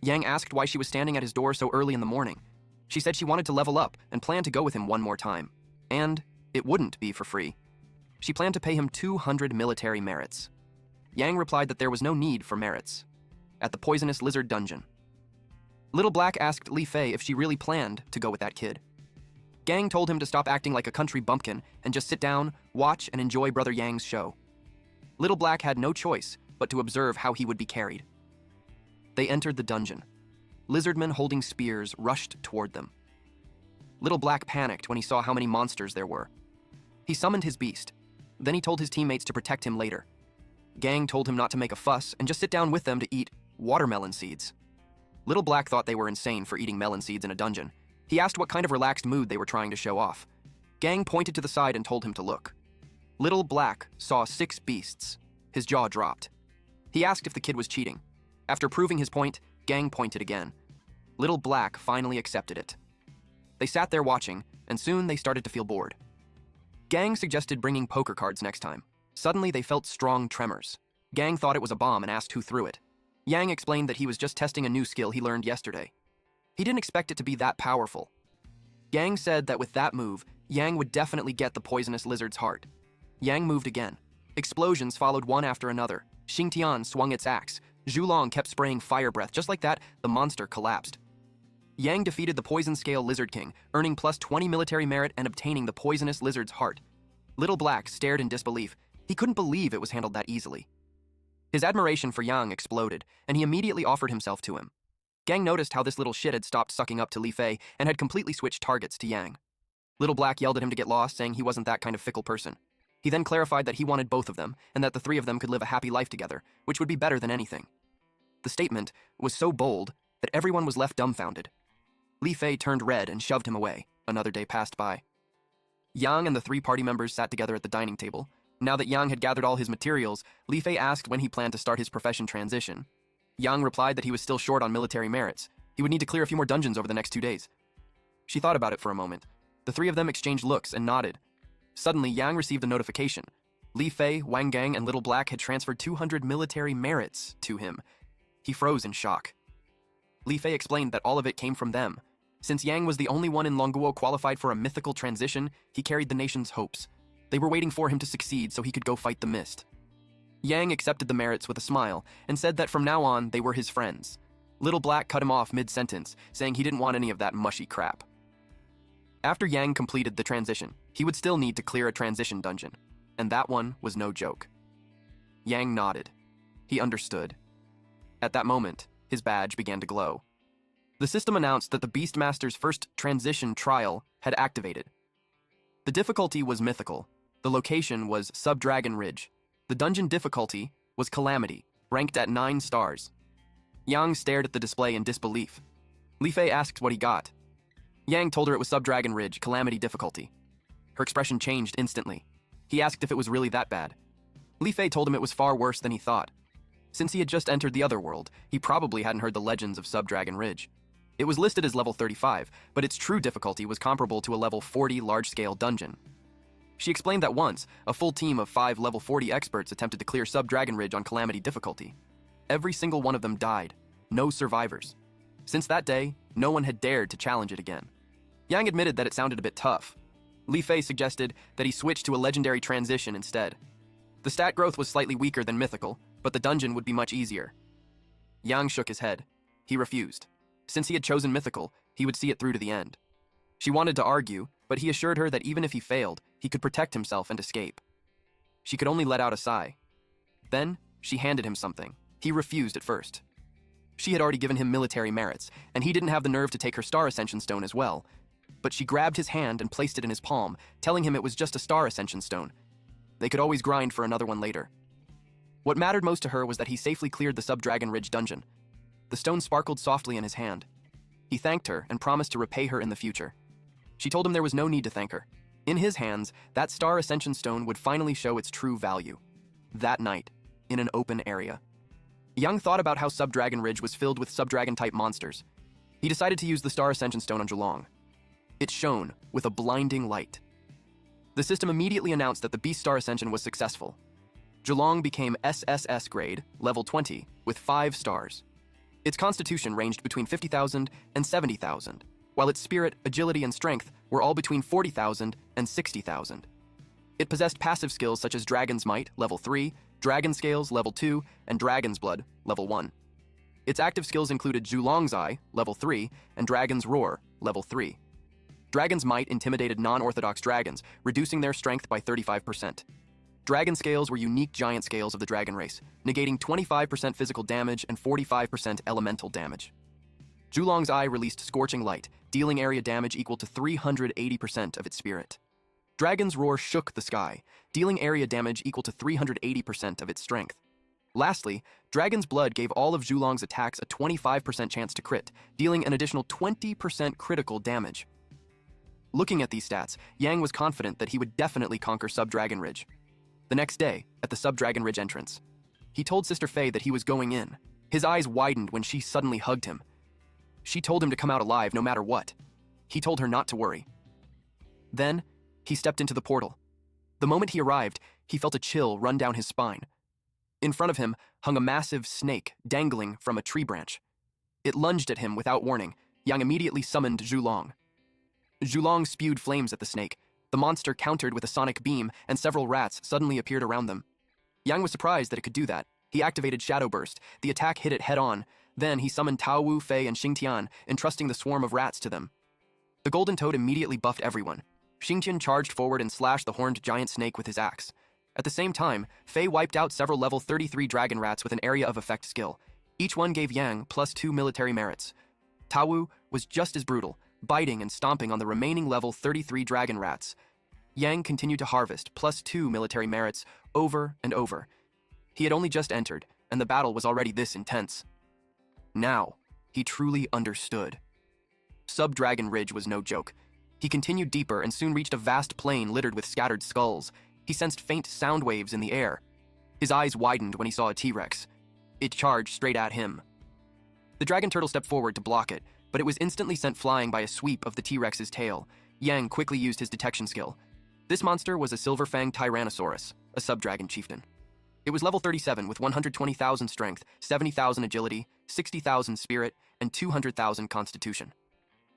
Yang asked why she was standing at his door so early in the morning. She said she wanted to level up and planned to go with him one more time. And it wouldn't be for free. She planned to pay him 200 military merits. Yang replied that there was no need for merits. At the poisonous lizard dungeon, Little Black asked Li Fei if she really planned to go with that kid. Gang told him to stop acting like a country bumpkin and just sit down, watch, and enjoy Brother Yang's show. Little Black had no choice but to observe how he would be carried. They entered the dungeon. Lizardmen holding spears rushed toward them. Little Black panicked when he saw how many monsters there were. He summoned his beast. Then he told his teammates to protect him later. Gang told him not to make a fuss and just sit down with them to eat watermelon seeds. Little Black thought they were insane for eating melon seeds in a dungeon. He asked what kind of relaxed mood they were trying to show off. Gang pointed to the side and told him to look. Little Black saw 6 beasts. His jaw dropped. He asked if the kid was cheating. After proving his point, Gang pointed again. Little Black finally accepted it. They sat there watching, and soon they started to feel bored. Gang suggested bringing poker cards next time. Suddenly they felt strong tremors. Gang thought it was a bomb and asked who threw it. Yang explained that he was just testing a new skill he learned yesterday. He didn't expect it to be that powerful. Yang said that with that move, Yang would definitely get the poisonous lizard's heart. Yang moved again. Explosions followed one after another. Shintian swung its axe. Zhulong kept spraying fire breath. Just like that, the monster collapsed. Yang defeated the Poison Scale Lizard King, earning plus 20 military merit and obtaining the poisonous lizard's heart. Little Black stared in disbelief. He couldn't believe it was handled that easily. His admiration for Yang exploded, and he immediately offered himself to him. Gang noticed how this little shit had stopped sucking up to Li Fei and had completely switched targets to Yang. Little Black yelled at him to get lost, saying he wasn't that kind of fickle person. He then clarified that he wanted both of them, and that the 3 of them could live a happy life together, which would be better than anything. The statement was so bold that everyone was left dumbfounded. Li Fei turned red and shoved him away. Another day passed by. Yang and the 3 party members sat together at the dining table. Now that Yang had gathered all his materials, Li Fei asked when he planned to start his profession transition. Yang replied that he was still short on military merits. He would need to clear a few more dungeons over the next 2 days. She thought about it for a moment. The 3 of them exchanged looks and nodded. Suddenly, Yang received a notification. Li Fei, Wang Gang, and Little Black had transferred 200 military merits to him. He froze in shock. Li Fei explained that all of it came from them. Since Yang was the only one in Longguo qualified for a mythical transition, he carried the nation's hopes. They were waiting for him to succeed so he could go fight the mist. Yang accepted the merits with a smile and said that from now on, they were his friends. Little Black cut him off mid-sentence, saying he didn't want any of that mushy crap. After Yang completed the transition, he would still need to clear a transition dungeon, and that one was no joke. Yang nodded. He understood. At that moment, his badge began to glow. The system announced that the Beastmaster's first transition trial had activated. The difficulty was mythical. The location was Subdragon Ridge. The dungeon difficulty was Calamity, ranked at 9 stars. Yang stared at the display in disbelief. Li Fei asked what he got. Yang told her it was Subdragon Ridge, Calamity difficulty. Her expression changed instantly. He asked if it was really that bad. Li Fei told him it was far worse than he thought. Since he had just entered the other world, he probably hadn't heard the legends of Subdragon Ridge. It was listed as level 35, but its true difficulty was comparable to a level 40 large-scale dungeon. She explained that once, a full team of 5 level 40 experts attempted to clear Sub-Dragon Ridge on calamity difficulty. Every single one of them died. No survivors. Since that day, no one had dared to challenge it again. Yang admitted that it sounded a bit tough. Li Fei suggested that he switch to a legendary transition instead. The stat growth was slightly weaker than mythical, but the dungeon would be much easier. Yang shook his head. He refused. Since he had chosen mythical, he would see it through to the end. She wanted to argue, but he assured her that even if he failed, he could protect himself and escape. She could only let out a sigh. Then, she handed him something. He refused at first. She had already given him military merits, and he didn't have the nerve to take her Star Ascension Stone as well. But she grabbed his hand and placed it in his palm, telling him it was just a Star Ascension Stone. They could always grind for another one later. What mattered most to her was that he safely cleared the Sub-Dragon Ridge dungeon. The stone sparkled softly in his hand. He thanked her and promised to repay her in the future. She told him there was no need to thank her. In his hands, that Star Ascension Stone would finally show its true value. That night, in an open area. Yang thought about how Sub-Dragon Ridge was filled with Sub-Dragon-type monsters. He decided to use the Star Ascension Stone on Zhulong. It shone with a blinding light. The system immediately announced that the Beast Star Ascension was successful. Zhulong became SSS grade, level 20, with 5 stars. Its constitution ranged between 50,000 and 70,000, while its spirit, agility, and strength were all between 40,000 and 60,000. It possessed passive skills such as Dragon's Might, level 3, Dragon Scales, level 2, and Dragon's Blood, level 1. Its active skills included Zhulong's Eye, level 3, and Dragon's Roar, level 3. Dragon's Might intimidated non-orthodox dragons, reducing their strength by 35%. Dragon Scales were unique giant scales of the dragon race, negating 25% physical damage and 45% elemental damage. Zhulong's Eye released Scorching Light, dealing area damage equal to 380% of its spirit. Dragon's Roar shook the sky, dealing area damage equal to 380% of its strength. Lastly, Dragon's Blood gave all of Zhulong's attacks a 25% chance to crit, dealing an additional 20% critical damage. Looking at these stats, Yang was confident that he would definitely conquer Sub-Dragon Ridge. The next day, at the Sub-Dragon Ridge entrance, he told Sister Fei that he was going in. His eyes widened when she suddenly hugged him. She told him to come out alive no matter what. He told her not to worry. Then, he stepped into the portal. The moment he arrived, he felt a chill run down his spine. In front of him hung a massive snake dangling from a tree branch. It lunged at him without warning. Yang immediately summoned Zhulong. Zhulong spewed flames at the snake. The monster countered with a sonic beam, and several rats suddenly appeared around them. Yang was surprised that it could do that. He activated Shadow Burst. The attack hit it head-on. Then he summoned Tao Wu, Fei, and Shintian, entrusting the swarm of rats to them. The Golden Toad immediately buffed everyone. Shintian charged forward and slashed the horned giant snake with his axe. At the same time, Fei wiped out several level 33 dragon rats with an area of effect skill. Each one gave Yang +2 military merits. Tao Wu was just as brutal, biting and stomping on the remaining level 33 dragon rats. Yang continued to harvest +2 military merits over and over. He had only just entered, and the battle was already this intense. Now, he truly understood. Sub-Dragon Ridge was no joke. He continued deeper and soon reached a vast plain littered with scattered skulls. He sensed faint sound waves in the air. His eyes widened when he saw a T-Rex. It charged straight at him. The dragon turtle stepped forward to block it, but it was instantly sent flying by a sweep of the T-Rex's tail. Yang quickly used his detection skill. This monster was a silver-fanged Tyrannosaurus, a sub-dragon chieftain. It was level 37 with 120,000 strength, 70,000 agility, 60,000 spirit, and 200,000 constitution.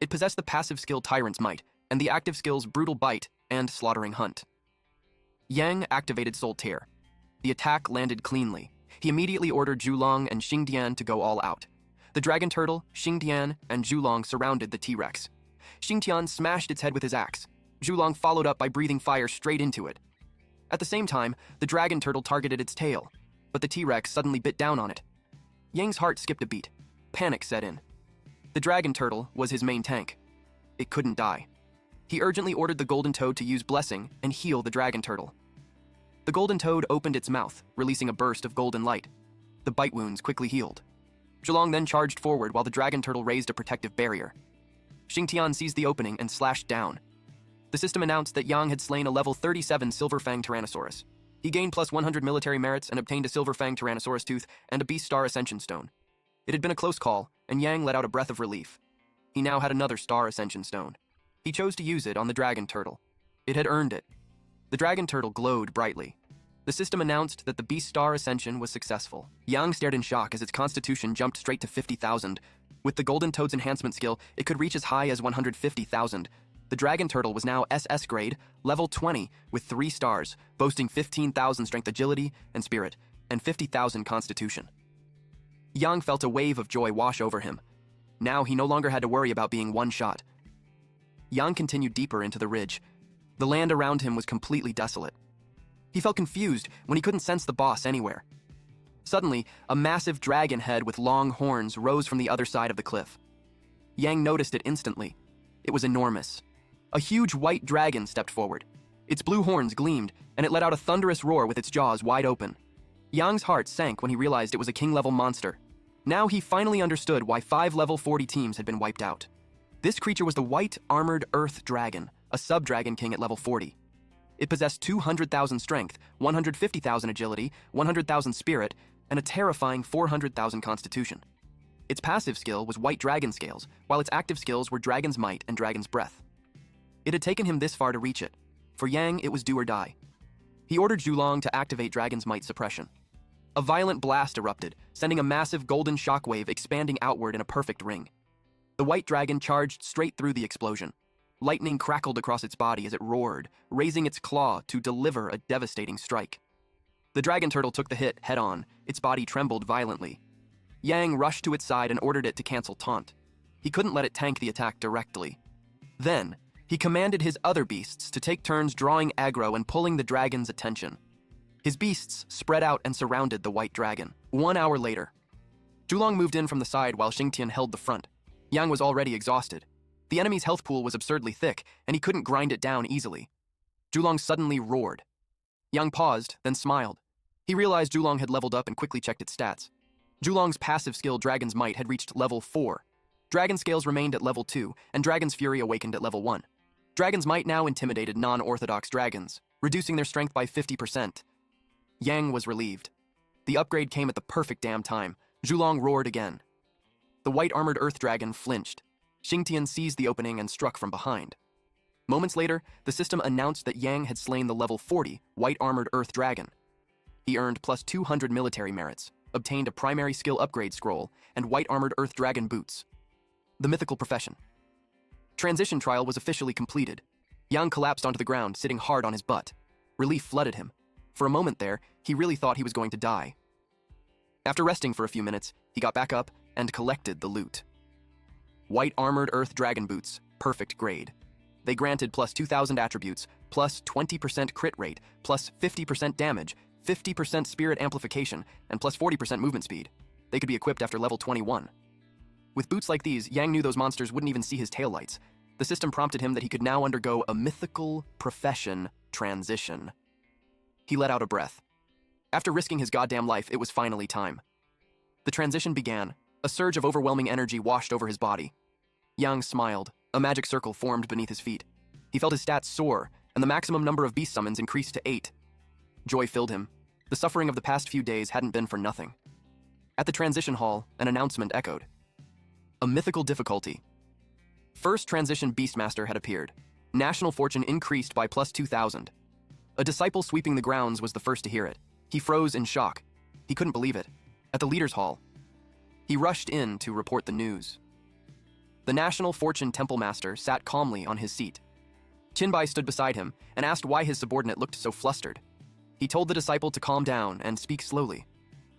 It possessed the passive skill Tyrant's Might, and the active skills Brutal Bite and Slaughtering Hunt. Yang activated Soul Tear. The attack landed cleanly. He immediately ordered Zhulong and Xingdian to go all out. The dragon turtle, Xingdian, and Zhulong surrounded the T-Rex. Xingtian smashed its head with his axe. Zhulong followed up by breathing fire straight into it. At the same time, the dragon turtle targeted its tail, but the T-Rex suddenly bit down on it. Yang's heart skipped a beat. Panic set in. The dragon turtle was his main tank. It couldn't die. He urgently ordered the golden toad to use blessing and heal the dragon turtle. The golden toad opened its mouth, releasing a burst of golden light. The bite wounds quickly healed. Zhulong then charged forward while the dragon turtle raised a protective barrier. Xingtian seized the opening and slashed down. The system announced that Yang had slain a level 37 Silver-Fang Tyrannosaurus. He gained +100 military merits and obtained a Silver-Fang Tyrannosaurus tooth and a Beast Star Ascension Stone. It had been a close call, and Yang let out a breath of relief. He now had another Star Ascension Stone. He chose to use it on the Dragon Turtle. It had earned it. The Dragon Turtle glowed brightly. The system announced that the Beast Star Ascension was successful. Yang stared in shock as its constitution jumped straight to 50,000. With the Golden Toad's enhancement skill, it could reach as high as 150,000. The Dragon Turtle was now SS grade, level 20, with 3 stars, boasting 15,000 strength agility and spirit, and 50,000 constitution. Yang felt a wave of joy wash over him. Now he no longer had to worry about being one-shot. Yang continued deeper into the ridge. The land around him was completely desolate. He felt confused when he couldn't sense the boss anywhere. Suddenly, a massive dragon head with long horns rose from the other side of the cliff. Yang noticed it instantly. It was enormous. A huge white dragon stepped forward. Its blue horns gleamed, and it let out a thunderous roar with its jaws wide open. Yang's heart sank when he realized it was a king-level monster. Now he finally understood why 5 level 40 teams had been wiped out. This creature was the White Armored Earth Dragon, a sub-dragon king at level 40. It possessed 200,000 strength, 150,000 agility, 100,000 spirit, and a terrifying 400,000 constitution. Its passive skill was White Dragon Scales, while its active skills were Dragon's Might and Dragon's Breath. It had taken him this far to reach it. For Yang, it was do or die. He ordered Zhulong to activate Dragon's Might suppression. A violent blast erupted, sending a massive golden shockwave expanding outward in a perfect ring. The white dragon charged straight through the explosion. Lightning crackled across its body as it roared, raising its claw to deliver a devastating strike. The dragon turtle took the hit head-on, its body trembled violently. Yang rushed to its side and ordered it to cancel taunt. He couldn't let it tank the attack directly. Then, he commanded his other beasts to take turns drawing aggro and pulling the dragon's attention. His beasts spread out and surrounded the white dragon. 1 hour later, Zhulong moved in from the side while Shintian held the front. Yang was already exhausted. The enemy's health pool was absurdly thick, and he couldn't grind it down easily. Zhulong suddenly roared. Yang paused, then smiled. He realized Zhulong had leveled up and quickly checked its stats. Zhulong's passive skill Dragon's Might had reached level 4. Dragon Scales remained at level 2, and Dragon's Fury awakened at level 1. Dragon's Might now intimidated non-orthodox dragons, reducing their strength by 50%. Yang was relieved. The upgrade came at the perfect damn time. Zhulong roared again. The white-armored earth dragon flinched. Shintian seized the opening and struck from behind. Moments later, the system announced that Yang had slain the level 40 white-armored earth dragon. He earned plus 200 military merits, obtained a primary skill upgrade scroll, and white-armored earth dragon boots. The mythical profession. Transition trial was officially completed. Yang collapsed onto the ground, sitting hard on his butt. Relief flooded him. For a moment there, he really thought he was going to die. After resting for a few minutes, he got back up and collected the loot. White-armored earth dragon boots, perfect grade. They granted plus 2,000 attributes, plus 20% crit rate, plus 50% damage, 50% spirit amplification, and plus 40% movement speed. They could be equipped after level 21. With boots like these, Yang knew those monsters wouldn't even see his taillights. The system prompted him that he could now undergo a mythical profession transition. He let out a breath. After risking his goddamn life, it was finally time. The transition began. A surge of overwhelming energy washed over his body. Yang smiled. A magic circle formed beneath his feet. He felt his stats soar, and the maximum number of beast summons increased to 8. Joy filled him. The suffering of the past few days hadn't been for nothing. At the transition hall, an announcement echoed. A mythical difficulty. First transition Beastmaster had appeared. National fortune increased by plus 2,000. A disciple sweeping the grounds was the first to hear it. He froze in shock. He couldn't believe it. At the leader's hall, he rushed in to report the news. The National Fortune Temple Master sat calmly on his seat. Qinbai stood beside him and asked why his subordinate looked so flustered. He told the disciple to calm down and speak slowly.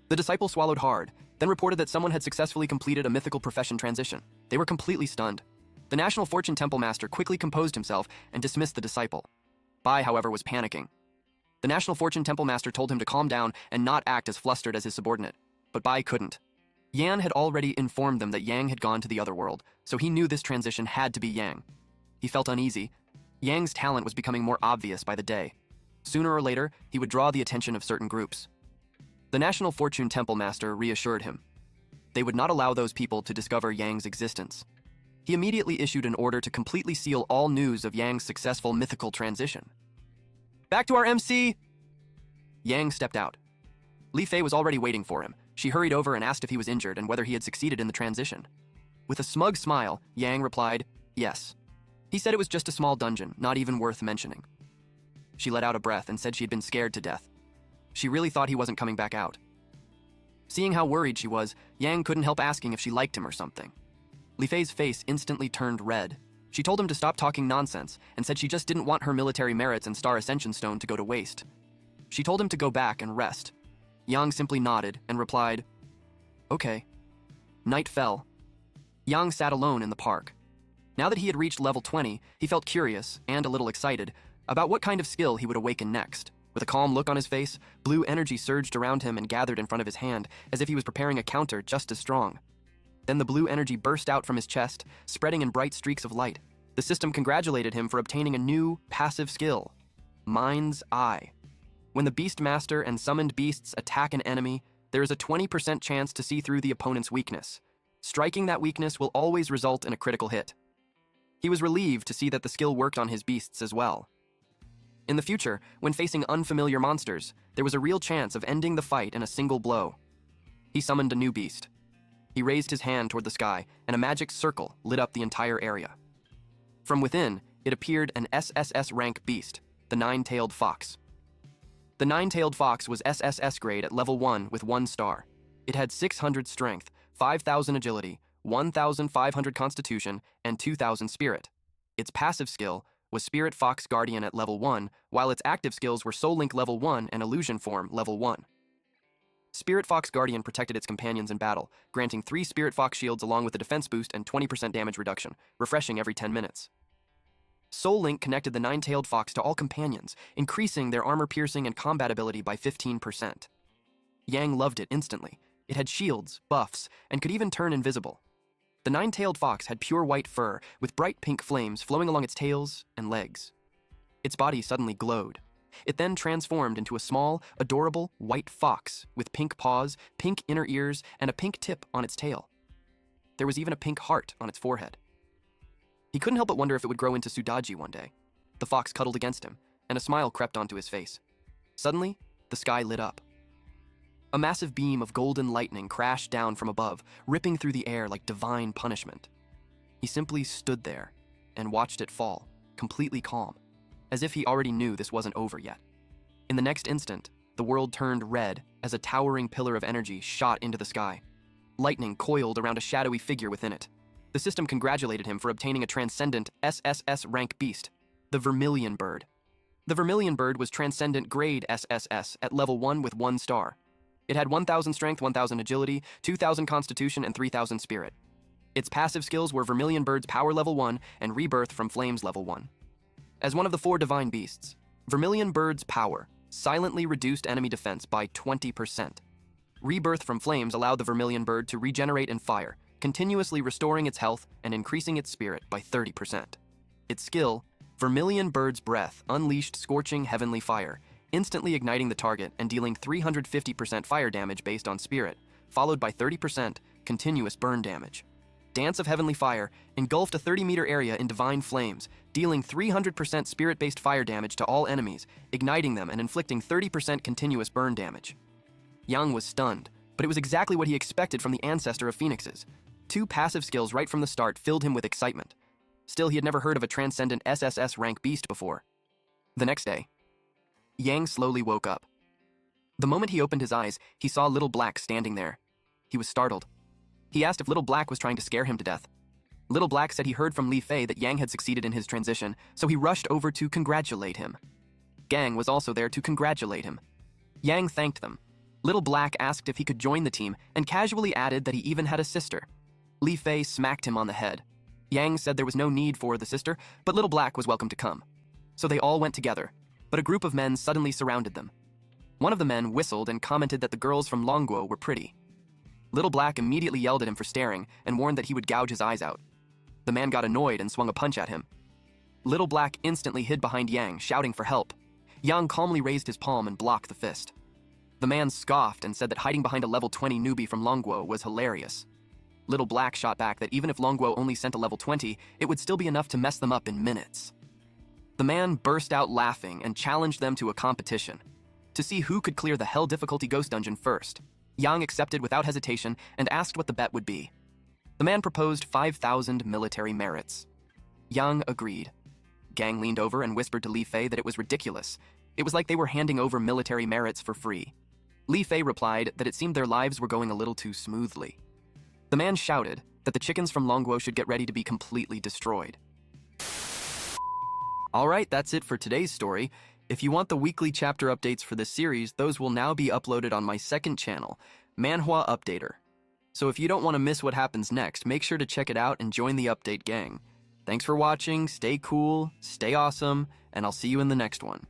The disciple swallowed hard, then reported that someone had successfully completed a mythical profession transition. They were completely stunned. The National Fortune Temple Master quickly composed himself and dismissed the disciple. Bai, however, was panicking. The National Fortune Temple Master told him to calm down and not act as flustered as his subordinate, but Bai couldn't. Yan had already informed them that Yang had gone to the other world, so he knew this transition had to be Yang. He felt uneasy. Yang's talent was becoming more obvious by the day. Sooner or later, he would draw the attention of certain groups. The National Fortune Temple Master reassured him. They would not allow those people to discover Yang's existence. He immediately issued an order to completely seal all news of Yang's successful mythical transition. Back to our MC! Yang stepped out. Li Fei was already waiting for him. She hurried over and asked if he was injured and whether he had succeeded in the transition. With a smug smile, Yang replied, "Yes." He said it was just a small dungeon, not even worth mentioning. She let out a breath and said she had been scared to death. She really thought he wasn't coming back out. Seeing how worried she was, Yang couldn't help asking if she liked him or something. Li Fei's face instantly turned red. She told him to stop talking nonsense and said she just didn't want her military merits and Star Ascension Stone to go to waste. She told him to go back and rest. Yang simply nodded and replied, "Okay." Night fell. Yang sat alone in the park. Now that he had reached level 20, he felt curious and a little excited about what kind of skill he would awaken next. With a calm look on his face, blue energy surged around him and gathered in front of his hand as if he was preparing a counter just as strong. Then the blue energy burst out from his chest, spreading in bright streaks of light. The system congratulated him for obtaining a new, passive skill, Mind's Eye. When the Beastmaster and summoned beasts attack an enemy, there is a 20% chance to see through the opponent's weakness. Striking that weakness will always result in a critical hit. He was relieved to see that the skill worked on his beasts as well. In the future, when facing unfamiliar monsters, there was a real chance of ending the fight in a single blow. He summoned a new beast. He raised his hand toward the sky, and a magic circle lit up the entire area. From within, it appeared an SSS-rank beast, the Ninetailed Fox. The Ninetailed Fox was SSS grade at level 1 with 1 star. It had 600 strength, 5,000 agility, 1,500 constitution, and 2,000 spirit. Its passive skill was Spirit Fox Guardian at level 1, while its active skills were Soul Link level 1 and Illusion Form level 1. Spirit Fox Guardian protected its companions in battle, granting 3 Spirit Fox shields along with a defense boost and 20% damage reduction, refreshing every 10 minutes. Soul Link connected the Ninetailed Fox to all companions, increasing their armor piercing and combat ability by 15%. Yang loved it instantly. It had shields, buffs, and could even turn invisible. The Ninetailed Fox had pure white fur with bright pink flames flowing along its tails and legs. Its body suddenly glowed. It then transformed into a small, adorable white fox with pink paws, pink inner ears, and a pink tip on its tail. There was even a pink heart on its forehead. He couldn't help but wonder if it would grow into Sudaji one day. The fox cuddled against him, and a smile crept onto his face. Suddenly, the sky lit up. A massive beam of golden lightning crashed down from above, ripping through the air like divine punishment. He simply stood there and watched it fall, completely calm, as if he already knew this wasn't over yet. In the next instant, the world turned red as a towering pillar of energy shot into the sky. Lightning coiled around a shadowy figure within it. The system congratulated him for obtaining a transcendent SSS-rank beast, the Vermilion Bird. The Vermilion Bird was transcendent grade SSS at level 1 with 1 star. It had 1,000 strength, 1,000 agility, 2,000 constitution, and 3,000 spirit. Its passive skills were Vermilion Bird's power level 1 and rebirth from flames level 1. As one of the 4 divine beasts, Vermilion Bird's power silently reduced enemy defense by 20%. Rebirth from flames allowed the Vermilion Bird to regenerate and fire, continuously restoring its health and increasing its spirit by 30%. Its skill, Vermilion Bird's breath, unleashed scorching heavenly fire, instantly igniting the target and dealing 350% fire damage based on spirit, followed by 30% continuous burn damage. Dance of Heavenly Fire engulfed a 30-meter area in divine flames, dealing 300% spirit-based fire damage to all enemies, igniting them and inflicting 30% continuous burn damage. Yang was stunned, but it was exactly what he expected from the ancestor of phoenixes. 2 passive skills right from the start filled him with excitement. Still, he had never heard of a transcendent SSS-rank beast before. The next day, Yang slowly woke up. The moment he opened his eyes, he saw Little Black standing there. He was startled. He asked if Little Black was trying to scare him to death. Little Black said he heard from Li Fei that Yang had succeeded in his transition, so he rushed over to congratulate him. Gang was also there to congratulate him. Yang thanked them. Little Black asked if he could join the team and casually added that he even had a sister. Li Fei smacked him on the head. Yang said there was no need for the sister, but Little Black was welcome to come. So they all went together, but a group of men suddenly surrounded them. One of the men whistled and commented that the girls from Longguo were pretty. Little Black immediately yelled at him for staring and warned that he would gouge his eyes out. The man got annoyed and swung a punch at him. Little Black instantly hid behind Yang, shouting for help. Yang calmly raised his palm and blocked the fist. The man scoffed and said that hiding behind a level 20 newbie from Longguo was hilarious. Little Black shot back that even if Longguo only sent a level 20, it would still be enough to mess them up in minutes. The man burst out laughing and challenged them to a competition to see who could clear the hell difficulty ghost dungeon first. Yang accepted without hesitation and asked what the bet would be. The man proposed 5,000 military merits. Yang agreed. Gang leaned over and whispered to Li Fei that it was ridiculous. It was like they were handing over military merits for free. Li Fei replied that it seemed their lives were going a little too smoothly. The man shouted that the chickens from Longguo should get ready to be completely destroyed. Alright, that's it for today's story. If you want the weekly chapter updates for this series, those will now be uploaded on my second channel, Manhwa Updater. So if you don't want to miss what happens next, make sure to check it out and join the update gang. Thanks for watching, stay cool, stay awesome, and I'll see you in the next one.